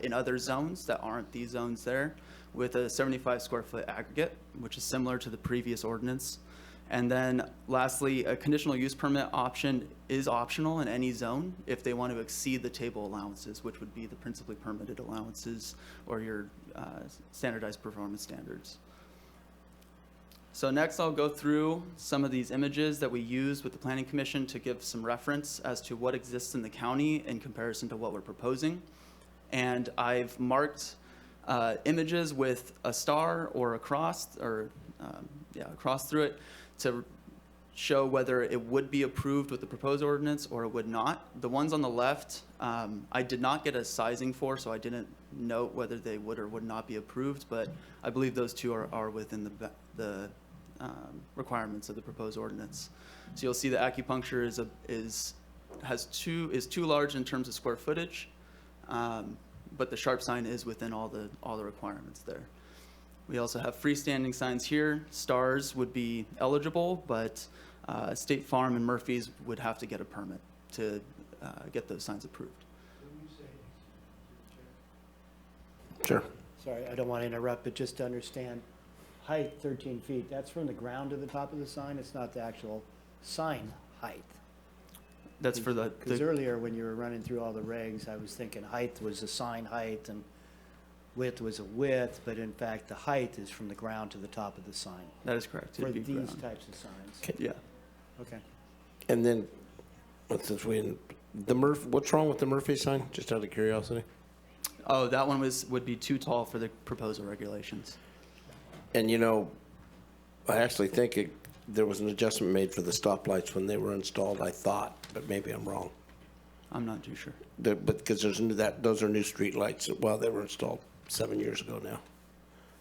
in other zones that aren't these zones there, with a 75 square foot aggregate, which is similar to the previous ordinance. And then lastly, a conditional use permit option is optional in any zone if they want to exceed the table allowances, which would be the principally permitted allowances or your standardized performance standards. So next I'll go through some of these images that we used with the Planning Commission to give some reference as to what exists in the county in comparison to what we're proposing. And I've marked images with a star or a cross, or a cross through it, to show whether it would be approved with the proposed ordinance or it would not. The ones on the left, I did not get a sizing for, so I didn't note whether they would or would not be approved, but I believe those two are within the requirements of the proposed ordinance. So you'll see the acupuncture is too large in terms of square footage, but the sharp sign is within all the requirements there. We also have freestanding signs here. Stars would be eligible, but State Farm and Murphy's would have to get a permit to get those signs approved. Sure. Sorry, I don't want to interrupt, but just to understand, height 13 feet, that's from the ground to the top of the sign? It's not the actual sign height? That's for the... Because earlier when you were running through all the regs, I was thinking height was the sign height and width was a width, but in fact the height is from the ground to the top of the sign. That is correct. For It'd be these ground. types of signs? Okay. Yeah. Okay. And then, since what's wrong with the Murphy sign, just out of curiosity? Oh, that one would be too tall for the proposal regulations. And I actually think there was an adjustment made for the stoplights when they were installed, I thought, but maybe I'm wrong. I'm not too sure. But because those are new street lights. Well, they were installed 7 years ago now,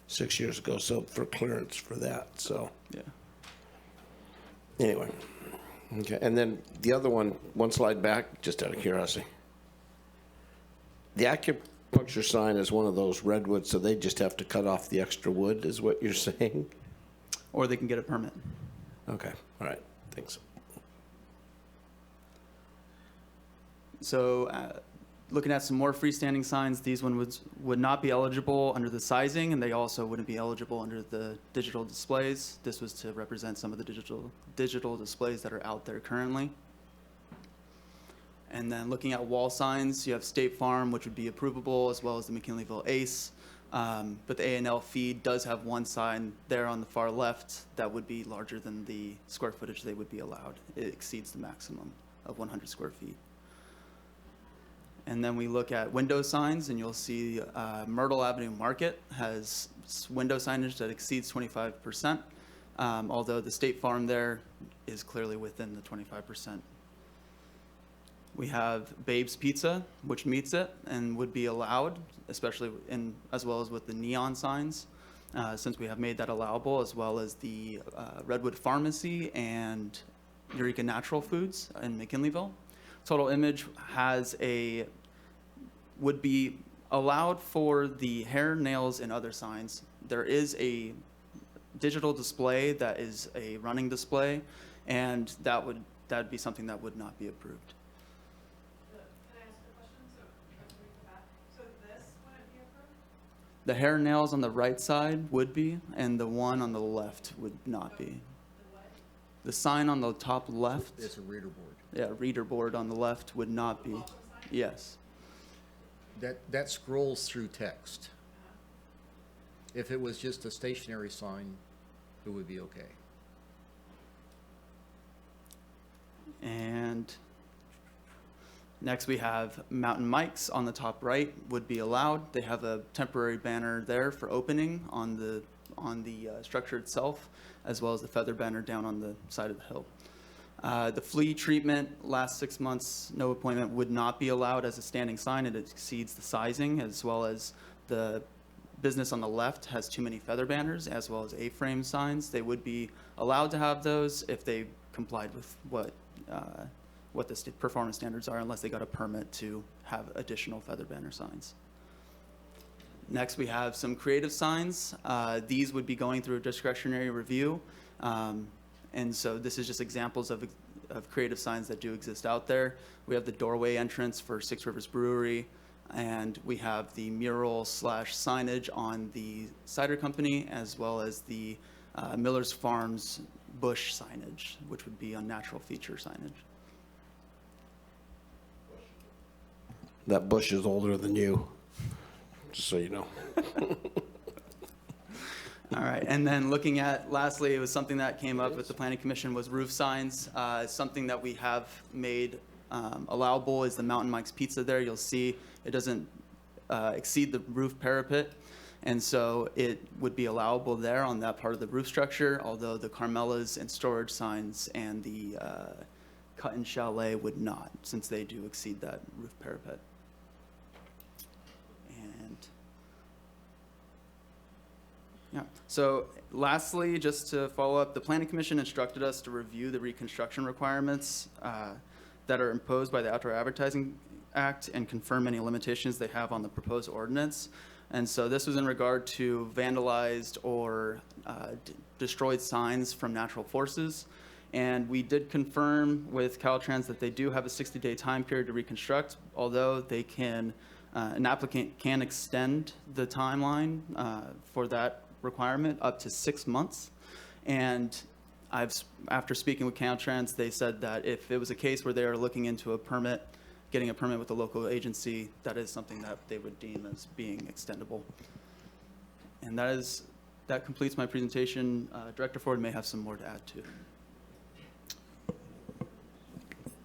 6 years ago. So for clearance for that. So yeah. Anyway, okay. And then the other one slide back, just out of curiosity. The acupuncture sign is one of those redwoods, so they just have to cut off the extra wood, is what you're saying? Or they can get a permit. Okay. All right. Thanks. So looking at some more freestanding signs, these ones would not be eligible under the sizing, and they also wouldn't be eligible under the digital displays. This was to represent some of the digital displays that are out there currently. And then looking at wall signs, you have State Farm, which would be approvable, as well as the McKinleyville Ace. But the A&L feed does have one sign there on the far left that would be larger than the square footage they would be allowed. It exceeds the maximum of 100 square feet. And then we look at window signs, and you'll see Myrtle Avenue Market has window signage that exceeds 25%, although the State Farm there is clearly within the 25%. We have Babe's Pizza, which meets it and would be allowed, especially as well as with the neon signs, since we have made that allowable, as well as the Redwood Pharmacy and Eureka Natural Foods in McKinleyville. Total Image would be allowed for the hair, nails, and other signs. There is a digital display that is a running display, and that'd be something that would not be approved. The hair and nails on the right side would be, and the one on the left would not be. The sign on the top left. It's a reader board. Yeah, reader board on the left would not be. Yes. That scrolls through text. If it was just a stationary sign, it would be okay. And next we have Mountain Mike's on the top right would be allowed. They have a temporary banner there for opening on the structure itself, as well as the feather banner down on the side of the hill. The flea treatment, last 6 months, no appointment, would not be allowed as a standing sign. It exceeds the sizing, as well as the business on the left has too many feather banners, as well as A-frame signs. They would be allowed to have those if they complied with what the performance standards are, unless they got a permit to have additional feather banner signs. Next, we have some creative signs. These would be going through a discretionary review. And so this is just examples of creative signs that do exist out there. We have the doorway entrance for Six Rivers Brewery, and we have the mural / signage on the cider company, as well as the Miller's Farms bush signage, which would be a natural feature signage. That bush is older than you, just so you know. All right, and then looking at, lastly, it was something that came up with the Planning Commission was roof signs. Something that we have made allowable is the Mountain Mike's Pizza there. You'll see it doesn't exceed the roof parapet, and so it would be allowable there on that part of the roof structure, although the Carmela's and storage signs and the Cut and Chalet would not, since they do exceed that roof parapet. Yeah. So lastly, just to follow up, the Planning Commission instructed us to review the reconstruction requirements that are imposed by the Outdoor Advertising Act and confirm any limitations they have on the proposed ordinance. And so this was in regard to vandalized or destroyed signs from natural forces. And we did confirm with Caltrans that they do have a 60-day time period to reconstruct, although they can, an applicant can extend the timeline for that requirement up to 6 months. And after speaking with Caltrans, they said that if it was a case where they are looking into getting a permit with the local agency, that is something that they would deem as being extendable. And that completes my presentation. Director Ford may have some more to add too.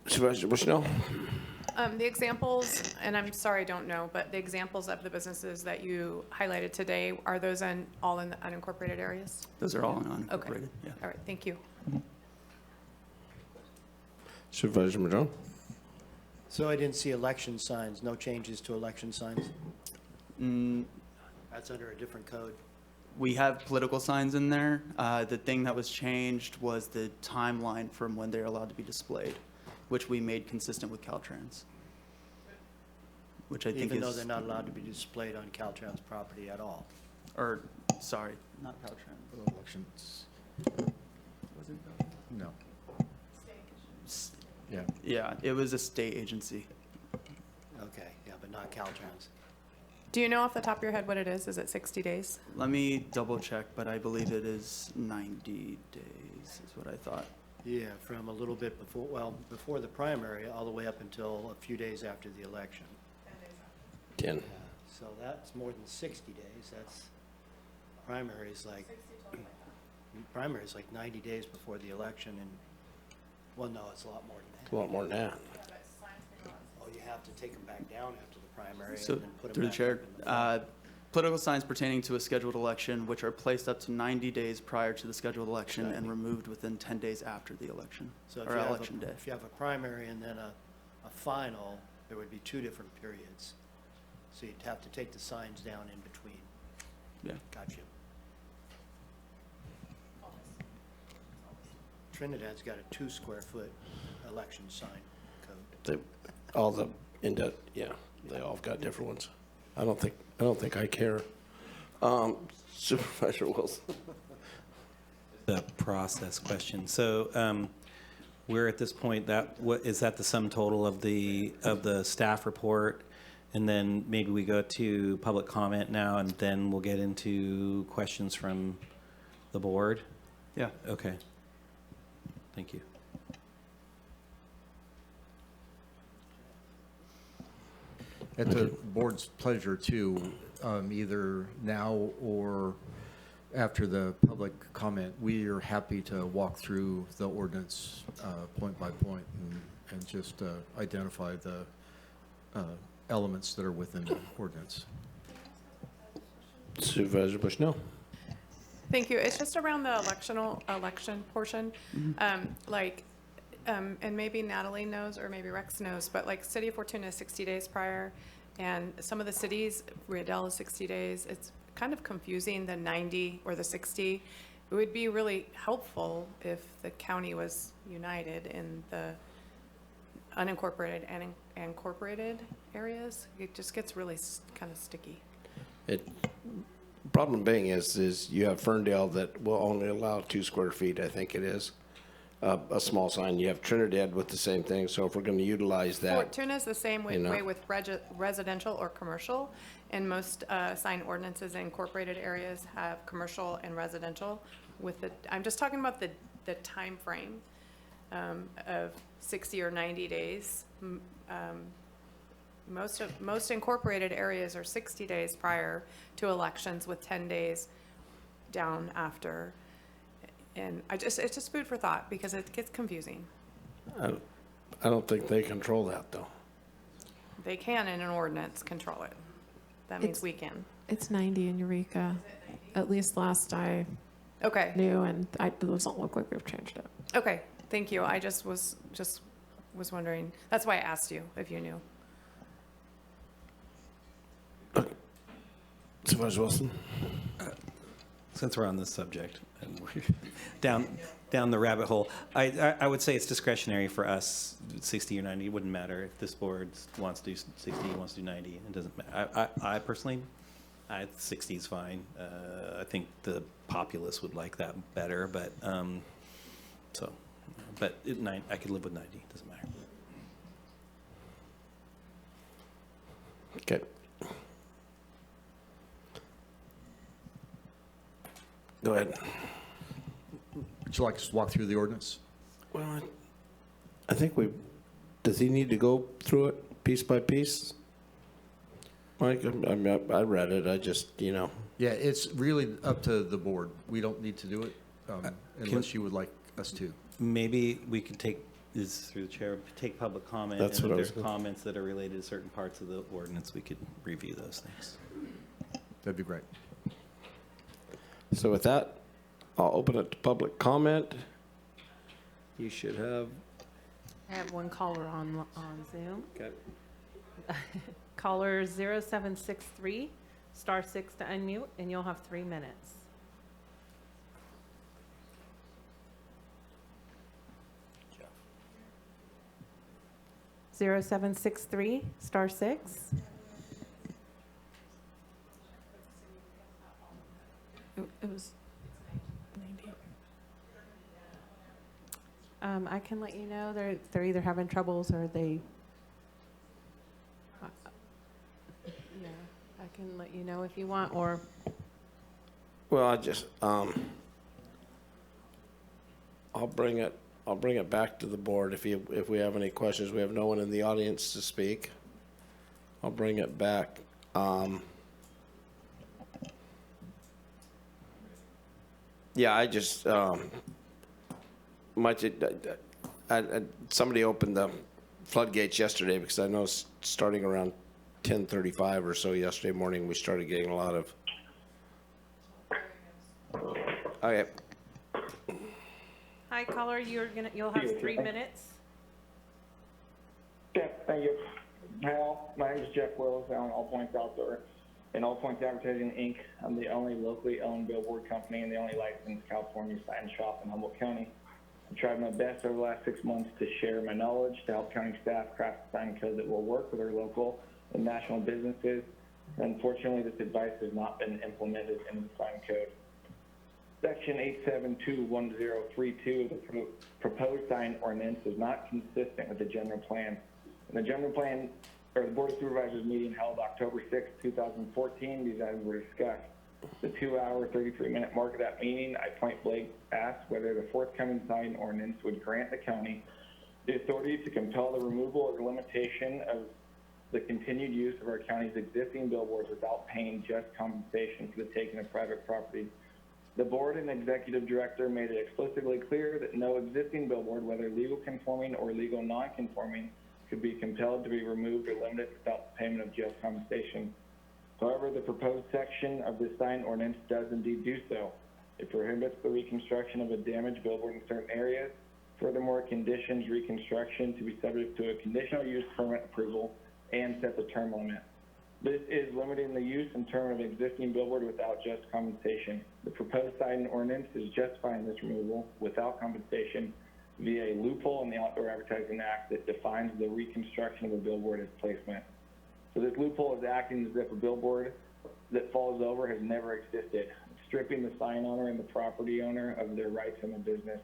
Supervisor Bushnell? The examples, and I'm sorry, I don't know, but the examples of the businesses that you highlighted today, are those all in the unincorporated areas? Those are all in unincorporated, Okay. yeah. All right, thank you. Supervisor Madrone? So I didn't see election signs, no changes to election signs? That's under a different code. We have political signs in there. The thing that was changed was the timeline from when they're allowed to be displayed, which we made consistent with Caltrans. Which I think Even is... though they're not allowed to be displayed on Caltrans property at all? Or, sorry, not Caltrans. Elections. Was it Caltrans? No. Yeah. Yeah, it was a state agency. Okay, yeah, but not Caltrans. Do you know off the top of your head what it is? Is it 60 days? Let me double check, but I believe it is 90 days is what I thought. Yeah, from a little bit before the primary, all the way up until a few days after the election. 10. Yeah, so that's more than 60 days. That's, primary's like 90 days before the election, and, well, no, it's a lot more than that. It's a lot more than that. Oh, Oh, you have to take them back down after the primary So, and then put them through the back chair, up in the fall. political signs pertaining to a scheduled election, which are placed up to 90 days prior to the scheduled election and removed within 10 days after the election, So if or you have election day. if you have a primary and then a final, there would be 2 different periods. So you'd have to take the signs down in between. Yeah. Gotcha. Trinidad's got a 2 square foot election sign code. Yeah, they all got different ones. I don't think I care. Supervisor Wilson. The process question. So we're at this point, is that the sum total of the staff report? And then maybe we go to public comment now, and then we'll get into questions from the board? Yeah. Okay. Thank you. At the board's pleasure too, either now or after the public comment, we are happy to walk through the ordinance point by point and just identify the elements that are within the ordinance. Supervisor Bushnell. Thank you. It's just around the election portion. And maybe Natalie knows, or maybe Rex knows, but like City of Fortuna is 60 days prior, and some of the cities, Riedel is 60 days. It's kind of confusing, the 90 or the 60. It would be really helpful if the county was united in the unincorporated and incorporated areas. It just gets really kind of sticky. Problem being is you have Ferndale that will only allow 2 square feet, I think it is, a small sign. You have Trinidad with the same thing. So if we're going to utilize that, Fortuna is the same way with residential or commercial, and most sign ordinances in incorporated areas have commercial and residential. I'm just talking about the time frame of 60 or 90 days. Most incorporated areas are 60 days prior to elections with 10 days down after. And it's just food for thought because it gets confusing. I don't think they control that though. They can in an ordinance control it. That means we can. It's 90 in Eureka, at least last I knew, and it doesn't look like we've changed it. Okay, thank you. I just was wondering. That's why I asked you if you knew. Supervisor Wilson. Since we're on this subject and we're down the rabbit hole, I would say it's discretionary for us, 60 or 90, it wouldn't matter. If this board wants to do 60, wants to do 90, it doesn't matter. I personally, 60 is fine. I think the populace would like that better, but I could live with 90, it doesn't matter. Okay. Go ahead. Would you like us to walk through the ordinance? Well, I think does he need to go through it piece by piece? Mike, I read it, I just, Yeah, it's really up to the board. We don't need to do it unless you would like us to. Maybe we could take, through the chair, take public comment. That's and what I if was there's comments that are related to certain parts of the ordinance, we could review those things. That'd be great. So with that, I'll open it to public comment. You should have. I have one caller on Zoom. Okay. Caller 0763, *6 to unmute, and you'll have 3 minutes. Jeff. 0763, *6. It was 90. I can let you know they're either having troubles or they. Yeah, I can let you know if you want, or. Well, I just, I'll bring it back to the board if we have any questions. We have no one in the audience to speak. I'll bring it back. Yeah, I just, somebody opened floodgates yesterday because I know starting around 10:35 or so yesterday morning, we started getting a lot of. Okay. Hi, caller, you'll have 3 minutes. Jeff, thank you. Hal, my name is Jeff Willis. I own All Points Outdoor and All Points Advertising, Inc. I'm the only locally owned billboard company and the only licensed California sign shop in Humboldt County. I've tried my best over the last 6 months to share my knowledge to help county staff craft a sign code that will work with our local and national businesses. Unfortunately, this advice has not been implemented in the sign code. Section 8721032 of the proposed sign ordinance is not consistent with the general plan. In the general plan, or the Board of Supervisors meeting held October 6, 2014, these items were discussed. The 2-hour, 33-minute mark of that meeting, I point blank asked whether the forthcoming sign ordinance would grant the county the authority to compel the removal or limitation of the continued use of our county's existing billboards without paying just compensation for the taking of private property. The board and executive director made it explicitly clear that no existing billboard, whether legal conforming or legal non-conforming, could be compelled to be removed or limited without the payment of just compensation. However, the proposed section of the sign ordinance does indeed do so. It prohibits the reconstruction of a damaged billboard in certain areas. Furthermore, it conditions reconstruction to be subject to a conditional use permit approval and sets a term limit. This is limiting the use and term of existing billboard without just compensation. The proposed sign ordinance is justifying this removal without compensation via a loophole in the Outdoor Advertising Act that defines the reconstruction of a billboard as placement. So this loophole is acting as if a billboard that falls over has never existed, stripping the sign owner and the property owner of their rights in the business.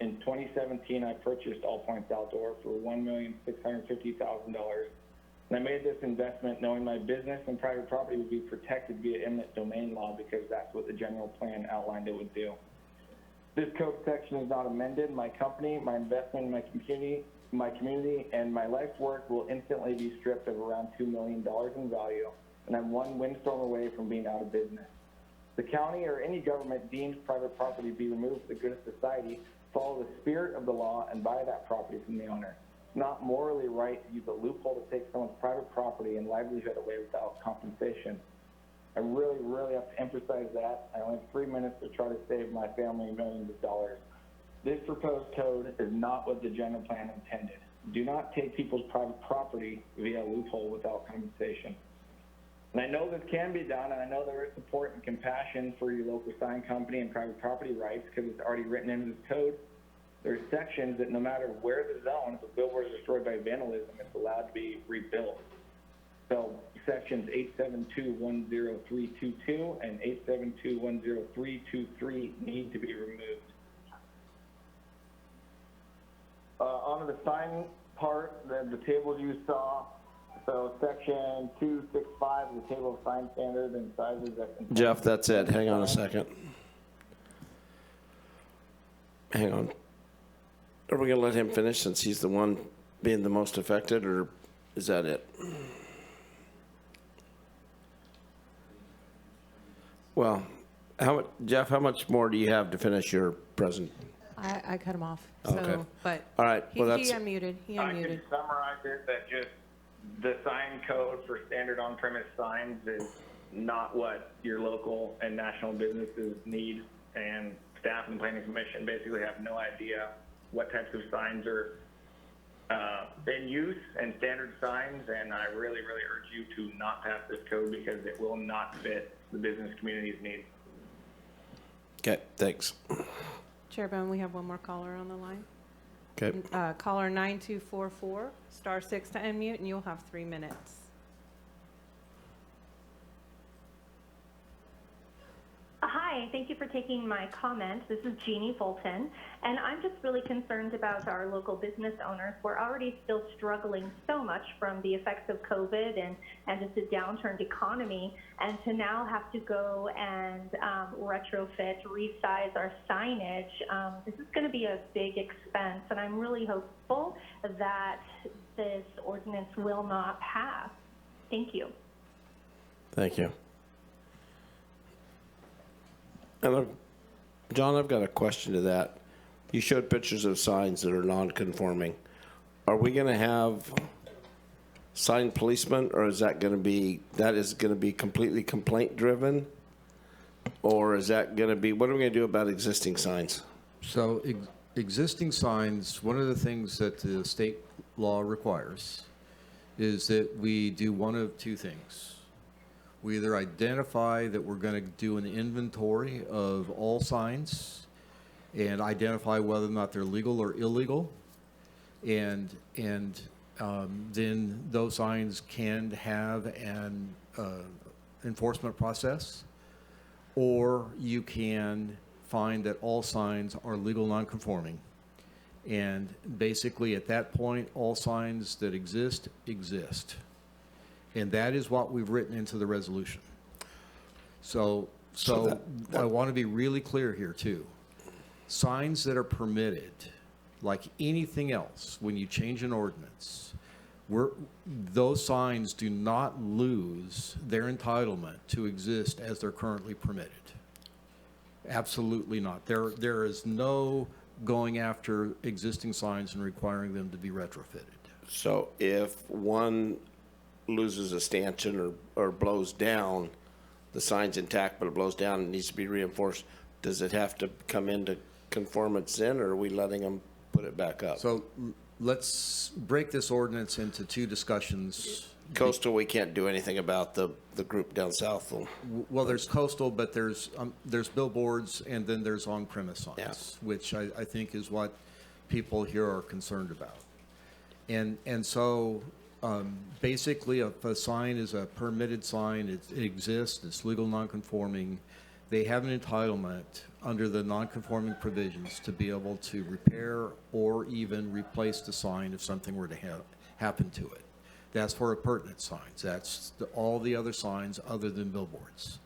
In 2017, I purchased All Points Outdoor for $1,650,000. And I made this investment knowing my business and private property would be protected via eminent domain law because that's what the general plan outlined it would do. This code section is not amended. My company, my investment in my community, and my life's work will instantly be stripped of around $2 million in value, and I'm one windstorm away from being out of business. The county or any government deems private property to be removed for the good of society, follow the spirit of the law, and buy that property from the owner. It's not morally right to use a loophole to take someone's private property and livelihood away without compensation. I really, really have to emphasize that. I only have 3 minutes to try to save my family millions of dollars. This proposed code is not what the general plan intended. Do not take people's private property via a loophole without compensation. And I know this can be done, and I know there is support and compassion for your local sign company and private property rights because it's already written into this code. There's sections that no matter where the zone, if a billboard is destroyed by vandalism, it's allowed to be rebuilt. So sections 8721032 and 8721033 need to be removed. On the sign part, the tables you saw, so section 265 is the table of sign standards and sizes that can. Jeff, that's it. Hang on a second. Hang on. Are we going to let him finish since he's the one being the most affected, or is that it? Well, Jeff, how much more do you have to finish your present? I cut him off. Okay. So, but All right. he, Well, he that's unmuted. He I unmuted. could summarize it that just the sign code for standard on-premise signs is not what your local and national businesses need, and staff and planning commission basically have no idea what types of signs are in use and standard signs, and I really, really urge you to not pass this code because it will not fit the business community's needs. okay. Thanks. Chair Bohn, we have one more caller on the line. Okay. Caller 9244, *6 to unmute, and you'll have 3 minutes. Hi, thank you for taking my comment. This is Jeannie Fulton, and I'm just really concerned about our local business owners. We're already still struggling so much from the effects of COVID and just a downturned economy, and to now have to go and retrofit, resize our signage, this is going to be a big expense, and I'm really hopeful that this ordinance will not pass. Thank you. Thank you. And John, I've got a question to that. You showed pictures of signs that are non-conforming. are we gonna have signed policemen, or is that gonna be completely complaint driven? Or is that gonna be, what are we gonna do about existing signs? So existing signs, one of the things that the state law requires is that we do one of two things. We either identify that we're going to do an inventory of all signs and identify whether or not they're legal or illegal, and then those signs can have an enforcement process, or you can find that all signs are legal nonconforming. And basically at that point, all signs that exist. And that is what we've written into the resolution. So I want to be really clear here too. Signs that are permitted, like anything else, when you change an ordinance, those signs do not lose their entitlement to exist as they're currently permitted. Absolutely not. There is no going after existing signs and requiring them to be retrofitted. So if one loses a stanchion or blows down, the sign's intact but it blows down and needs to be reinforced, does it have to come into conformance then, or are we letting them put it back up? So let's break this ordinance into two discussions. Coastal, we can't do anything about the group down south. Well, there's coastal, but there's billboards, and then there's on-premise signs, which I think is what people here are concerned about. And so basically, if a sign is a permitted sign, it exists, it's legal nonconforming, they have an entitlement under the nonconforming provisions to be able to repair or even replace the sign if something were to happen to it. That's for appurtenant signs. That's all the other signs other than billboards.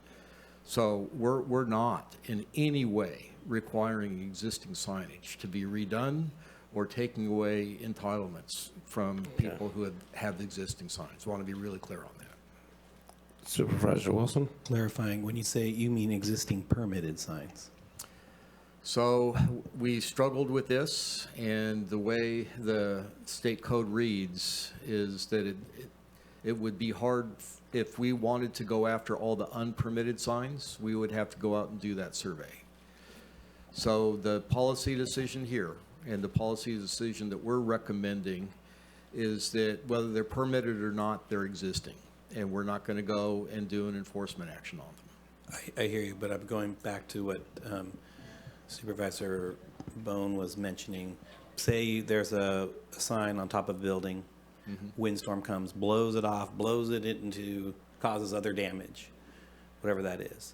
So we're not in any way requiring existing signage to be redone or taking away entitlements from people who have existing signs. I want to be really clear on that. Supervisor Wilson? Clarifying, when you say you mean existing permitted signs? So we struggled with this, and the way the state code reads is that it would be hard if we wanted to go after all the unpermitted signs, we would have to go out and do that survey. So the policy decision here and the policy decision that we're recommending is that whether they're permitted or not, they're existing, and we're not going to go and do an enforcement action on them. I hear you, but I'm going back to what Supervisor Bohn was mentioning. Say there's a sign on top of a building, windstorm comes, blows it off, blows it into, causes other damage, whatever that is.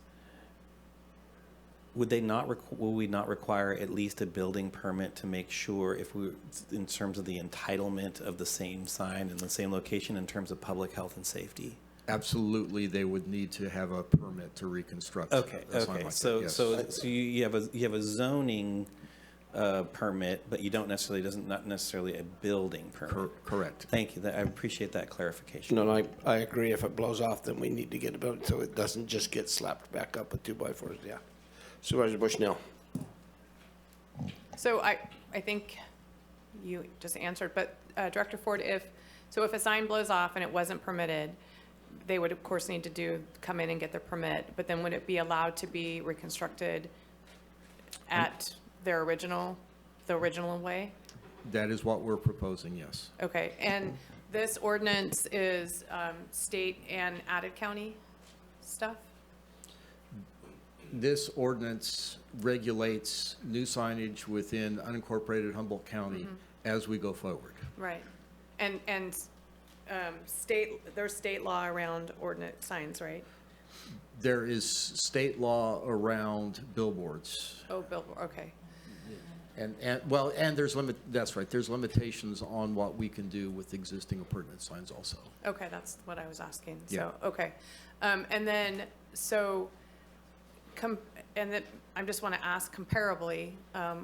Would we not require at least a building permit to make sure, if we, in terms of the entitlement of the same sign in the same location, in terms of public health and safety? Absolutely, they would need to have a permit to reconstruct. Okay. Like So yes. you have a zoning permit, but you don't necessarily, not necessarily a building permit. Correct. Thank you. I appreciate that clarification. No, I agree. If it blows off, then we need to get a building so it doesn't just get slapped back up with 2x4s. Yeah. Supervisor Bushnell. So I think you just answered, but Director Ford, if a sign blows off and it wasn't permitted, they would of course need to come in and get their permit, but then would it be allowed to be reconstructed at the original way? That is what we're proposing, yes. Okay, and this ordinance is state and added county stuff? This ordinance regulates new signage within unincorporated Humboldt County as we go forward. Right, and there's state law around ordinance signs, right? There is state law around billboards. Oh, billboard, okay. And there's that's right, there's limitations on what we can do with existing appurtenant signs also. Okay, that's what I was asking. Yeah. So, okay. And then, I just want to ask comparably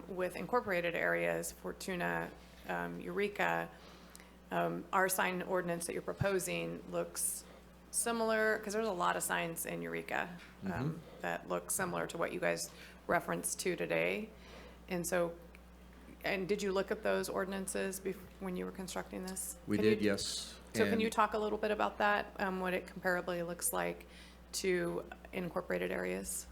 with incorporated areas, Fortuna, Eureka, our sign ordinance that you're proposing looks similar, because there's a lot of signs in Eureka that look similar to what you guys referenced to today. And so And did you look at those ordinances when you were constructing this? We Can did, you- yes. So can And- you talk a little bit about that, what it comparably looks like to incorporated areas?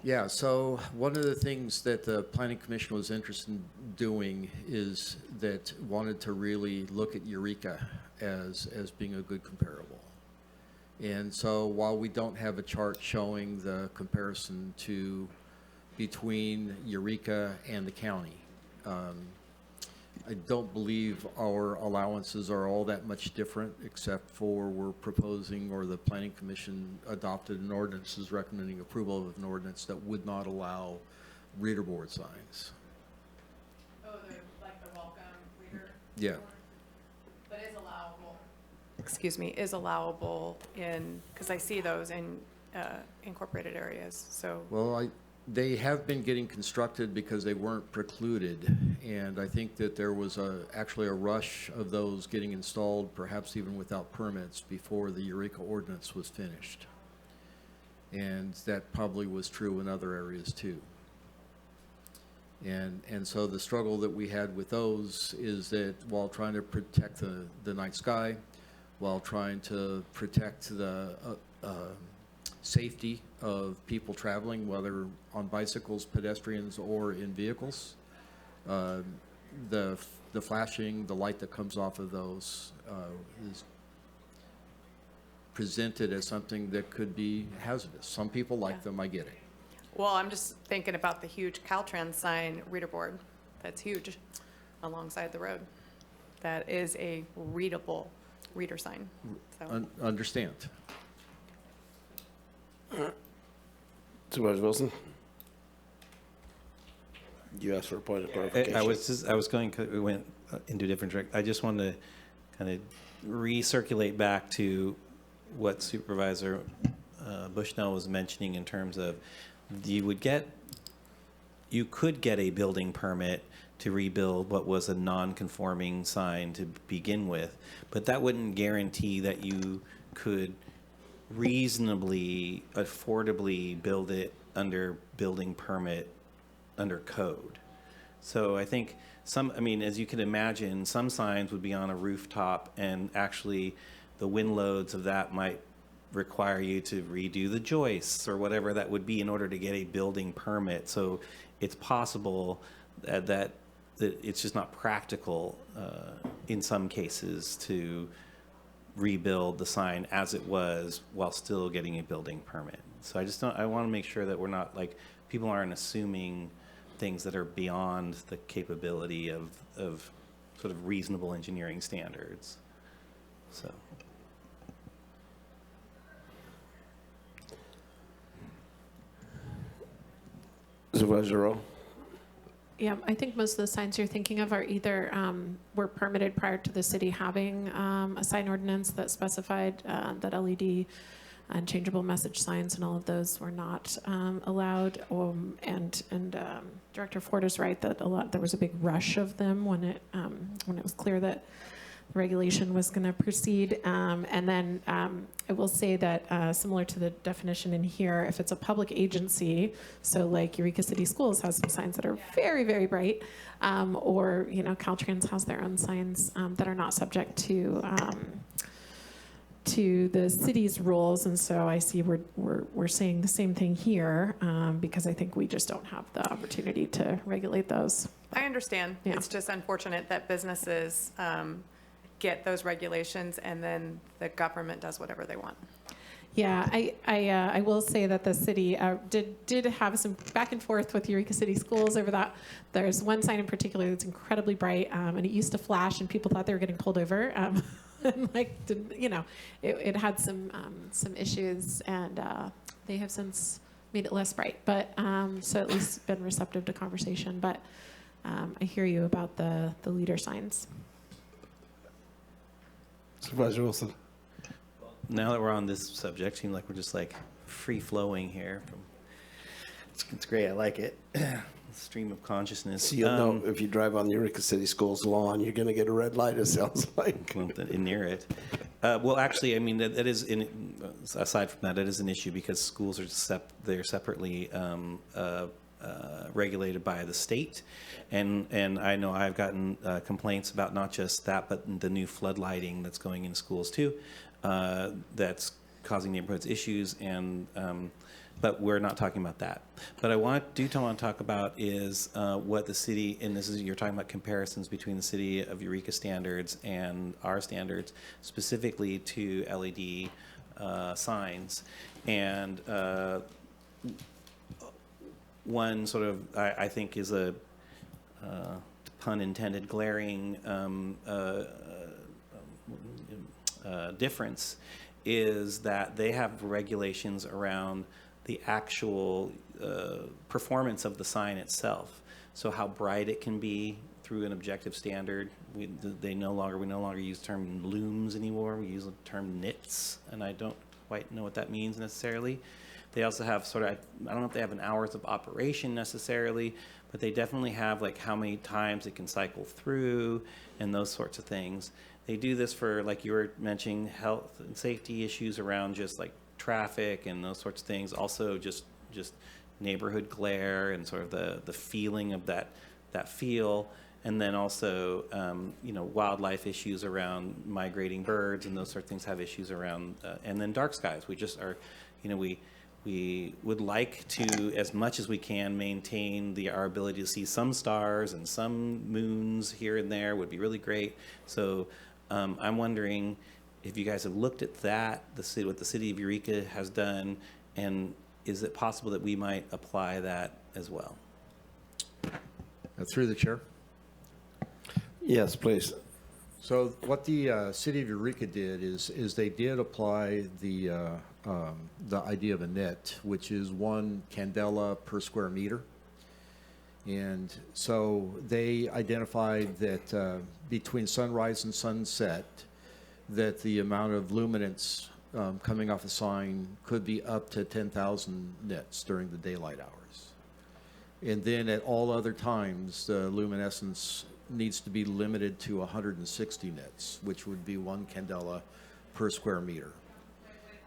Yeah, so one of the things that the Planning Commission was interested in doing is that wanted to really look at Eureka as being a good comparable. And so while we don't have a chart showing the comparison between Eureka and the county, I don't believe our allowances are all that much different, except for we're proposing, or the Planning Commission adopted an ordinance, is recommending approval of an ordinance that would not allow reader board signs. Oh, like the welcome reader? Yeah. But is allowable. Excuse me, is allowable in, because I see those in incorporated areas, so. Well, they have been getting constructed because they weren't precluded, and I think that there was actually a rush of those getting installed, perhaps even without permits, before the Eureka ordinance was finished. And that probably was true in other areas too. And so the struggle that we had with those is that while trying to protect the night sky, while trying to protect the safety of people traveling, whether on bicycles, pedestrians, or in vehicles, the flashing, the light that comes off of those is presented as something that could be hazardous. Some people like them, I get it. Well, I'm just thinking about the huge Caltrans sign reader board that's huge alongside the road. That is a readable reader sign, so. Understand. Supervisor Wilson? You asked for a point of clarification. I was going, we went into a different direction. I just wanted to kind of recirculate back to what Supervisor Bushnell was mentioning in terms of you could get a building permit to rebuild what was a non-conforming sign to begin with, but that wouldn't guarantee that you could reasonably, affordably build it under building permit under code. So I think as you can imagine, some signs would be on a rooftop, and actually the wind loads of that might require you to redo the joists or whatever that would be in order to get a building permit. So it's possible that it's just not practical in some cases to rebuild the sign as it was while still getting a building permit. So I want to make sure that we're not, like, people aren't assuming things that are beyond the capability of sort of reasonable engineering standards. So. Supervisor Rowe? Yeah, I think most of the signs you're thinking of are either were permitted prior to the city having a sign ordinance that specified that LED and changeable message signs and all of those were not allowed. And Director Ford is right that there was a big rush of them when it was clear that the regulation was going to proceed. And then I will say that similar to the definition in here, if it's a public agency, so like Eureka City Schools has some signs that are very, very bright, or Caltrans has their own signs that are not subject to the city's rules, and so I see we're saying the same thing here because I think we just don't have the opportunity to regulate those. I understand. Yeah. It's just unfortunate that businesses get those regulations and then the government does whatever they want. Yeah, I will say that the city did have some back and forth with Eureka City Schools over that. There's one sign in particular that's incredibly bright, and it used to flash, and people thought they were getting pulled over. And it had some issues, and they have since made it less bright. But so at least been receptive to conversation. But I hear you about the leader signs. Supervisor Wilson? Now that we're on this subject, seems like we're just like free flowing here. It's great. I like it. Stream of consciousness. So you'll know if you drive on the Eureka City Schools lawn, you're going to get a red light, it sounds like. Near it. Well, actually, I mean, that is, aside from that, it is an issue because schools are they're separately regulated by the state. And I know I've gotten complaints about not just that, but the new flood lighting that's going in schools too, that's causing neighborhoods issues. And but we're not talking about that. But I want to talk about is what the city, and this is, you're talking about comparisons between the city of Eureka standards and our standards, specifically to LED signs. And one sort of, I think, is a pun intended, glaring difference is that they have regulations around the actual performance of the sign itself. So how bright it can be through an objective standard. We no longer use the term looms anymore. We use the term nits, and I don't quite know what that means necessarily. They also have sort of, I don't know if they have an hours of operation necessarily, but they definitely have like how many times it can cycle through and those sorts of things. They do this for, like you were mentioning, health and safety issues around just like traffic and those sorts of things. Also just neighborhood glare and sort of the feeling of that feel. And then also, wildlife issues around migrating birds and those sort of things have issues around, and then dark skies. We just are, we would like to, as much as we can, maintain our ability to see some stars and some moons here and there would be really great. So I'm wondering if you guys have looked at that, what the city of Eureka has done, and is it possible that we might apply that as well? Through the chair. Yes, please. So what the city of Eureka did is they did apply the idea of a net, which is 1 candela per square meter. And so they identified that between sunrise and sunset, that the amount of luminance coming off a sign could be up to 10,000 nits during the daylight hours. And then at all other times, the luminescence needs to be limited to 160 nits, which would be 1 candela per square meter.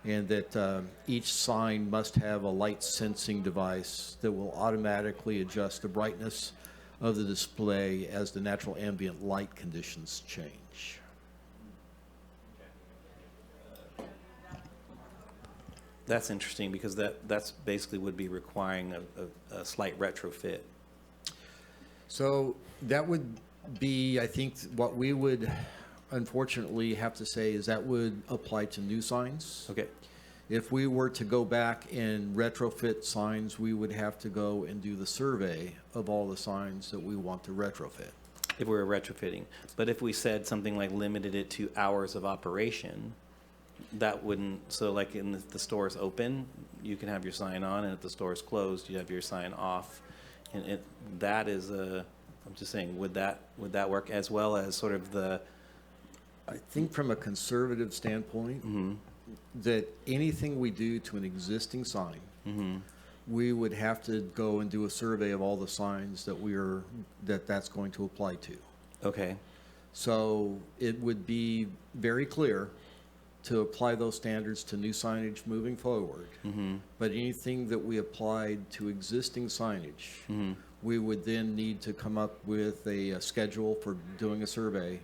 And that each sign must have a light sensing device that will automatically adjust the brightness of the display as the natural ambient light conditions change. That's interesting because that's basically would be requiring a slight retrofit. So that would be, I think, what we would unfortunately have to say is that would apply to new signs. Okay. If we were to go back and retrofit signs, we would have to go and do the survey of all the signs that we want to retrofit. If we were retrofitting. But if we said something like limited it to hours of operation, that wouldn't, so like if the store is open, you can have your sign on, and if the store is closed, you have your sign off. And that is I'm just saying, would that work, as well as sort of I think from a conservative standpoint, that anything we do to an existing sign, we would have to go and do a survey of all the signs that that's going to apply to. Okay. So it would be very clear to apply those standards to new signage moving forward. But anything that we applied to existing signage, we would then need to come up with a schedule for doing a survey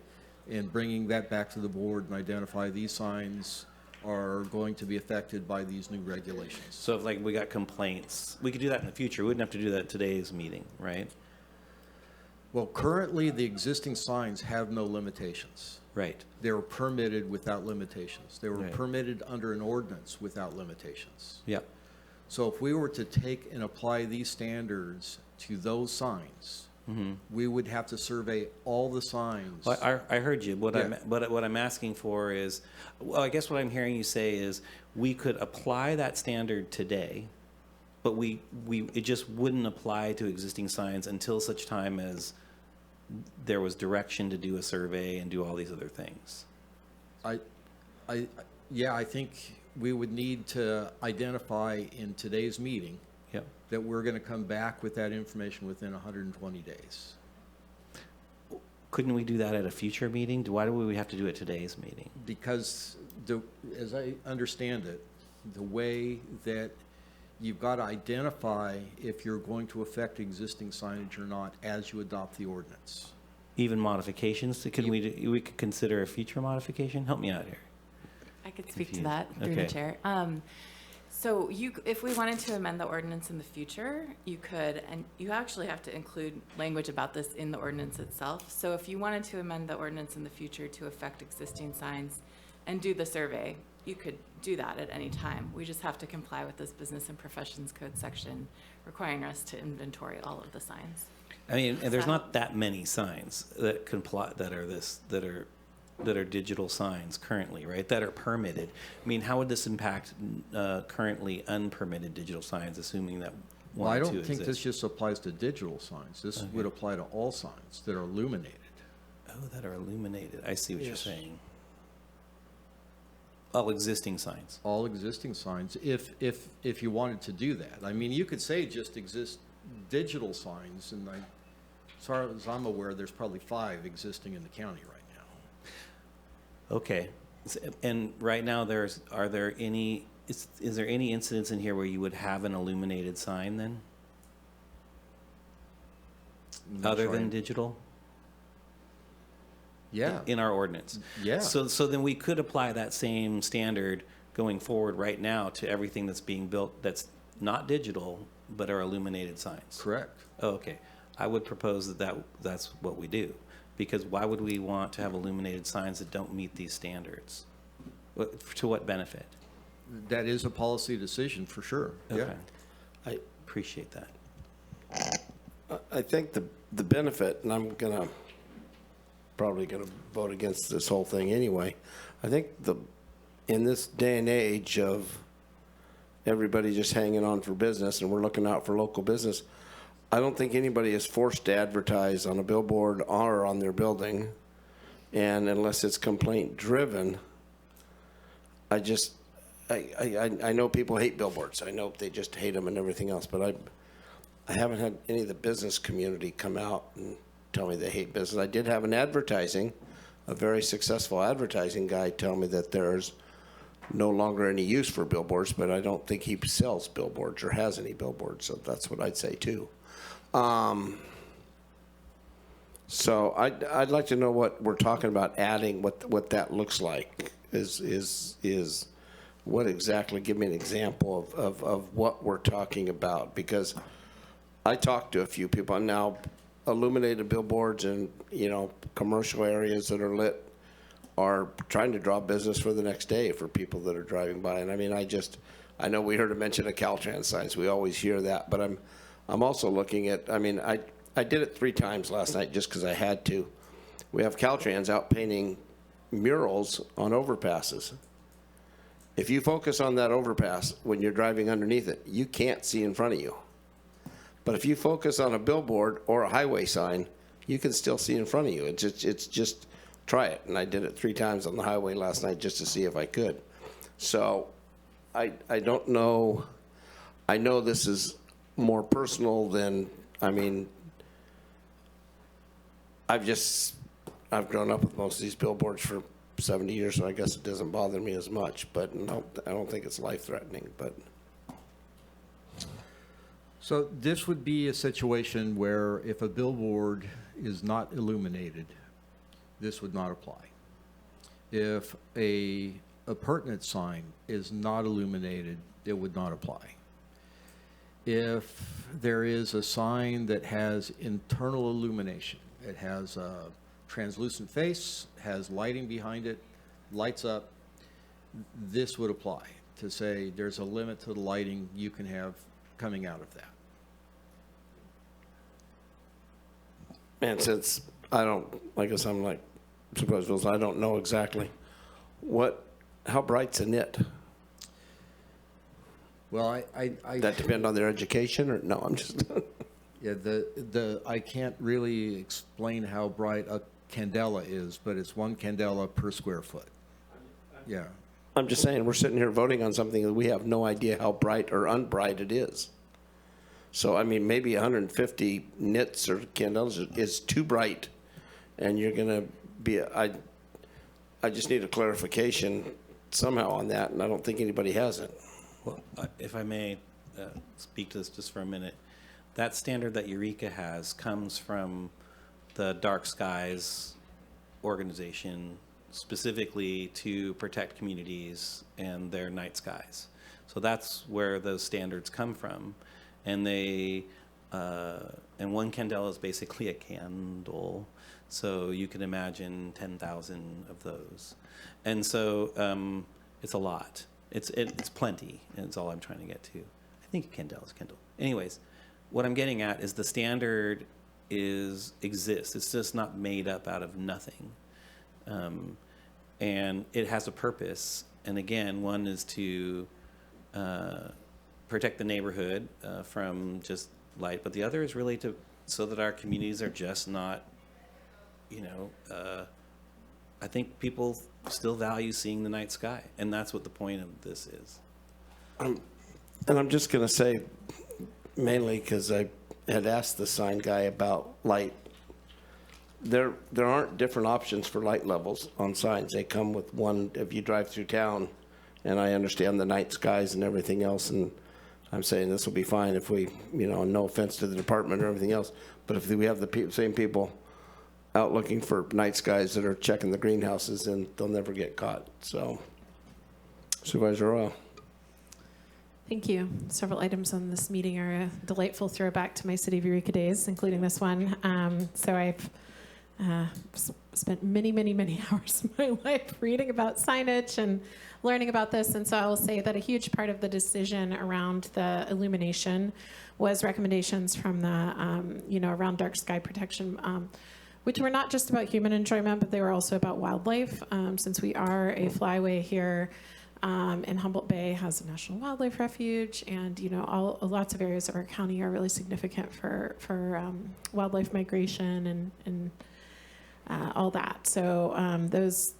and bringing that back to the board and identify these signs are going to be affected by these new regulations. So if like we got complaints, we could do that in the future. We wouldn't have to do that at today's meeting, right? Well, currently the existing signs have no limitations. Right. They were permitted without limitations. They were Right. permitted under an ordinance without limitations. Yep. So if we were to take and apply these standards to those signs, we would have to survey all the signs. Well, I heard you. What Yeah. what I'm asking for is, well, I guess what I'm hearing you say is we could apply that standard today, but it just wouldn't apply to existing signs until such time as there was direction to do a survey and do all these other things. Yeah, I think we would need to identify in today's meeting that we're going to come back with that information within 120 days. Couldn't we do that at a future meeting? Why do we have to do it today's meeting? Because as I understand it, the way that you've got to identify if you're going to affect existing signage or not as you adopt the ordinance. Even modifications, we could consider a future modification? Help me out here. I could speak to that through Okay. the chair. So if we wanted to amend the ordinance in the future, you could, and you actually have to include language about this in the ordinance itself. So if you wanted to amend the ordinance in the future to affect existing signs and do the survey, you could do that at any time. We just have to comply with this Business and Professions Code section requiring us to inventory all of the signs. I mean, and there's not that many signs that comply, that are digital signs currently, right? That are permitted. I mean, how would this impact currently unpermitted digital signs, assuming that Well, one I or don't two think this exist? just applies to digital signs. This would apply to all signs that are illuminated. Oh, that are illuminated. I see what you're Yes. saying. All existing signs. All existing signs, if you wanted to do that. I mean, you could say just exist digital signs, and as far as I'm aware, there's probably 5 existing in the county right now. Okay. And right now, is there any incidents in here where you would have an illuminated sign then? Other than digital? Yeah. In our ordinance? Yeah. So then we could apply that same standard going forward right now to everything that's being built that's not digital, but are illuminated signs? Correct. Oh, okay. I would propose that's what we do. Because why would we want to have illuminated signs that don't meet these standards? To what benefit? That is a policy decision for sure. Okay. Yeah. I appreciate that. I think the benefit, and I'm probably gonna vote against this whole thing anyway. I think in this day and age of everybody just hanging on for business and we're looking out for local business, I don't think anybody is forced to advertise on a billboard or on their building, and unless it's complaint driven, I know people hate billboards. I know they just hate them and everything else, but I haven't had any of the business community come out and tell me they hate business. I did have a very successful advertising guy tell me that there's no longer any use for billboards, but I don't think he sells billboards or has any billboards, so that's what I'd say too. So I'd like to know what we're talking about adding, what that looks like. Is what exactly, give me an example of what we're talking about, because I talked to a few people, and now illuminated billboards and, commercial areas that are lit are trying to draw business for the next day for people that are driving by. And I mean, I know we heard a mention of Caltrans signs. We always hear that, but I'm also looking at, I did it 3 times last night just because I had to. We have Caltrans out painting murals on overpasses. If you focus on that overpass when you're driving underneath it, you can't see in front of you. But if you focus on a billboard or a highway sign, you can still see in front of you. It's just try it. And I did it 3 times on the highway last night just to see if I could. So I don't know. I know this is more personal than, I've grown up with most of these billboards for 70 years, so I guess it doesn't bother me as much. But no, I don't think it's life-threatening. But So this would be a situation where if a billboard is not illuminated, this would not apply. If a pertinent sign is not illuminated, it would not apply. If there is a sign that has internal illumination, it has a translucent face, has lighting behind it, lights up, this would apply to say there's a limit to the lighting you can have coming out of that. And since I guess I'm like Supervisor Wilson, I don't know exactly how bright's a nit. Well, that depend on their education, or no? I'm just. Yeah, I can't really explain how bright a candela is, but it's 1 candela per square foot. Yeah. I'm just saying, we're sitting here voting on something that we have no idea how bright or unbright it is. So, maybe 150 nits or candelas is too bright, and you're going to be, I just need a clarification somehow on that, and I don't think anybody has it. Well, if I may, speak to this just for a minute. That standard that Eureka has comes from the Dark Skies organization, specifically to protect communities and their night skies. So that's where those standards come from. And they, and one candela is basically a candle. So you can imagine 10,000 of those. And so it's a lot. It's plenty, and it's all I'm trying to get to. I think a candela is Kindle. Anyways, what I'm getting at is the standard exists. It's just not made up out of nothing. And it has a purpose. And again, one is to protect the neighborhood from just light, but the other is really so that our communities are just not, I think people still value seeing the night sky, and that's what the point of this is. And I'm just going to say, mainly because I had asked the sign guy about light, there aren't different options for light levels on signs. They come with one if you drive through town, and I understand the night skies and everything else, and I'm saying this will be fine if we, no offense to the department or everything else, but if we have the same people out looking for night skies that are checking the greenhouses, then they'll never get caught. So, Supervisor Arroyo. Thank you. Several items on this meeting are a delightful throwback to my City of Eureka days, including this one. So I've spent many, many, many hours of my life reading about signage and learning about this. And so I will say that a huge part of the decision around the illumination was recommendations from the, around dark sky protection, which were not just about human enjoyment, but they were also about wildlife. Since we are a flyway here, and Humboldt Bay has a National Wildlife Refuge, and lots of areas of our county are really significant for wildlife migration and all that. So those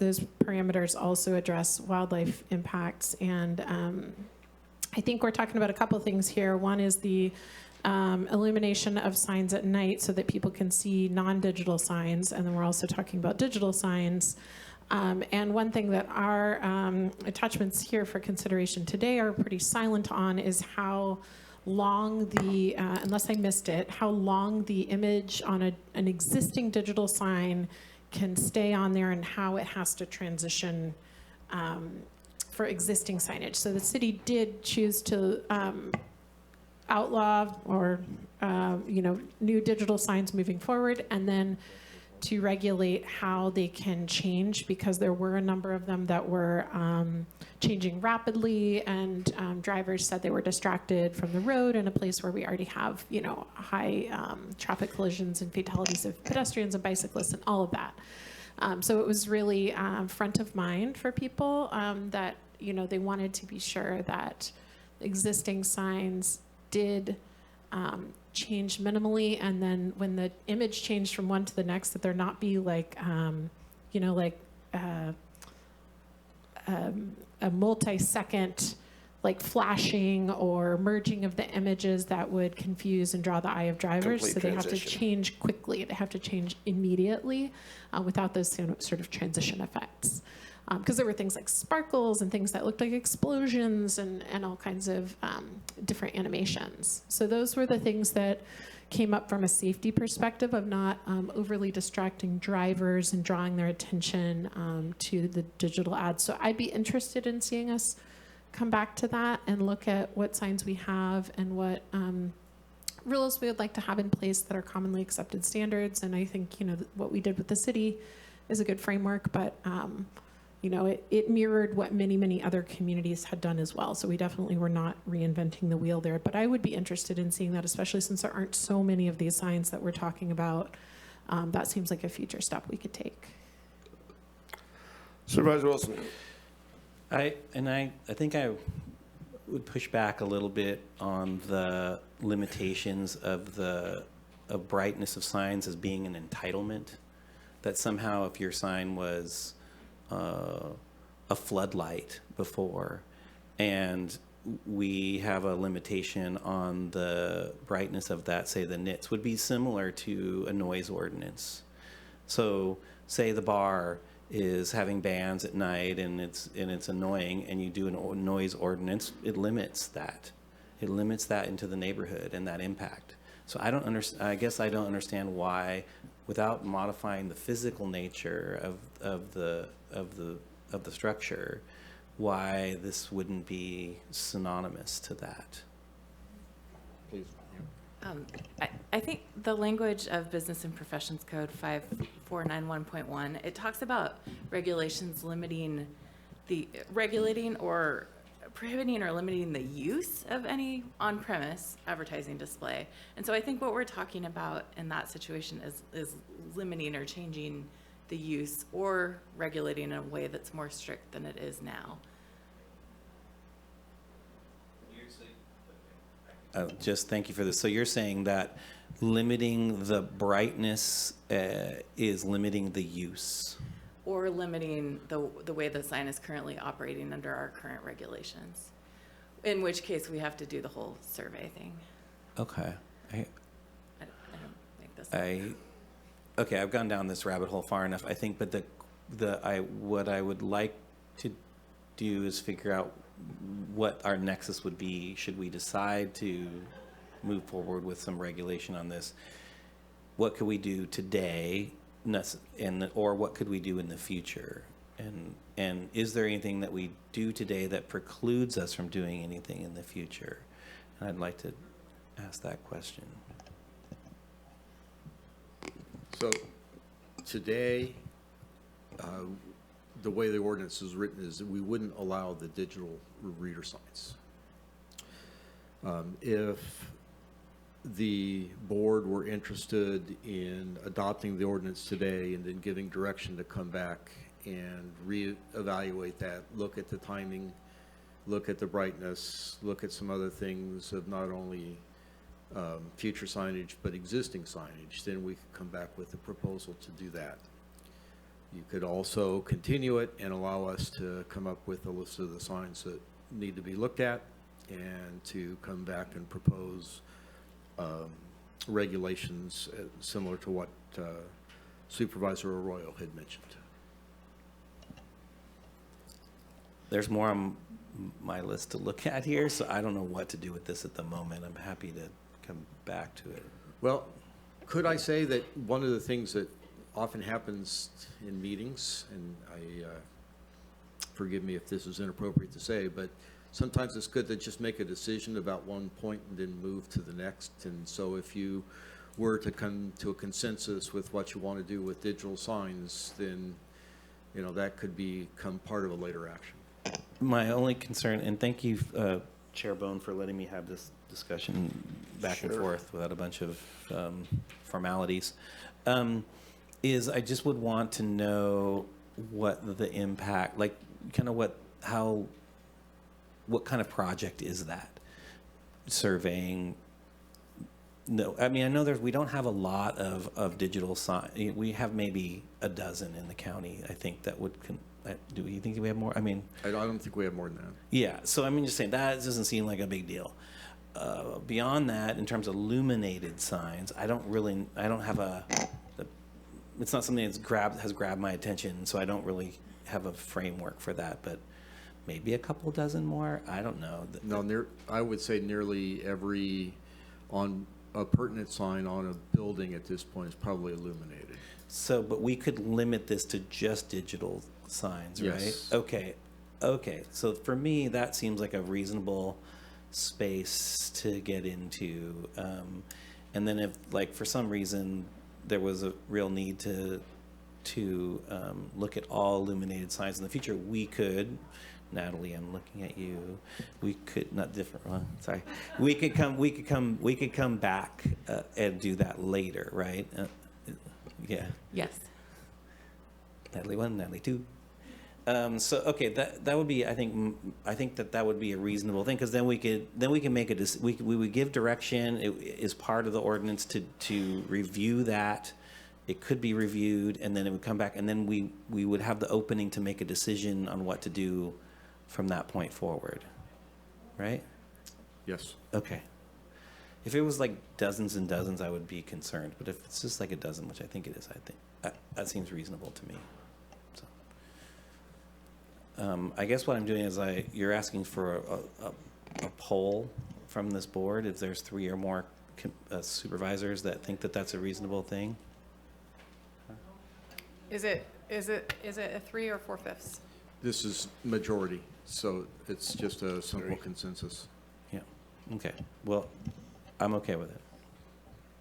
parameters also address wildlife impacts, and I think we're talking about a couple of things here. One is the illumination of signs at night so that people can see non-digital signs, and then we're also talking about digital signs. And one thing that our attachments here for consideration today are pretty silent on is how long unless I missed it, how long the image on an existing digital sign can stay on there and how it has to transition for existing signage. So the city did choose to outlaw or new digital signs moving forward, and then to regulate how they can change, because there were a number of them that were changing rapidly, and drivers said they were distracted from the road in a place where we already have high traffic collisions and fatalities of pedestrians and bicyclists and all of that. So it was really front of mind for people that they wanted to be sure that existing signs did change minimally, and then when the image changed from one to the next, that there not be a multi-second flashing or merging of the images that would confuse and draw the eye of drivers. Complete So they have to transition. change quickly. They have to change immediately without those sort of transition effects. Because there were things like sparkles and things that looked like explosions and all kinds of different animations. So those were the things that came up from a safety perspective of not overly distracting drivers and drawing their attention to the digital ads. So I'd be interested in seeing us come back to that and look at what signs we have and what rules we would like to have in place that are commonly accepted standards. And I think what we did with the city is a good framework, but it mirrored what many, many other communities had done as well. So we definitely were not reinventing the wheel there. But I would be interested in seeing that, especially since there aren't so many of these signs that we're talking about. That seems like a future step we could take. Supervisor Wilson. I think I would push back a little bit on the limitations of brightness of signs as being an entitlement. That somehow if your sign was a floodlight before, and we have a limitation on the brightness of that, say the nits, would be similar to a noise ordinance. So say the bar is having bands at night and it's annoying, and you do a noise ordinance, it limits that. It limits that into the neighborhood and that impact. So I don't understand, I guess I don't understand why, without modifying the physical nature of the structure, why this wouldn't be synonymous to that. Please. I think the language of Business and Professions Code 5491.1, it talks about regulations regulating or prohibiting or limiting the use of any on-premise advertising display. And so I think what we're talking about in that situation is limiting or changing the use or regulating in a way that's more strict than it is now. Just thank you for this. So you're saying that limiting the brightness is limiting the use? Or limiting the way the sign is currently operating under our current regulations, in which case we have to do the whole survey thing. Okay. I don't think this. Okay, I've gone down this rabbit hole far enough, I think, but what I would like to do is figure out what our nexus would be should we decide to move forward with some regulation on this. What could we do today, or what could we do in the future? And is there anything that we do today that precludes us from doing anything in the future? And I'd like to ask that question. So today, the way the ordinance is written is that we wouldn't allow the digital reader signs. If the board were interested in adopting the ordinance today and then giving direction to come back and reevaluate that, look at the timing, look at the brightness, look at some other things of not only future signage but existing signage, then we could come back with a proposal to do that. You could also continue it and allow us to come up with a list of the signs that need to be looked at and to come back and propose regulations similar to what Supervisor Arroyo had mentioned. There's more on my list to look at here, so I don't know what to do with this at the moment. I'm happy to come back to it. Well, could I say that one of the things that often happens in meetings, and forgive me if this is inappropriate to say, but sometimes it's good to just make a decision about one point and then move to the next. And so if you were to come to a consensus with what you want to do with digital signs, then, you know, that could become part of a later action. My only concern, and thank you, Chair Bohn, for letting me have this discussion back and forth without a bunch of formalities, is I just would want to know what the impact, like kind of what kind of project is that? Surveying? No, I mean, I know we don't have a lot of digital sign. We have maybe a dozen in the county, I think, that would, do you think we have more? I mean, I don't think we have more than that. Yeah, so I mean, just saying, that doesn't seem like a big deal. Beyond that, in terms of illuminated signs, I don't have it's not something that's has grabbed my attention, so I don't really have a framework for that, but maybe a couple dozen more, I don't know. No, I would say nearly every a pertinent sign on a building at this point is probably illuminated. So, but we could limit this to just digital signs, right? Yes. Okay. So for me, that seems like a reasonable space to get into. And then if, like, for some reason there was a real need to look at all illuminated signs in the future, we could, Natalie, I'm looking at you. We could, not different one. Sorry. We could come back and do that later, right? Yeah. Yes. Natalie 1, Natalie 2. So okay, that would be, I think that would be a reasonable thing, because then we can make we would give direction. It is part of the ordinance to review that. It could be reviewed, and then it would come back, and then we would have the opening to make a decision on what to do from that point forward, right? Yes. Okay. If it was like dozens and dozens, I would be concerned. But if it's just like a dozen, which I think it is, I think that seems reasonable to me. So, I guess what I'm doing is you're asking for a poll from this board if there's 3 or more supervisors that think that that's a reasonable thing? Is it a 3 or 4/5? This is majority, so it's just a simple consensus. Yeah, okay. Well, I'm okay with it,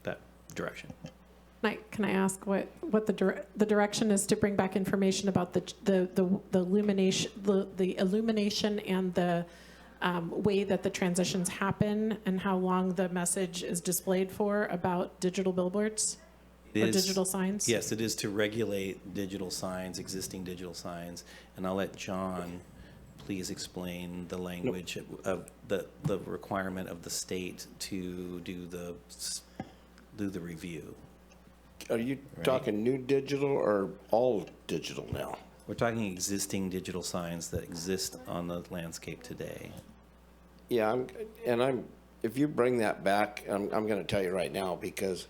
that direction. Mike, can I ask what the direction is to bring back information about the illumination and the way that the transitions happen and how long the message is displayed for about digital billboards or digital signs? Yes, it is to regulate digital signs, existing digital signs, and I'll let John please explain the language of the requirement of the state to do the review. Are you talking new digital or all digital now? We're talking existing digital signs that exist on the landscape today. Yeah, if you bring that back, I'm going to tell you right now, because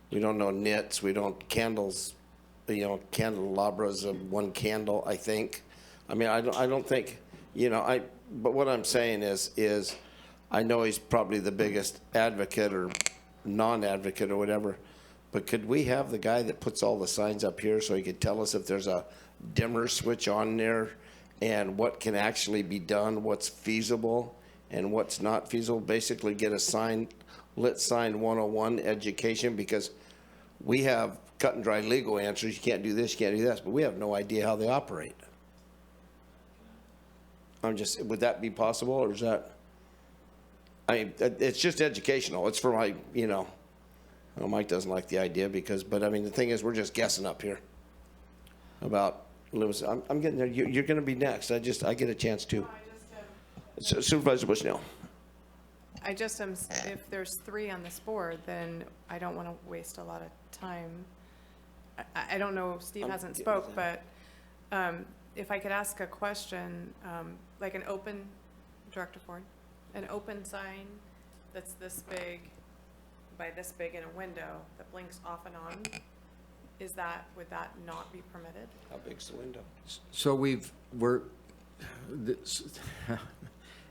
we don't know nits, we don't candles, candelabras of one candle, I think. I mean, I don't think, but what I'm saying is I know he's probably the biggest advocate or non-advocate or whatever, but could we have the guy that puts all the signs up here so he could tell us if there's a dimmer switch on there and what can actually be done, what's feasible and what's not feasible? Basically get a lit sign 101 education, because we have cut and dry legal answers. You can't do this, you can't do this, but we have no idea how they operate. Would that be possible, or is that, it's just educational. It's for my, well, Mike doesn't like the idea but I mean, the thing is, we're just guessing up here about limits. I'm getting there. You're going to be next. I get a chance too. Supervisor Bushnell. I just am, if there's 3 on this board, then I don't want to waste a lot of time. I don't know, Steve hasn't spoke, but if I could ask a question, like an open, Director Ford, an open sign that's this big by this big in a window that blinks off and on, would that not be permitted? How big's the window? So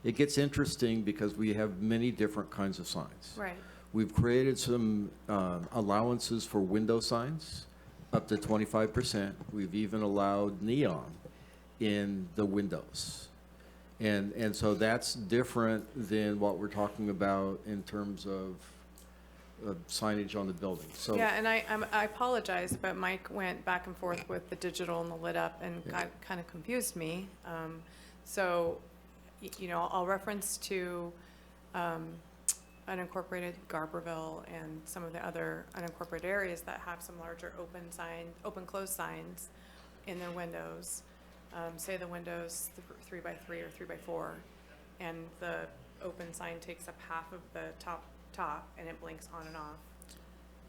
it gets interesting because we have many different kinds of signs. Right. We've created some allowances for window signs, up to 25%. We've even allowed neon in the windows. And so that's different than what we're talking about in terms of signage on the building. So yeah, and I apologize, but Mike went back and forth with the digital and the lit up and kind of confused me. So, I'll reference to unincorporated Garberville and some of the other unincorporated areas that have some larger open closed signs in their windows. Say the window's 3 by 3 or 3 by 4, and the open sign takes up half of the top and it blinks on and off.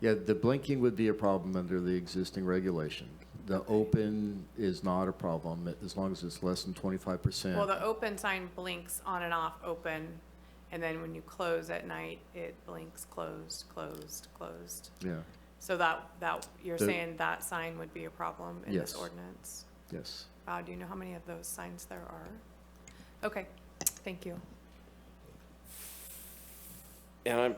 yeah, the blinking would be a problem under the existing regulation. The open is not a problem as long as it's less than 25%. Well, the open sign blinks on and off open, and then when you close at night, it blinks closed, closed, closed. Yeah. So that you're saying that sign would be a problem in this ordinance? Yes. Wow, do you know how many of those signs there are? Okay, thank you. And I'm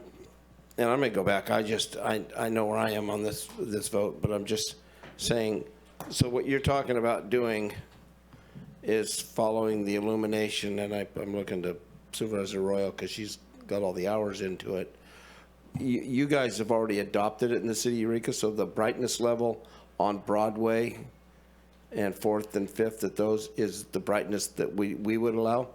going to go back. I know where I am on this vote, but I'm just saying, so what you're talking about doing is following the illumination, and I'm looking to Supervisor Arroyo because she's got all the hours into it. You guys have already adopted it in the city of Eureka, so the brightness level on Broadway and 4th and 5th, that those is the brightness that we would allow?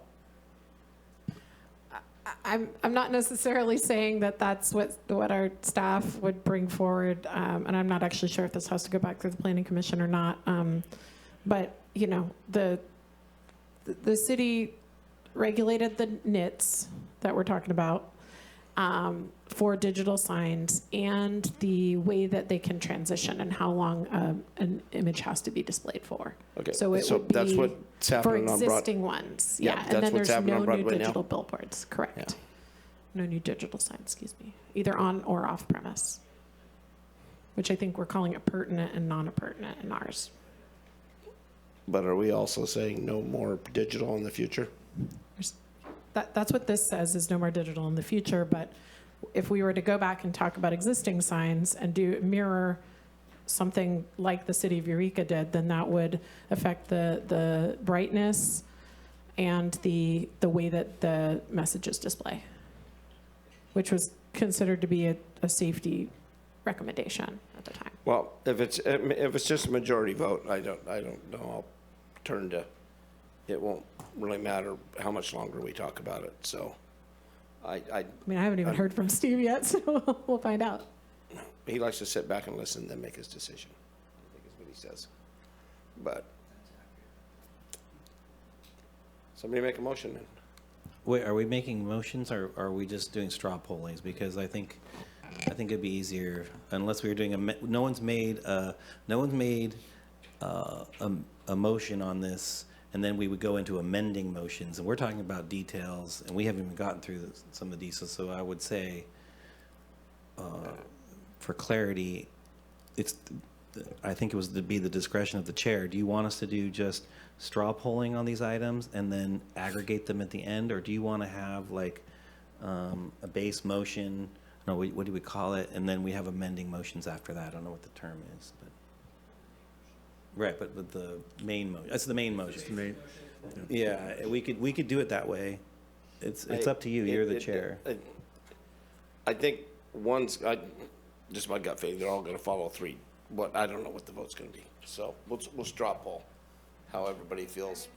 I'm not necessarily saying that that's what our staff would bring forward, and I'm not actually sure if this has to go back through the Planning Commission or not. But the city regulated the nits that we're talking about for digital signs and the way that they can transition and how long an image has to be displayed for. Okay, so it would that's be what's happening for on existing ones. Yeah, Yeah, that's and then what's there's happening no on new Broadway now? digital billboards. Correct. Yeah. No new digital signs. Excuse me, either on or off premise, which I think we're calling appurtenant and non-appurtenant in ours. But are we also saying no more digital in the future? that's what this says, is no more digital in the future, but if we were to go back and talk about existing signs and mirror something like the city of Eureka did, then that would affect the brightness and the way that the messages display, which was considered to be a safety recommendation at the time. Well, if it's just a majority vote, I don't know. I'll turn to, it won't really matter how much longer we talk about it. So I mean, I haven't even heard from Steve yet, so we'll find out. He likes to sit back and listen, then make his decision, I think is what he says. But somebody make a motion then. Wait, are we making motions or are we just doing straw pollings? Because I think it'd be easier unless we were doing no one's made a motion on this, and then we would go into amending motions, and we're talking about details, and we haven't even gotten through some of the details. So I would say, for clarity, I think it was to be the discretion of the chair. Do you want us to do just straw polling on these items and then aggregate them at the end, or do you want to have like a base motion? No, what do we call it? And then we have amending motions after that. I don't know what the term is, but right. But the main motion. That's the main motion. The main, yeah, we could do it that way. It's up to you. You're the chair. I think just my gut feeling, they're all going to follow three. But I don't know what the vote's going to be. So we'll straw poll how everybody feels.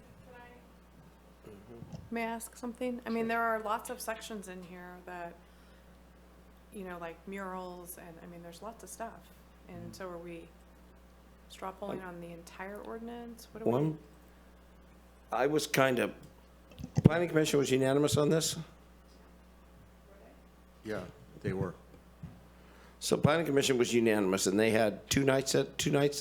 May I ask something? I mean, there are lots of sections in here that, you know, like murals, and I mean, there's lots of stuff. And so are we straw polling on the entire ordinance? What do we? I was Planning Commission was unanimous on this? yeah, they were. So Planning Commission was unanimous, and they had two nights to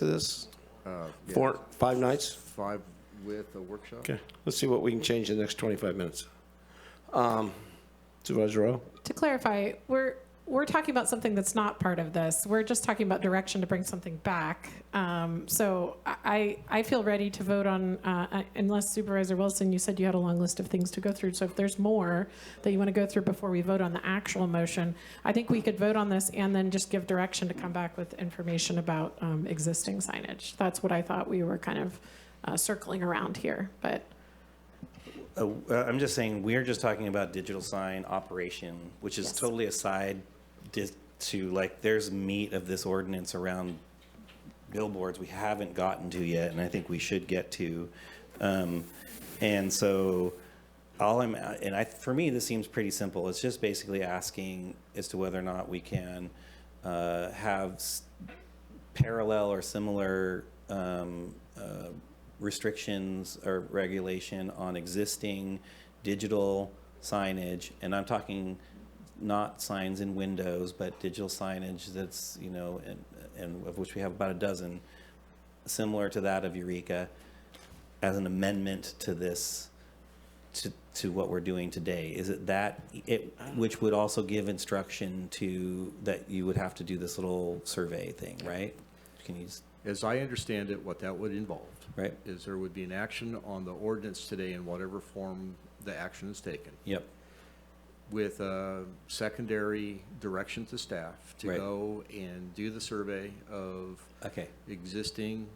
this? Yeah. 5 nights? 5 with a workshop. Okay, let's see what we can change in the next 25 minutes. Supervisor Rowe? To clarify, we're talking about something that's not part of this. We're just talking about direction to bring something back. So I feel ready to vote on, unless Supervisor Wilson, you said you had a long list of things to go through. So if there's more that you want to go through before we vote on the actual motion, I think we could vote on this and then just give direction to come back with information about existing signage. That's what I thought we were kind of circling around here, but. I'm just saying, we're just talking about digital sign operation, which is totally aside to, like, there's meat of this ordinance around billboards we haven't gotten to yet, and I think we should get to. And so for me, this seems pretty simple. It's just basically asking as to whether or not we can have parallel or similar restrictions or regulation on existing digital signage, and I'm talking not signs in windows, but digital signage that's, you know, and of which we have about a dozen, similar to that of Eureka, as an amendment to this, to what we're doing today. Is it that, which would also give instruction to, that you would have to do this little survey thing, right? Can you just... As I understand it, what that would involve, right, is there would be an action on the ordinance today in whatever form the action is taken. Yep. With a secondary direction to staff to go and do the survey of existing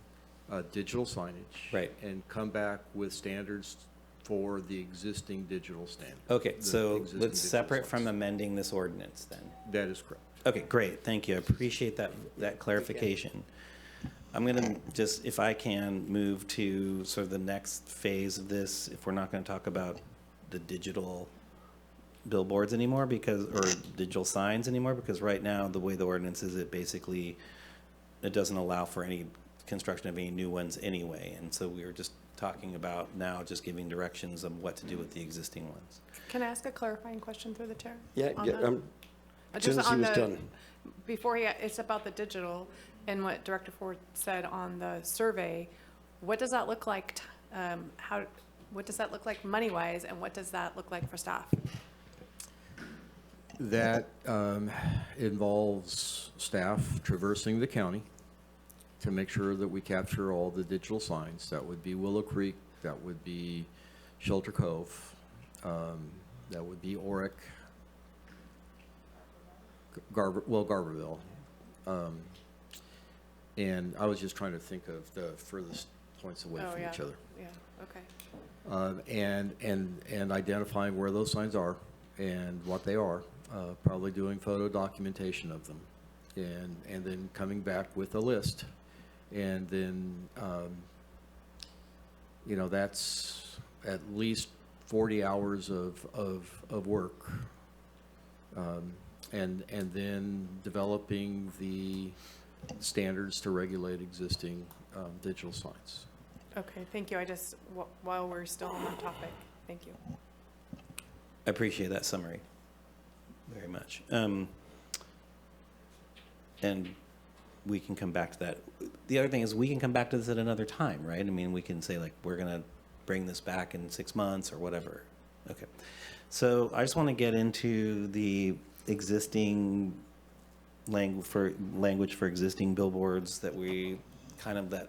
digital signage, and come back with standards for the existing digital standard. Okay, so let's separate from amending this ordinance then. That is correct. Okay, great, thank you. I appreciate that clarification. I'm gonna just, if I can, move to sort of the next phase of this, if we're not gonna talk about the digital billboards anymore, or digital signs anymore, because right now, the way the ordinance is, it doesn't allow for any construction of any new ones anyway. And so we were just talking about now just giving directions on what to do with the existing ones. Can I ask a clarifying question through the chair? Yeah, Just as soon as he was done. Before it's about the digital and what Director Ford said on the survey. What does that look like? What does that look like money-wise, and what does that look like for staff? That involves staff traversing the county to make sure that we capture all the digital signs. That would be Willow Creek, that would be Shelter Cove, That would be Oric, Garberville. And I was just trying to think of the furthest points away from each other. Yeah, okay. And identifying where those signs are and what they are, probably doing photo documentation of them, and then coming back with a list. And then, you know, that's at least 40 hours of work. And then developing the standards to regulate existing digital signs. Okay, thank you. I just, while we're still on that topic, thank you. I appreciate that summary very much. And we can come back to that. The other thing is we can come back to this at another time, right? I mean, we can say like, we're going to bring this back in 6 months or whatever. Okay. So I just want to get into the existing language for existing billboards that that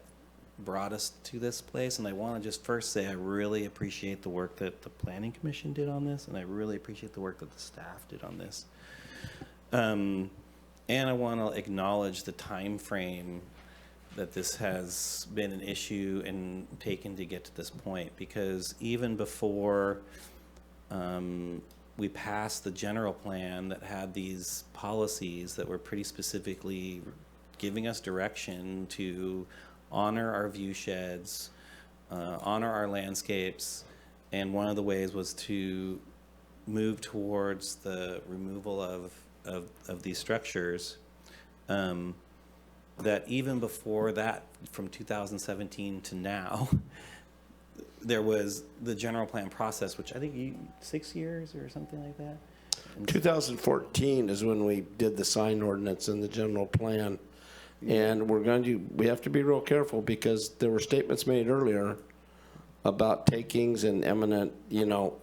brought us to this place. And I want to just first say I really appreciate the work that the Planning Commission did on this, and I really appreciate the work that the staff did on this. And I want to acknowledge the time frame that this has been an issue and taken to get to this point, because even before we passed the general plan that had these policies that were pretty specifically giving us direction to honor our view sheds, honor our landscapes, and one of the ways was to move towards the removal of these structures, that even before that, from 2017 to now, there was the general plan process, which I think 6 years or something like that. 2014 is when we did the sign ordinance and the general plan. And we have to be real careful, because there were statements made earlier about takings and eminent,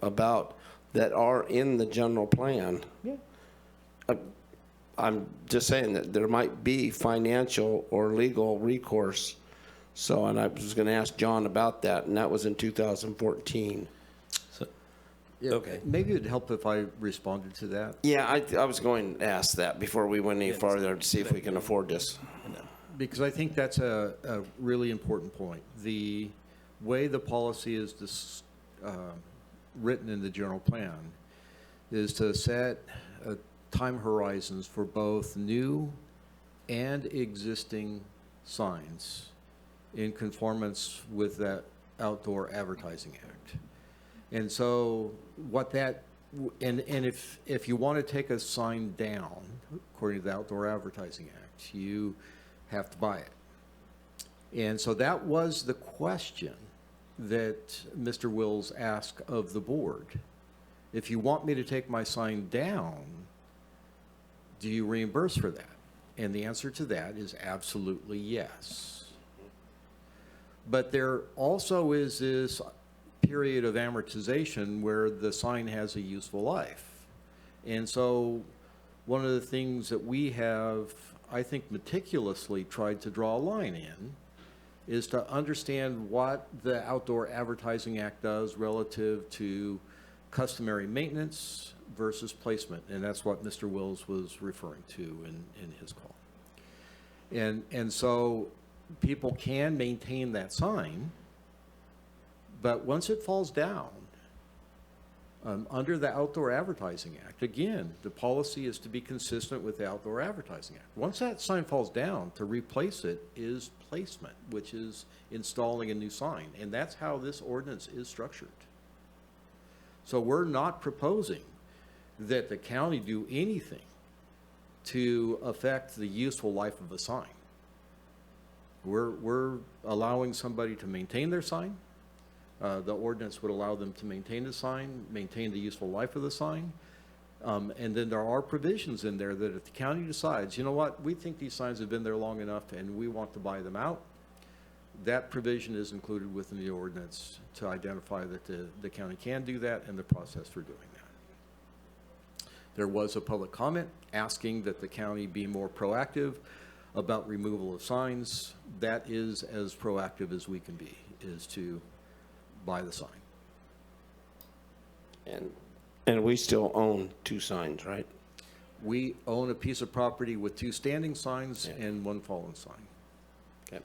about that are in the general plan. Yeah. I'm just saying that there might be financial or legal recourse. So, and I was going to ask John about that, and that was in 2014. So, yeah, okay. Maybe it'd help if I responded to that. Yeah, I was going to ask that before we went any farther to see if we can afford this. Because I think that's a really important point. The way the policy is written in the general plan is to set time horizons for both new and existing signs in conformance with that Outdoor Advertising Act. And so what that, and if you want to take a sign down, according to the Outdoor Advertising Act, you have to buy it. And so that was the question that Mr. Wills asked of the board. If you want me to take my sign down, do you reimburse for that? And the answer to that is absolutely yes. But there also is this period of amortization where the sign has a useful life. And so one of the things that we have, I think, meticulously tried to draw a line in is to understand what the Outdoor Advertising Act does relative to customary maintenance versus placement. And that's what Mr. Wills was referring to in his call. And so people can maintain that sign, but once it falls down, under the Outdoor Advertising Act, again, the policy is to be consistent with the Outdoor Advertising Act. Once that sign falls down, to replace it is placement, which is installing a new sign. And that's how this ordinance is structured. So we're not proposing that the county do anything to affect the useful life of a sign. We're allowing somebody to maintain their sign. The ordinance would allow them to maintain the sign, maintain the useful life of the sign. And then there are provisions in there that if the county decides, you know what, we think these signs have been there long enough and we want to buy them out, that provision is included within the ordinance to identify that the county can do that and the process for doing that. There was a public comment asking that the county be more proactive about removal of signs. That is as proactive as we can be, is to buy the sign. And And we still own 2 signs, right? We own a piece of property with 2 standing signs and 1 fallen sign. Okay.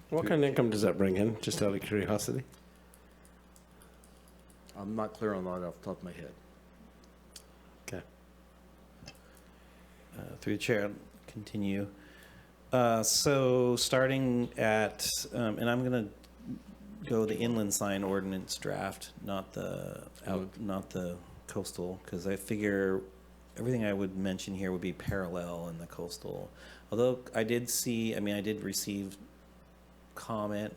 What kind of income does that bring in, just out of curiosity? I'm not clear on that off the top of my head. Okay. Through the chair, I'll continue. So starting at, and I'm going to go the inland sign ordinance draft, not the coastal, because I figure everything I would mention here would be parallel in the coastal. Although I did receive comment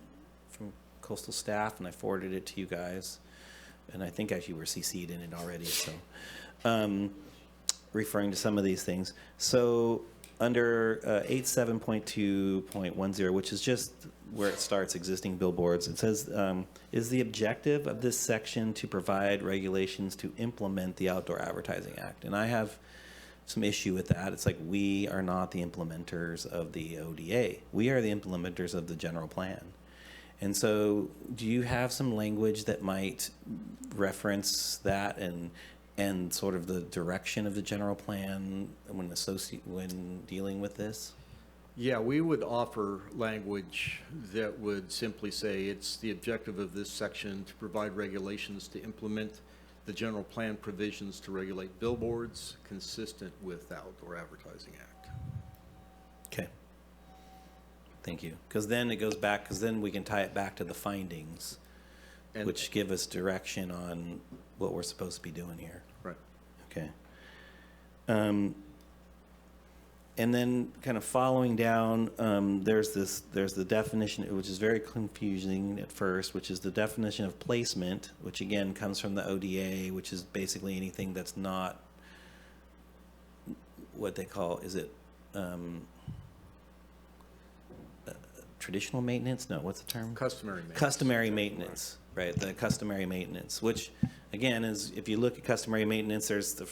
from coastal staff, and I forwarded it to you guys, and I think actually we're CC'd in it already, so referring to some of these things. So under 87.2.10, which is just where it starts, existing billboards, it says, is the objective of this section to provide regulations to implement the Outdoor Advertising Act? And I have some issue with that. It's like, we are not the implementers of the ODA. We are the implementers of the general plan. And so do you have some language that might reference that and sort of the direction of the general plan when dealing with this? Yeah, we would offer language that would simply say it's the objective of this section to provide regulations to implement the general plan provisions to regulate billboards consistent with the Outdoor Advertising Act. Okay. Thank you. Because then it goes back, because then we can tie it back to the findings, which give us direction on what we're supposed to be doing here. Right. Okay. And then kind of following down, there's the definition, which is very confusing at first, which is the definition of placement, which again comes from the ODA, which is basically anything that's not what they call, is it traditional maintenance? No, what's the term? Customary maintenance. Customary maintenance, right? The customary maintenance, which again is, if you look at customary maintenance, there's the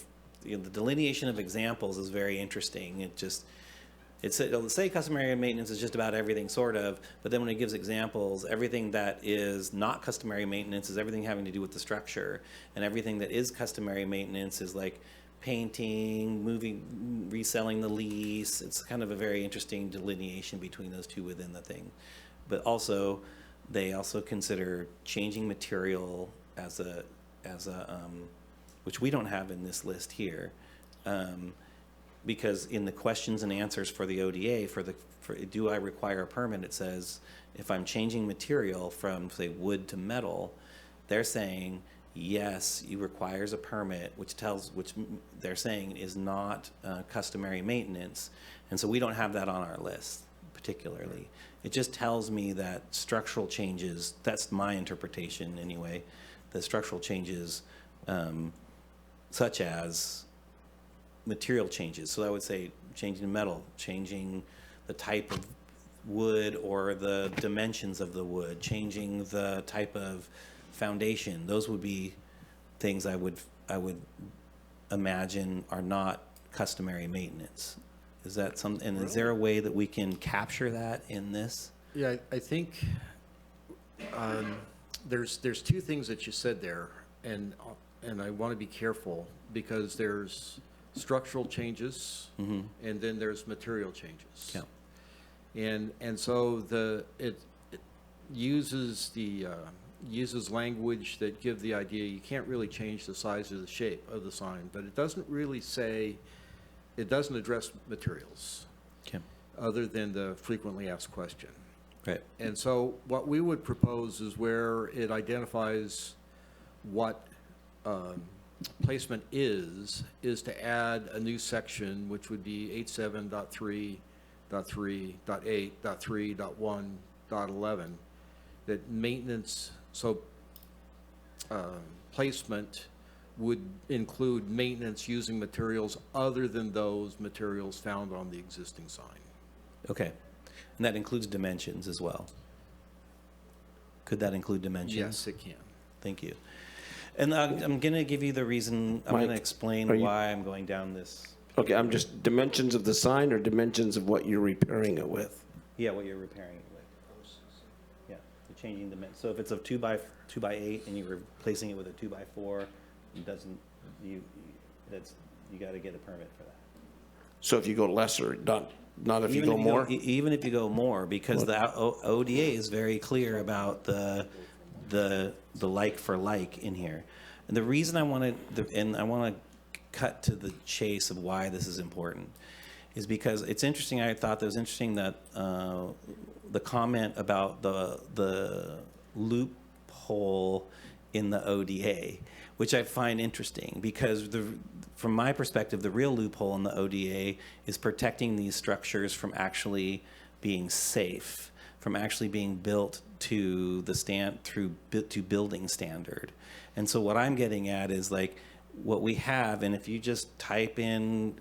delineation of examples is very interesting. It'll say customary maintenance is just about everything, sort of, but then when it gives examples, everything that is not customary maintenance is everything having to do with the structure, and everything that is customary maintenance is like painting, moving, reselling the lease. It's kind of a very interesting delineation between those two within the thing. But also, they also consider changing material as a which we don't have in this list here, because in the questions and answers for the ODA, for do I require a permit, it says if I'm changing material from, say, wood to metal, they're saying yes, it requires a permit, which they're saying is not customary maintenance, and so we don't have that on our list particularly. It just tells me that structural changes, that's my interpretation anyway, the structural changes such as material changes. So I would say changing metal, changing the type of wood or the dimensions of the wood, changing the type of foundation. Those would be things I would imagine are not customary maintenance. Is that and is there a way that we can capture that in this? Yeah, I think there's 2 things that you said there, and I want to be careful because there's structural changes and then there's material changes. Yeah. And so it uses language that give the idea you can't really change the size or the shape of the sign, but it doesn't really say, it doesn't address materials. Okay. Other than the frequently asked question. Right. And so what we would propose is where it identifies what placement is to add a new section, which would be 87.3.3.8.3.1.11, that maintenance, so placement would include maintenance using materials other than those materials found on the existing sign. Okay. And that includes dimensions as well. Could that include dimensions? Yes, it can. Thank you. And I'm going to give you the reason, I'm going to explain why I'm going down this. Okay, I'm just, dimensions of the sign or dimensions of what you're repairing it with? Yeah, what you're repairing it with. Yeah, changing the, so if it's a 2x8 and you're replacing it with a 2x4, it doesn't, you got to get a permit for that. So if you go lesser, not if you go more? Even if you go more, because the ODA is very clear about the like for like in here. And the reason I want to cut to the chase of why this is important is because it's interesting. I thought that was interesting that the comment about the loophole in the ODA, which I find interesting because from my perspective, the real loophole in the ODA is protecting these structures from actually being safe, from actually being built to to building standard. And so what I'm getting at is like what we have, and if you just type in,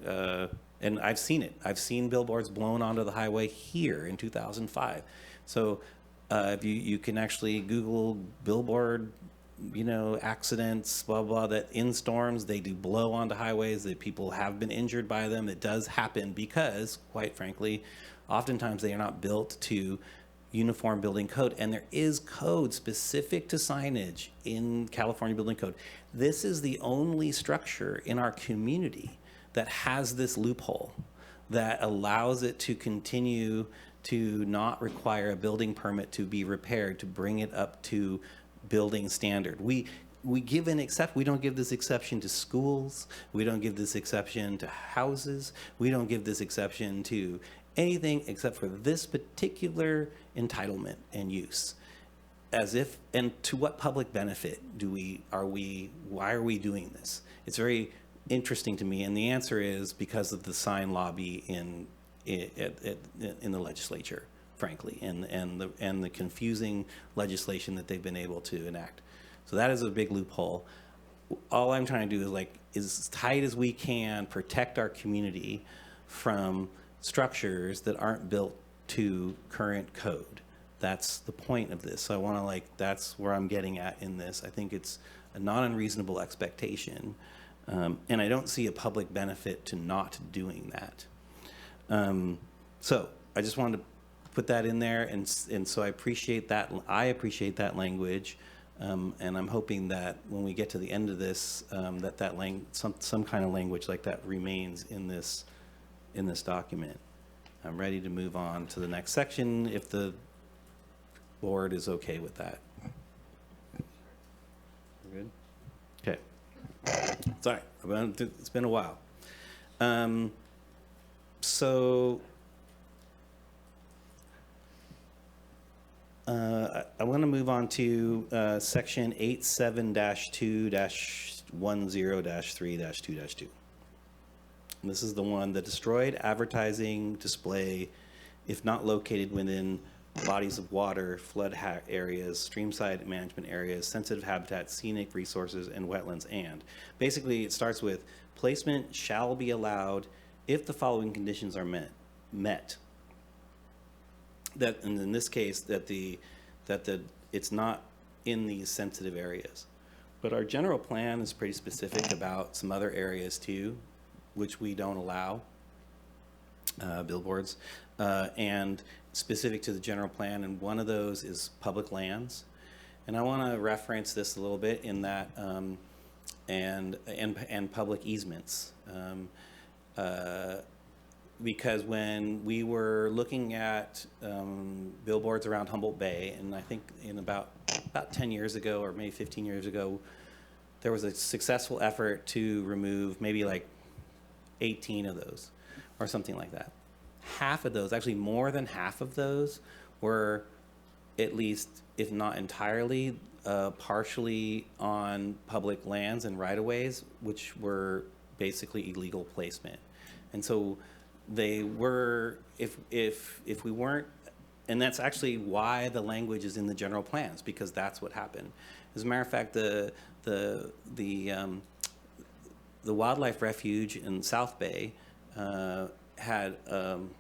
and I've seen it, I've seen billboards blown onto the highway here in 2005. So if you can actually Google billboard, accidents, blah, blah, that in storms, they do blow onto highways, that people have been injured by them. It does happen because, quite frankly, oftentimes they are not built to uniform building code. And there is code specific to signage in California Building Code. This is the only structure in our community that has this loophole that allows it to continue to not require a building permit to be repaired, to bring it up to building standard. We give an we don't give this exception to schools. We don't give this exception to houses. We don't give this exception to anything except for this particular entitlement and use. And to what public benefit why are we doing this? It's very interesting to me, and the answer is because of the sign lobby in the legislature, frankly, and the confusing legislation that they've been able to enact. So that is a big loophole. All I'm trying to do is as tight as we can protect our community from structures that aren't built to current code. That's the point of this. So I want to that's where I'm getting at in this. I think it's a not unreasonable expectation, and I don't see a public benefit to not doing that. So I just wanted to put that in there, and so I appreciate that. I appreciate that language, and I'm hoping that when we get to the end of this, some kind of language like that remains in this document. I'm ready to move on to the next section if the board is okay with that. We're good? Okay. Sorry, it's been a while. So I want to move on to section 87-2-10-3-2-2. And this is the one that destroyed advertising display if not located within bodies of water, flood areas, streamside management areas, sensitive habitats, scenic resources, and wetlands. And basically it starts with placement shall be allowed if the following conditions are met. That, and in this case, it's not in these sensitive areas. But our general plan is pretty specific about some other areas too, which we don't allow billboards, and specific to the general plan. And one of those is public lands. And I want to reference this a little bit in that, and public easements. Because when we were looking at billboards around Humboldt Bay, and I think in about 10 years ago or maybe 15 years ago, there was a successful effort to remove maybe 18 of those or something like that. Half of those, actually more than half of those, were at least, if not entirely, partially on public lands and right-of-ways, which were basically illegal placement. And so they were, if we weren't, and that's actually why the language is in the general plans, because that's what happened. As a matter of fact, the wildlife refuge in South Bay had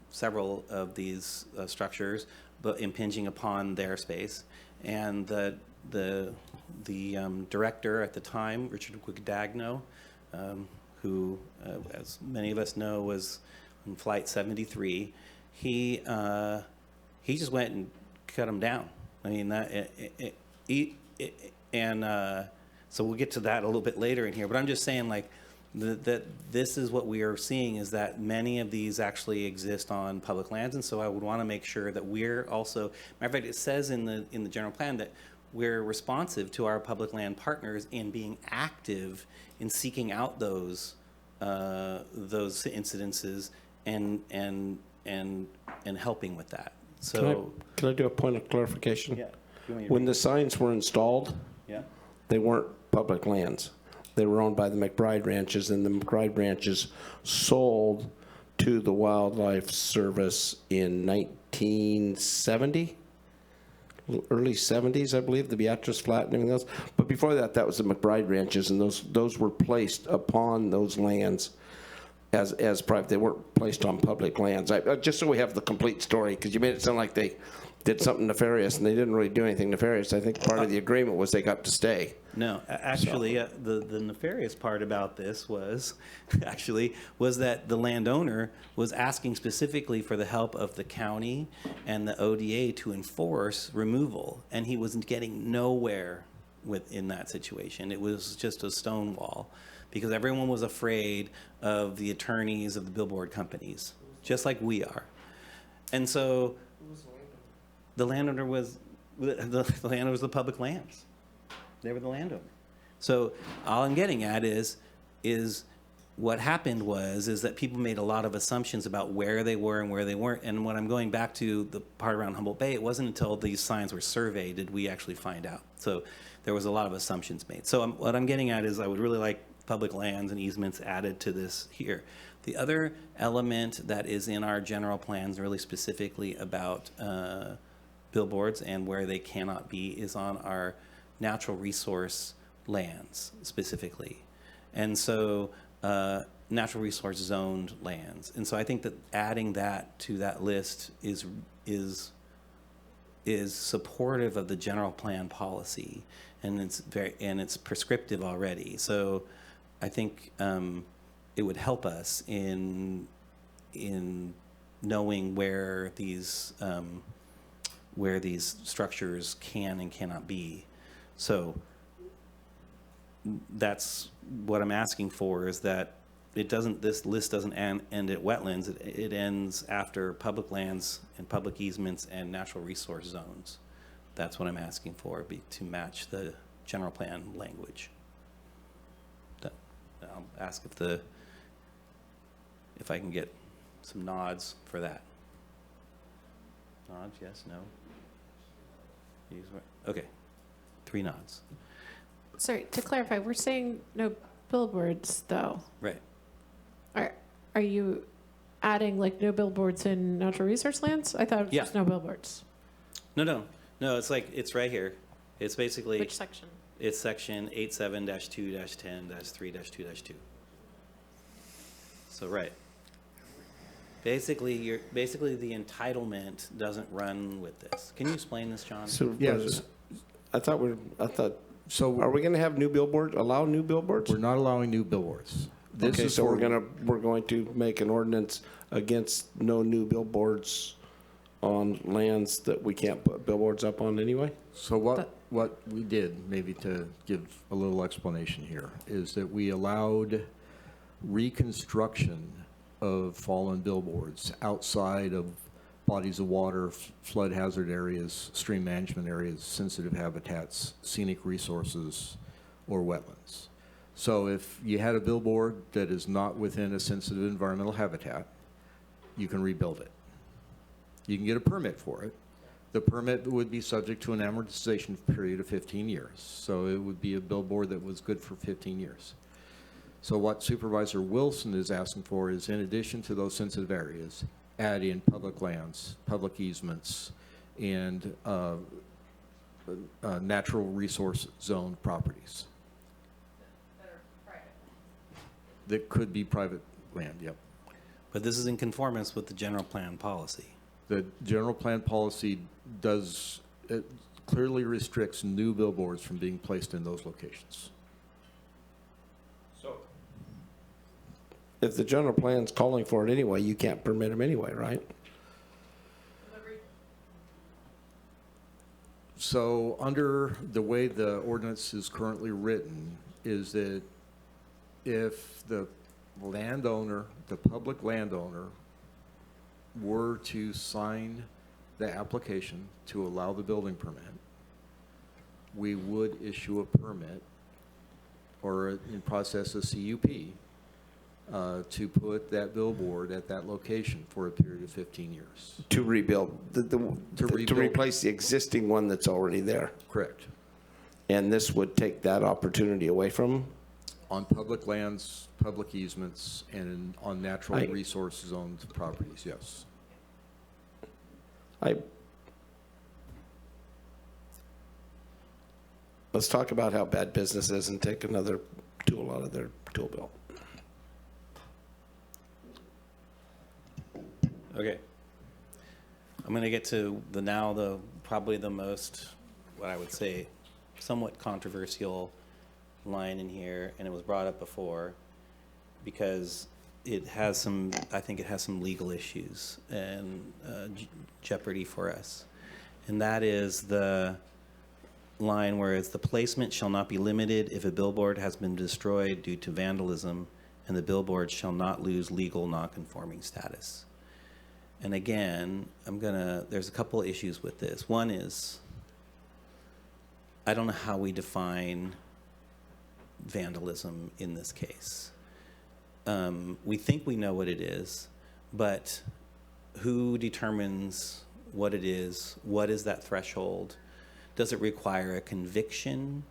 several of these structures, but impinging upon their space, and the director at the time, Richard Guadagno, who, as many of us know, was on Flight 73, he just went and cut them down. I mean, so we'll get to that a little bit later in here, but I'm just saying, like, that this is what we are seeing, is that many of these actually exist on public lands, and so I would want to make sure that we're also, matter of fact, it says in the general plan that we're responsive to our public land partners in being active in seeking out those incidences and helping with that. So Can I do a point of clarification? Yeah. When the signs were installed, Yeah. they weren't public lands. They were owned by the McBride ranches, and the McBride ranches sold to the Wildlife Service in 1970, early 70s, I believe, the Beatrice Flat and everything else. But before that, that was the McBride ranches, and those were placed upon those lands as private. They weren't placed on public lands. Just so we have the complete story, because you made it sound like they did something nefarious, and they didn't really do anything nefarious. I think part of the agreement was they got to stay. No, actually, the nefarious part about this was that the landowner was asking specifically for the help of the county and the ODA to enforce removal, and he wasn't getting nowhere within that situation. It was just a stonewall because everyone was afraid of the attorneys of the billboard companies, just like we are. And so the landowner was the public lands. They were the landowner. So all I'm getting at is what happened is that people made a lot of assumptions about where they were and where they weren't. And when I'm going back to the part around Humboldt Bay, it wasn't until these signs were surveyed did we actually find out. So there was a lot of assumptions made. So what I'm getting at is I would really like public lands and easements added to this here. The other element that is in our general plans, really specifically about billboards and where they cannot be, is on our natural resource lands specifically. And so natural resource zoned lands. And so I think that adding that to that list is supportive of the general plan policy, and it's prescriptive already. So I think it would help us in knowing where these structures can and cannot be. So that's what I'm asking for, is that this list doesn't end at wetlands. It ends after public lands and public easements and natural resource zones. That's what I'm asking for, to match the general plan language. I'll ask if I can get some nods for that. Nods, yes, no? Okay, 3 nods. Sorry, to clarify, we're saying no billboards, though. Right. Are you adding like no billboards in natural resource lands? I thought it was just no billboards. No, it's right here. It's basically. Which section? It's section 87-2-10-3-2-2. So right. Basically, the entitlement doesn't run with this. Can you explain this, John? So, Yes. So are we going to have new billboards, allow new billboards? We're not allowing new billboards. Okay, so we're going to make an ordinance against no new billboards on lands that we can't put billboards up on anyway? So what we did, maybe to give a little explanation here, is that we allowed reconstruction of fallen billboards outside of bodies of water, flood hazard areas, stream management areas, sensitive habitats, scenic resources, or wetlands. So if you had a billboard that is not within a sensitive environmental habitat, you can rebuild it. You can get a permit for it. The permit would be subject to an amortization period of 15 years. So it would be a billboard that was good for 15 years. So what Supervisor Wilson is asking for is, in addition to those sensitive areas, add in public lands, public easements, and natural resource zone properties. That are private. That could be private land, yep. But this is in conformance with the general plan policy. The general plan policy clearly restricts new billboards from being placed in those locations. So if the general plan's calling for it anyway, you can't permit them anyway, right? So under the way the ordinance is currently written is that if the landowner, the public landowner, were to sign the application to allow the building permit, we would issue a permit or in process a CUP to put that billboard at that location for a period of 15 years. To rebuild, to rebuild. replace the existing one that's already there. Correct. And this would take that opportunity away from them? On public lands, public easements, and on natural resources owned properties, yes. Let's talk about how bad business is and take another tool out of their tool belt. Okay. I'm going to get to probably the most, what I would say, somewhat controversial line in here, and it was brought up before because it has some, I think it has some legal issues and jeopardy for us. And that is the line where it's the placement shall not be limited if a billboard has been destroyed due to vandalism, and the billboard shall not lose legal nonconforming status. And again, there's a couple of issues with this. One is, I don't know how we define vandalism in this case. We think we know what it is, but who determines what it is? What is that threshold? Does it require a conviction?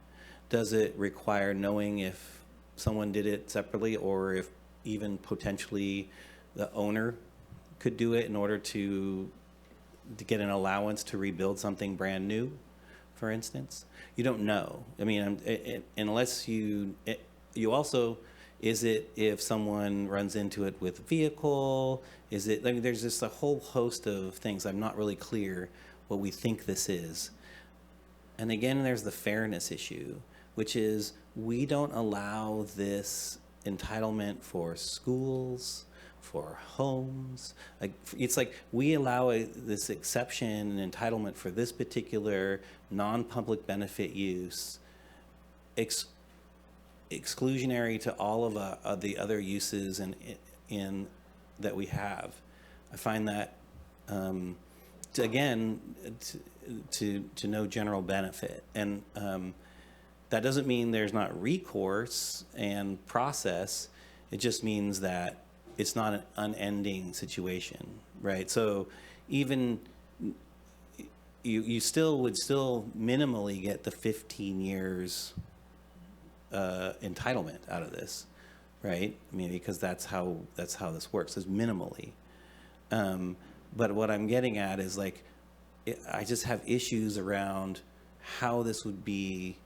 Does it require knowing if someone did it separately or if even potentially the owner could do it in order to get an allowance to rebuild something brand new, for instance? You don't know. I mean, unless you also, is it if someone runs into it with a vehicle? Is it, I mean, there's just a whole host of things. I'm not really clear what we think this is. And again, there's the fairness issue, which is we don't allow this entitlement for schools, for homes. It's like we allow this exception and entitlement for this particular non-public benefit use, exclusionary to all of the other uses in that we have. I find that to no general benefit, and that doesn't mean there's not recourse and process. It just means that it's not an unending situation, right? So even you still would minimally get the 15 years entitlement out of this, right? I mean, because that's how this works, is minimally. But what I'm getting at is like, I just have issues around how this would be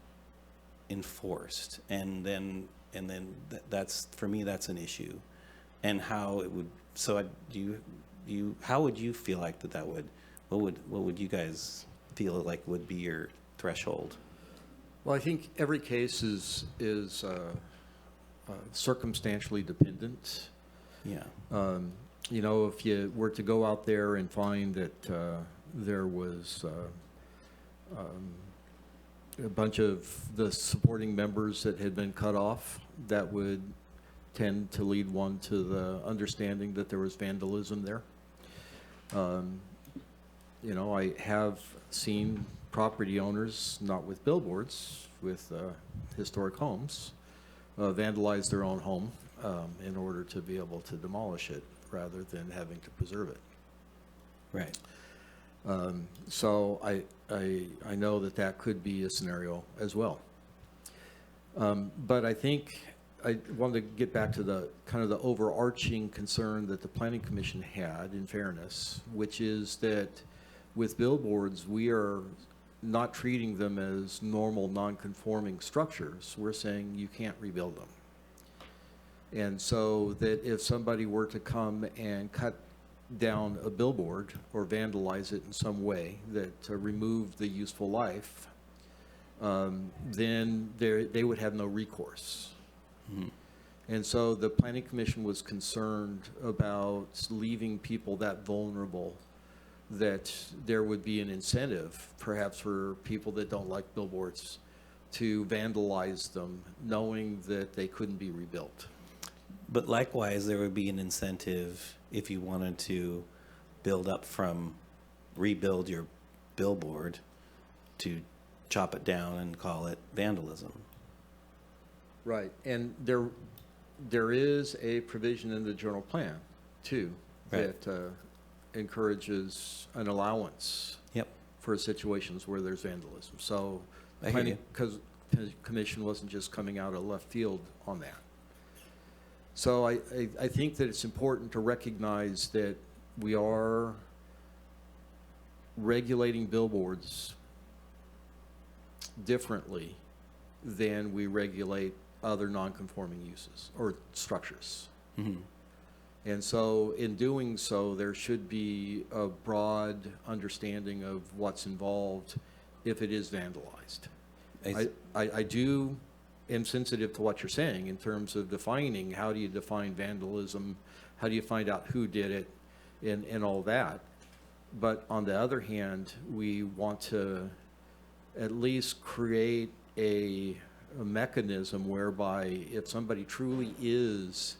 enforced, and then that's, for me, that's an issue, and how it would. So how would you feel like that would? What would you guys feel like would be your threshold? Well, I think every case is circumstantially dependent. Yeah. You know, if you were to go out there and find that there was a bunch of the supporting members that had been cut off, that would tend to lead one to the understanding that there was vandalism there. You know, I have seen property owners, not with billboards, with historic homes, vandalize their own home in order to be able to demolish it rather than having to preserve it. Right. So I know that could be a scenario as well. But I think I wanted to get back to the kind of the overarching concern that the Planning Commission had, in fairness, which is that with billboards, we are not treating them as normal non-conforming structures. We're saying you can't rebuild them. And so that if somebody were to come and cut down a billboard or vandalize it in some way that remove the useful life, then they would have no recourse. Mm-hmm. And so the Planning Commission was concerned about leaving people that vulnerable that there would be an incentive, perhaps for people that don't like billboards, to vandalize them, knowing that they couldn't be rebuilt. But likewise, there would be an incentive if you wanted to rebuild your billboard, to chop it down and call it vandalism. Right, and there is a provision in the general plan, too, Right. that encourages an allowance for situations where there's vandalism. So I hear you. because the commission wasn't just coming out of left field on that. So I think that it's important to recognize that we are regulating billboards differently than we regulate other non-conforming uses or structures. Mm-hmm. And so in doing so, there should be a broad understanding of what's involved if it is vandalized. I do am sensitive to what you're saying in terms of defining, how do you define vandalism? How do you find out who did it and all that? But on the other hand, we want to at least create a mechanism whereby if somebody truly is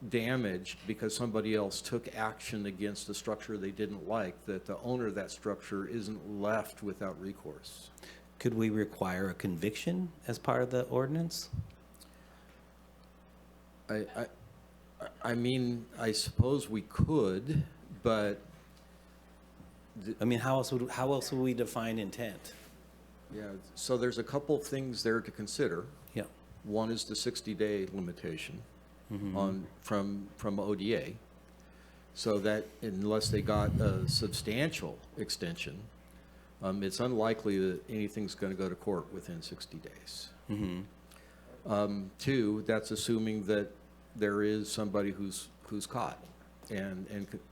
damaged because somebody else took action against a structure they didn't like, that the owner of that structure isn't left without recourse. Could we require a conviction as part of the ordinance? I mean, I suppose we could, but I mean, how else would we define intent? yeah, so there's a couple of things there to consider. Yeah. One is the 60-day limitation Mhm. from ODA, so that unless they got a substantial extension, it's unlikely that anything's going to go to court within 60 days. Mm-hmm. Two, that's assuming that there is somebody who's caught and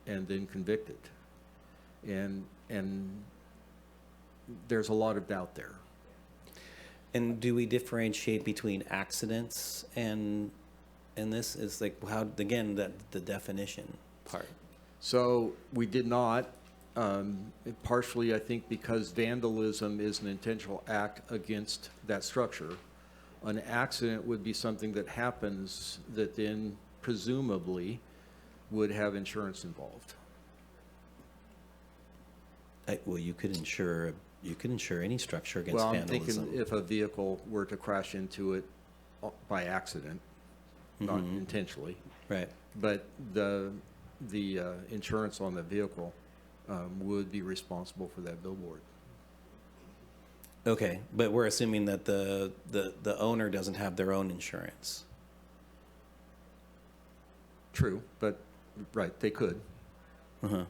then convicted, and there's a lot of doubt there. And do we differentiate between accidents and this? Is like how, again, the definition part. So we did not, partially I think because vandalism is an intentional act against that structure. An accident would be something that happens that then presumably would have insurance involved. Well, you could insure any structure against Well, I'm vandalism. thinking if a vehicle were to crash into it by accident, not Mhm. intentionally. Right. But the insurance on the vehicle would be responsible for that billboard. Okay, but we're assuming that the owner doesn't have their own insurance. True, but, right, they could. Uh-huh.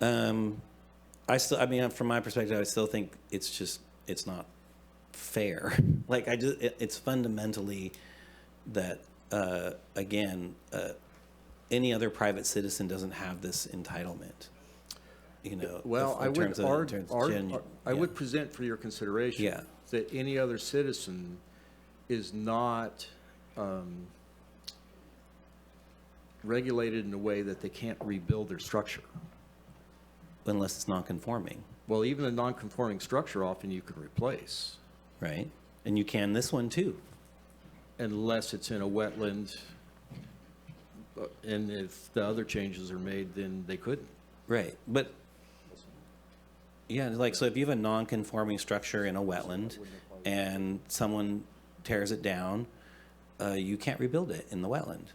I mean, from my perspective, I still think it's not fair. Like, it's fundamentally that, again, any other private citizen doesn't have this entitlement. You know, Well, I I would present for your consideration that any other citizen is not regulated in a way that they can't rebuild their structure. Unless it's non-conforming. Well, even a non-conforming structure, often you can replace. Right, and you can this one too. Unless it's in a wetland, and if the other changes are made, then they couldn't. Right, but yeah, like, so if you have a non-conforming structure in a wetland and someone tears it down, you can't rebuild it in the wetland.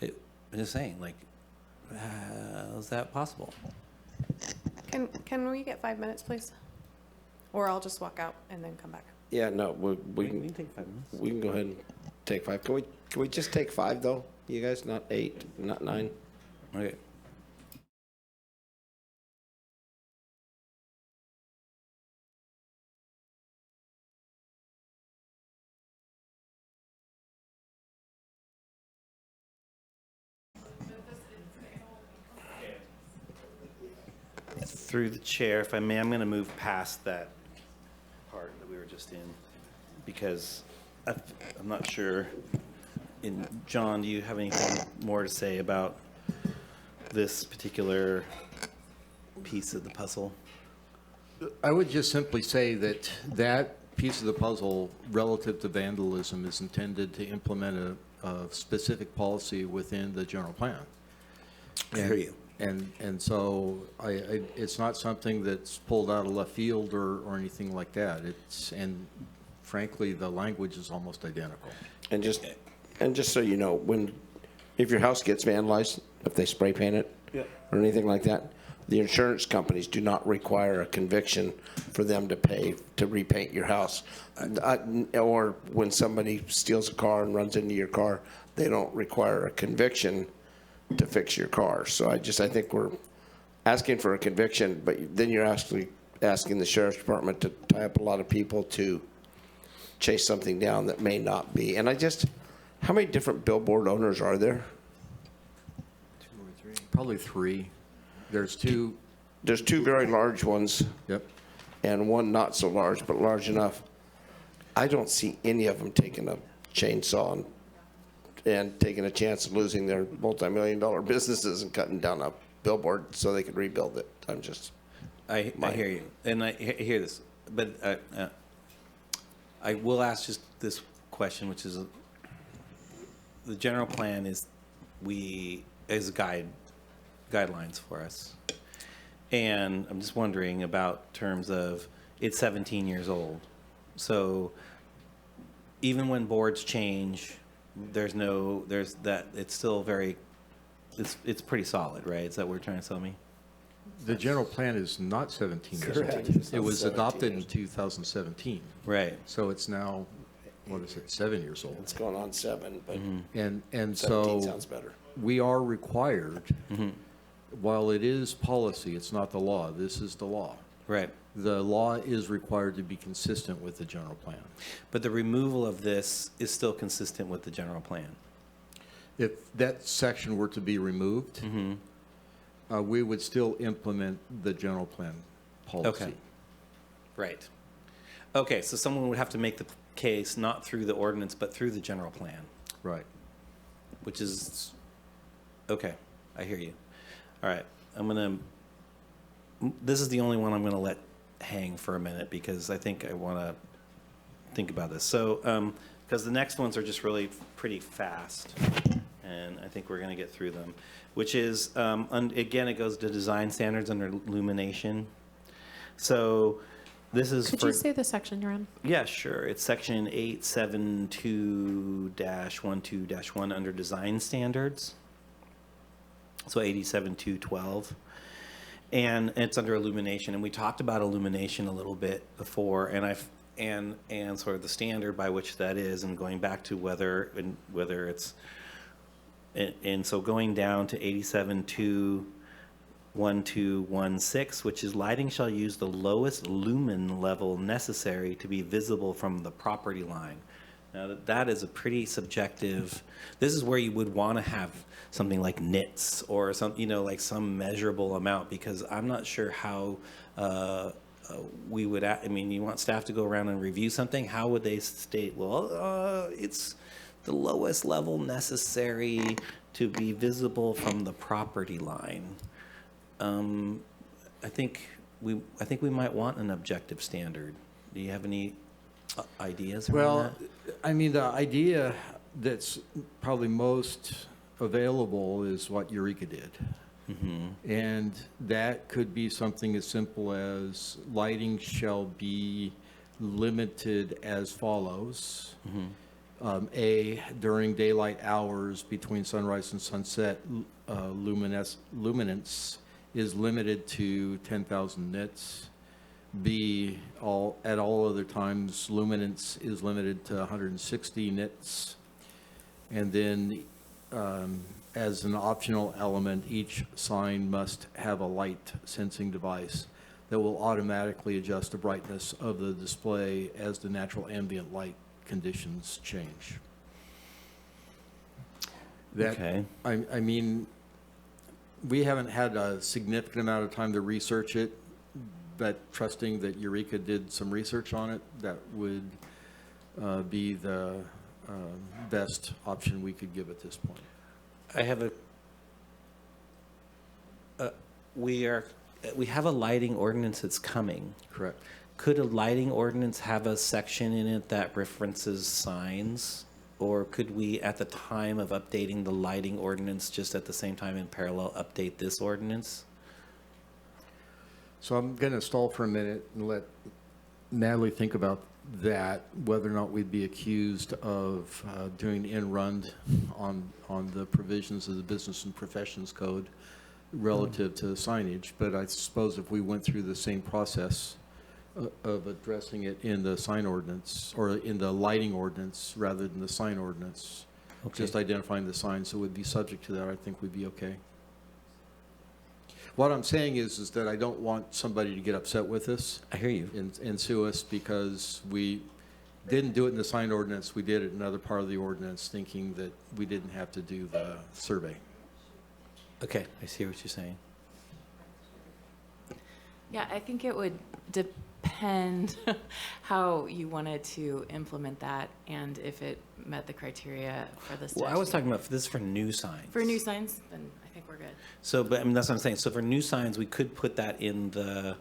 I'm just saying, like, how is that possible? Can we get 5 minutes, please? Or I'll just walk out and then come back. Yeah, no, we can take 5 minutes. We can go ahead and take 5. Can we just take 5 though? You guys, not 8, not 9? Okay. Through the chair, if I may, I'm going to move past that part that we were just in, because I'm not sure. John, do you have anything more to say about this particular piece of the puzzle? I would just simply say that that piece of the puzzle relative to vandalism is intended to implement a specific policy within the general plan. I hear you. And so it's not something that's pulled out of left field or anything like that. And frankly, the language is almost identical. And just so you know, if your house gets vandalized, if they spray paint it or anything like that, the insurance companies do not require a conviction for them to pay to repaint your house. Or when somebody steals a car and runs into your car, they don't require a conviction to fix your car. So I think we're asking for a conviction, but then you're actually asking the sheriff's department to tie up a lot of people to chase something down that may not be. And how many different billboard owners are there? 2 or 3. Probably 3. There's two very large ones. Yep. And one not so large, but large enough. I don't see any of them taking a chainsaw and taking a chance of losing their multi-million-dollar businesses and cutting down a billboard so they could rebuild it. I hear you, and I hear this, but I will ask just this question, which is the general plan is guidelines for us, and I'm just wondering about terms of it's 17 years old, so even when boards change, it's still it's pretty solid, right? Is that what you're trying to tell me? The general plan is not 17 years Correct. old. It was adopted in 2017. Right. So it's now, 7 years old. It's going on 7, but And 17 so sounds better. we are required, while it is policy, it's not the law. This is the law. Right. The law is required to be consistent with the general plan. But the removal of this is still consistent with the general plan. If that section were to be removed, we would still implement the general plan policy. Okay. Right. Okay, so someone would have to make the case not through the ordinance, but through the general plan. Right. Which is, okay, I hear you. All right, this is the only one I'm going to let hang for a minute because I think I want to think about this. So, because the next ones are just really pretty fast, and I think we're going to get through them, which is, again, it goes to design standards under illumination. So this is Could you say the section you're on? Yeah, sure. It's section 872-12-1 under design standards. So 87212. And it's under illumination. And we talked about illumination a little bit before, and and sort of the standard by which that is, and going back to whether it's, and so going down to 872-1216, which is lighting shall use the lowest lumen level necessary to be visible from the property line. Now that is a pretty subjective, this is where you would want to have something like nits or some, like some measurable amount, because I'm not sure how we would, you want staff to go around and review something, how would they state, well, it's the lowest level necessary to be visible from the property line. I think we might want an objective standard. Do you have any ideas around that? The idea that's probably most available is what Eureka did. And that could be something as simple as lighting shall be limited as follows. During daylight hours between sunrise and sunset, luminance is limited to 10,000 nits. B, at all other times, luminance is limited to 160 nits. And then, as an optional element, each sign must have a light sensing device that will automatically adjust the brightness of the display as the natural ambient light conditions change. Okay. We haven't had a significant amount of time to research it, but trusting that Eureka did some research on it, that would be the best option we could give at this point. I have We have a lighting ordinance that's coming. Correct. Could a lighting ordinance have a section in it that references signs? Or could we, at the time of updating the lighting ordinance, just at the same time in parallel, update this ordinance? So I'm going to stall for a minute and let Natalie think about that, whether or not we'd be accused of doing in-run on the provisions of the Business and Professions Code relative to signage. But I suppose if we went through the same process of addressing it in the sign ordinance or in the lighting ordinance rather than the sign ordinance, just identifying the signs that would be subject to that, I think we'd be okay. What I'm saying is that I don't want somebody to get upset with us. I hear you. And sue us because we didn't do it in the sign ordinance. We did it in another part of the ordinance thinking that we didn't have to do the survey. Okay, I see what you're saying. Yeah, I think it would depend how you wanted to implement that and if it met the criteria for the statute. Well, I was talking about this for new signs. For new signs, then I think we're good. So, but I mean, that's what I'm saying. So for new signs, we could put that in the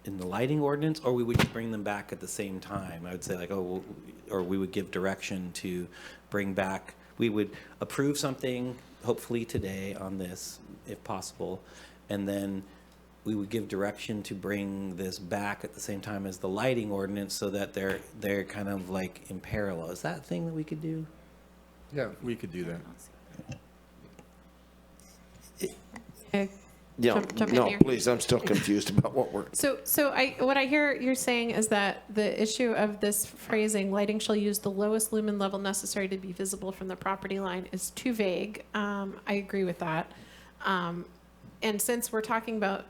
lighting ordinance, or we would just bring them back at the same time. I would say like, oh, or we would give direction to bring back. We would approve something, hopefully today on this, if possible, and then we would give direction to bring this back at the same time as the lighting ordinance, so that they're kind of like in parallel. Is that a thing that we could do? Yeah, we could do that. Jump in No, here. please, I'm still confused about what we're. So what I hear you're saying is that the issue of this phrasing, lighting shall use the lowest lumen level necessary to be visible from the property line, is too vague. I agree with that. And since we're talking about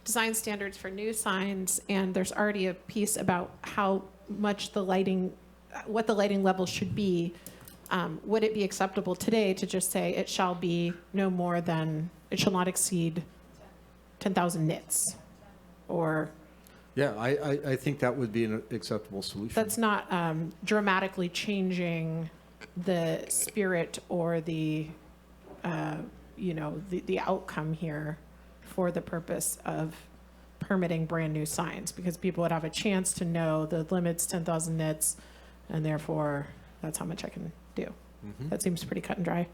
design standards for new signs, and there's already a piece about how much what the lighting level should be, would it be acceptable today to just say it shall be no more than, it shall not exceed 10,000 nits? Or Yeah, I think that would be an acceptable solution. that's not dramatically changing the spirit or the outcome here for the purpose of permitting brand new signs, because people would have a chance to know the limit's 10,000 nits, and therefore that's how much I can do. Mhm. That seems pretty cut and dry.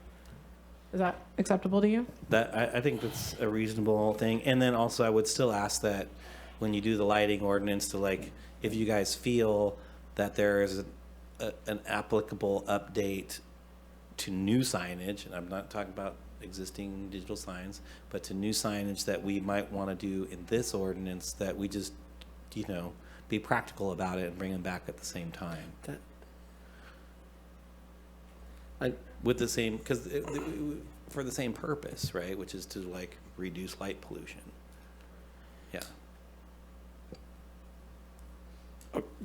Is that acceptable to you? That I think that's a reasonable thing. And then also, I would still ask that when you do the lighting ordinance, to like, if you guys feel that there is an applicable update to new signage, and I'm not talking about existing digital signs, but to new signage that we might want to do in this ordinance, that we just, be practical about it and bring them back at the same time. With the same, because for the same purpose, right? Which is to like reduce light pollution. Yeah.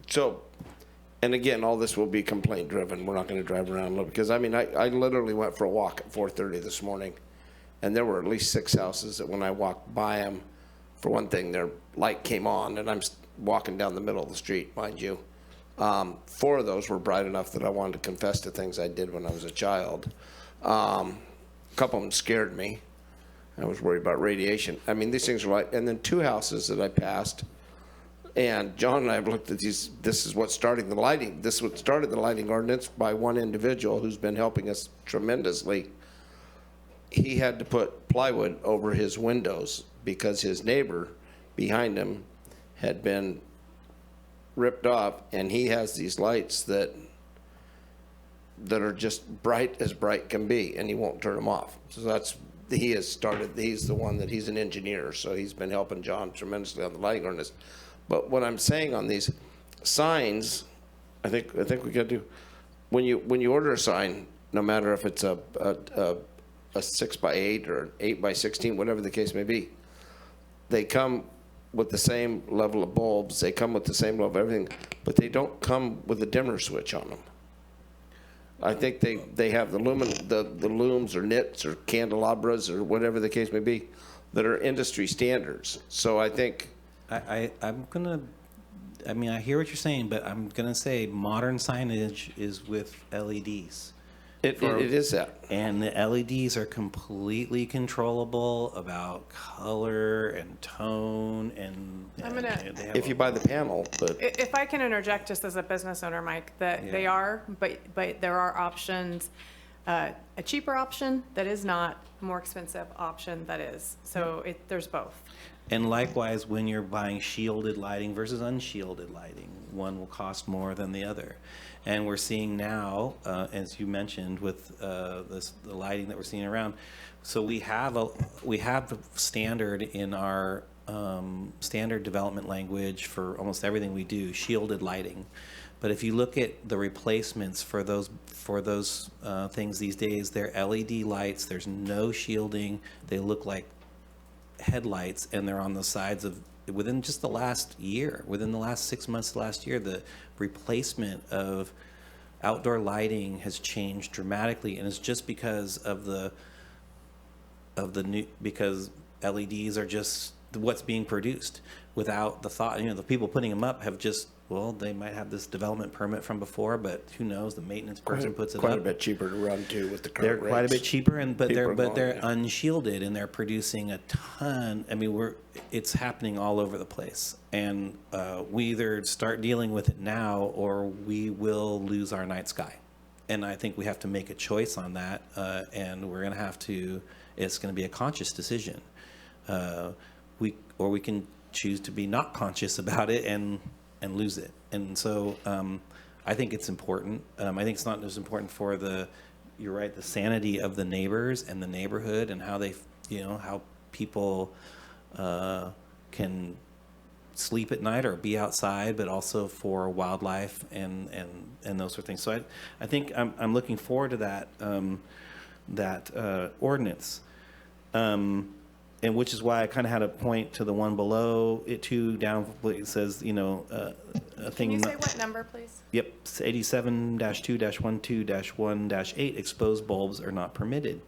So, and again, all this will be complaint driven. We're not going to drive around and look, because I mean, I literally went for a walk at 4:30 this morning, and there were at least 6 houses that when I walked by them, for one thing, their light came on, and I'm walking down the middle of the street, mind you. 4 of those were bright enough that I wanted to confess to things I did when I was a child. A couple of them scared me. I was worried about radiation. I mean, these things are like, and then 2 houses that I passed, and John and I have looked at these. This is what started the lighting. This is what started the lighting ordinance by one individual who's been helping us tremendously. He had to put plywood over his windows because his neighbor behind him had been ripped off, and he has these lights that are just bright as bright can be, and he won't turn them off. So he's the one that, he's an engineer, so he's been helping John tremendously on the lighting ordinance. But what I'm saying on these signs, I think we got to do, when you order a sign, no matter if it's a 6x8 or an 8x16, whatever the case may be, they come with the same level of bulbs, they come with the same level of everything, but they don't come with a dimmer switch on them. I think they have the looms or nits or candelabras or whatever the case may be that are industry standards. So I think I hear what you're saying, but I'm gonna say modern signage is with LEDs. It is that. And the LEDs are completely controllable about color and tone and. I'm gonna- they have If you buy the panel, but If I can interject just as a business owner, Mike, that they are, but there are options, a cheaper option that is not, a more expensive option that is. So there's both. And likewise, when you're buying shielded lighting versus unshielded lighting, one will cost more than the other. And we're seeing now, as you mentioned, with the lighting that we're seeing around. So we have the standard in our standard development language for almost everything we do, shielded lighting. But if you look at the replacements for those things these days, they're LED lights. There's no shielding. They look like headlights, and they're on the sides of, within just the last year, within the last 6 months last year, the replacement of outdoor lighting has changed dramatically, and it's just because of the new, because LEDs are just what's being produced without the thought, the people putting them up have just, well, they might have this development permit from before, but who knows, the maintenance person puts it up. quite a bit cheaper to run too with the current They're quite a bit cheaper, but Cheaper they're volume. unshielded, and they're producing a ton. I mean, it's happening all over the place, and we either start dealing with it now or we will lose our night sky. And I think we have to make a choice on that, and we're going to have to. It's going to be a conscious decision. We can choose to be not conscious about it and lose it. And so I think it's important. I think it's not as important for you're right, the sanity of the neighbors and the neighborhood and how they, how people can sleep at night or be outside, but also for wildlife and those sort of things. So I think I'm looking forward to that ordinance. And which is why I kind of had a point to the one below it too, down, it says, a thing. Can you say what number, please? Yep, it's 87-2-12-1-8, exposed bulbs are not permitted.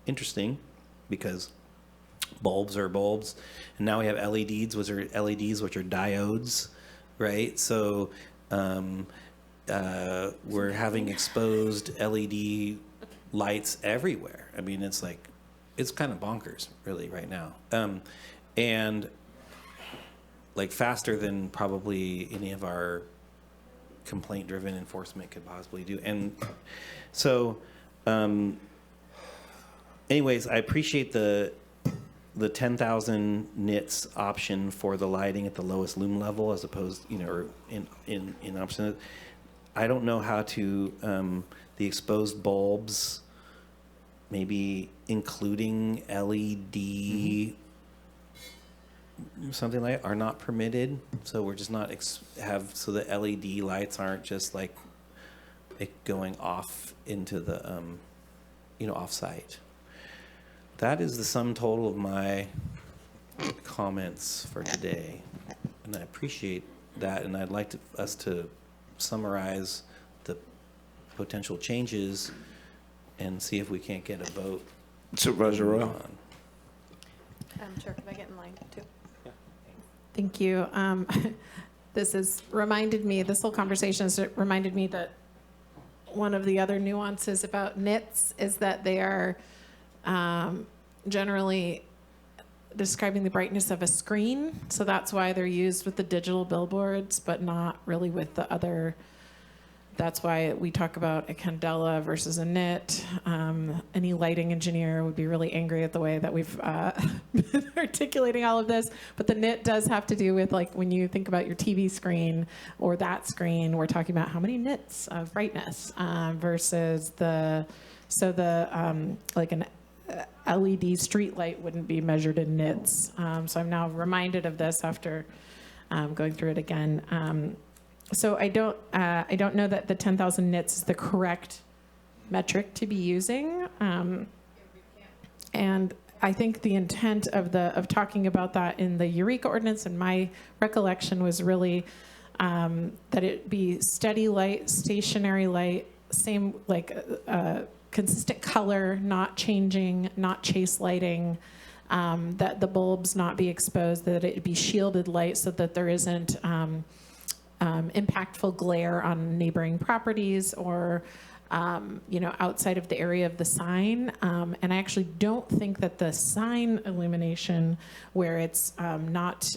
Interesting, because bulbs are bulbs, and now we have LEDs, which are diodes, right? So we're having exposed LED lights everywhere. I mean, it's kind of bonkers, really, right now. And like faster than probably any of our complaint-driven enforcement could possibly do. And so, anyways, I appreciate the 10,000 nits option for the lighting at the lowest lumen level, as opposed, or in option. I don't know how to the exposed bulbs, maybe including LED, something like that, are not permitted. So we're just not so the LED lights aren't just like it going off into the off-site. That is the sum total of my comments for today, and I appreciate that. And I'd like us to summarize the potential changes and see if we can't get a vote. Supervisor Arroyo. Chair, can I get in line too? Thank you. This whole conversation has reminded me that one of the other nuances about nits is that they are generally describing the brightness of a screen. So that's why they're used with the digital billboards, but not really with the other. That's why we talk about a candela versus a nit. Any lighting engineer would be really angry at the way that we've been articulating all of this. But the nit does have to do with, like, when you think about your TV screen or that screen, we're talking about how many nits of brightness versus like an LED street light wouldn't be measured in nits. So I'm now reminded of this after going through it again. So I don't know that the 10,000 nits is the correct metric to be using. And I think the intent of talking about that in the Eureka ordinance, and my recollection was really that it be steady light, stationary light, same consistent color, not changing, not chase lighting, that the bulbs not be exposed, that it be shielded light so that there isn't impactful glare on neighboring properties or outside of the area of the sign. And I actually don't think that the sign illumination, where it's not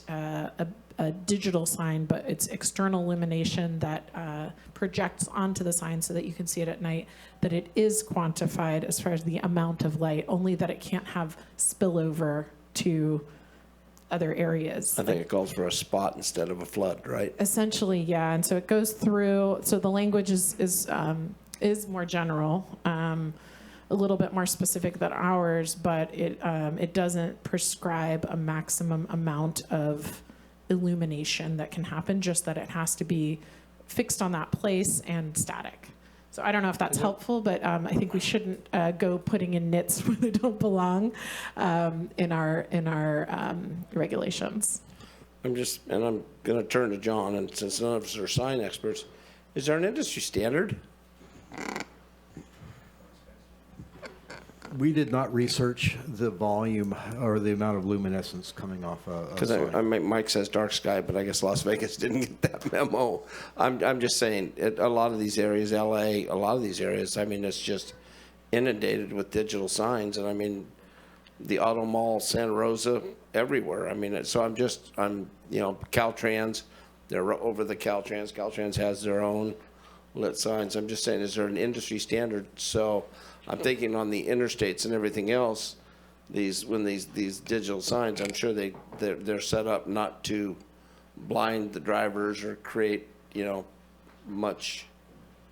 a digital sign, but it's external illumination that projects onto the sign so that you can see it at night, that it is quantified as far as the amount of light, only that it can't have spillover to other areas. I think it calls for a spot instead of a flood, right? Essentially, yeah. And so it goes through, so the language is more general, a little bit more specific than ours, but it doesn't prescribe a maximum amount of illumination that can happen, just that it has to be fixed on that place and static. So I don't know if that's helpful, but I think we shouldn't go putting in nits where they don't belong in our regulations. I'm going to turn to John, and since none of us are sign experts, is there an industry standard? We did not research the volume or the amount of luminescence coming off a Because sign. Mike says dark sky, but I guess Las Vegas didn't get that memo. I'm just saying, a lot of these areas, LA, a lot of these areas, I mean, it's just inundated with digital signs. And I mean, the Auto Mall, Santa Rosa, everywhere. I mean, so I'm Caltrans, they're over the Caltrans. Caltrans has their own lit signs. I'm just saying, is there an industry standard? So I'm thinking on the interstates and everything else, these digital signs, I'm sure they're set up not to blind the drivers or create, much,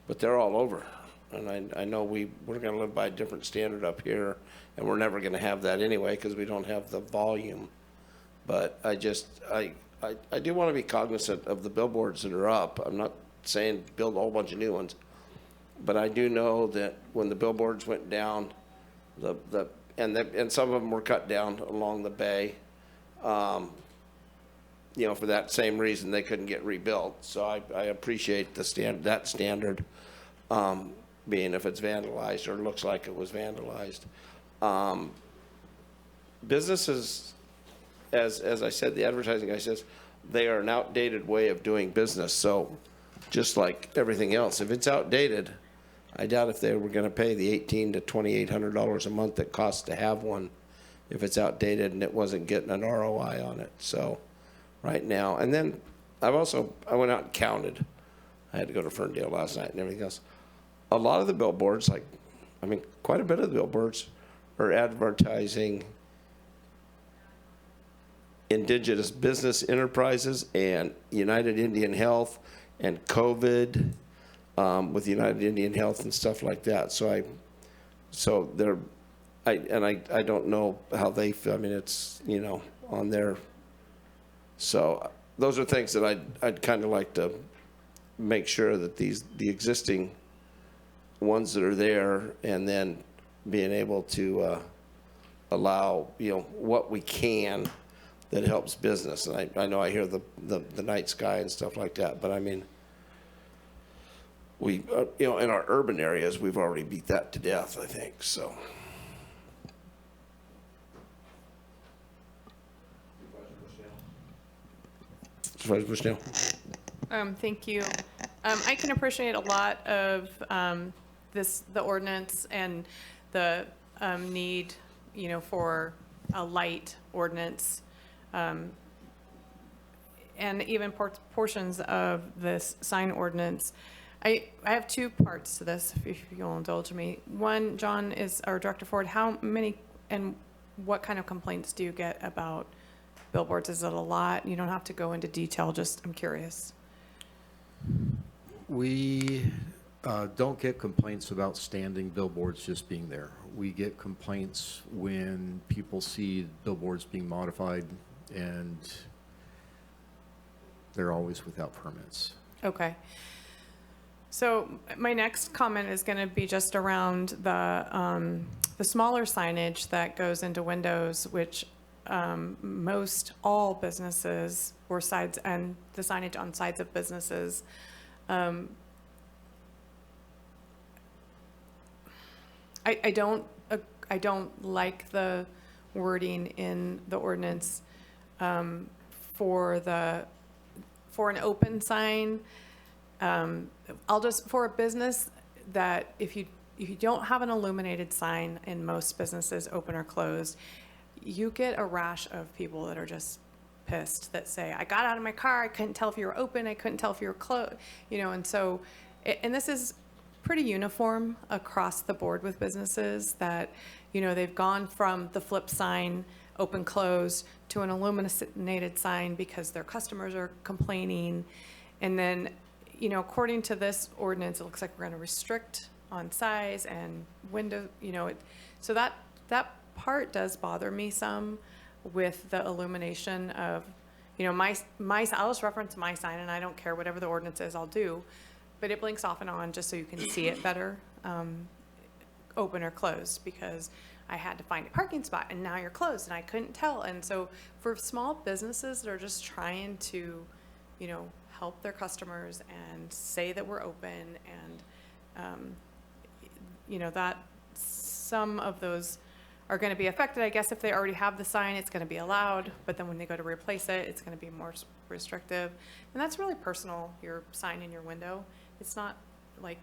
but they're all over. And I know we're going to live by a different standard up here, and we're never going to have that anyway because we don't have the volume. But I do want to be cognizant of the billboards that are up. I'm not saying build a whole bunch of new ones, but I do know that when the billboards went down, and some of them were cut down along the bay, for that same reason they couldn't get rebuilt. So I appreciate that standard being if it's vandalized or looks like it was vandalized. Businesses, as I said, the advertising guy says, they are an outdated way of doing business. So just like everything else, if it's outdated, I doubt if they were going to pay the $1,800 to $2,800 a month it costs to have one if it's outdated and it wasn't getting an ROI on it. So right now, and then I went out and counted. I had to go to Ferndale last night and everything else. A lot of the billboards, quite a bit of the billboards are advertising indigenous business enterprises and United Indian Health and COVID with United Indian Health and stuff like that. I don't know how they feel. I mean, it's, on there. So those are things that I'd kind of like to make sure that the existing ones that are there, and then being able to allow, what we can that helps business. And I know I hear the night sky and stuff like that, but I mean, we, in our urban areas, we've already beat that to death, I think, so. Supervisor Bushnell. Thank you. I can appreciate a lot of the ordinance and the need, for a light ordinance, and even portions of this sign ordinance. I have two parts to this, if you'll indulge me. One, John, or Director Ford, how many and what kind of complaints do you get about billboards? Is it a lot? You don't have to go into detail, just I'm curious. We don't get complaints about standing billboards just being there. We get complaints when people see billboards being modified, and they're always without permits. Okay. So my next comment is going to be just around the smaller signage that goes into windows, which most all businesses or sides, and the signage on sides of businesses. I don't like the wording in the ordinance for an open sign. For a business, that if you don't have an illuminated sign in most businesses, open or closed, you get a rash of people that are just pissed, that say, I got out of my car, I couldn't tell if you were open, I couldn't tell if you were closed, you know, and so, and this is pretty uniform across the board with businesses, that, you know, they've gone from the flip sign, open, close, to an illuminated sign because their customers are complaining. And then, you know, according to this ordinance, it looks like we're going to restrict on size and window, you know, so that part does bother me some with the illumination of, you know, I'll just reference my sign, and I don't care whatever the ordinance is, I'll do, but it blinks off and on just so you can see it better, open or closed, because I had to find a parking spot and now you're closed and I couldn't tell. And so for small businesses that are just trying to, you know, help their customers and say that we're open, and you know, that some of those are going to be affected. I guess if they already have the sign, it's going to be allowed, but then when they go to replace it, it's going to be more restrictive. And that's really personal, your sign in your window. It's not like,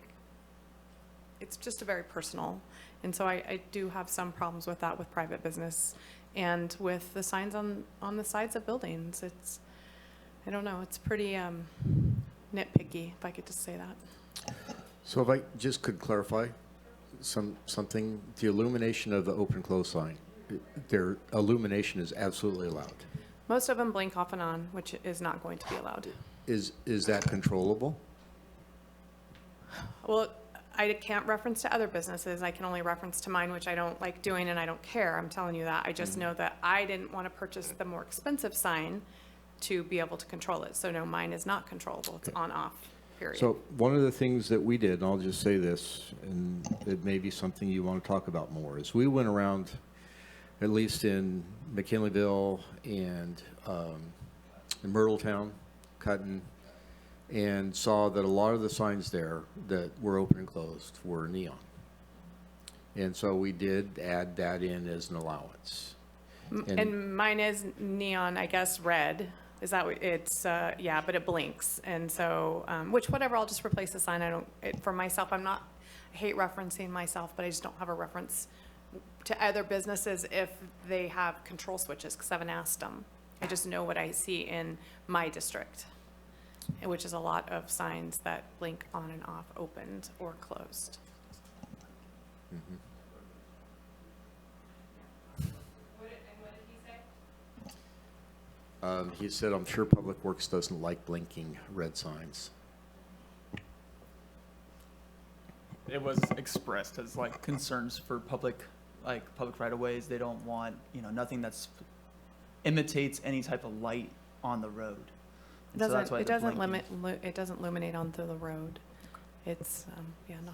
it's just a very personal. And so I do have some problems with that with private business and with the signs on the sides of buildings. It's, I don't know, it's pretty nitpicky, if I could just say that. So if I just could clarify something, the illumination of the open close sign, their illumination is absolutely allowed. Most of them blink off and on, which is not going to be allowed. Is that controllable? Well, I can't reference to other businesses. I can only reference to mine, which I don't like doing, and I don't care. I'm telling you that. I just know that I didn't want to purchase the more expensive sign to be able to control it. So no, mine is not controllable. It's on, off, period. So one of the things that we did, and I'll just say this, and it may be something you want to talk about more, is we went around, at least in McKinleyville and in Myrtletown, Cutton, and saw that a lot of the signs there that were open and closed were neon. And so we did add that in as an allowance. And mine is neon, I guess, red. Is that what it's, yeah, but it blinks. And so, which whatever, I'll just replace the sign. I don't, for myself, I hate referencing myself, but I just don't have a reference to other businesses if they have control switches, because I haven't asked them. I just know what I see in my district, which is a lot of signs that blink on and off, opened or closed. Mm-hmm. He said, I'm sure Public Works doesn't like blinking red signs. It was expressed as like concerns for public right-of-ways. They don't want, you know, nothing that's imitates any type of light on the road. And so that's why It the doesn't blinking- it doesn't illuminate onto the road. It's, yeah, no.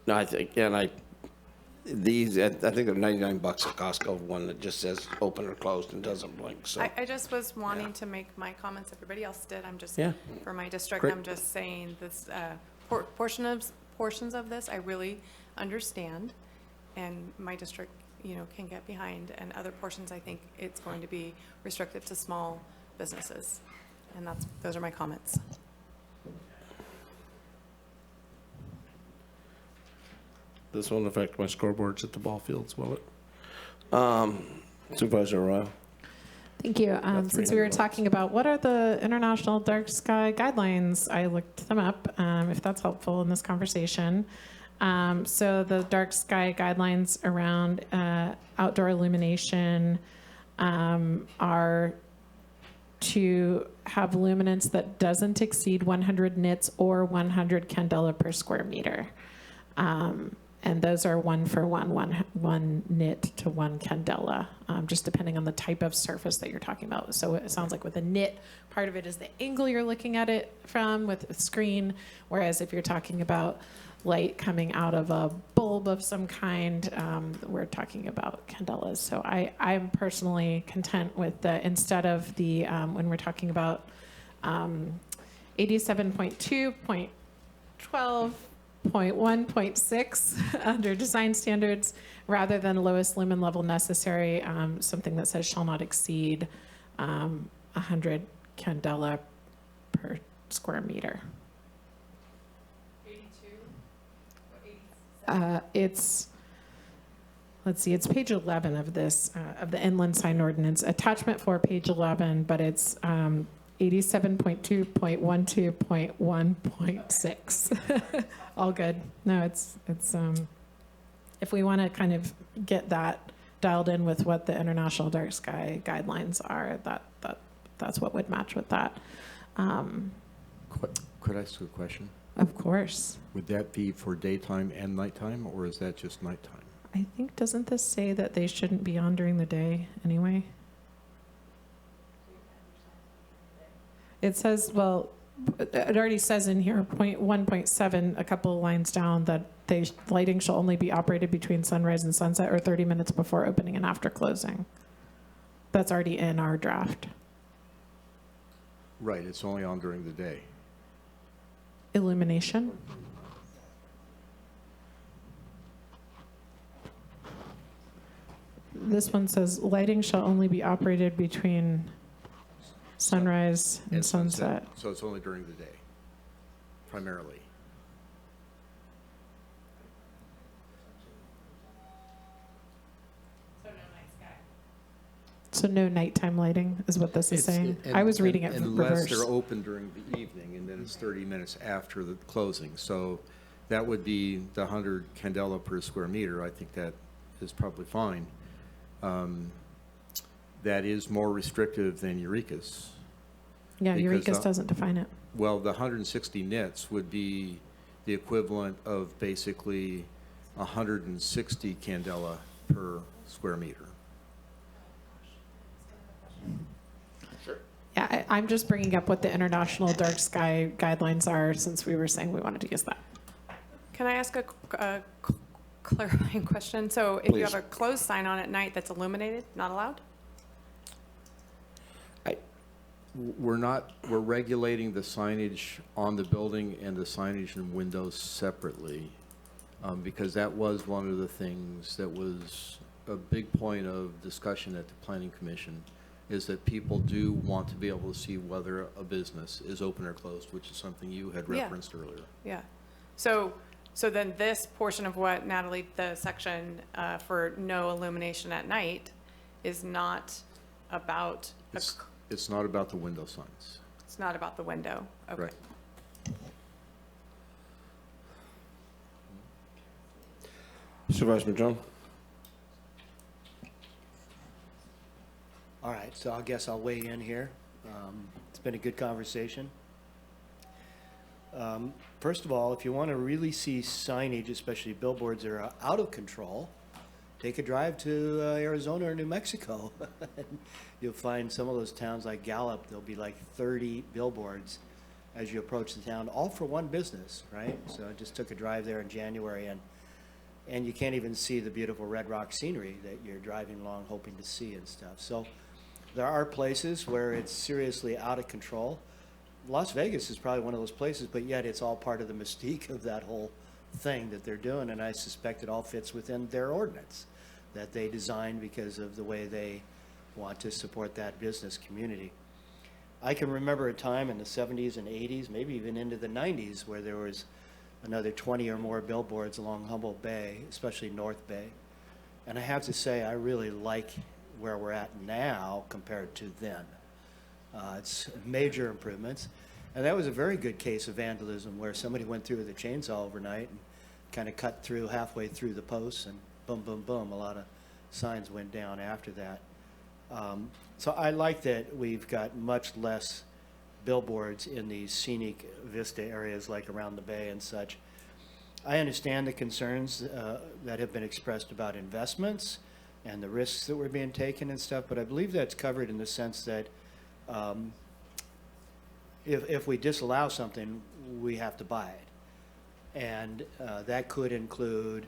No, I think, and I think they're 99 bucks at Costco, one that just says open or closed and doesn't blink, so. I just was wanting to make my comments. Everybody else did. I'm just, Yeah. for my district, Great. I'm just saying this, portions of this I really understand, and my district, you know, can get behind, and other portions I think it's going to be restricted to small businesses. And those are my comments. This won't affect my scoreboards at the ball fields, will it? Supervisor Arroyo. Thank you. Since we were talking about what are the international dark sky guidelines, I looked them up, if that's helpful in this conversation. So the dark sky guidelines around outdoor illumination are to have luminance that doesn't exceed 100 nits or 100 candela per square meter. And those are one nit to one candela, just depending on the type of surface that you're talking about. So it sounds like with a nit, part of it is the angle you're looking at it from with a screen, whereas if you're talking about light coming out of a bulb of some kind, we're talking about candelas. So I'm personally content with the, instead of the, when we're talking about 87.2.12.1.6 under design standards, rather than lowest lumen level necessary, something that says shall not exceed 100 candela per square meter. It's, let's see, it's page 11 of this, of the inland sign ordinance, attachment 4, page 11, but it's 87.2.12.1.6. All good. No, it's if we want to kind of get that dialed in with what the International Dark Sky guidelines are, that's what would match with that. Could I ask a question? Of course. Would that be for daytime and nighttime, or is that just nighttime? I think, doesn't this say that they shouldn't be on during the day anyway? It says, well, it already says in here, 1.7, a couple of lines down, that lighting shall only be operated between sunrise and sunset or 30 minutes before opening and after closing. That's already in our draft. Right, it's only on during the day. Illumination. This one says lighting shall only be operated between sunrise and sunset. So it's only during the day, primarily. So no nighttime lighting is what this is saying? I was reading it Unless reverse. they're open during the evening, and then it's 30 minutes after the closing. So that would be the 100 candela per square meter. I think that is probably fine. That is more restrictive than Eureka's. Yeah, because, Eureka's doesn't define it. Well, the 160 nits would be the equivalent of basically 160 candela per square meter. Yeah, I'm just bringing up what the International Dark Sky guidelines are, since we were saying we wanted to use that. Can I ask a clarifying question? So if you Please. have a closed sign on at night that's illuminated, not allowed? We're regulating the signage on the building and the signage in windows separately, because that was one of the things that was a big point of discussion at the Planning Commission, is that people do want to be able to see whether a business is open or closed, which is something you had Yeah. referenced earlier. Yeah. So then this portion of what Natalie, the section for no illumination at night, is not about, It's not about the window signs. it's not about the window. Okay. Right. Supervisor Madrone? All right, so I guess I'll weigh in here. It's been a good conversation. First of all, if you want to really see signage, especially billboards that are out of control, take a drive to Arizona or New Mexico. You'll find some of those towns like Gallup, there'll be like 30 billboards as you approach the town, all for one business, right? So I just took a drive there in January, and you can't even see the beautiful red rock scenery that you're driving along hoping to see and stuff. So there are places where it's seriously out of control. Las Vegas is probably one of those places, but yet it's all part of the mystique of that whole thing that they're doing, and I suspect it all fits within their ordinance that they designed because of the way they want to support that business community. I can remember a time in the 70s and 80s, maybe even into the 90s, where there was another 20 or more billboards along Humboldt Bay, especially North Bay. And I have to say, I really like where we're at now compared to then. It's major improvements. And that was a very good case of vandalism where somebody went through with a chainsaw overnight and kind of cut through halfway through the posts, and boom, boom, boom, a lot of signs went down after that. So I like that we've got much less billboards in these scenic vista areas like around the bay and such. I understand the concerns that have been expressed about investments and the risks that were being taken and stuff, but I believe that's covered in the sense that if we disallow something, we have to buy it. And that could include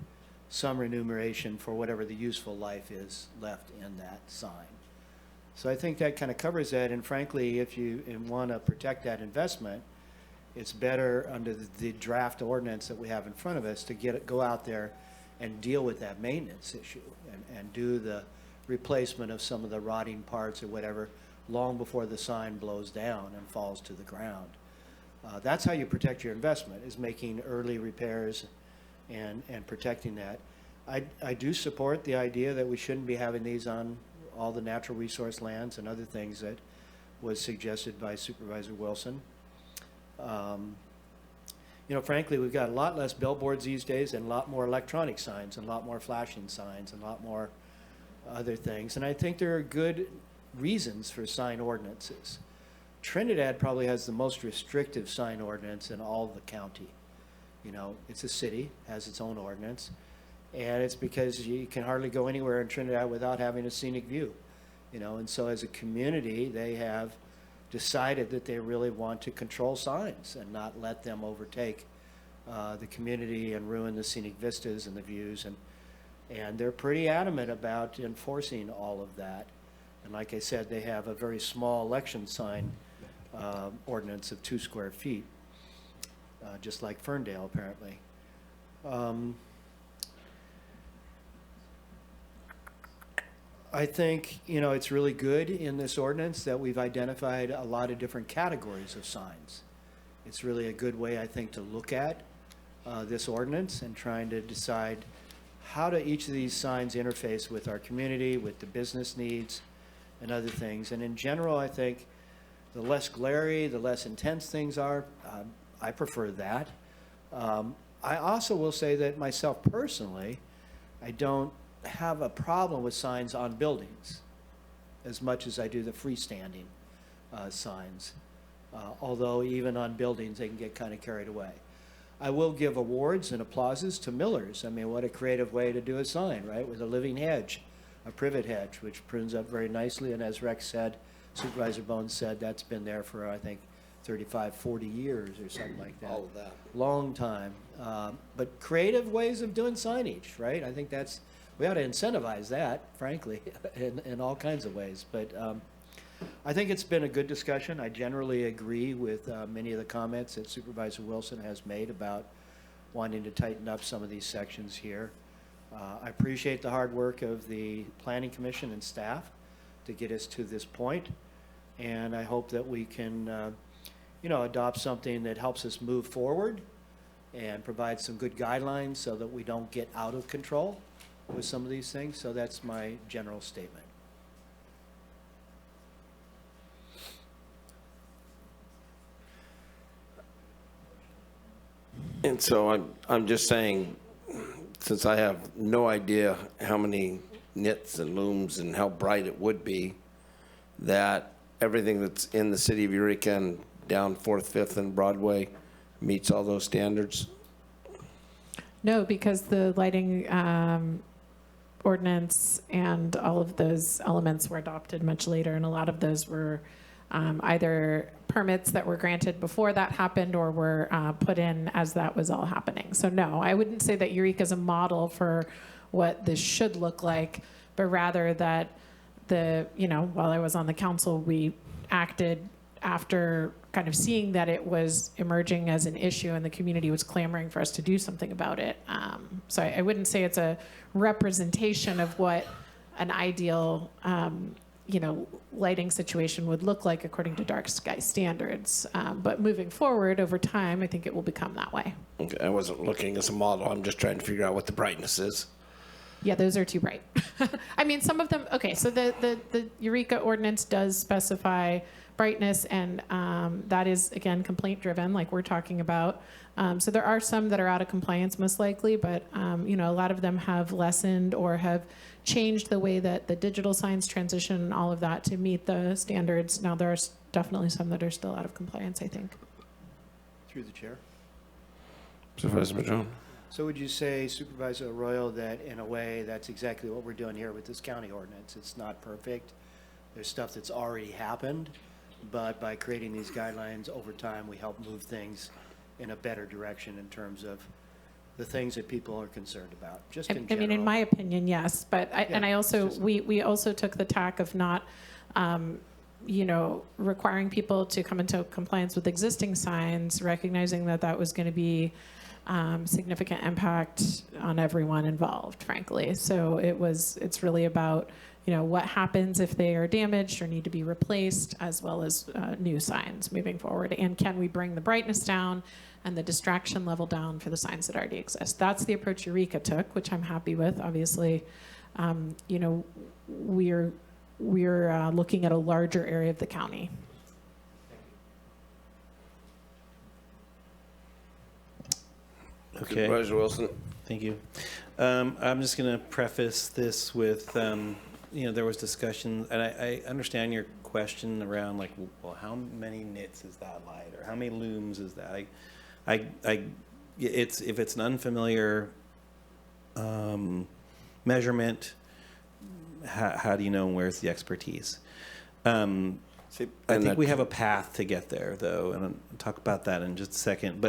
some remuneration for whatever the useful life is left in that sign. So I think that kind of covers that, and frankly, if you want to protect that investment, it's better under the draft ordinance that we have in front of us to go out there and deal with that maintenance issue and do the replacement of some of the rotting parts or whatever long before the sign blows down and falls to the ground. That's how you protect your investment, is making early repairs and protecting that. I do support the idea that we shouldn't be having these on all the natural resource lands and other things that was suggested by Supervisor Wilson. You know, frankly, we've got a lot less billboards these days and a lot more electronic signs and a lot more flashing signs and a lot more other things. And I think there are good reasons for sign ordinances. Trinidad probably has the most restrictive sign ordinance in all of the county. You know, it's a city, has its own ordinance, and it's because you can hardly go anywhere in Trinidad without having a scenic view. You know, and so as a community, they have decided that they really want to control signs and not let them overtake the community and ruin the scenic vistas and the views. And they're pretty adamant about enforcing all of that. And like I said, they have a very small election sign ordinance of 2 square feet, just like Ferndale, apparently. I think, you know, it's really good in this ordinance that we've identified a lot of different categories of signs. It's really a good way, I think, to look at this ordinance and trying to decide how do each of these signs interface with our community, with the business needs, and other things. And in general, I think the less glary, the less intense things are, I prefer that. I also will say that myself personally, I don't have a problem with signs on buildings as much as I do the freestanding signs. Although even on buildings, they can get kind of carried away. I will give awards and applauses to millers. I mean, what a creative way to do a sign, right? With a living hedge, a privet hedge, which prunes up very nicely. And as Rex said, Supervisor Bohn said, that's been there for, I think, 35, 40 years or something like that. All of that. Long time. But creative ways of doing signage, right? I think that's, we ought to incentivize that, frankly, in all kinds of ways. But I think it's been a good discussion. I generally agree with many of the comments that Supervisor Wilson has made about wanting to tighten up some of these sections here. I appreciate the hard work of the Planning Commission and staff to get us to this point. And I hope that we can, you know, adopt something that helps us move forward and provide some good guidelines so that we don't get out of control with some of these things. So that's my general statement. And so I'm just saying, since I have no idea how many knits and looms and how bright it would be, that everything that's in the city of Eureka and down 4th, 5th, and Broadway meets all those standards? No, because the lighting ordinance and all of those elements were adopted much later, and a lot of those were either permits that were granted before that happened or were put in as that was all happening. So no, I wouldn't say that Eureka is a model for what this should look like, but rather that while I was on the council, we acted after kind of seeing that it was emerging as an issue and the community was clamoring for us to do something about it. So I wouldn't say it's a representation of what an ideal lighting situation would look like according to dark sky standards. But moving forward over time, I think it will become that way. Okay, I wasn't looking as a model. I'm just trying to figure out what the brightness is. Yeah, those are too bright. I mean, some of them, okay, so the Eureka ordinance does specify brightness, and that is, again, complaint driven, like we're talking about. So there are some that are out of compliance, most likely, but a lot of them have lessened or have changed the way that the digital signs transition and all of that to meet the standards. Now, there are definitely some that are still out of compliance, I think. Through the chair. Supervisor Madrone. So would you say, Supervisor Arroyo, that in a way that's exactly what we're doing here with this county ordinance? It's not perfect. There's stuff that's already happened, but by creating these guidelines over time, we help move things in a better direction in terms of the things that people are concerned about. Just in general. I mean, in my opinion, yes, but we also took the tack of not, requiring people to come into compliance with existing signs, recognizing that that was going to be significant impact on everyone involved, frankly. So it's really about what happens if they are damaged or need to be replaced, as well as new signs moving forward. And can we bring the brightness down and the distraction level down for the signs that already exist? That's the approach Eureka took, which I'm happy with. Obviously, we're looking at a larger area of the county. Okay. Supervisor Wilson. Thank you. I'm just going to preface this with, there was discussion, and I understand your question around like, well, how many nits is that light, or how many looms is that? If it's an unfamiliar measurement, how do you know where's the expertise? I think we have a path to get there, though, and I'll talk about that in just a second.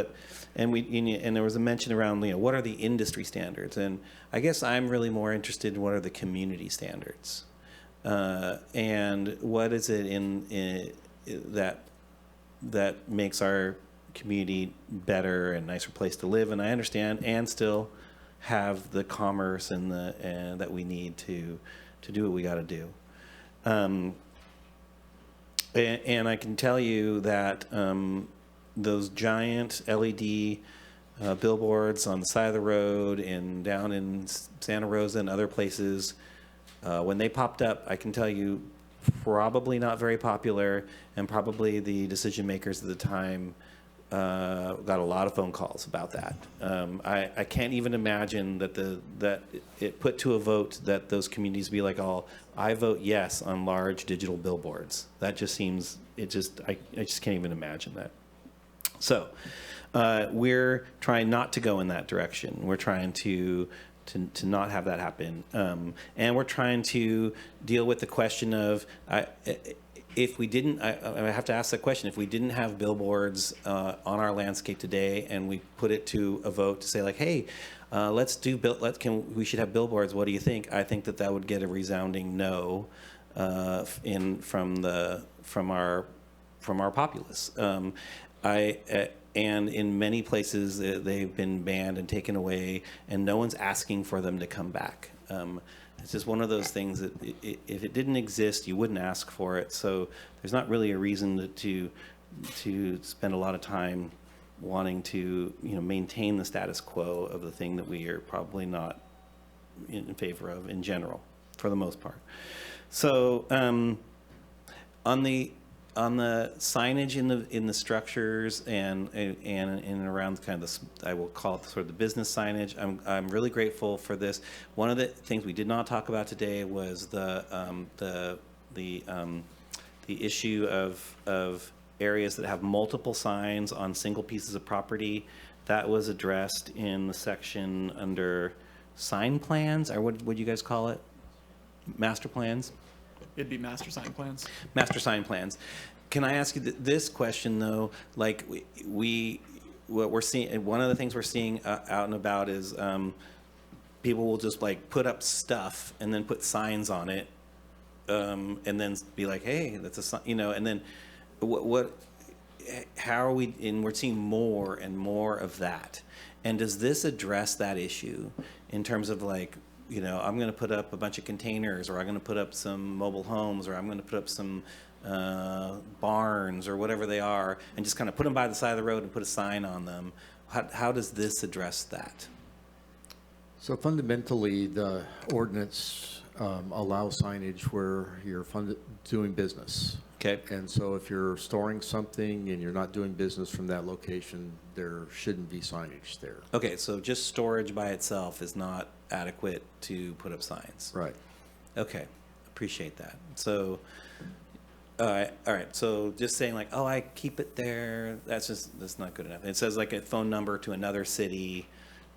And there was a mention around, what are the industry standards? And I guess I'm really more interested in what are the community standards, and what is it that makes our community better and nicer place to live. And I understand, and still have the commerce and that we need to do what we got to do. And I can tell you that those giant LED billboards on the side of the road and down in Santa Rosa and other places, when they popped up, I can tell you, probably not very popular, and probably the decision makers at the time got a lot of phone calls about that. I can't even imagine that it put to a vote that those communities be like, I vote yes on large digital billboards. That just seems, I just can't even imagine that. So we're trying not to go in that direction. We're trying to not have that happen. And we're trying to deal with the question of, if we didn't, I have to ask that question, if we didn't have billboards on our landscape today, and we put it to a vote to say like, hey, we should have billboards, what do you think? I think that would get a resounding no from our populace. And in many places they've been banned and taken away, and no one's asking for them to come back. It's just one of those things that if it didn't exist, you wouldn't ask for it. So there's not really a reason to spend a lot of time wanting to maintain the status quo of the thing that we are probably not in favor of in general, for the most part. So on the signage in the structures and around kind of I will call it sort of the business signage, I'm really grateful for this. One of the things we did not talk about today was the issue of areas that have multiple signs on single pieces of property. That was addressed in the section under sign plans, or what would you guys call it? Master plans? It'd be master sign plans. Master sign plans. Can I ask you this question though? Like what we're seeing, one of the things we're seeing out and about is people will just like put up stuff and then put signs on it, and then be like, hey, that's a sign, and then how are we? And we're seeing more and more of that. And does this address that issue in terms of like, I'm going to put up a bunch of containers, or I'm going to put up some mobile homes, or I'm going to put up some barns or whatever they are, and just kind of put them by the side of the road and put a sign on them. How does this address that? So fundamentally, the ordinance allows signage where you're doing business. Okay. And so if you're storing something and you're not doing business from that location, there shouldn't be signage there. Okay, so just storage by itself is not adequate to put up signs. Right. Okay, appreciate that. So, all right. So just saying like, I keep it there, that's not good enough. It says like a phone number to another city,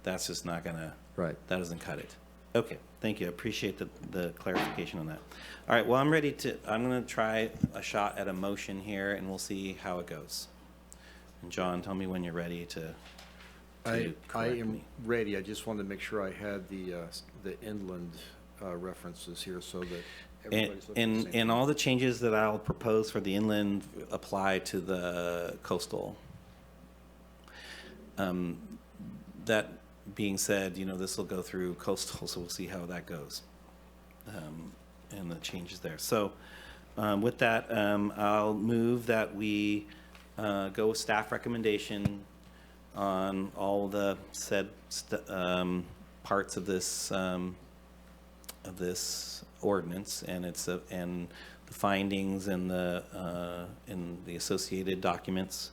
that's just not gonna. Right. That doesn't cut it. Okay, thank you. I appreciate the clarification on that. All right, well, I'm going to try a shot at a motion here, and we'll see how it goes. And John, tell me when you're ready to I correct am me. ready. I just wanted to make sure I had the inland references here so that everybody's looking at the same And all the changes that I'll propose for the inland apply to the coastal. That being said, this will go through coastal, so we'll see how that goes. and the changes there. So with that, I'll move that we go with staff recommendation on all the said parts of this ordinance, and and the findings and the associated documents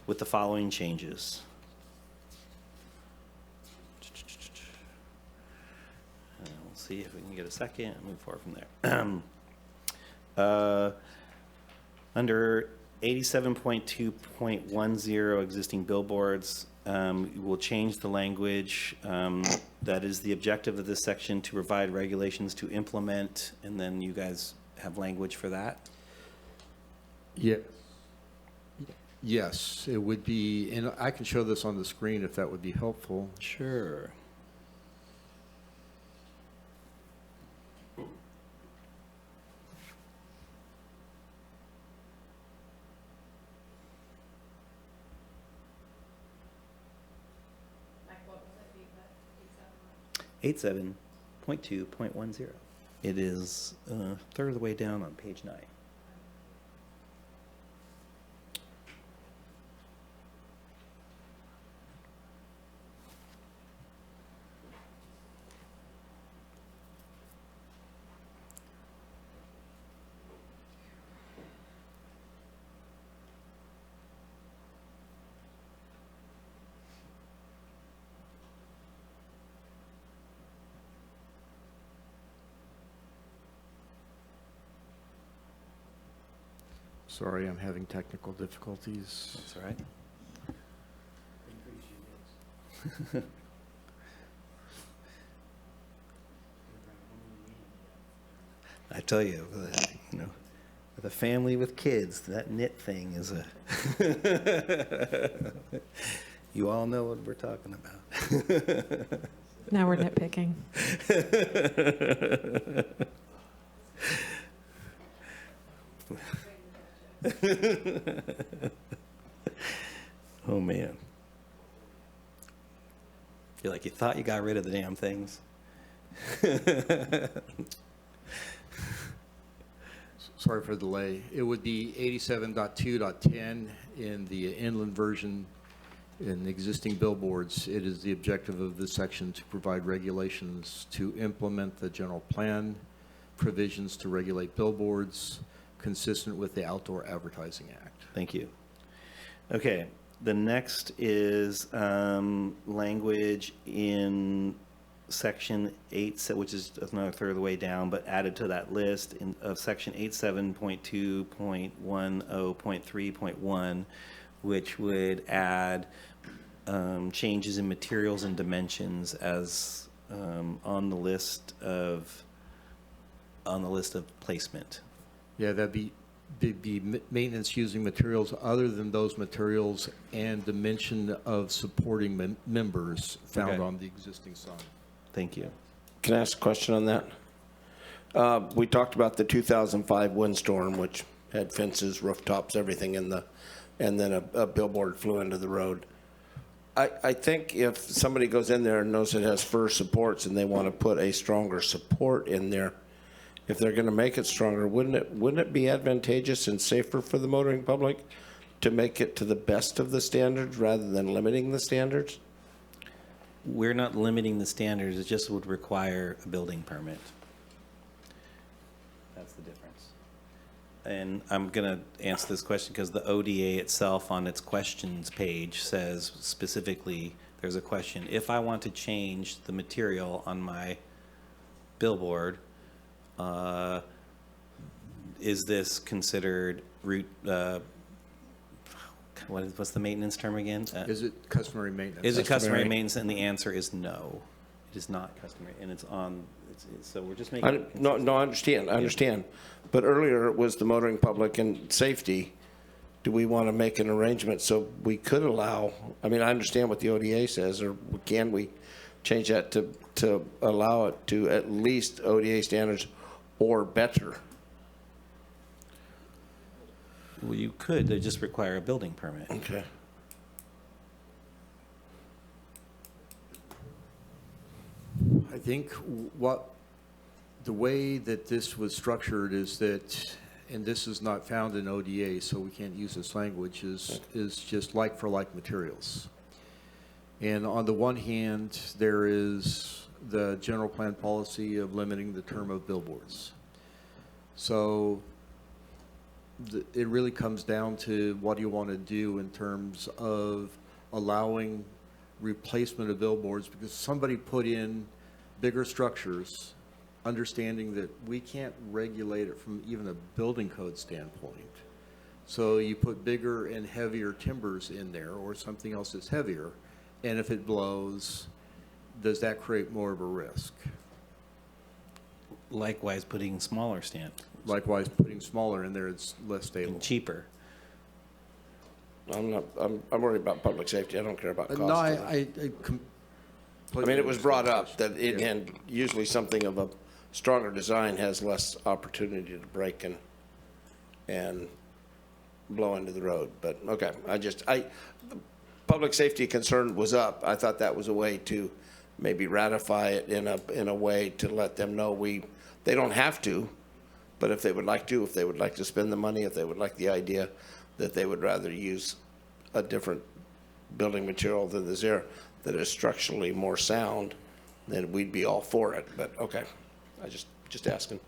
with the following changes. We'll see if we can get a second and move forward from there. Under 87.2.10 existing billboards, we'll change the language. That is the objective of this section, to provide regulations to implement, and then you guys have language for that? Yeah. Yes, it would be, and I can show this on the screen if that would be helpful. Sure. Like, what was it? 87.2.10. It is a third of the way down on page 9. Sorry, I'm having technical difficulties. That's all right. I tell you, with a family with kids, that knit thing is a. You all know what we're talking about. Now we're nitpicking. Oh man. Feel like you thought you got rid of the damn things. Sorry for the delay. It would be 87.2.10 in the inland version. In existing billboards, it is the objective of this section to provide regulations to implement the general plan, provisions to regulate billboards, consistent with the Outdoor Advertising Act. Thank you. Okay, the next is language in section 8, which is another third of the way down, but added to that list of section 87.2.10.3.1, which would add changes in materials and dimensions as on the list of placement. Yeah, that'd be maintenance using materials other than those materials and dimension of supporting members found on the existing sign. Thank you. Can I ask a question on that? We talked about the 2005 windstorm, which had fences, rooftops, everything and then a billboard flew into the road. I think if somebody goes in there and knows it has fir supports and they want to put a stronger support in there, if they're going to make it stronger, wouldn't it be advantageous and safer for the motoring public to make it to the best of the standards rather than limiting the standards? We're not limiting the standards, it just would require a building permit. That's the difference. And I'm going to answer this question because the ODA itself on its questions page says specifically, there's a question, if I want to change the material on my billboard, is this considered what's the maintenance term again? Is it customary maintenance? Is it customary maintenance? And the answer is no. It is not customary, and so we're just making it No, I understand. But earlier it was the motoring public and safety. Do we want to make an arrangement so we could allow, I mean, I understand what the ODA says, or can we change that to allow it to at least ODA standards or better? Well, you could, they just require a building permit. Okay. I think what the way that this was structured is that, and this is not found in ODA, so we can't use this language, is just like for like materials. And on the one hand, there is the general plan policy of limiting the term of billboards. So it really comes down to what do you want to do in terms of allowing replacement of billboards, because somebody put in bigger structures, understanding that we can't regulate it from even a building code standpoint. So you put bigger and heavier timbers in there or something else that's heavier, and if it blows, does that create more of a risk? Likewise, putting smaller Likewise, putting smaller in there, it's less stable. and cheaper. I'm worried about public safety. I don't care about cost. No, I mean, it was brought up that and usually something of a stronger design has less opportunity to break and blow into the road. But okay, public safety concern was up. I thought that was a way to maybe ratify it in a way to let them know they don't have to, but if they would like to, if they would like to spend the money, if they would like the idea that they would rather use a different building material than is there that is structurally more sound, then we'd be all for it. But okay, I just asking.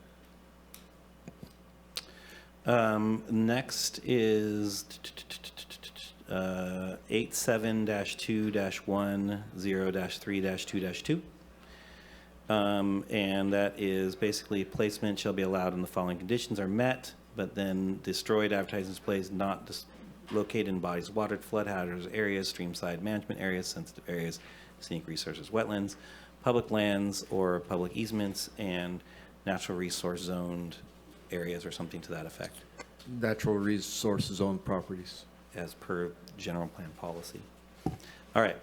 Next is 87-2-10-3-2-2. And that is basically placement shall be allowed in the following conditions are met, but then destroyed advertising displays not located in bodies of water, flood hazards areas, streamside management areas, sensitive areas, scenic resources, wetlands, public lands or public easements, and natural resource zoned areas or something to that effect. Natural resources owned properties. As per general plan policy. All right.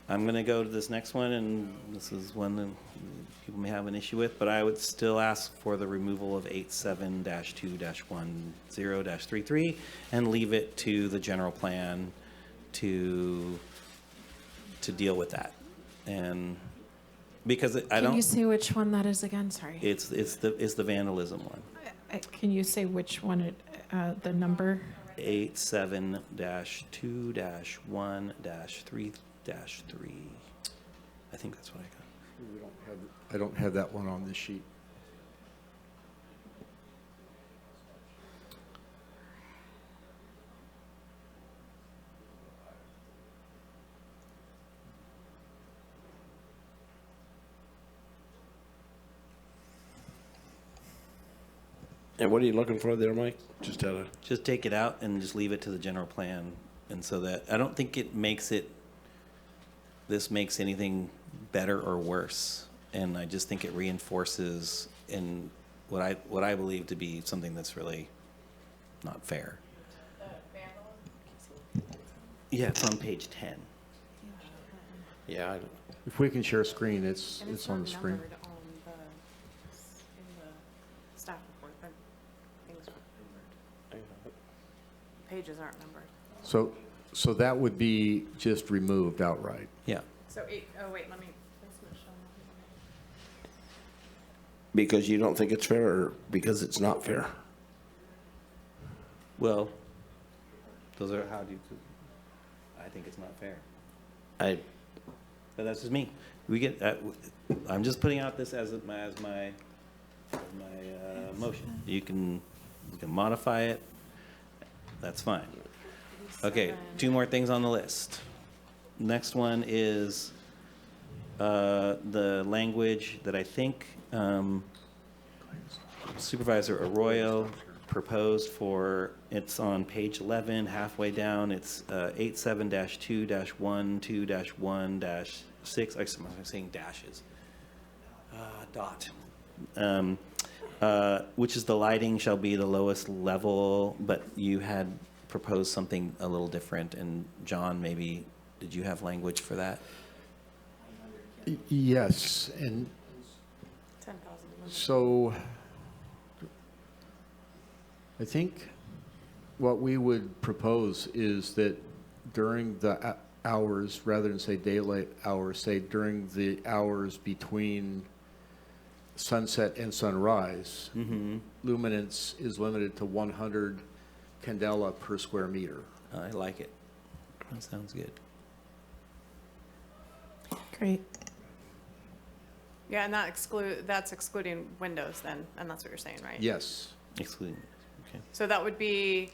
I'm going to go to this next one, and this is one that people may have an issue with, but I would still ask for the removal of 87-2-10-33 and leave it to the general plan to deal with that. And because I don't. Can you say which one that is again? Sorry. It's the vandalism one. Can you say which one the number? 87-2-1-3-3. I think that's what I got. I don't have that one on this sheet. And what are you looking for there, Mike? Just take it out and just leave it to the general plan, and so that I don't think this makes anything better or worse, and I just think it reinforces in what I believe to be something that's really not fair. Yeah, it's on page 10. Yeah. If we can share a screen, it's on the screen. Staff report, but things aren't numbered. Pages aren't numbered. So that would be just removed outright. Yeah. So wait, let me. Because you don't think it's fair, or because it's not fair? Well, those are I think it's not fair. But that's just me. I'm just putting out this as my motion. You can modify it. That's fine. Okay, 2 more things on the list. Next one is the language that I think Supervisor Arroyo proposed for, it's on page 11, halfway down. It's 87-2-12-1-6. I'm saying dashes. Dot. Which is the lighting shall be the lowest level, but you had proposed something a little different. And John, maybe, did you have language for that? Yes, and 10,000. so I think what we would propose is that during the hours, rather than say daylight hours, say during the hours between sunset and sunrise, luminance is limited to 100 candela per square meter. I like it. That sounds good. Great. Yeah, and that's excluding windows then, and that's what you're saying, right? Yes. Excluding, okay. So that would be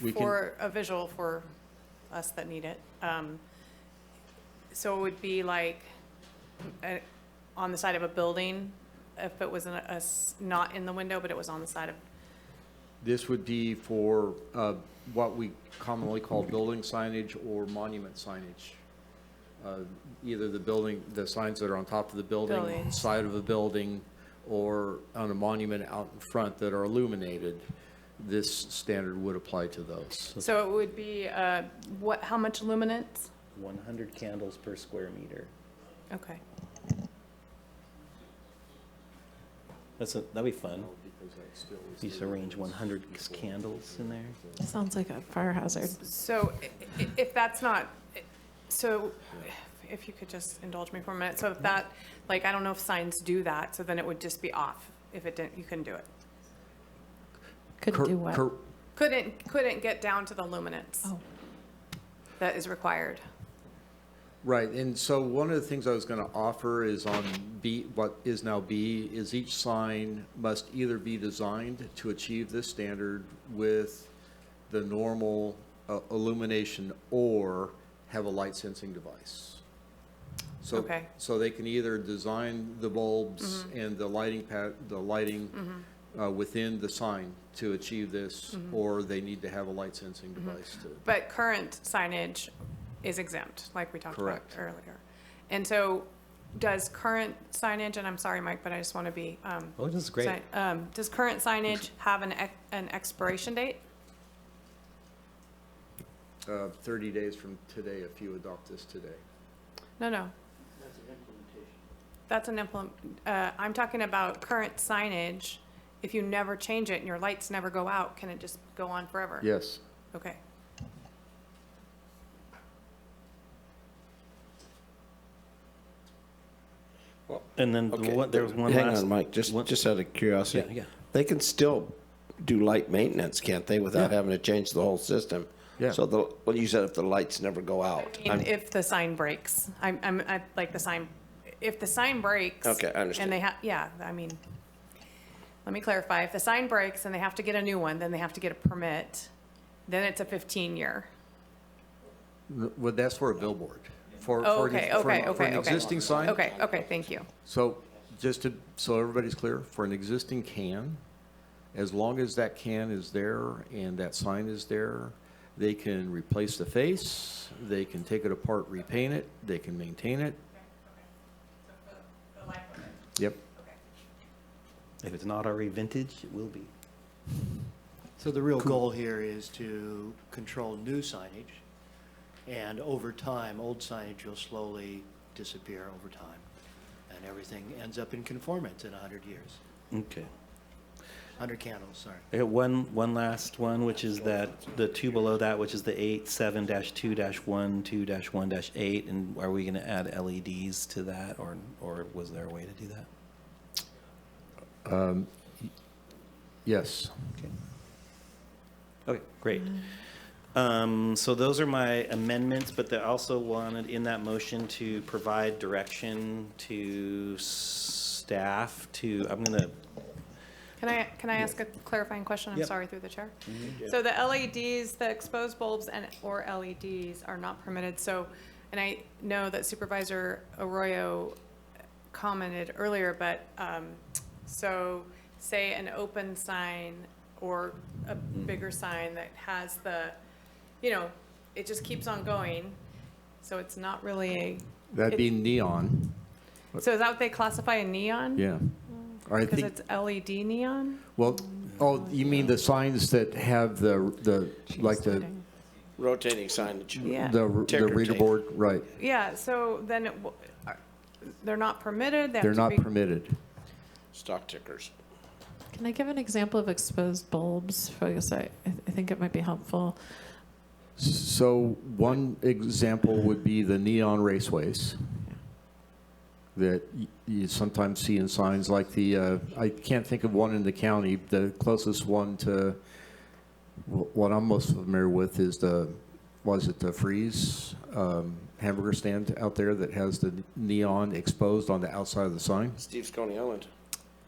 We can- for a visual for us that need it. So it would be like on the side of a building, if it was not in the window, but it was on the side of, This would be for what we commonly call building signage or monument signage. Either the signs that are on top of the building, Buildings. side of a building, or on a monument out in front that are illuminated. This standard would apply to those. so it would be, how much luminance? 100 candles per square meter. Okay. That'd be fun. You just arrange 100 candles in there. Sounds like a fire hazard. So if that's not, so if you could just indulge me for a minute. So if that, like, I don't know if signs do that, so then it would just be off. If it didn't, you couldn't do it. Couldn't do what? Couldn't get down to the luminance that is required. Right, and so one of the things I was going to offer is on B, what is now B, is each sign must either be designed to achieve this standard with the normal illumination or have a light sensing device. So, Okay. so they can either design the bulbs and the lighting within the sign to achieve this, or they need to have a light sensing device to. But current signage is exempt, like we talked about Correct. earlier. And so does current signage, and I'm sorry, Mike, but I just want to be. Oh, this is great. Does current signage have an expiration date? 30 days from today, if you adopt this today. No. That's an I'm talking about current signage. If you never change it and your lights never go out, can it just go on forever? Yes. Okay. And then Okay, there was one hang last. on, Mike, just out of curiosity. Yeah. They can still do light maintenance, can't they, without having to change the whole system? Yeah. So you said if the lights never go out. I mean, if the sign breaks, I like the sign, if the sign breaks. Okay, I understand. And they have, yeah, I mean, let me clarify. If the sign breaks and they have to get a new one, then they have to get a permit. Then it's a 15-year. Well, that's for a billboard. For Okay, an existing sign. Okay, thank you. So so everybody's clear, for an existing can, as long as that can is there and that sign is there, they can replace the face, they can take it apart, repaint it, they can maintain it. Yep. If it's not already vintage, it will be. So the real goal here is to control new signage, and over time, old signage will slowly disappear over time, and everything ends up in conformance in 100 years. Okay. 100 candles, sorry. I got one last one, which is that the two below that, which is the 87-2-12-1-8, and are we going to add LEDs to that, or was there a way to do that? Yes. Okay, great. So those are my amendments, but they also wanted in that motion to provide direction to staff to, Can I ask a clarifying question? I'm Yep. sorry, through the chair. So the LEDs, the exposed bulbs or LEDs are not permitted. So, and I know that Supervisor Arroyo commented earlier, but, so say an open sign or a bigger sign that has it just keeps on going. So it's not really That'd be neon. So is that what they classify a neon? Yeah. Or I Because think, it's LED neon? well, you mean the signs that have the Rotating signage. Yeah. the Ticker reader tape. board, right? Yeah, so then they're not permitted? They have They're to not be- permitted. Stock tickers. Can I give an example of exposed bulbs? I think it might be helpful. So one example would be the neon raceways. that you sometimes see in signs like the, I can't think of one in the county. The closest one to what I'm most familiar with is the Freeze hamburger stand out there that has the neon exposed on the outside of the sign? Steve's Coney Island.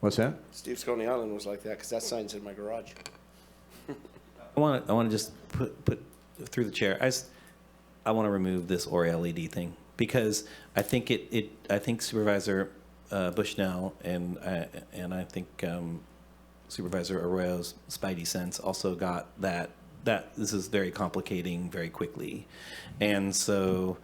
What's that? Steve's Coney Island was like that, because that sign's in my garage. I want to just put through the chair. I want to remove this or LED thing, because I think I think Supervisor Bushnell and I think Supervisor Arroyo's spidey sense also got that this is very complicating very quickly, and so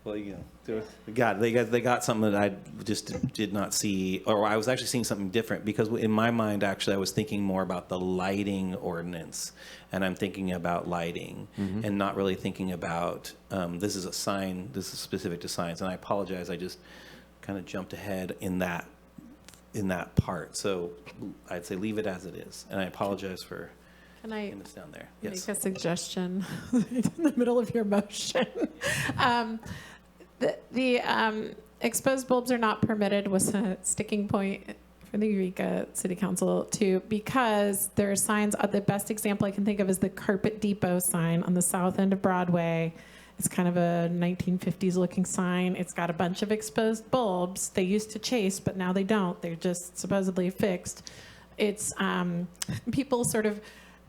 well, you know, they got something that I just did not see, or I was actually seeing something different, because in my mind, actually, I was thinking more about the lighting ordinance, and I'm thinking about lighting, and not really thinking about this is a sign, this is specific to signs, and I apologize, I just kind of jumped ahead in that part. So I'd say leave it as it is, and I apologize for. Can I this down there? make Yes. a suggestion in the middle of your motion? The exposed bulbs are not permitted was a sticking point for the Eureka City Council too, because there are signs. The best example I can think of is the Carpet Depot sign on the south end of Broadway. It's kind of a 1950s looking sign. It's got a bunch of exposed bulbs. They used to chase, but now they don't. They're just supposedly fixed. It's people sort of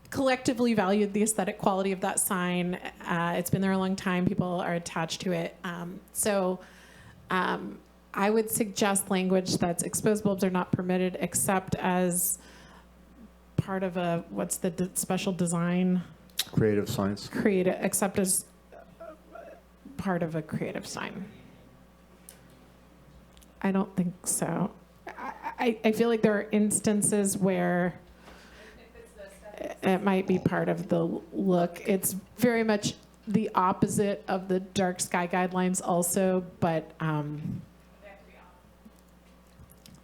collectively valued the aesthetic quality of that sign. It's been there a long time. People are attached to it. So I would suggest language that's exposed bulbs are not permitted except as part of a, what's the special design? Creative signs. Except as part of a creative sign. I don't think so. I feel like there are instances where it might be part of the look. It's very much the opposite of the dark sky guidelines also, but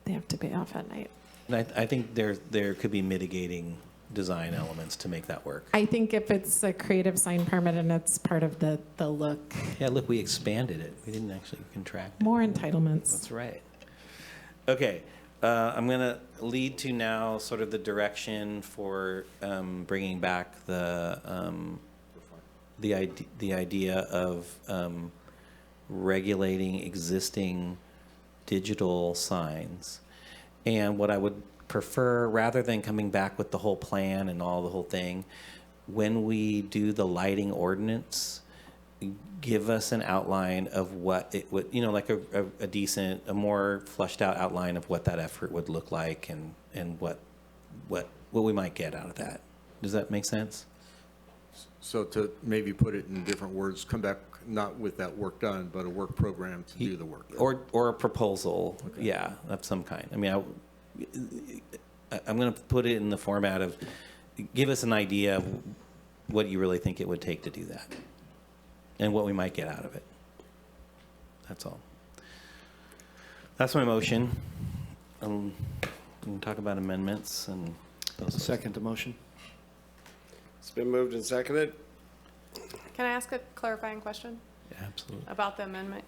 they have to be off at night. And I think there could be mitigating design elements to make that work. I think if it's a creative sign permit and it's part of the look. Yeah, look, we expanded it. We didn't actually contract. More entitlements. That's right. Okay, I'm going to lead to now sort of the direction for bringing back the idea of regulating existing digital signs. And what I would prefer, rather than coming back with the whole plan and all the whole thing, when we do the lighting ordinance, give us an outline of what it would, you know, like a decent, a more fleshed out outline of what that effort would look like, and what we might get out of that. Does that make sense? So to maybe put it in different words, come back not with that work done, but a work program to do the work. Or a proposal, okay. Yeah, of some kind. I mean, I'm going to put it in the format of, give us an idea of what you really think it would take to do that, and what we might get out of it. That's all. That's my motion. We can talk about amendments and those. Second the motion. It's been moved and seconded. Can I ask a clarifying question? Yeah, absolutely. About the amendment?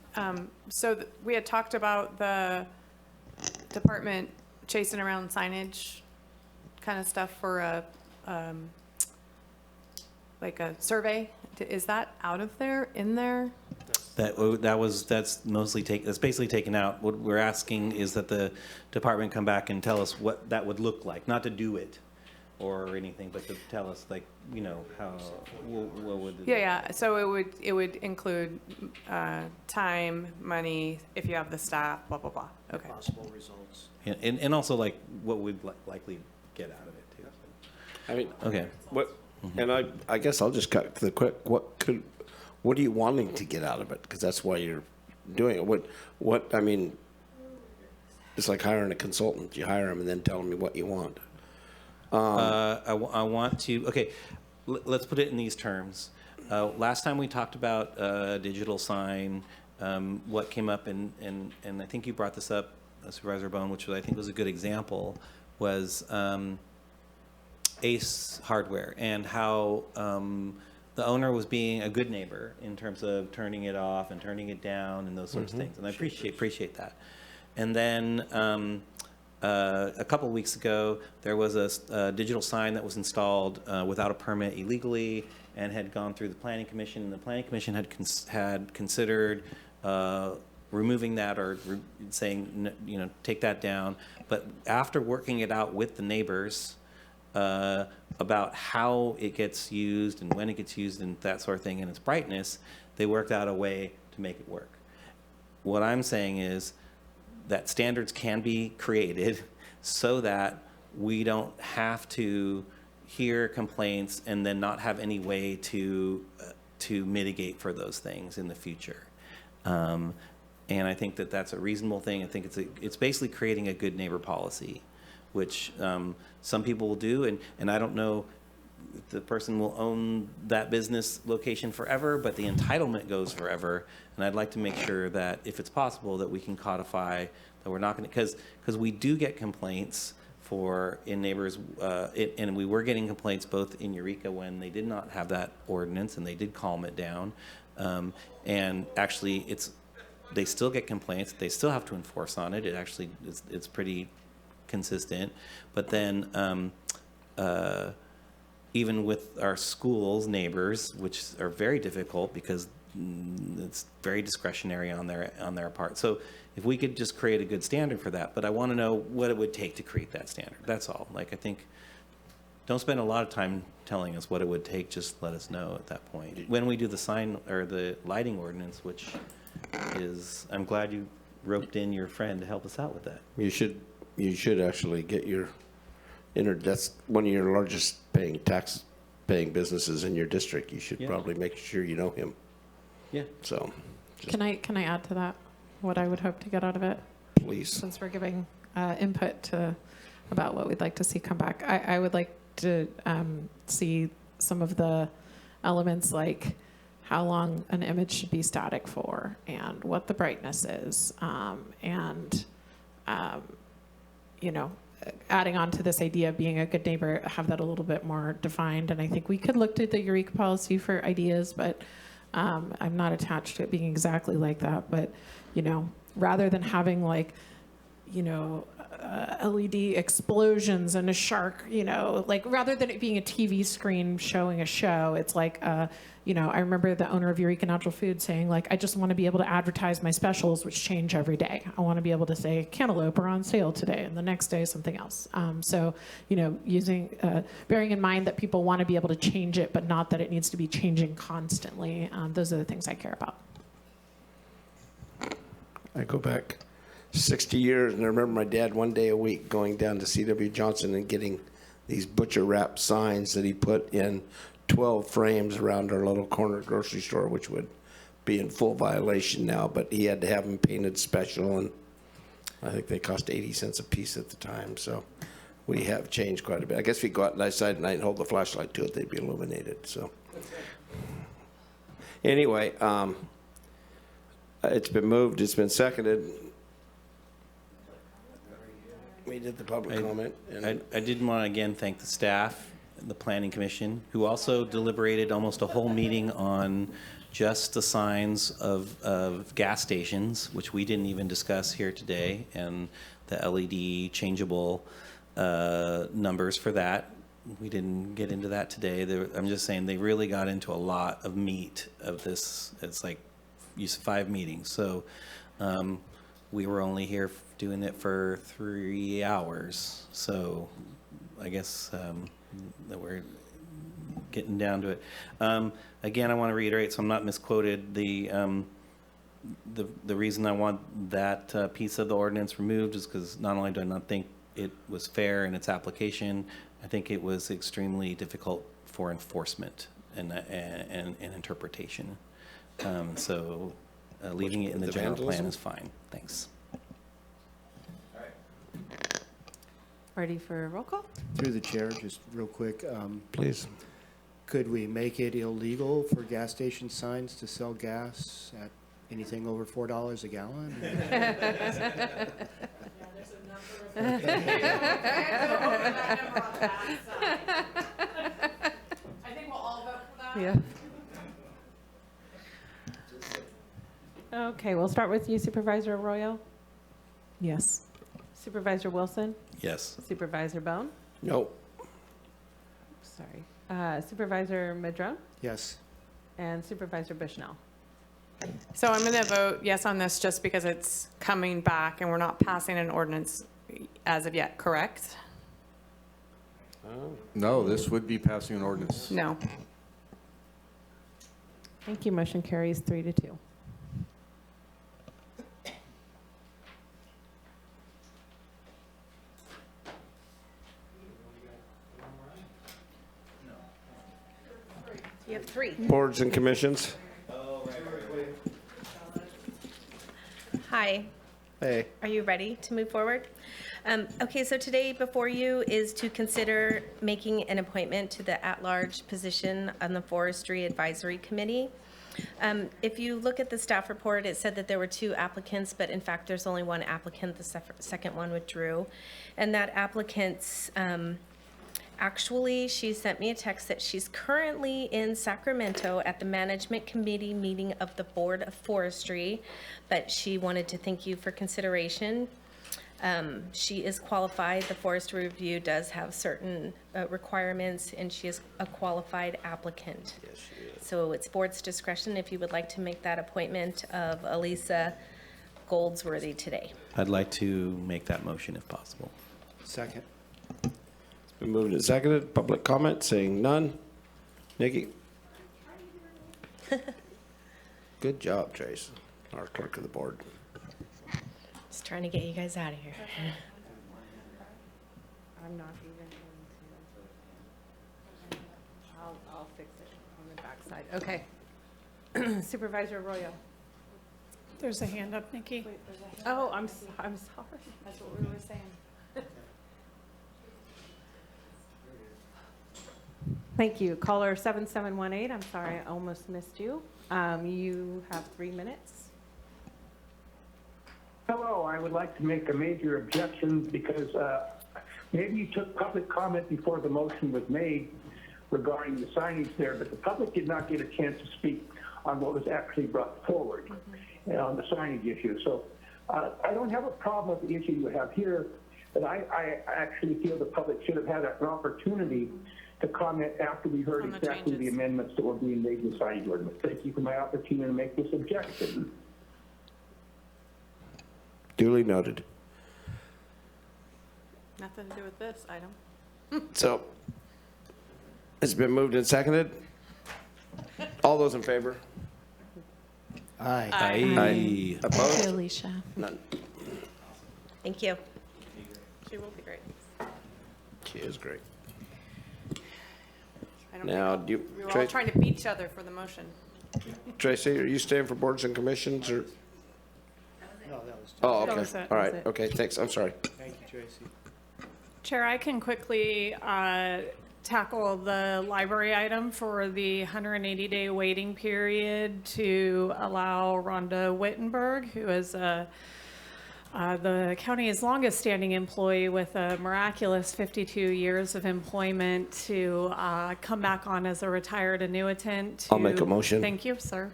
So we had talked about the department chasing around signage kind of stuff for a, like a survey. Is that out of there, in there? That's mostly that's basically taken out. What we're asking is that the department come back and tell us what that would look like, not to do it or anything, but to tell us, like, you know, how, what would it. Yeah. So it would include time, money, if you have the staff, blah, blah, blah. Okay. Possible results. And also, like, what we'd likely get out of it too. I mean, okay. What? And I guess I'll just cut to the quick. What are you wanting to get out of it? Because that's why you're doing it. What? I mean, it's like hiring a consultant. You hire them and then tell them what you want. I want to. Okay, let's put it in these terms. Last time we talked about digital sign. What came up, and I think you brought this up, Supervisor Bohn, which I think was a good example, was Ace Hardware, and how the owner was being a good neighbor in terms of turning it off and turning it down and those sorts of things, and I appreciate that. And then a couple of weeks ago, there was a digital sign that was installed without a permit illegally and had gone through the Planning Commission, and the Planning Commission had considered removing that or saying, you know, take that down. But after working it out with the neighbors about how it gets used and when it gets used and that sort of thing and its brightness, they worked out a way to make it work. What I'm saying is that standards can be created so that we don't have to hear complaints and then not have any way to mitigate for those things in the future. And I think that that's a reasonable thing. I think it's basically creating a good neighbor policy, which some people will do. And I don't know if the person will own that business location forever, but the entitlement goes forever. And I'd like to make sure that if it's possible that we can codify that we're not going to, because we do get complaints in neighbors, and we were getting complaints both in Eureka when they did not have that ordinance and they did calm it down. And actually they still get complaints. They still have to enforce on it. It actually it's pretty consistent. But then even with our schools neighbors, which are very difficult because it's very discretionary on their part. So if we could just create a good standard for that, but I want to know what it would take to create that standard. That's all. Like, I think, don't spend a lot of time telling us what it would take. Just let us know at that point. When we do the sign or the lighting ordinance, which is, I'm glad you roped in your friend to help us out with that. You should actually get that's one of your largest tax paying businesses in your district. You should probably make sure you know him. Yeah. So. Can I add to that what I would hope to get out of it? Please. Since we're giving input about what we'd like to see come back. I would like to see some of the elements like how long an image should be static for and what the brightness is. You know, adding on to this idea of being a good neighbor, have that a little bit more defined. And I think we could look to the Eureka policy for ideas, but I'm not attached to it being exactly like that. But, you know, rather than having like, you know, LED explosions and a shark, you know, like rather than it being a TV screen showing a show, it's like, you know, I remember the owner of Eureka Natural Foods saying like, I just want to be able to advertise my specials, which change every day. I want to be able to say cantaloupe are on sale today and the next day something else. So, you know, bearing in mind that people want to be able to change it, but not that it needs to be changing constantly. Those are the things I care about. I go back 60 years, and I remember my dad one day a week going down to C.W. Johnson and getting these butcher wrap signs that he put in 12 frames around our little corner grocery store, which would be in full violation now, but he had to have them painted special, and I think they cost 80 cents a piece at the time. So we have changed quite a bit. I guess if you go out outside at night and hold the flashlight to it, they'd be illuminated. So anyway, it's been moved, it's been seconded. We did the public comment. And I did want to again thank the staff, the Planning Commission, who also deliberated almost a whole meeting on just the signs of gas stations, which we didn't even discuss here today, and the LED changeable numbers for that. We didn't get into that today. I'm just saying they really got into a lot of meat of this. It's like 5 meetings. So we were only here doing it for 3 hours. So I guess that we're getting down to it. Again, I want to reiterate, so I'm not misquoted, the reason I want that piece of the ordinance removed is because not only do I not think it was fair in its application, I think it was extremely difficult for enforcement and interpretation. So leaving it in the general plan is fine. Thanks. Ready for a roll call? Through the chair, just real quick. Please. Could we make it illegal for gas station signs to sell gas at anything over $4 a gallon? I think we'll all vote for that. Yeah. Okay, we'll start with you, Supervisor Arroyo. Yes. Supervisor Wilson. Yes. Supervisor Bohn. No. Sorry. Supervisor Madrone. Yes. And Supervisor Bushnell. So I'm going to vote yes on this just because it's coming back and we're not passing an ordinance as of yet, correct? No, this would be passing an ordinance. No. Thank you. Motion carries 3-2. You have 3. Boards and commissions? Hi. Hey. Are you ready to move forward? Okay, so today before you is to consider making an appointment to the at-large position on the Forestry Advisory Committee. If you look at the staff report, it said that there were 2 applicants, but in fact, there's only 1 applicant. The second one withdrew. And that applicant's, actually, she sent me a text that she's currently in Sacramento at the Management Committee meeting of the Board of Forestry, but she wanted to thank you for consideration. She is qualified. The Forestry Review does have certain requirements, and she is a qualified applicant. Yes, she is. So it's board's discretion if you would like to make that appointment of Elisa Goldsworthy today. I'd like to make that motion if possible. Second. It's been moved and seconded. Public comment, seeing none. Nikki? Good job, Trace, our clerk of the board. Just trying to get you guys out of here. I'm not even going to. I'll fix it on the backside. Okay. Supervisor Arroyo. There's a hand up, Nikki. Oh, I'm sorry. That's what we were saying. Thank you. Caller 7718. I'm sorry, I almost missed you. You have 3 minutes. Hello, I would like to make a major objection because maybe you took public comment before the motion was made regarding the signage there, but the public did not get a chance to speak on what was actually brought forward on the signage issue. So I don't have a problem with the issue you have here, but I actually feel the public should have had an opportunity to comment after we heard exactly the amendments that were being made in the signage ordinance. Thank you for my opportunity to make this objection. Duly noted. Nothing to do with this item. So, it's been moved and seconded. All those in favor? Aye. Aye. Opposed? Thank you, Alicia. None. Thank you. She will be great. She is great. I don't Now, think do you, we were all trying to beat each other for the motion. Tracy, are you staying for boards and commissions, or? No, that was. Oh, That okay. was it. All That right. was it. Okay, thanks. I'm sorry. Thank you, Tracy. Chair, I can quickly tackle the library item for the 180-day waiting period to allow Rhonda Wittenberg, who is the county's longest-standing employee with a miraculous 52 years of employment, to come back on as a retired annuitant. I'll make a motion. Thank you, sir.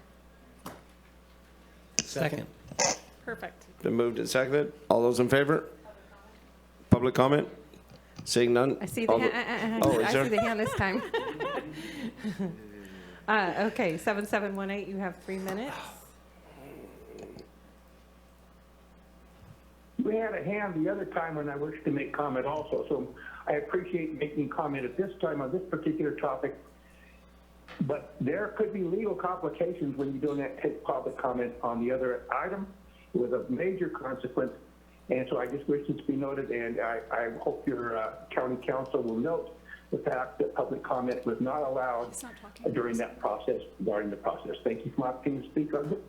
Second. Perfect. Been moved and seconded. All those in favor? Public comment? Seeing none? I see the All hand. Oh, is I there? see the hand this time. Okay, 7718. You have 3 minutes. We had a hand the other time when I wished to make comment also, so I appreciate making comment at this time on this particular topic. But there could be legal complications when you don't take public comment on the other item with a major consequence. And so I just wish it to be noted, and I hope your county council will note the fact that public comment was not allowed during that process, regarding the process. Thank you for my opportunity to speak on it.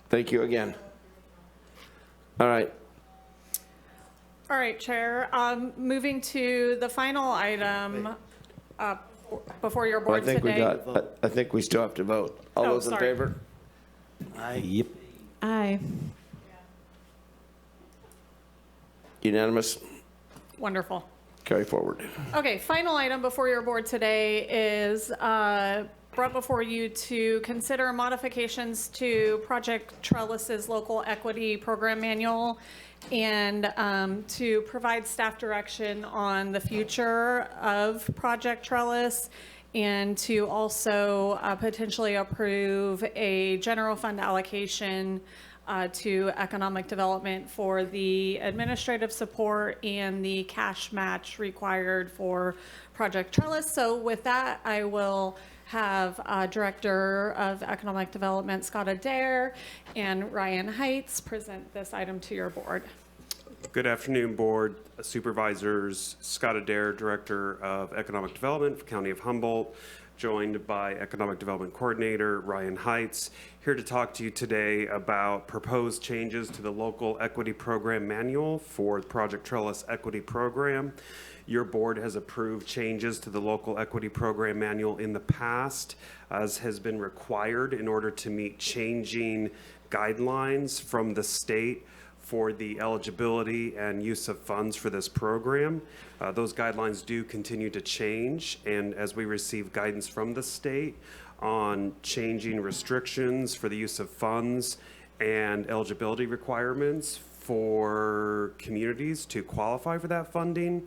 Thank you again. All right. All right, Chair. Moving to the final item before your Well, I board think we today. got, I think we still have to vote. All Oh, those in sorry. favor? Aye. Yep. Aye. Unanimous? Wonderful. Carry forward. Okay, final item before your board today is brought before you to consider modifications to Project Trellis's local equity program manual and to provide staff direction on the future of Project Trellis, and to also potentially approve a general fund allocation to economic development for the administrative support and the cash match required for Project Trellis. So with that, I will have Director of Economic Development Scott Adair and Ryan Heights present this item to your board. Good afternoon, Board, Supervisors. Scott Adair, Director of Economic Development for County of Humboldt, joined by Economic Development Coordinator Ryan Heights, here to talk to you today about proposed changes to the local equity program manual for the Project Trellis Equity Program. Your board has approved changes to the local equity program manual in the past, as has been required in order to meet changing guidelines from the state for the eligibility and use of funds for this program. Those guidelines do continue to change, and as we receive guidance from the state on changing restrictions for the use of funds and eligibility requirements for communities to qualify for that funding,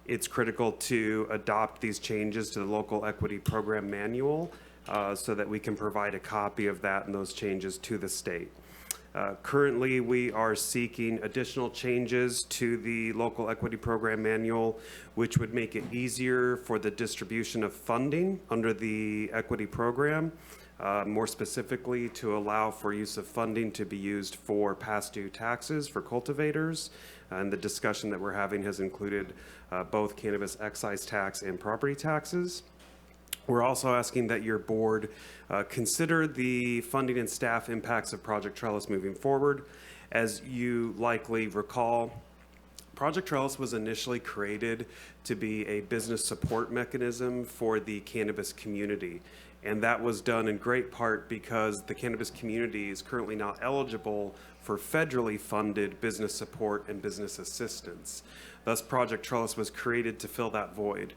it's critical to adopt these changes to the local equity program manual so that we can provide a copy of that and those changes to the state. Currently, we are seeking additional changes to the local equity program manual, which would make it easier for the distribution of funding under the equity program, more specifically to allow for use of funding to be used for past due taxes for cultivators. And the discussion that we're having has included both cannabis excise tax and property taxes. We're also asking that your board consider the funding and staff impacts of Project Trellis moving forward. As you likely recall, Project Trellis was initially created to be a business support mechanism for the cannabis community. And that was done in great part because the cannabis community is currently not eligible for federally funded business support and business assistance. Thus, Project Trellis was created to fill that void.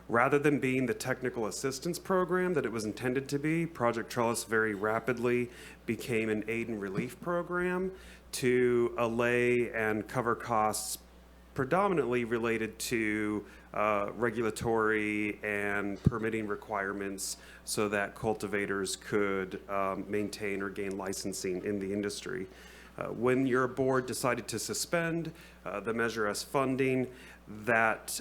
Rather than being the technical assistance program that it was intended to be, Project Trellis very rapidly became an aid and relief program to allay and cover costs predominantly related to regulatory and permitting requirements so that cultivators could maintain or gain licensing in the industry. When your board decided to suspend the Measure S funding, that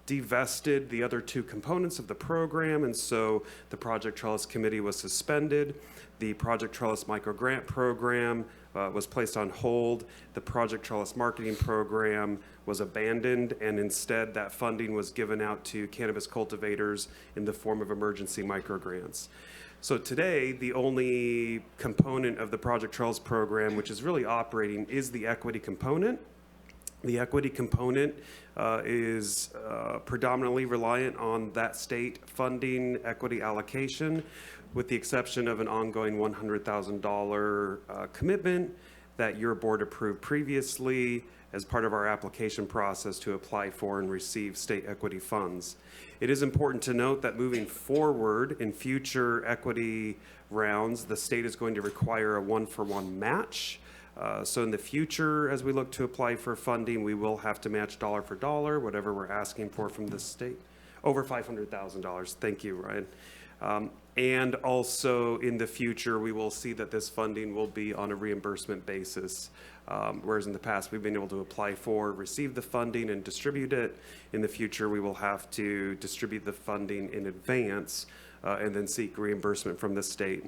divested the other two components of the program, and so the Project Trellis Committee was suspended. The Project Trellis Micro Grant Program was placed on hold. The Project Trellis Marketing Program was abandoned, and instead that funding was given out to cannabis cultivators in the form of emergency microgrants. So today, the only component of the Project Trellis program which is really operating is the equity component. The equity component is predominantly reliant on that state funding equity allocation, with the exception of an ongoing $100,000 commitment that your board approved previously as part of our application process to apply for and receive state equity funds. It is important to note that moving forward in future equity rounds, the state is going to require a one-for-one match. So in the future, as we look to apply for funding, we will have to match dollar for dollar, whatever we're asking for from the state. Over $500,000. Thank you, Ryan. And also in the future, we will see that this funding will be on a reimbursement basis. Whereas in the past, we've been able to apply for, receive the funding, and distribute it. In the future, we will have to distribute the funding in advance and then seek reimbursement from the state.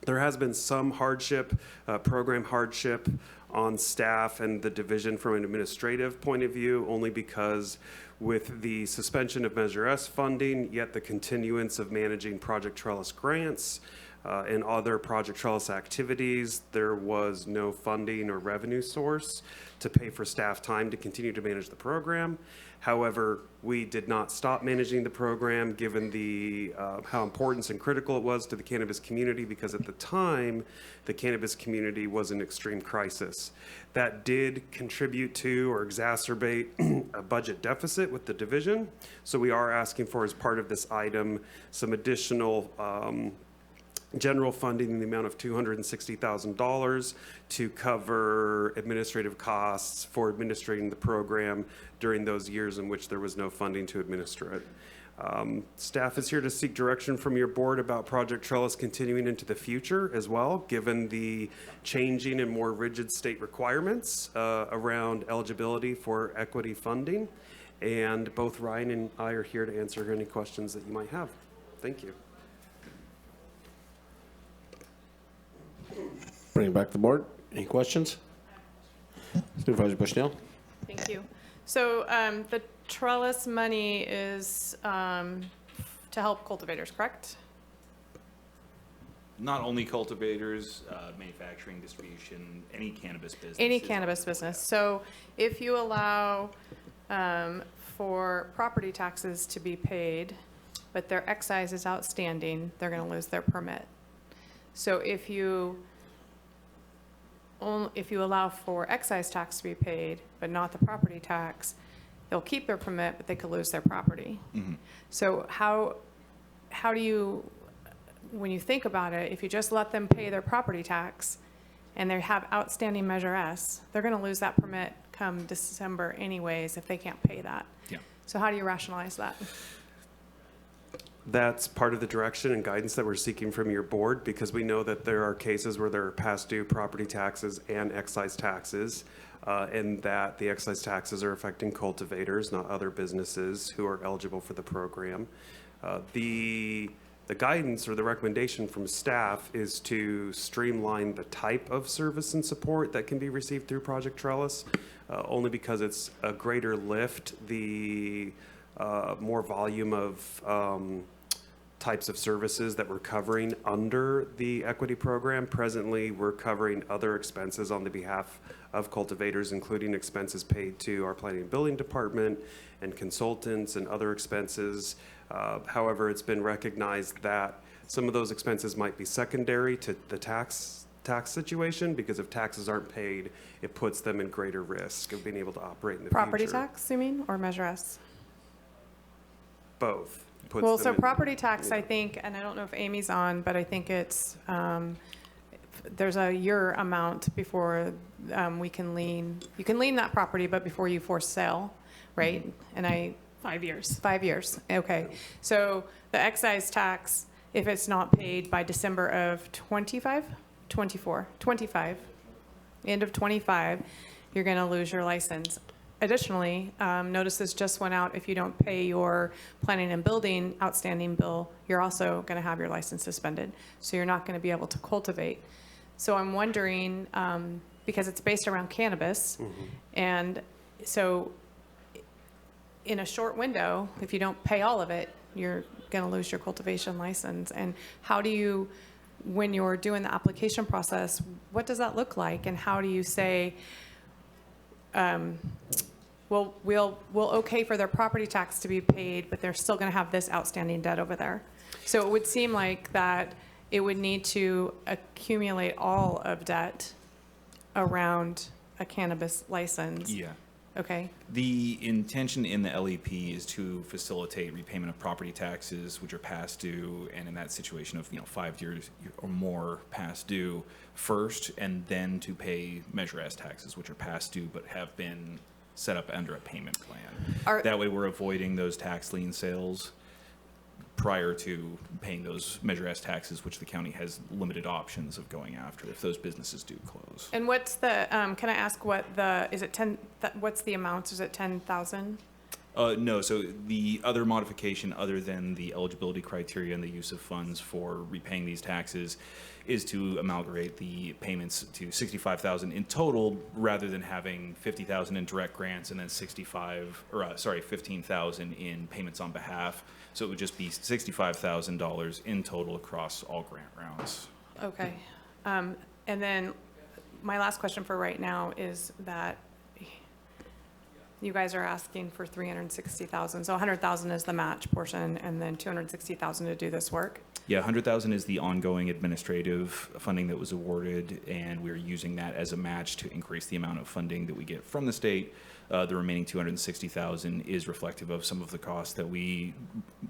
There has been some hardship, program hardship on staff and the division from an administrative point of view, only because with the suspension of Measure S funding, yet the continuance of managing Project Trellis grants, and other Project Trellis activities, there was no funding or revenue source to pay for staff time to continue to manage the program. However, we did not stop managing the program given the how important and critical it was to the cannabis community, because at the time, the cannabis community was in extreme crisis. That did contribute to or exacerbate a budget deficit with the division. So we are asking for, as part of this item, some additional general funding in the amount of $260,000 to cover administrative costs for administrating the program during those years in which there was no funding to administer it. Staff is here to seek direction from your board about Project Trellis continuing into the future as well, given the changing and more rigid state requirements around eligibility for equity funding. And both Ryan and I are here to answer any questions that you might have. Thank you. Bring it back to the board. Any questions? Supervisor Bushnell? Thank you. So the trellis money is to help cultivators, correct? Not only cultivators, manufacturing, distribution, any cannabis business. Any cannabis business. So if you allow for property taxes to be paid, but their excise is outstanding, they're going to lose their permit. So if you allow for excise tax to be paid, but not the property tax, they'll keep their permit, but they could lose their property. Mm-hmm. So how do you, when you think about it, if you just let them pay their property tax and they have outstanding Measure S, they're going to lose that permit come December anyways if they can't pay that. Yeah. So how do you rationalize that? That's part of the direction and guidance that we're seeking from your board, because we know that there are cases where there are past due property taxes and excise taxes, and that the excise taxes are affecting cultivators, not other businesses who are eligible for the program. The guidance or the recommendation from staff is to streamline the type of service and support that can be received through Project Trellis, only because it's a greater lift, the more volume of types of services that we're covering under the equity program. Presently, we're covering other expenses on the behalf of cultivators, including expenses paid to our planning and building department and consultants and other expenses. However, it's been recognized that some of those expenses might be secondary to the tax situation, because if taxes aren't paid, it puts them in greater risk of being able to operate in the Property future. tax, you mean, or Measure S? Both. Puts Well, them so in- property tax, I think, and I don't know if Amy's on, but I think it's, there's a year amount before we can lien. You can lien that property, but before you force sale, right? And 5 years. 5 years, okay. So the excise tax, if it's not paid by December of 25, end of 25, you're going to lose your license. Additionally, notices just went out, if you don't pay your planning and building outstanding bill, you're also going to have your license suspended. So you're not going to be able to cultivate. So I'm wondering, because it's based around cannabis, and so in a short window, if you don't pay all of it, you're going to lose your cultivation license. And how do you, when you're doing the application process, what does that look like? And how do you say, well, we'll okay for their property tax to be paid, but they're still going to have this outstanding debt over there? So it would seem like that it would need to accumulate all of debt around a cannabis license. Yeah. Okay. The intention in the LEP is to facilitate repayment of property taxes, which are past due, and in that situation of 5 years or more past due first, and then to pay Measure S taxes, which are past due but have been set up under a payment plan. That way, we're avoiding those tax lien sales prior to paying those Measure S taxes, which the county has limited options of going after if those businesses do close. And what's the, can I ask what the, is it 10, what's the amount? Is it 10,000? No, so the other modification, other than the eligibility criteria and the use of funds for repaying these taxes, is to amalgamate the payments to $65,000 in total, rather than having $50,000 in direct grants and then $15,000 in payments on behalf. So it would just be $65,000 in total across all grant rounds. Okay. And then my last question for right now is that you guys are asking for $360,000. So $100,000 is the match portion, and then $260,000 to do this work. Yeah, $100,000 is the ongoing administrative funding that was awarded, and we're using that as a match to increase the amount of funding that we get from the state. The remaining $260,000 is reflective of some of the costs that we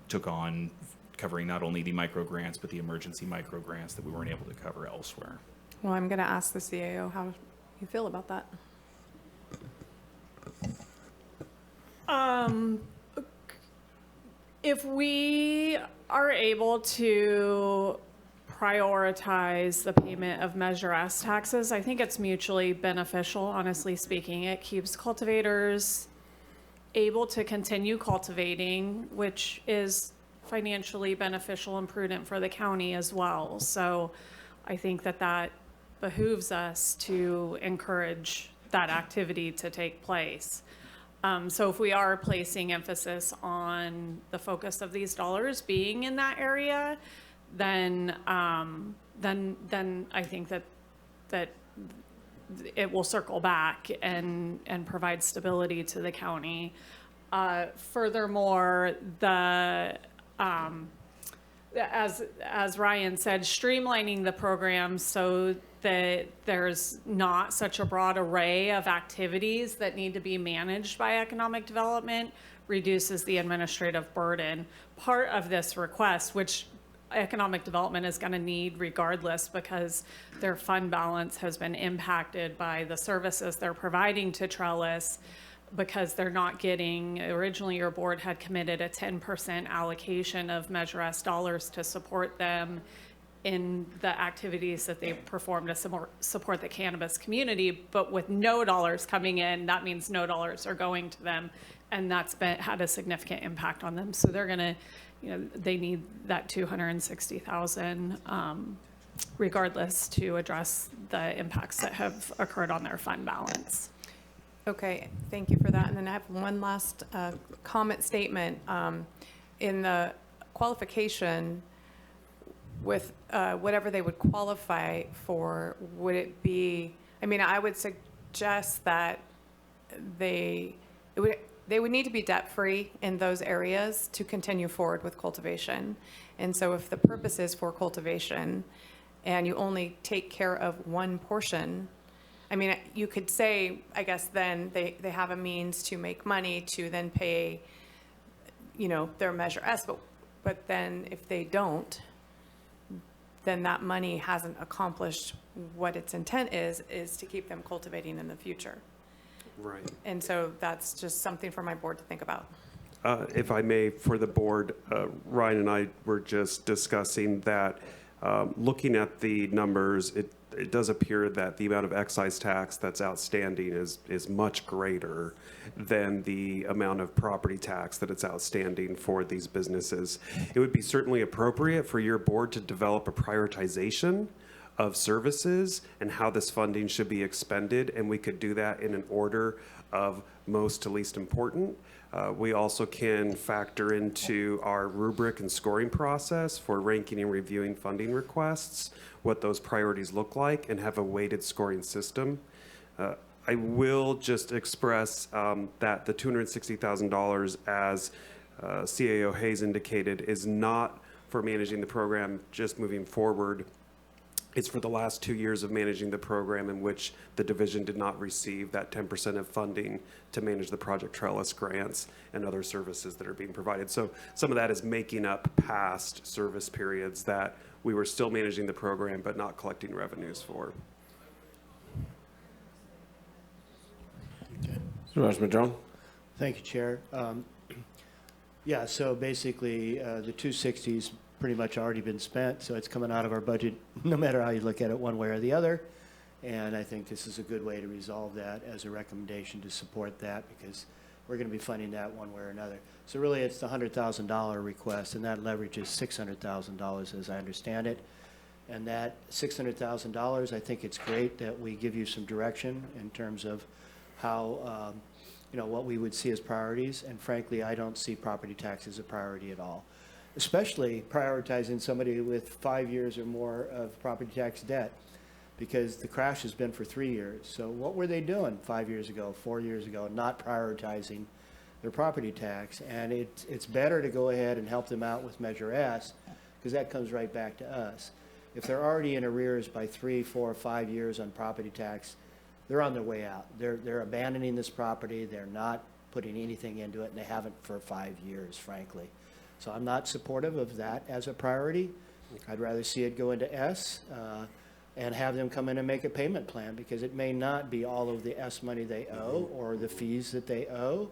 took on, covering not only the micro grants, but the emergency micro grants that we weren't able to cover elsewhere. Well, I'm going to ask the CAO how you feel about that. If we are able to prioritize the payment of Measure S taxes, I think it's mutually beneficial, honestly speaking. It keeps cultivators able to continue cultivating, which is financially beneficial and prudent for the county as well. So I think that that behooves us to encourage that activity to take place. So if we are placing emphasis on the focus of these dollars being in that area, then I think that it will circle back and provide stability to the county. Furthermore, as Ryan said, streamlining the program so that there's not such a broad array of activities that need to be managed by economic development reduces the administrative burden. Part of this request, which economic development is going to need regardless because their fund balance has been impacted by the services they're providing to Trellis, because they're not getting, originally your board had committed a 10% allocation of Measure S dollars to support them in the activities that they perform to support the cannabis community, but with no dollars coming in, that means no dollars are going to them, and that's had a significant impact on them. So they're gonna, they need that $260,000 regardless to address the impacts that have occurred on their fund balance. Okay, thank you for that. And then I have one last comment statement. In the qualification, with whatever they would qualify for, would it be, I would suggest that they would need to be debt-free in those areas to continue forward with cultivation. And so if the purpose is for cultivation and you only take care of one portion, you could say, I guess then they have a means to make money to then pay, their Measure S, but then if they don't, then that money hasn't accomplished what its intent is to keep them cultivating in the future. Right. And so that's just something for my board to think about. If I may, for the board, Ryan and I were just discussing that, looking at the numbers, it does appear that the amount of excise tax that's outstanding is much greater than the amount of property tax that it's outstanding for these businesses. It would be certainly appropriate for your board to develop a prioritization of services and how this funding should be expended, and we could do that in an order of most to least important. We also can factor into our rubric and scoring process for ranking and reviewing funding requests what those priorities look like and have a weighted scoring system. I will just express that the $260,000, as CAO Hayes indicated, is not for managing the program just moving forward. It's for the last 2 years of managing the program in which the division did not receive that 10% of funding to manage the Project Trellis grants and other services that are being provided. So some of that is making up past service periods that we were still managing the program but not collecting revenues for. Supervisor Madrone? Thank you, Chair. Yeah, so basically the 260's pretty much already been spent, so it's coming out of our budget no matter how you look at it, one way or the other. And I think this is a good way to resolve that as a recommendation to support that, because we're going to be funding that one way or another. So really, it's the $100,000 request, and that leverages $600,000 as I understand it. And that $600,000, I think it's great that we give you some direction in terms of how, what we would see as priorities. And frankly, I don't see property tax as a priority at all, especially prioritizing somebody with 5 years or more of property tax debt, because the crash has been for 3 years. So what were they doing 5 years ago, 4 years ago, not prioritizing their property tax? And it's better to go ahead and help them out with Measure S, because that comes right back to us. If they're already in arrears by 3, 4, 5 years on property tax, they're on their way out. They're abandoning this property. They're not putting anything into it, and they haven't for 5 years, frankly. So I'm not supportive of that as a priority. I'd rather see it go into S and have them come in and make a payment plan, because it may not be all of the S money they owe or the fees that they owe,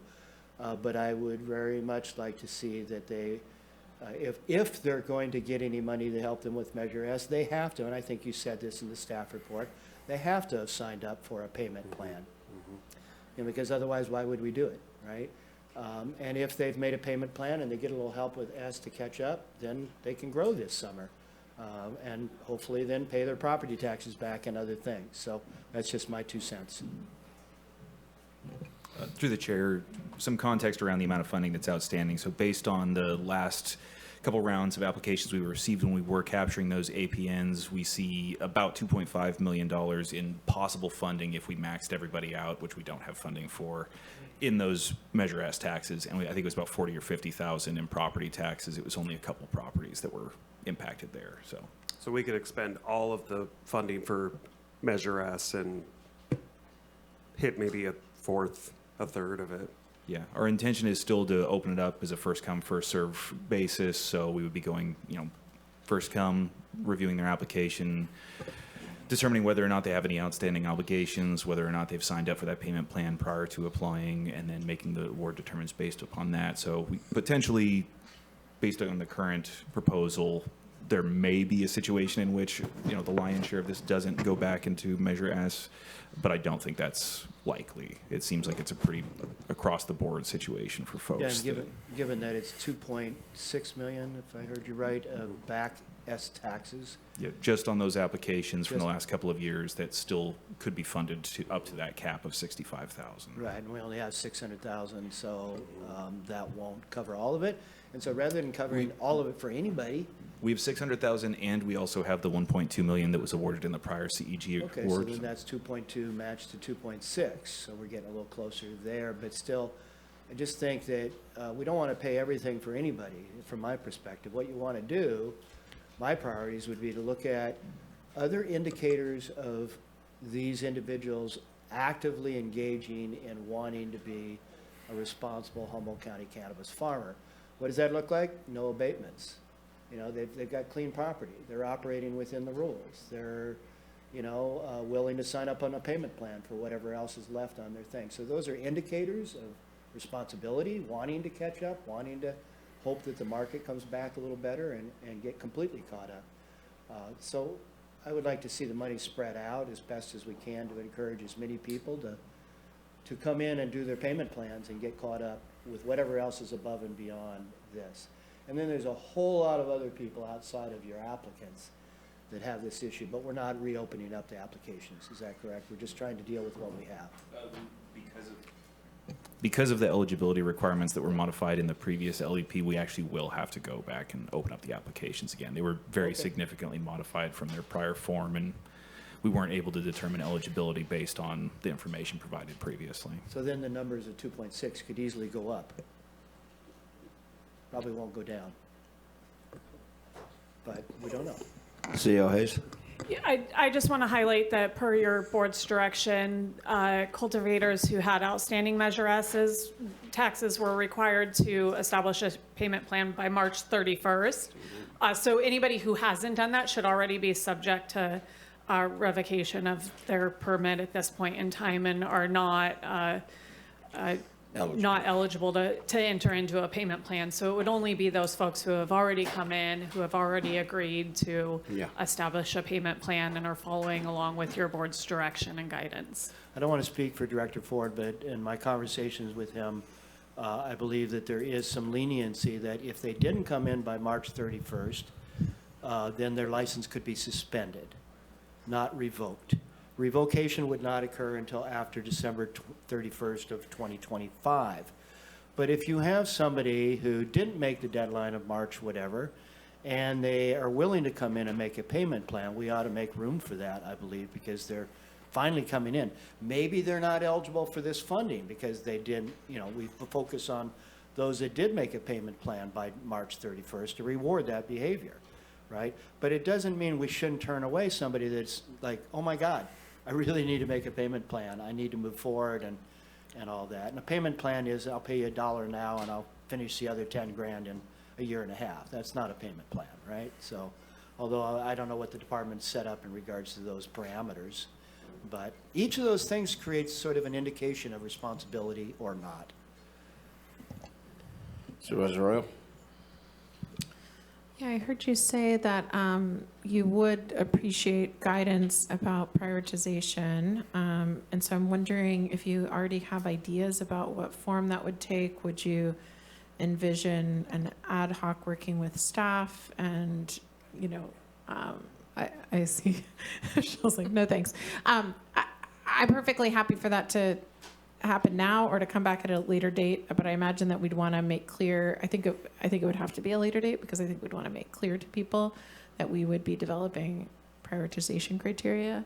but I would very much like to see that they, if they're going to get any money to help them with Measure S, they have to, and I think you said this in the staff report, they have to have signed up for a payment plan. Because otherwise, why would we do it, right? And if they've made a payment plan and they get a little help with S to catch up, then they can grow this summer. And hopefully then pay their property taxes back and other things. So that's just my 2 cents. Through the chair, some context around the amount of funding that's outstanding. So based on the last couple rounds of applications we received when we were capturing those APNs, we see about $2.5 million in possible funding if we maxed everybody out, which we don't have funding for, in those Measure S taxes. And I think it was about 40 or 50,000 in property taxes. It was only a couple properties that were impacted there. So we could expend all of the funding for Measure S and hit maybe a third of it. Yeah, our intention is still to open it up as a first come, first serve basis. So we would be going, first come, reviewing their application, determining whether or not they have any outstanding obligations, whether or not they've signed up for that payment plan prior to applying, and then making the award determinants based upon that. So we potentially, based on the current proposal, there may be a situation in which, the lion's share of this doesn't go back into Measure S, but I don't think that's likely. It seems like it's a pretty across-the-board situation for folks. Yeah, and given that it's 2.6 million, if I heard you right, of back S taxes. Yeah, just on those applications from the last couple of years that still could be funded up to that cap of 65,000. Right, and we only have 600,000, so that won't cover all of it. And so rather than covering all of it for anybody. We have 600,000, and we also have the 1.2 million that was awarded in the prior CEG award. Okay, so then that's 2.2 matched to 2.6, so we're getting a little closer there. But still, I just think that we don't want to pay everything for anybody, from my perspective. What you want to do, my priorities would be to look at other indicators of these individuals actively engaging in wanting to be a responsible Humboldt County cannabis farmer. What does that look like? No abatements. They've got clean property. They're operating within the rules. They're, willing to sign up on a payment plan for whatever else is left on their thing. So those are indicators of responsibility, wanting to catch up, wanting to hope that the market comes back a little better and get completely caught up. So I would like to see the money spread out as best as we can to encourage as many people to come in and do their payment plans and get caught up with whatever else is above and beyond this. And then there's a whole lot of other people outside of your applicants that have this issue, but we're not reopening up the applications. Is that correct? We're just trying to deal with what we have. Because of the eligibility requirements that were modified in the previous LEP, we actually will have to go back and open up the applications again. They were very significantly modified from their prior form, and we weren't able to determine eligibility based on the information provided previously. So then the numbers of 2.6 could easily go up. Probably won't go down. But we don't know. C.O. Hayes. Yeah, I just want to highlight that per your board's direction, cultivators who had outstanding Measure S's taxes were required to establish a payment plan by March 31st. So anybody who hasn't done that should already be subject to revocation of their permit at this point in time and are not eligible to enter into a payment plan. So it would only be those folks who have already come in, who have already agreed to establish a payment plan and are following along with your board's direction and guidance. I don't want to speak for Director Ford, but in my conversations with him, I believe that there is some leniency that if they didn't come in by March 31st, then their license could be suspended, not revoked. Revocation would not occur until after December 31st of 2025. But if you have somebody who didn't make the deadline of March whatever, and they are willing to come in and make a payment plan, we ought to make room for that, I believe, because they're finally coming in. Maybe they're not eligible for this funding because they didn't, we focus on those that did make a payment plan by March 31st to reward that behavior, right? But it doesn't mean we shouldn't turn away somebody that's like, oh my God, I really need to make a payment plan. I need to move forward and all that. And a payment plan is, I'll pay you $1 now and I'll finish the other 10 grand in a year and a half. That's not a payment plan, right? So, although I don't know what the department set up in regards to those parameters, but each of those things creates sort of an indication of responsibility or not. Supervisor Arroyo? Yeah, I heard you say that you would appreciate guidance about prioritization. And so I'm wondering if you already have ideas about what form that would take. Would you envision an ad hoc working with staff and, I see. Michelle's like, no, thanks. I'm perfectly happy for that to happen now or to come back at a later date. But I imagine that we'd want to make clear. I think it would have to be a later date because I think we'd want to make clear to people that we would be developing prioritization criteria.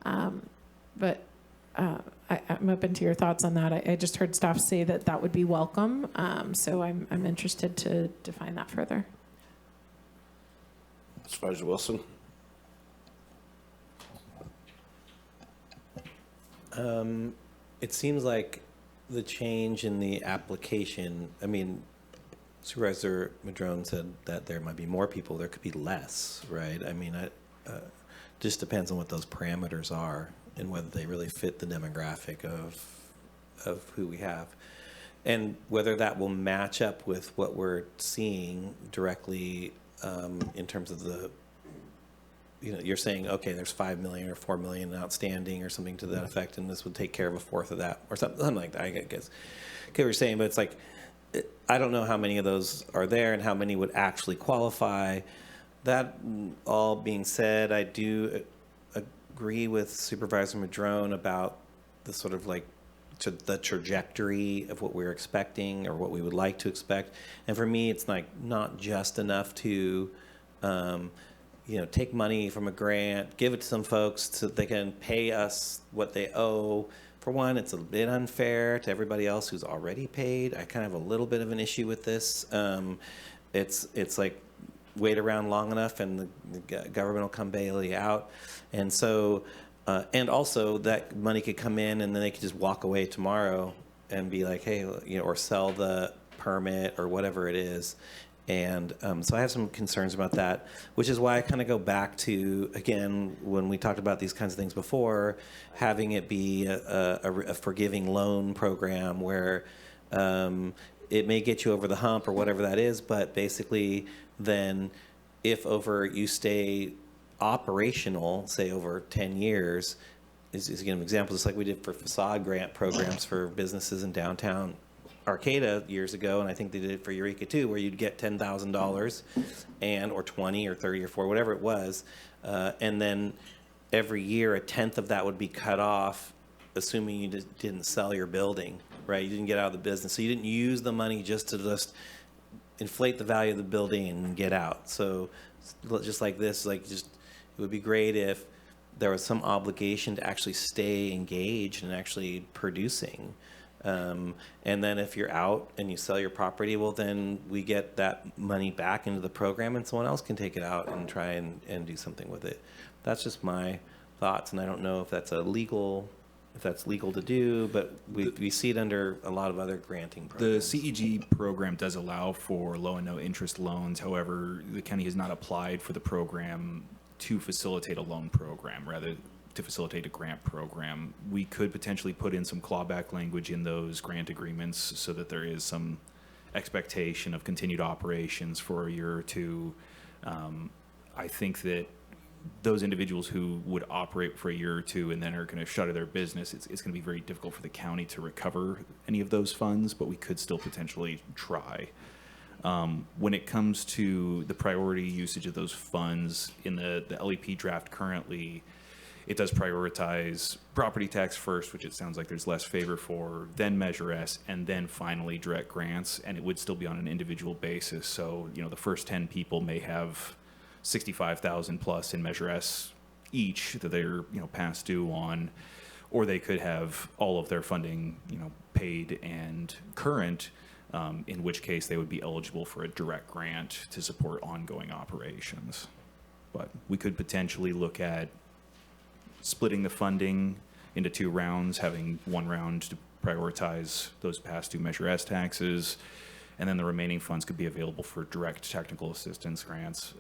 But I'm open to your thoughts on that. I just heard staff say that that would be welcome. So I'm interested to define that further. Supervisor Wilson? It seems like the change in the application, Supervisor Madrone said that there might be more people, there could be less, right? Just depends on what those parameters are and whether they really fit the demographic of who we have. And whether that will match up with what we're seeing directly in terms of the, you're saying, okay, there's 5 million or 4 million outstanding or something to that effect, and this would take care of a fourth of that or something like that, I guess. Okay, we're saying, but it's like, I don't know how many of those are there and how many would actually qualify. That all being said, I do agree with Supervisor Madrone about the sort of like the trajectory of what we're expecting or what we would like to expect. And for me, it's like not just enough to take money from a grant, give it to some folks so that they can pay us what they owe. For one, it's a bit unfair to everybody else who's already paid. I kind of have a little bit of an issue with this. It's like wait around long enough and the government will come bail you out. And so, and also that money could come in and then they could just walk away tomorrow and be like, hey, or sell the permit or whatever it is. And so I have some concerns about that, which is why I kind of go back to, again, when we talked about these kinds of things before, having it be a forgiving loan program where it may get you over the hump or whatever that is, but basically then if you stay operational, say over 10 years, is again an example, just like we did for facade grant programs for businesses in downtown Arcata years ago, and I think they did it for Eureka too, where you'd get $10,000 or 20 or 30 or 40, whatever it was, and then every year a tenth of that would be cut off, assuming you didn't sell your building, right? You didn't get out of the business, so you didn't use the money just to inflate the value of the building and get out. So just like this, it would be great if there was some obligation to actually stay engaged and actually producing. And then if you're out and you sell your property, well, then we get that money back into the program and someone else can take it out and try and do something with it. That's just my thoughts, and I don't know if that's legal to do, but we see it under a lot of other granting programs. The CEG program does allow for low and no interest loans. However, the county has not applied for the program to facilitate a loan program, rather to facilitate a grant program. We could potentially put in some clawback language in those grant agreements so that there is some expectation of continued operations for a year or two. I think that those individuals who would operate for a year or two and then are going to shutter their business, it's going to be very difficult for the county to recover any of those funds, but we could still potentially try. When it comes to the priority usage of those funds in the LEP draft currently, it does prioritize property tax first, which it sounds like there's less favor for, then Measure S, and then finally direct grants, and it would still be on an individual basis. So, the first 10 people may have 65,000 plus in Measure S each that they're, past due on, or they could have all of their funding, paid and current, in which case they would be eligible for a direct grant to support ongoing operations. But we could potentially look at splitting the funding into 2 rounds, having 1 round to prioritize those past due Measure S taxes, and then the remaining funds could be available for direct technical assistance grants.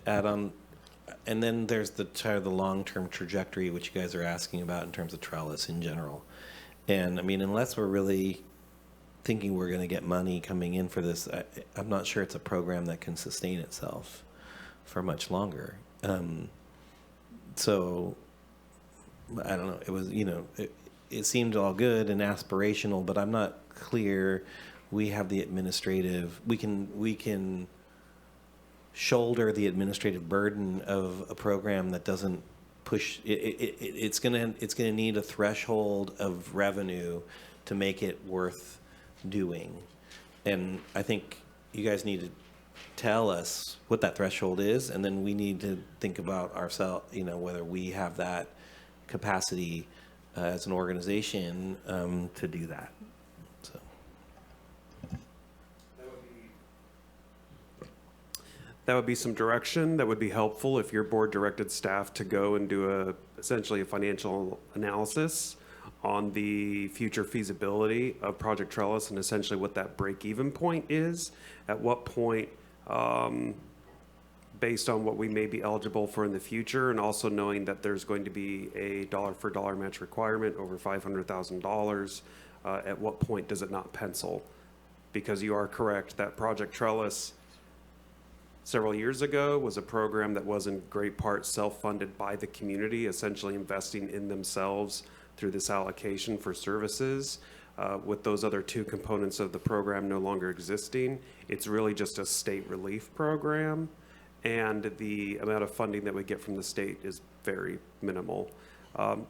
Add on, and then there's the long-term trajectory, which you guys are asking about in terms of trellis in general. And I mean, unless we're really thinking we're going to get money coming in for this, I'm not sure it's a program that can sustain itself for much longer. So I don't know. It was, it seemed all good and aspirational, but I'm not clear. We have the administrative. We can shoulder the administrative burden of a program that doesn't push. It's gonna need a threshold of revenue to make it worth doing, and I think you guys need to tell us what that threshold is, and then we need to think about ourselves, whether we have that capacity as an organization to do that. So that would be some direction that would be helpful if your board directed staff to go and do essentially a financial analysis on the future feasibility of Project Trellis and essentially what that break-even point is, at what point, based on what we may be eligible for in the future, and also knowing that there's going to be a dollar-for-dollar match requirement over $500,000, at what point does it not pencil? Because you are correct that Project Trellis several years ago was a program that was in great part self-funded by the community, essentially investing in themselves through this allocation for services. With those other 2 components of the program no longer existing, it's really just a state relief program, and the amount of funding that we get from the state is very minimal.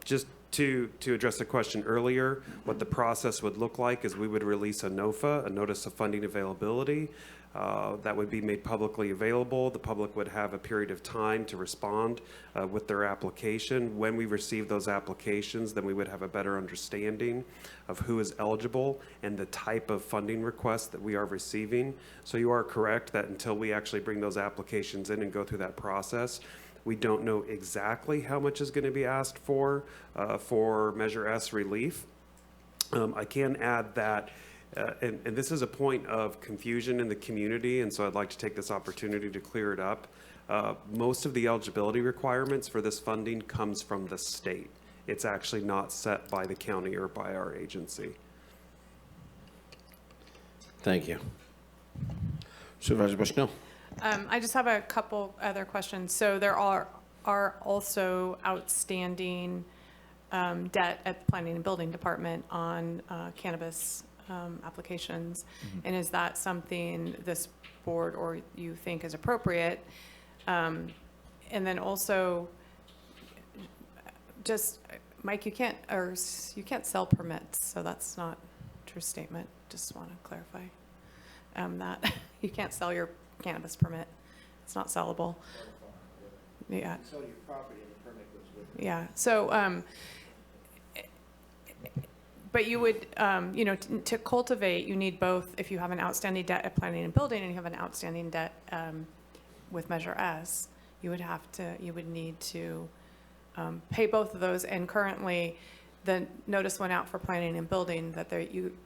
Just to address the question earlier, what the process would look like is we would release a NOFA, a Notice of Funding Availability, that would be made publicly available. The public would have a period of time to respond with their application. When we receive those applications, then we would have a better understanding of who is eligible and the type of funding request that we are receiving. So you are correct that until we actually bring those applications in and go through that process, we don't know exactly how much is going to be asked for Measure S relief. I can add that and this is a point of confusion in the community, and so I'd like to take this opportunity to clear it up. Most of the eligibility requirements for this funding comes from the state. It's actually not set by the county or by our agency. Thank you. Supervisor Bushnell. I just have a couple other questions. So there are also outstanding debt at the Planning and Building Department on cannabis applications. And is that something this board or you think is appropriate? And then also, just, Mike, you can't sell permits, so that's not a true statement. Just want to clarify that you can't sell your cannabis permit. It's not sellable. Yeah. You can sell your property and the permit goes with it. Yeah. So, but you would, to cultivate, you need both. If you have an outstanding debt at planning and building and you have an outstanding debt with Measure S, you would need to pay both of those. And currently, the notice went out for planning and building that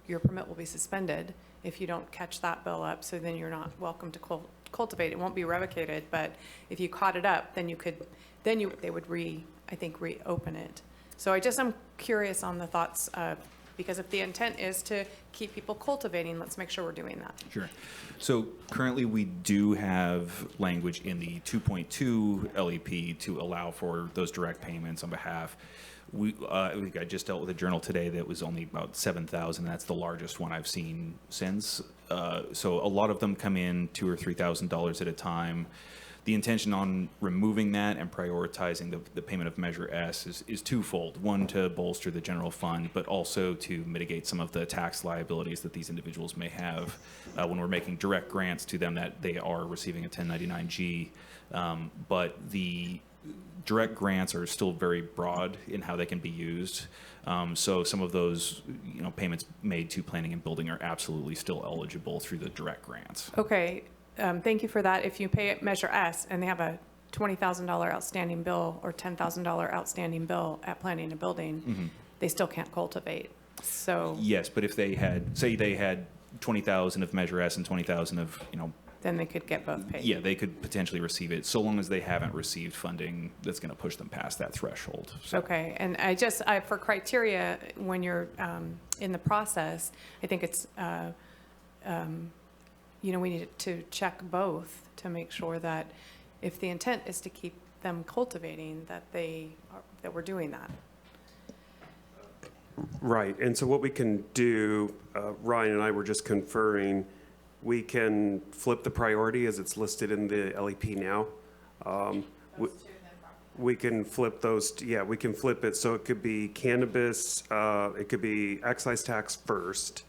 your permit will be suspended if you don't catch that bill up. So then you're not welcome to cultivate. It won't be revocated, but if you caught it up, then they would reopen it. So I'm curious on the thoughts of Because if the intent is to keep people cultivating, let's make sure we're doing that. Sure. So currently, we do have language in the 2.2 LEP to allow for those direct payments on behalf. I just dealt with a journal today that was only about 7,000. That's the largest one I've seen since. So a lot of them come in $2,000 or $3,000 at a time. The intention on removing that and prioritizing the payment of Measure S is twofold. One, to bolster the general fund, but also to mitigate some of the tax liabilities that these individuals may have when we're making direct grants to them that they are receiving a 1099-G. But the direct grants are still very broad in how they can be used. So some of those, payments made to planning and building are absolutely still eligible through the direct grants. Okay, thank you for that. If you pay Measure S and they have a $20,000 outstanding bill or $10,000 outstanding bill at planning and building, they still can't cultivate. So Yes, but if they had, say they had 20,000 of Measure S and 20,000 of, then they could get both paid. yeah, they could potentially receive it, so long as they haven't received funding that's going to push them past that threshold. So. Okay, and for criteria, when you're in the process, I think it's, we need to check both to make sure that if the intent is to keep them cultivating, that we're doing that. Right, and so what we can do, Ryan and I were just conferring, we can flip the priority as it's listed in the LEP now. We can flip those, we can flip it, so it could be cannabis, it could be excise tax first,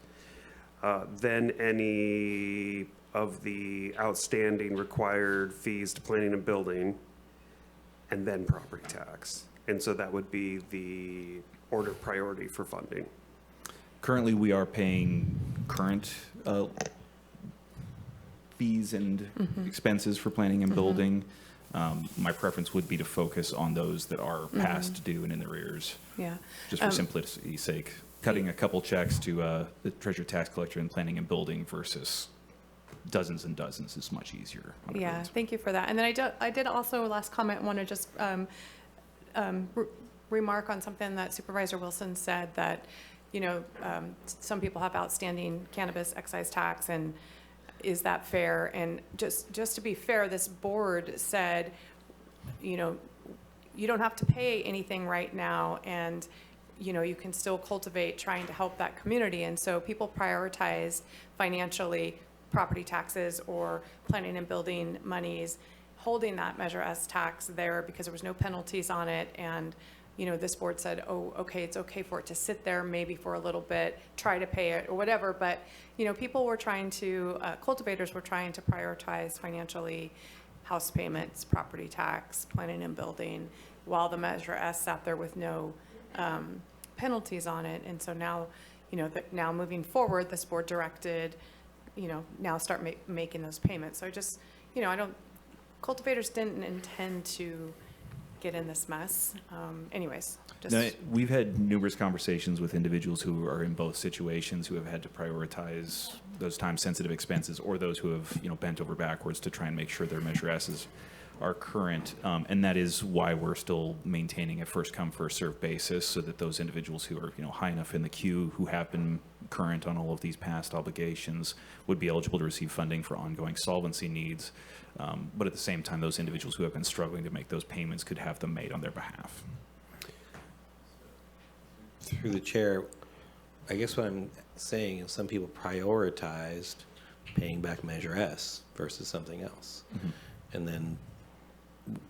then any of the outstanding required fees to planning and building, and then property tax. And so that would be the order of priority for funding. Currently, we are paying current fees and expenses for planning and building. My preference would be to focus on those that are past due and in the arrears. Yeah. Just for simplicity's sake. Cutting a couple checks to the treasurer tax collector in planning and building versus dozens and dozens is much easier. Yeah, thank you for that. And then I did also, last comment, want to just remark on something that Supervisor Wilson said, that, some people have outstanding cannabis excise tax, and is that fair? And just to be fair, this board said, you don't have to pay anything right now, and you can still cultivate, trying to help that community. And so people prioritize financially property taxes or planning and building monies, holding that Measure S tax there because there was no penalties on it. And this board said, oh, okay, it's okay for it to sit there maybe for a little bit, try to pay it or whatever. But, people were trying to, cultivators were trying to prioritize financially house payments, property tax, planning and building, while the Measure S sat there with no penalties on it. And so now, now moving forward, this board directed, now start making those payments. So cultivators didn't intend to get in this mess. Anyways, just. No, we've had numerous conversations with individuals who are in both situations, who have had to prioritize those time-sensitive expenses, or those who have, bent over backwards to try and make sure their Measure S's are current. And that is why we're still maintaining a first-come, first-served basis, so that those individuals who are, high enough in the queue, who have been current on all of these past obligations, would be eligible to receive funding for ongoing solvency needs. But at the same time, those individuals who have been struggling to make those payments could have them made on their behalf. Through the chair, I guess what I'm saying is some people prioritized paying back Measure S versus something else. And then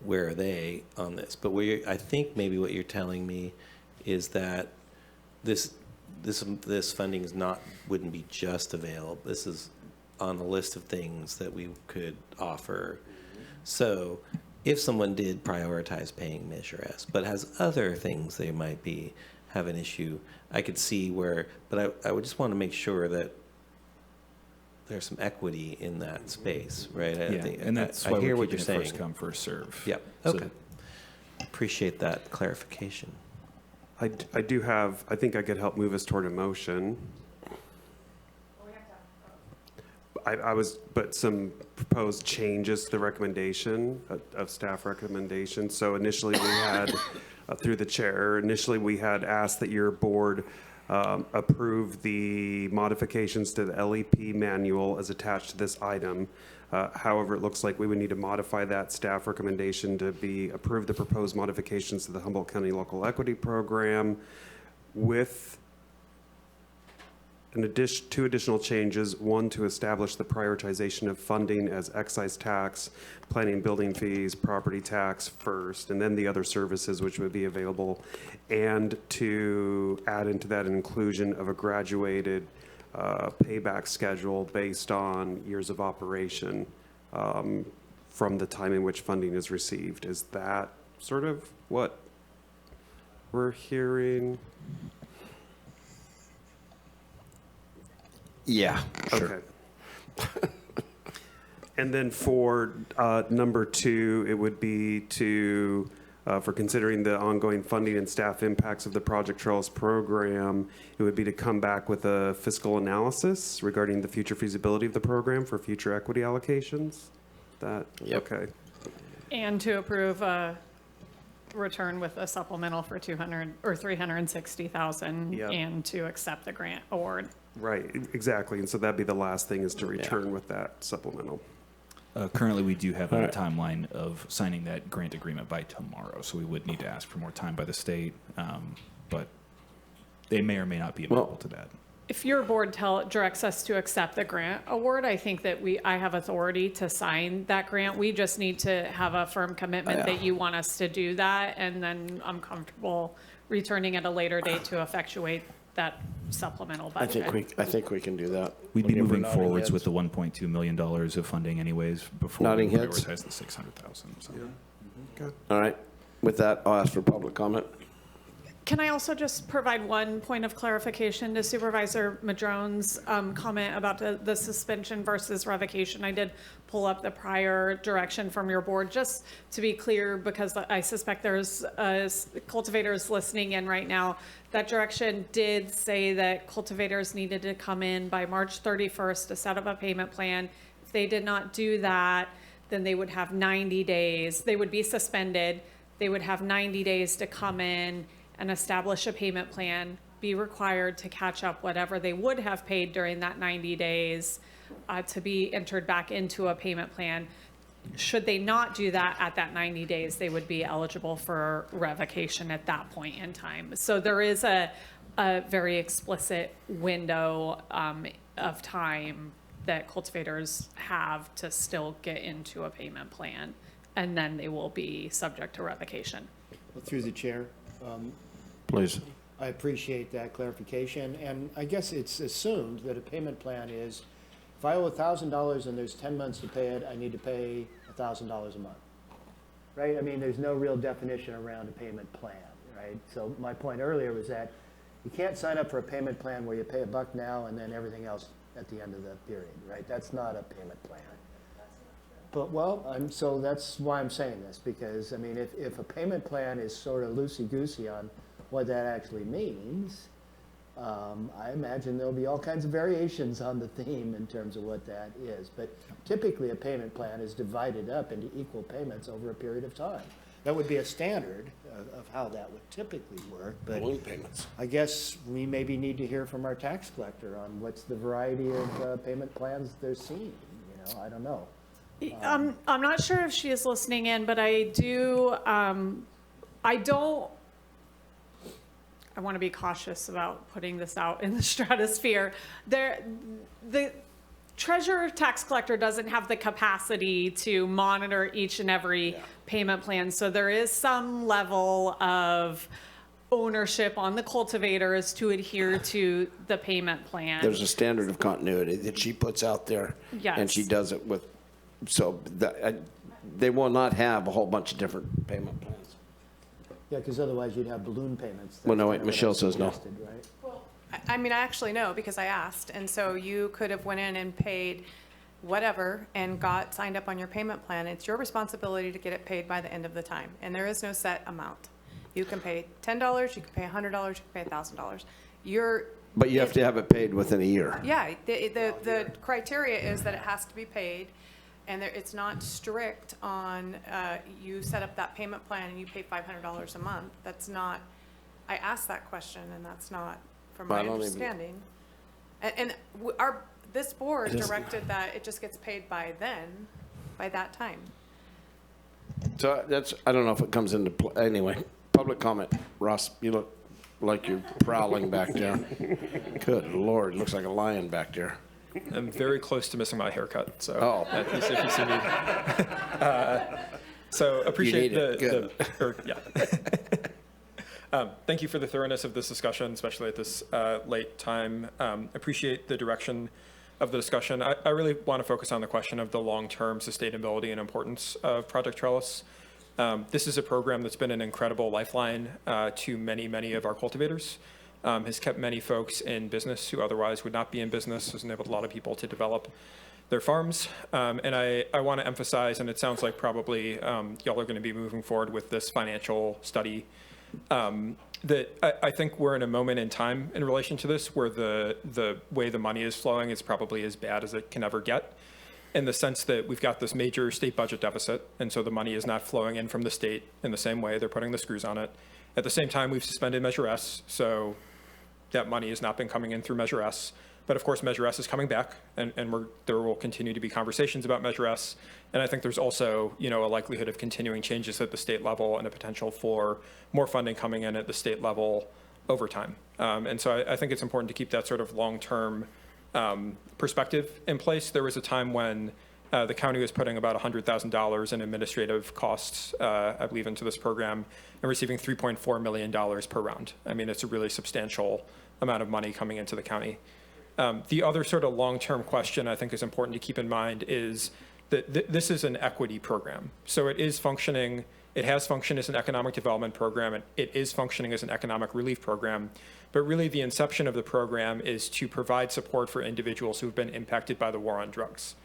where are they on this? But I think maybe what you're telling me is that this funding wouldn't be just available. This is on the list of things that we could offer. So if someone did prioritize paying Measure S, but has other things they might have an issue, I could see where, but I would just want to make sure that there's some equity in that space, right? And that's why I hear we're what you're keeping it saying. first come, first serve. Yep. So Okay. Appreciate that clarification. I think I could help move us toward a motion. But some proposed changes to the recommendation of staff recommendation. So initially we had, through the chair, we had asked that your board approve the modifications to the LEP manual as attached to this item. However, it looks like we would need to modify that staff recommendation to be approve the proposed modifications to the Humboldt County Local Equity Program with two additional changes. One, to establish the prioritization of funding as excise tax, planning building fees, property tax first, and then the other services which would be available, and to add into that an inclusion of a graduated payback schedule based on years of operation from the time in which funding is received. Is that sort of what we're hearing? Yeah, sure. Okay. And then for number 2, it would be to, for considering the ongoing funding and staff impacts of the Project Trellis program, it would be to come back with a fiscal analysis regarding the future feasibility of the program for future equity allocations. That, okay. And to approve a return with a supplemental for 200 or 360,000 and to accept the grant award. Right, exactly. And so that'd be the last thing, is to return with that supplemental. Currently, we do have a timeline of signing that grant agreement by tomorrow, so we would need to ask for more time by the state, but they may or may not be amenable to that. If your board directs us to accept the grant award, I think that I have authority to sign that grant. We just need to have a firm commitment that you want us to do that, and then I'm comfortable returning at a later date to effectuate that supplemental budget. I think we can do that. We'd be moving forwards with the $1.2 million of funding anyways before we Nodding heads. prioritize the 600,000. So. Okay. All right. With that, I'll ask for public comment. Can I also just provide one point of clarification to Supervisor Madrone's comment about the suspension versus revocation? I did pull up the prior direction from your board, just to be clear, because I suspect there's cultivators listening in right now. That direction did say that cultivators needed to come in by March 31st to set up a payment plan. If they did not do that, then they would have 90 days. They would be suspended. They would have 90 days to come in and establish a payment plan, be required to catch up whatever they would have paid during that 90 days to be entered back into a payment plan. Should they not do that at that 90 days, they would be eligible for revocation at that point in time. So there is a very explicit window of time that cultivators have to still get into a payment plan, and then they will be subject to revocation. Well, through the chair. Please. I appreciate that clarification, and I guess it's assumed that a payment plan is, if I owe $1,000 and there's 10 months to pay it, I need to pay $1,000 a month, right? I mean, there's no real definition around a payment plan, right? So my point earlier was that you can't sign up for a payment plan where you pay $1 now and then everything else at the end of the period, right? That's not a payment plan. But, well, so that's why I'm saying this, because, I mean, if a payment plan is sort of loosey-goosey on what that actually means, I imagine there'll be all kinds of variations on the theme in terms of what that is. But typically, a payment plan is divided up into equal payments over a period of time. That would be a standard of how that would typically work. But balloon payments. I guess we maybe need to hear from our tax collector on what's the variety of payment plans they're seeing. You know, I don't know. I'm not sure if she is listening in, but I do, I want to be cautious about putting this out in the stratosphere. The treasurer tax collector doesn't have the capacity to monitor each and every payment plan. So there is some level of ownership on the cultivators to adhere to the payment plan. There's a standard of continuity that she puts out there. Yes. And she does it with, so they will not have a whole bunch of different payment plans. Yeah, because otherwise you'd have balloon payments. Well, no, That's wait, kind of what Michelle I says no. suggested, right? Well, I mean, I actually know because I asked. And so you could have went in and paid whatever and got signed up on your payment plan. It's your responsibility to get it paid by the end of the time. And there is no set amount. You can pay $10, you can pay $100, you can pay $1,000. But you have to have it paid within a year. Yeah, the criteria is that it has to be paid, and it's not strict on you set up that payment plan and you pay $500 a month. That's not, I asked that question, and that's not from Well, I my don't even- understanding. This board directed that it just gets paid by that time. So that's, I don't know if it comes into play. Anyway, public comment. Ross, you look like you're prowling back there. Good Lord, looks like a lion back there. I'm very close to missing my haircut, so Oh. if you see me. So appreciate You need it. Thank you for the thoroughness of this discussion, especially at this late time. Appreciate the direction of the discussion. I really want to focus on the question of the long-term sustainability and importance of Project Trellis. This is a program that's been an incredible lifeline to many, many of our cultivators. Has kept many folks in business who otherwise would not be in business, has enabled a lot of people to develop their farms. And I want to emphasize, and it sounds like probably y'all are going to be moving forward with this financial study, that I think we're in a moment in time in relation to this where the way the money is flowing is probably as bad as it can ever get, in the sense that we've got this major state budget deficit, and so the money is not flowing in from the state in the same way. They're putting the screws on it. At the same time, we've suspended Measure S, so that money has not been coming in through Measure S. But of course, Measure S is coming back, and there will continue to be conversations about Measure S. And I think there's also, a likelihood of continuing changes at the state level and a potential for more funding coming in at the state level over time. And so I think it's important to keep that sort of long-term perspective in place. There was a time when the county was putting about $100,000 in administrative costs, I believe, into this program and receiving $3.4 million per round. I mean, it's a really substantial amount of money coming into the county. The other sort of long-term question I think is important to keep in mind is that this is an equity program. So it has functioned as an economic development program, and it is functioning as an economic relief program. But really the inception of the program is to provide support for individuals who've been impacted by the war on drugs.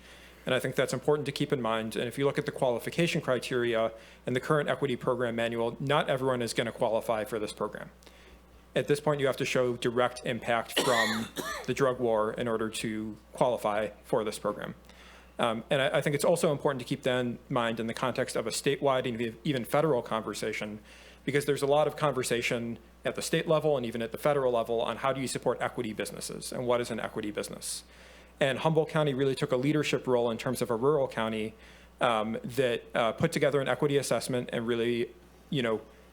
And I think that's important to keep in mind. And if you look at the qualification criteria in the current equity program manual, not everyone is going to qualify for this program. At this point, you have to show direct impact from the drug war in order to qualify for this program. And I think it's also important to keep that in mind in the context of a statewide and even federal conversation, because there's a lot of conversation at the state level and even at the federal level on how do you support equity businesses and what is an equity business. And Humboldt County really took a leadership role in terms of a rural county that put together an equity assessment and really,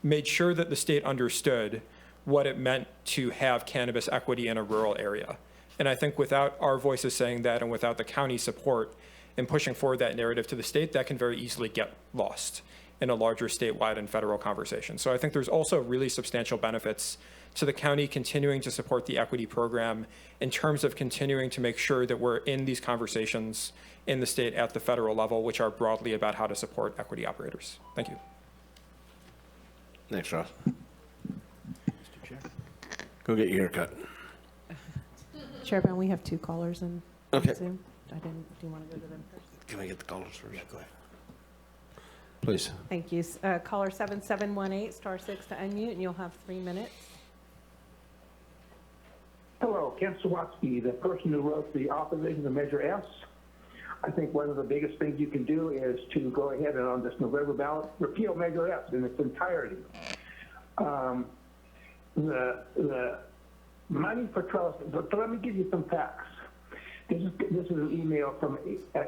made sure that the state understood what it meant to have cannabis equity in a rural area. And I think without our voices saying that and without the county support in pushing forward that narrative to the state, that can very easily get lost in a larger statewide and federal conversation. So I think there's also really substantial benefits to the county continuing to support the equity program in terms of continuing to make sure that we're in these conversations in the state at the federal level, which are broadly about how to support equity operators. Thank you. Thanks, Ross. Go get your haircut. Chair Bohn, we have two callers in Okay. Zoom. Do you want to go to them first? Can I get the callers first? Yeah, go ahead. Please. Thank you. Caller 7718, *6 to unmute, and you'll have 3 minutes. Hello, Ken Sawatsky, the person who wrote the opposition to Measure S. I think one of the biggest things you can do is to go ahead and on this November ballot, repeal Measure S in its entirety. The money for trust, but let me give you some facts. This is an email from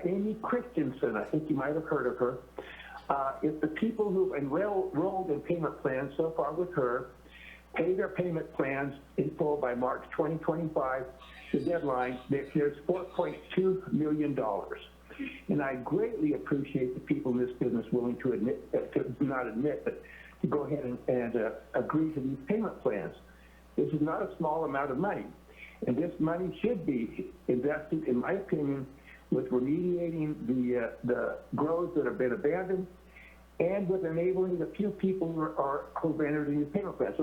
Amy Christensen. I think you might have heard of her. If the people who've enrolled in payment plans so far with her pay their payment plans in full by March 2025, the deadline, there's $4.2 million. And I greatly appreciate the people in this business willing to admit, but to go ahead and agree to these payment plans. This is not a small amount of money. And this money should be invested, in my opinion, with remediating the groves that have been abandoned and with enabling the few people who've entered in these payment plans.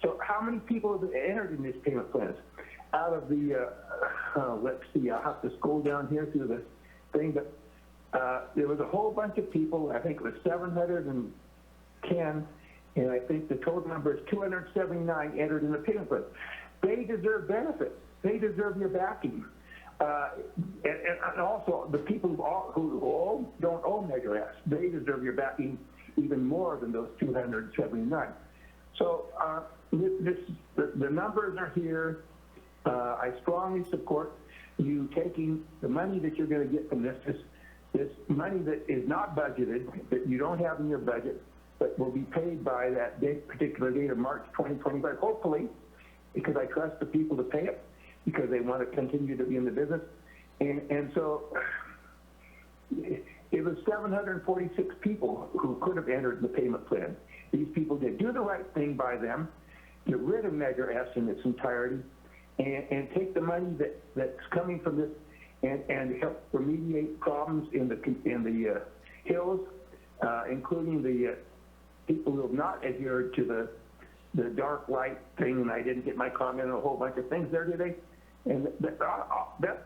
So how many people have entered in these payment plans? Out of the, let's see, I'll have to scroll down here through the thing, but there was a whole bunch of people, I think it was 710, and I think the total number is 279 entered in the payment plan. They deserve benefits. They deserve your backing. And also, the people who don't own Measure S, they deserve your backing even more than those 279. So The numbers are here. I strongly support you taking the money that you're going to get from this money that is not budgeted, that you don't have in your budget, but will be paid by that particular date of March 2025, hopefully, because I trust the people to pay it, because they want to continue to be in the business. And so it was 746 people who could have entered the payment plan. These people did. Do the right thing by them, get rid of Measure S in its entirety, and take the money that's coming from this and help remediate problems in the hills, including the people who have not adhered to the dark light thing, and I didn't get my comment on a whole bunch of things there today. And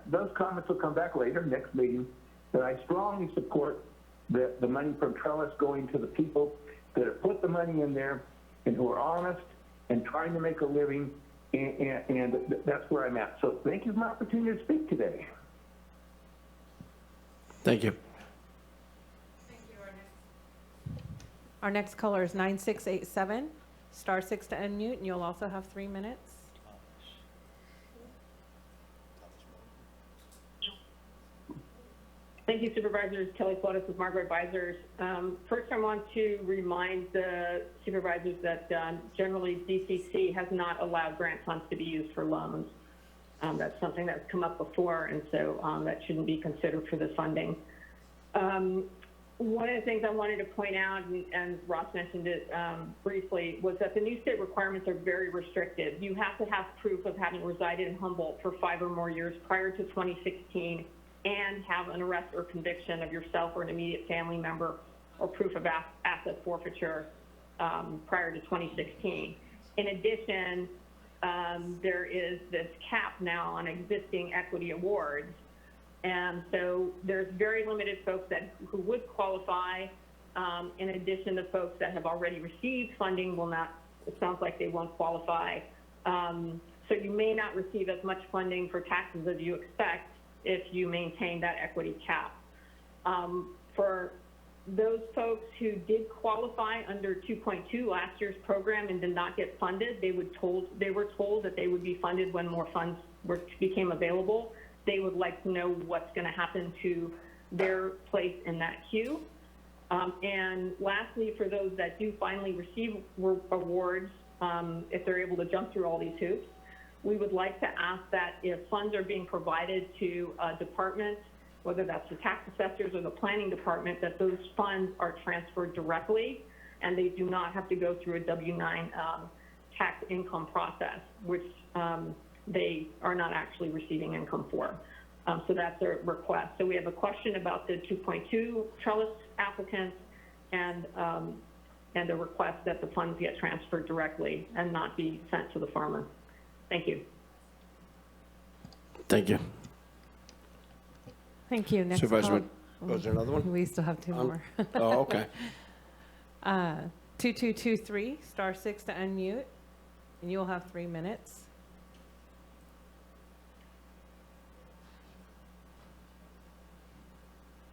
those comments will come back later, next meeting. But I strongly support the money from Trellis going to the people that have put the money in there and who are honest and trying to make a living, and that's where I'm at. So thank you for the opportunity to speak today. Thank you. Our next caller is 9687, *6 to unmute, and you'll also have 3 minutes. Thank you, Supervisors. Kelly Flores with Margaret Advisors. First, I want to remind the supervisors that generally DCC has not allowed grant funds to be used for loans. That's something that's come up before, and so that shouldn't be considered for the funding. One of the things I wanted to point out, and Ross mentioned it briefly, was that the new state requirements are very restrictive. You have to have proof of having resided in Humboldt for 5 or more years prior to 2016 and have an arrest or conviction of yourself or an immediate family member or proof of asset forfeiture prior to 2016. In addition, there is this cap now on existing equity awards. And so there's very limited folks who would qualify. In addition, the folks that have already received funding will not, it sounds like they won't qualify. So you may not receive as much funding for taxes as you expect if you maintain that equity cap. For those folks who did qualify under 2.2 last year's program and did not get funded, they were told that they would be funded when more funds became available. They would like to know what's going to happen to their place in that queue. And lastly, for those that do finally receive awards, if they're able to jump through all these hoops, we would like to ask that if funds are being provided to a department, whether that's the tax assessors or the planning department, that those funds are transferred directly and they do not have to go through a W-9 tax income process, which they are not actually receiving income for. So that's a request. So we have a question about the 2.2 Trellis applicants and a request that the funds get transferred directly and not be sent to the farmer. Thank you. Thank you. Thank you. Next Supervisor, call. was there another one? We still have 2 more. Oh, okay. 2223, *6 to unmute, and you'll have 3 minutes.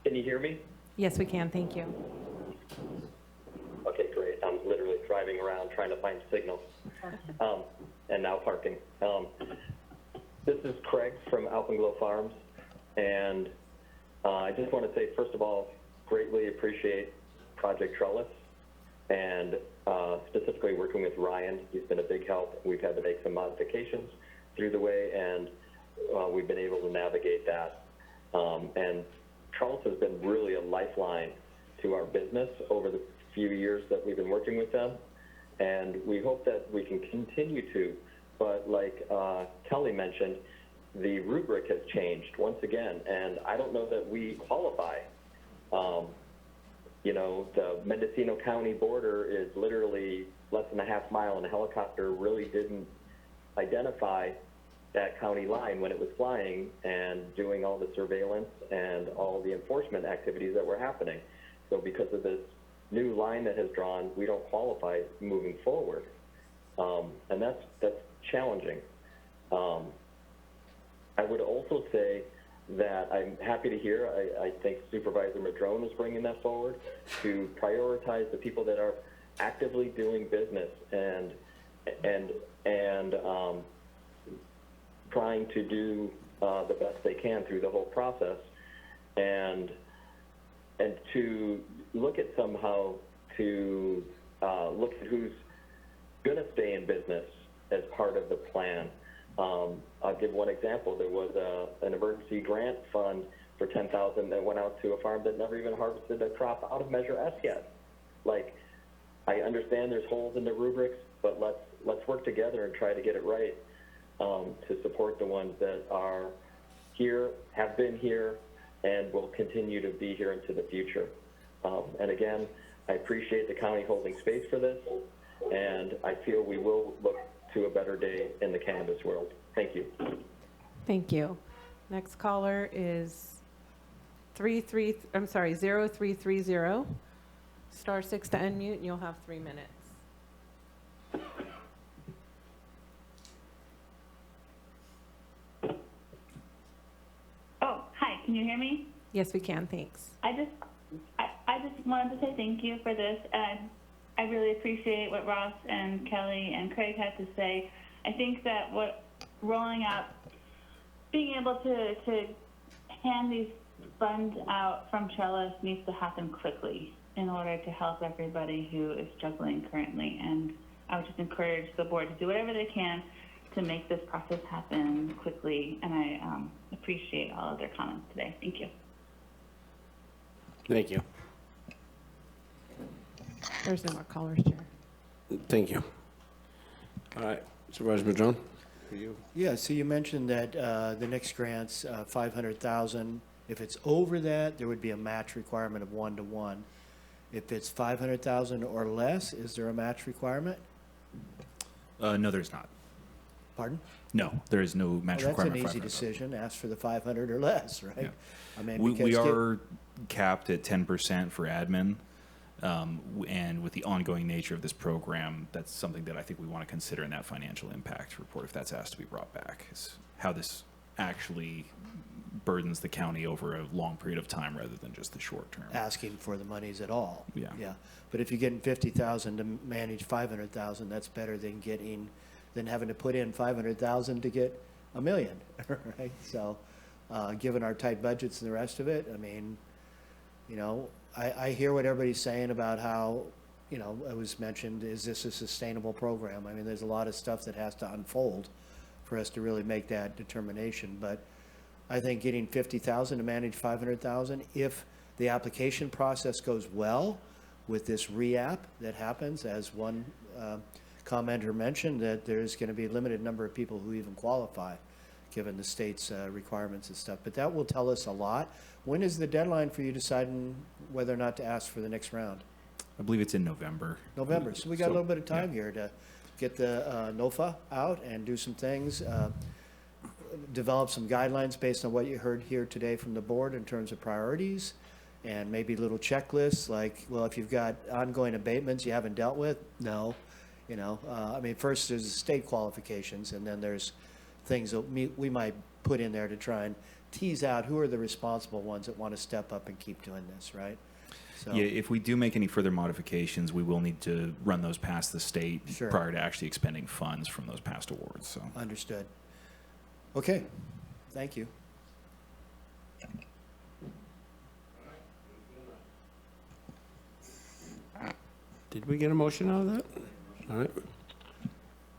Can you hear me? Yes, we can. Thank you. Okay, great. I'm literally driving around trying to find signal. And now parking. This is Craig from Alpenglow Farms, and I just want to say, first of all, greatly appreciate Project Trellis, and specifically working with Ryan. He's been a big help. We've had to make some modifications through the way, and we've been able to navigate that. And Trellis has been really a lifeline to our business over the few years that we've been working with them. And we hope that we can continue to, but like Kelly mentioned, the rubric has changed once again, and I don't know that we qualify. You know, the Mendocino County border is literally less than a half mile, and a helicopter really didn't identify that county line when it was flying and doing all the surveillance and all the enforcement activities that were happening. So because of this new line that has drawn, we don't qualify moving forward. And that's challenging. I would also say that I'm happy to hear, I think Supervisor Madrone is bringing that forward, to prioritize the people that are actively doing business and and trying to do the best they can through the whole process, and to look at somehow to look at who's going to stay in business as part of the plan. I'll give one example. There was an emergency grant fund for $10,000 that went out to a farm that never even harvested a crop out of Measure S yet. Like, I understand there's holes in the rubrics, but let's work together and try to get it right, to support the ones that are here, have been here, and will continue to be here into the future. And again, I appreciate the county holding space for this, and I feel we will look to a better day in the cannabis world. Thank you. Thank you. Next caller is 0330. Star 6 to unmute, and you'll have 3 minutes. Oh, hi, can you hear me? Yes, we can, thanks. I just wanted to say thank you for this. I really appreciate what Ross and Kelly and Craig had to say. I think that what rolling out, being able to hand these funds out from Trellis needs to happen quickly in order to help everybody who is struggling currently. And I would just encourage the board to do whatever they can to make this process happen quickly. And I appreciate all of their comments today. Thank you. Thank you. There's no more callers, Chair. Thank you. All right, Supervisor Madrone, for you. Yeah, so you mentioned that the next grant's 500,000. If it's over that, there would be a match requirement of 1-to-1. If it's 500,000 or less, is there a match requirement? No, there's not. Pardon? No, there is no match Well, requirement. that's an easy decision. Ask for the 500 or less, right? Yeah. I mean, We because are capped at 10% for admin. And with the ongoing nature of this program, that's something that I think we want to consider in that financial impact report, if that's asked to be brought back, is how this actually burdens the county over a long period of time rather than just the short term. asking for the monies at all. Yeah. Yeah. But if you're getting 50,000 to manage 500,000, that's better than having to put in 500,000 to get $1 million, right? So, given our tight budgets and the rest of it, I mean, you know, I hear what everybody's saying about how, you know, it was mentioned, is this a sustainable program? I mean, there's a lot of stuff that has to unfold for us to really make that determination. But I think getting 50,000 to manage 500,000, if the application process goes well with this re-app that happens, as one commenter mentioned, that there's going to be a limited number of people who even qualify, given the state's requirements and stuff. But that will tell us a lot. When is the deadline for you deciding whether or not to ask for the next round? I believe it's in November. November. So we got a little bit of time here to get the NOFA out and do some things, develop some guidelines based on what you heard here today from the board in terms of priorities, and maybe little checklists like, well, if you've got ongoing abatements you haven't dealt with, no. You know, I mean, first there's the state qualifications, and then there's things that we might put in there to try and tease out who are the responsible ones that want to step up and keep doing this, right? So, Yeah, if we do make any further modifications, we will need to run those past the state Sure. prior to actually expending funds from those past awards. So understood. Okay, thank you. Did we get a motion out of that? All right,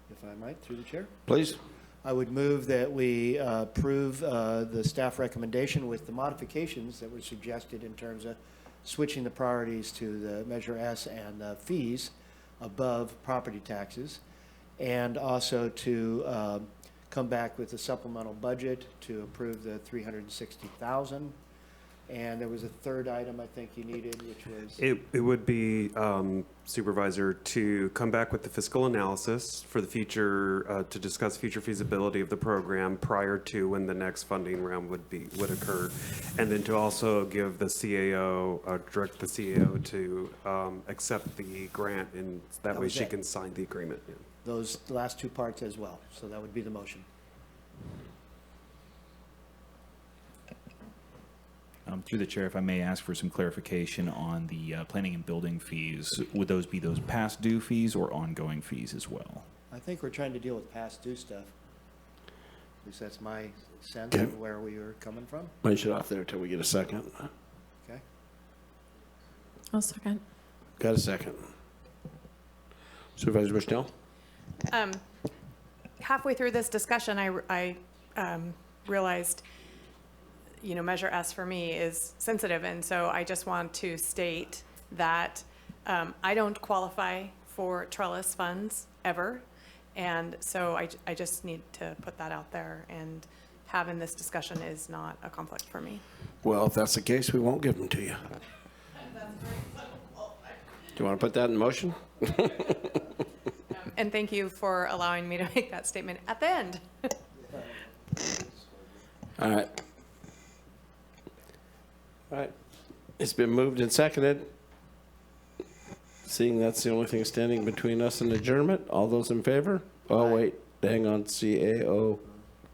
If I might, through the chair. please. I would move that we approve the staff recommendation with the modifications that were suggested in terms of switching the priorities to the Measure S and the fees above property taxes, and also to come back with a supplemental budget to approve the 360,000. And there was a third item I think you needed, which was? It would be, Supervisor, to come back with the fiscal analysis for the future, to discuss future feasibility of the program prior to when the next funding round would occur. And then to also give the CAO, direct the CAO to accept the grant, and that way was she it. can sign the agreement. Yeah. Those last two parts as well. So that would be the motion. through the chair, if I may ask for some clarification on the planning and building fees, would those be those past due fees or ongoing fees as well? I think we're trying to deal with past due stuff. At least that's my sense Okay. of where we were coming from. I should off there until we get a second. Okay. I'll second. Got a second. Supervisor Bushnell? Halfway through this discussion, I realized, Measure S for me is sensitive, and so I just want to state that I don't qualify for trellis funds ever, and so I just need to put that out there, and having this discussion is not a conflict for me. Well, if that's the case, we won't give them to you. Do you want to put that in motion? And thank you for allowing me to make that statement at the end. All right. All right. It's been moved and seconded. Seeing that's the only thing standing between us and adjournment, all those in favor? Oh, wait, hang on, CAO.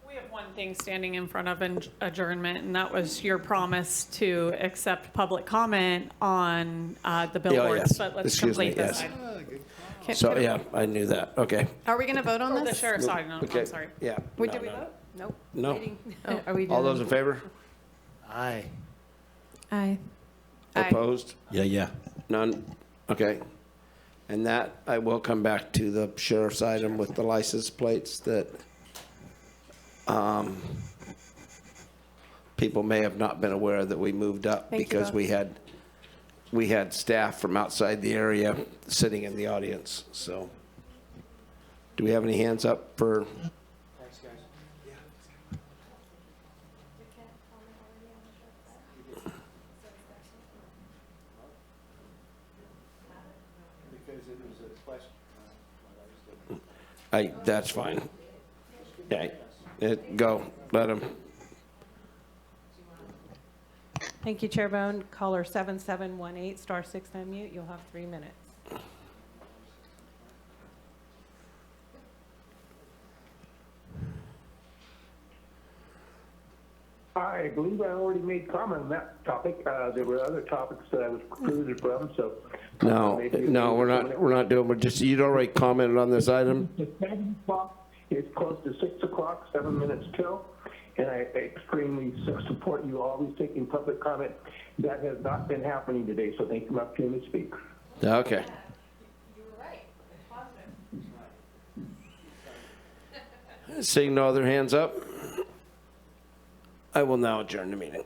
We have one thing standing in front of adjournment, and that was your promise to accept public comment on the billboards. yes. But let's Excuse me, complete this yes. item. So, yeah, I knew that. Okay. Are we going to vote on Or this? the sheriff's side, no, Okay. I'm sorry. Yeah. Wait, no, did we no. vote? Nope. No. Waiting. Are we All doing- those in favor? Aye. Aye. Aye. Opposed? Yeah. None? Okay. And that, I will come back to the sheriff's item with the license plates that people may have not been aware that we moved up Thank you, because Bob. we had staff from outside the area sitting in the audience, so. Do we have any hands up for? Thanks, guys. Because it was a question. That's fine. Yeah, go, let them. Thank you, Chair Bohn. Caller 7718, star 6 to unmute. You'll have 3 minutes. I believe I already made comment on that topic. There were other topics that I was precluded from, so. No, we're not doing, we're just, you'd already commented on this item? It's 7 o'clock. It's close to 6 o'clock, 7 minutes till, and I extremely support you always taking public comment. That has not been happening today, so thank you for the opportunity to speak. Okay. Seeing no other hands up, I will now adjourn the meeting.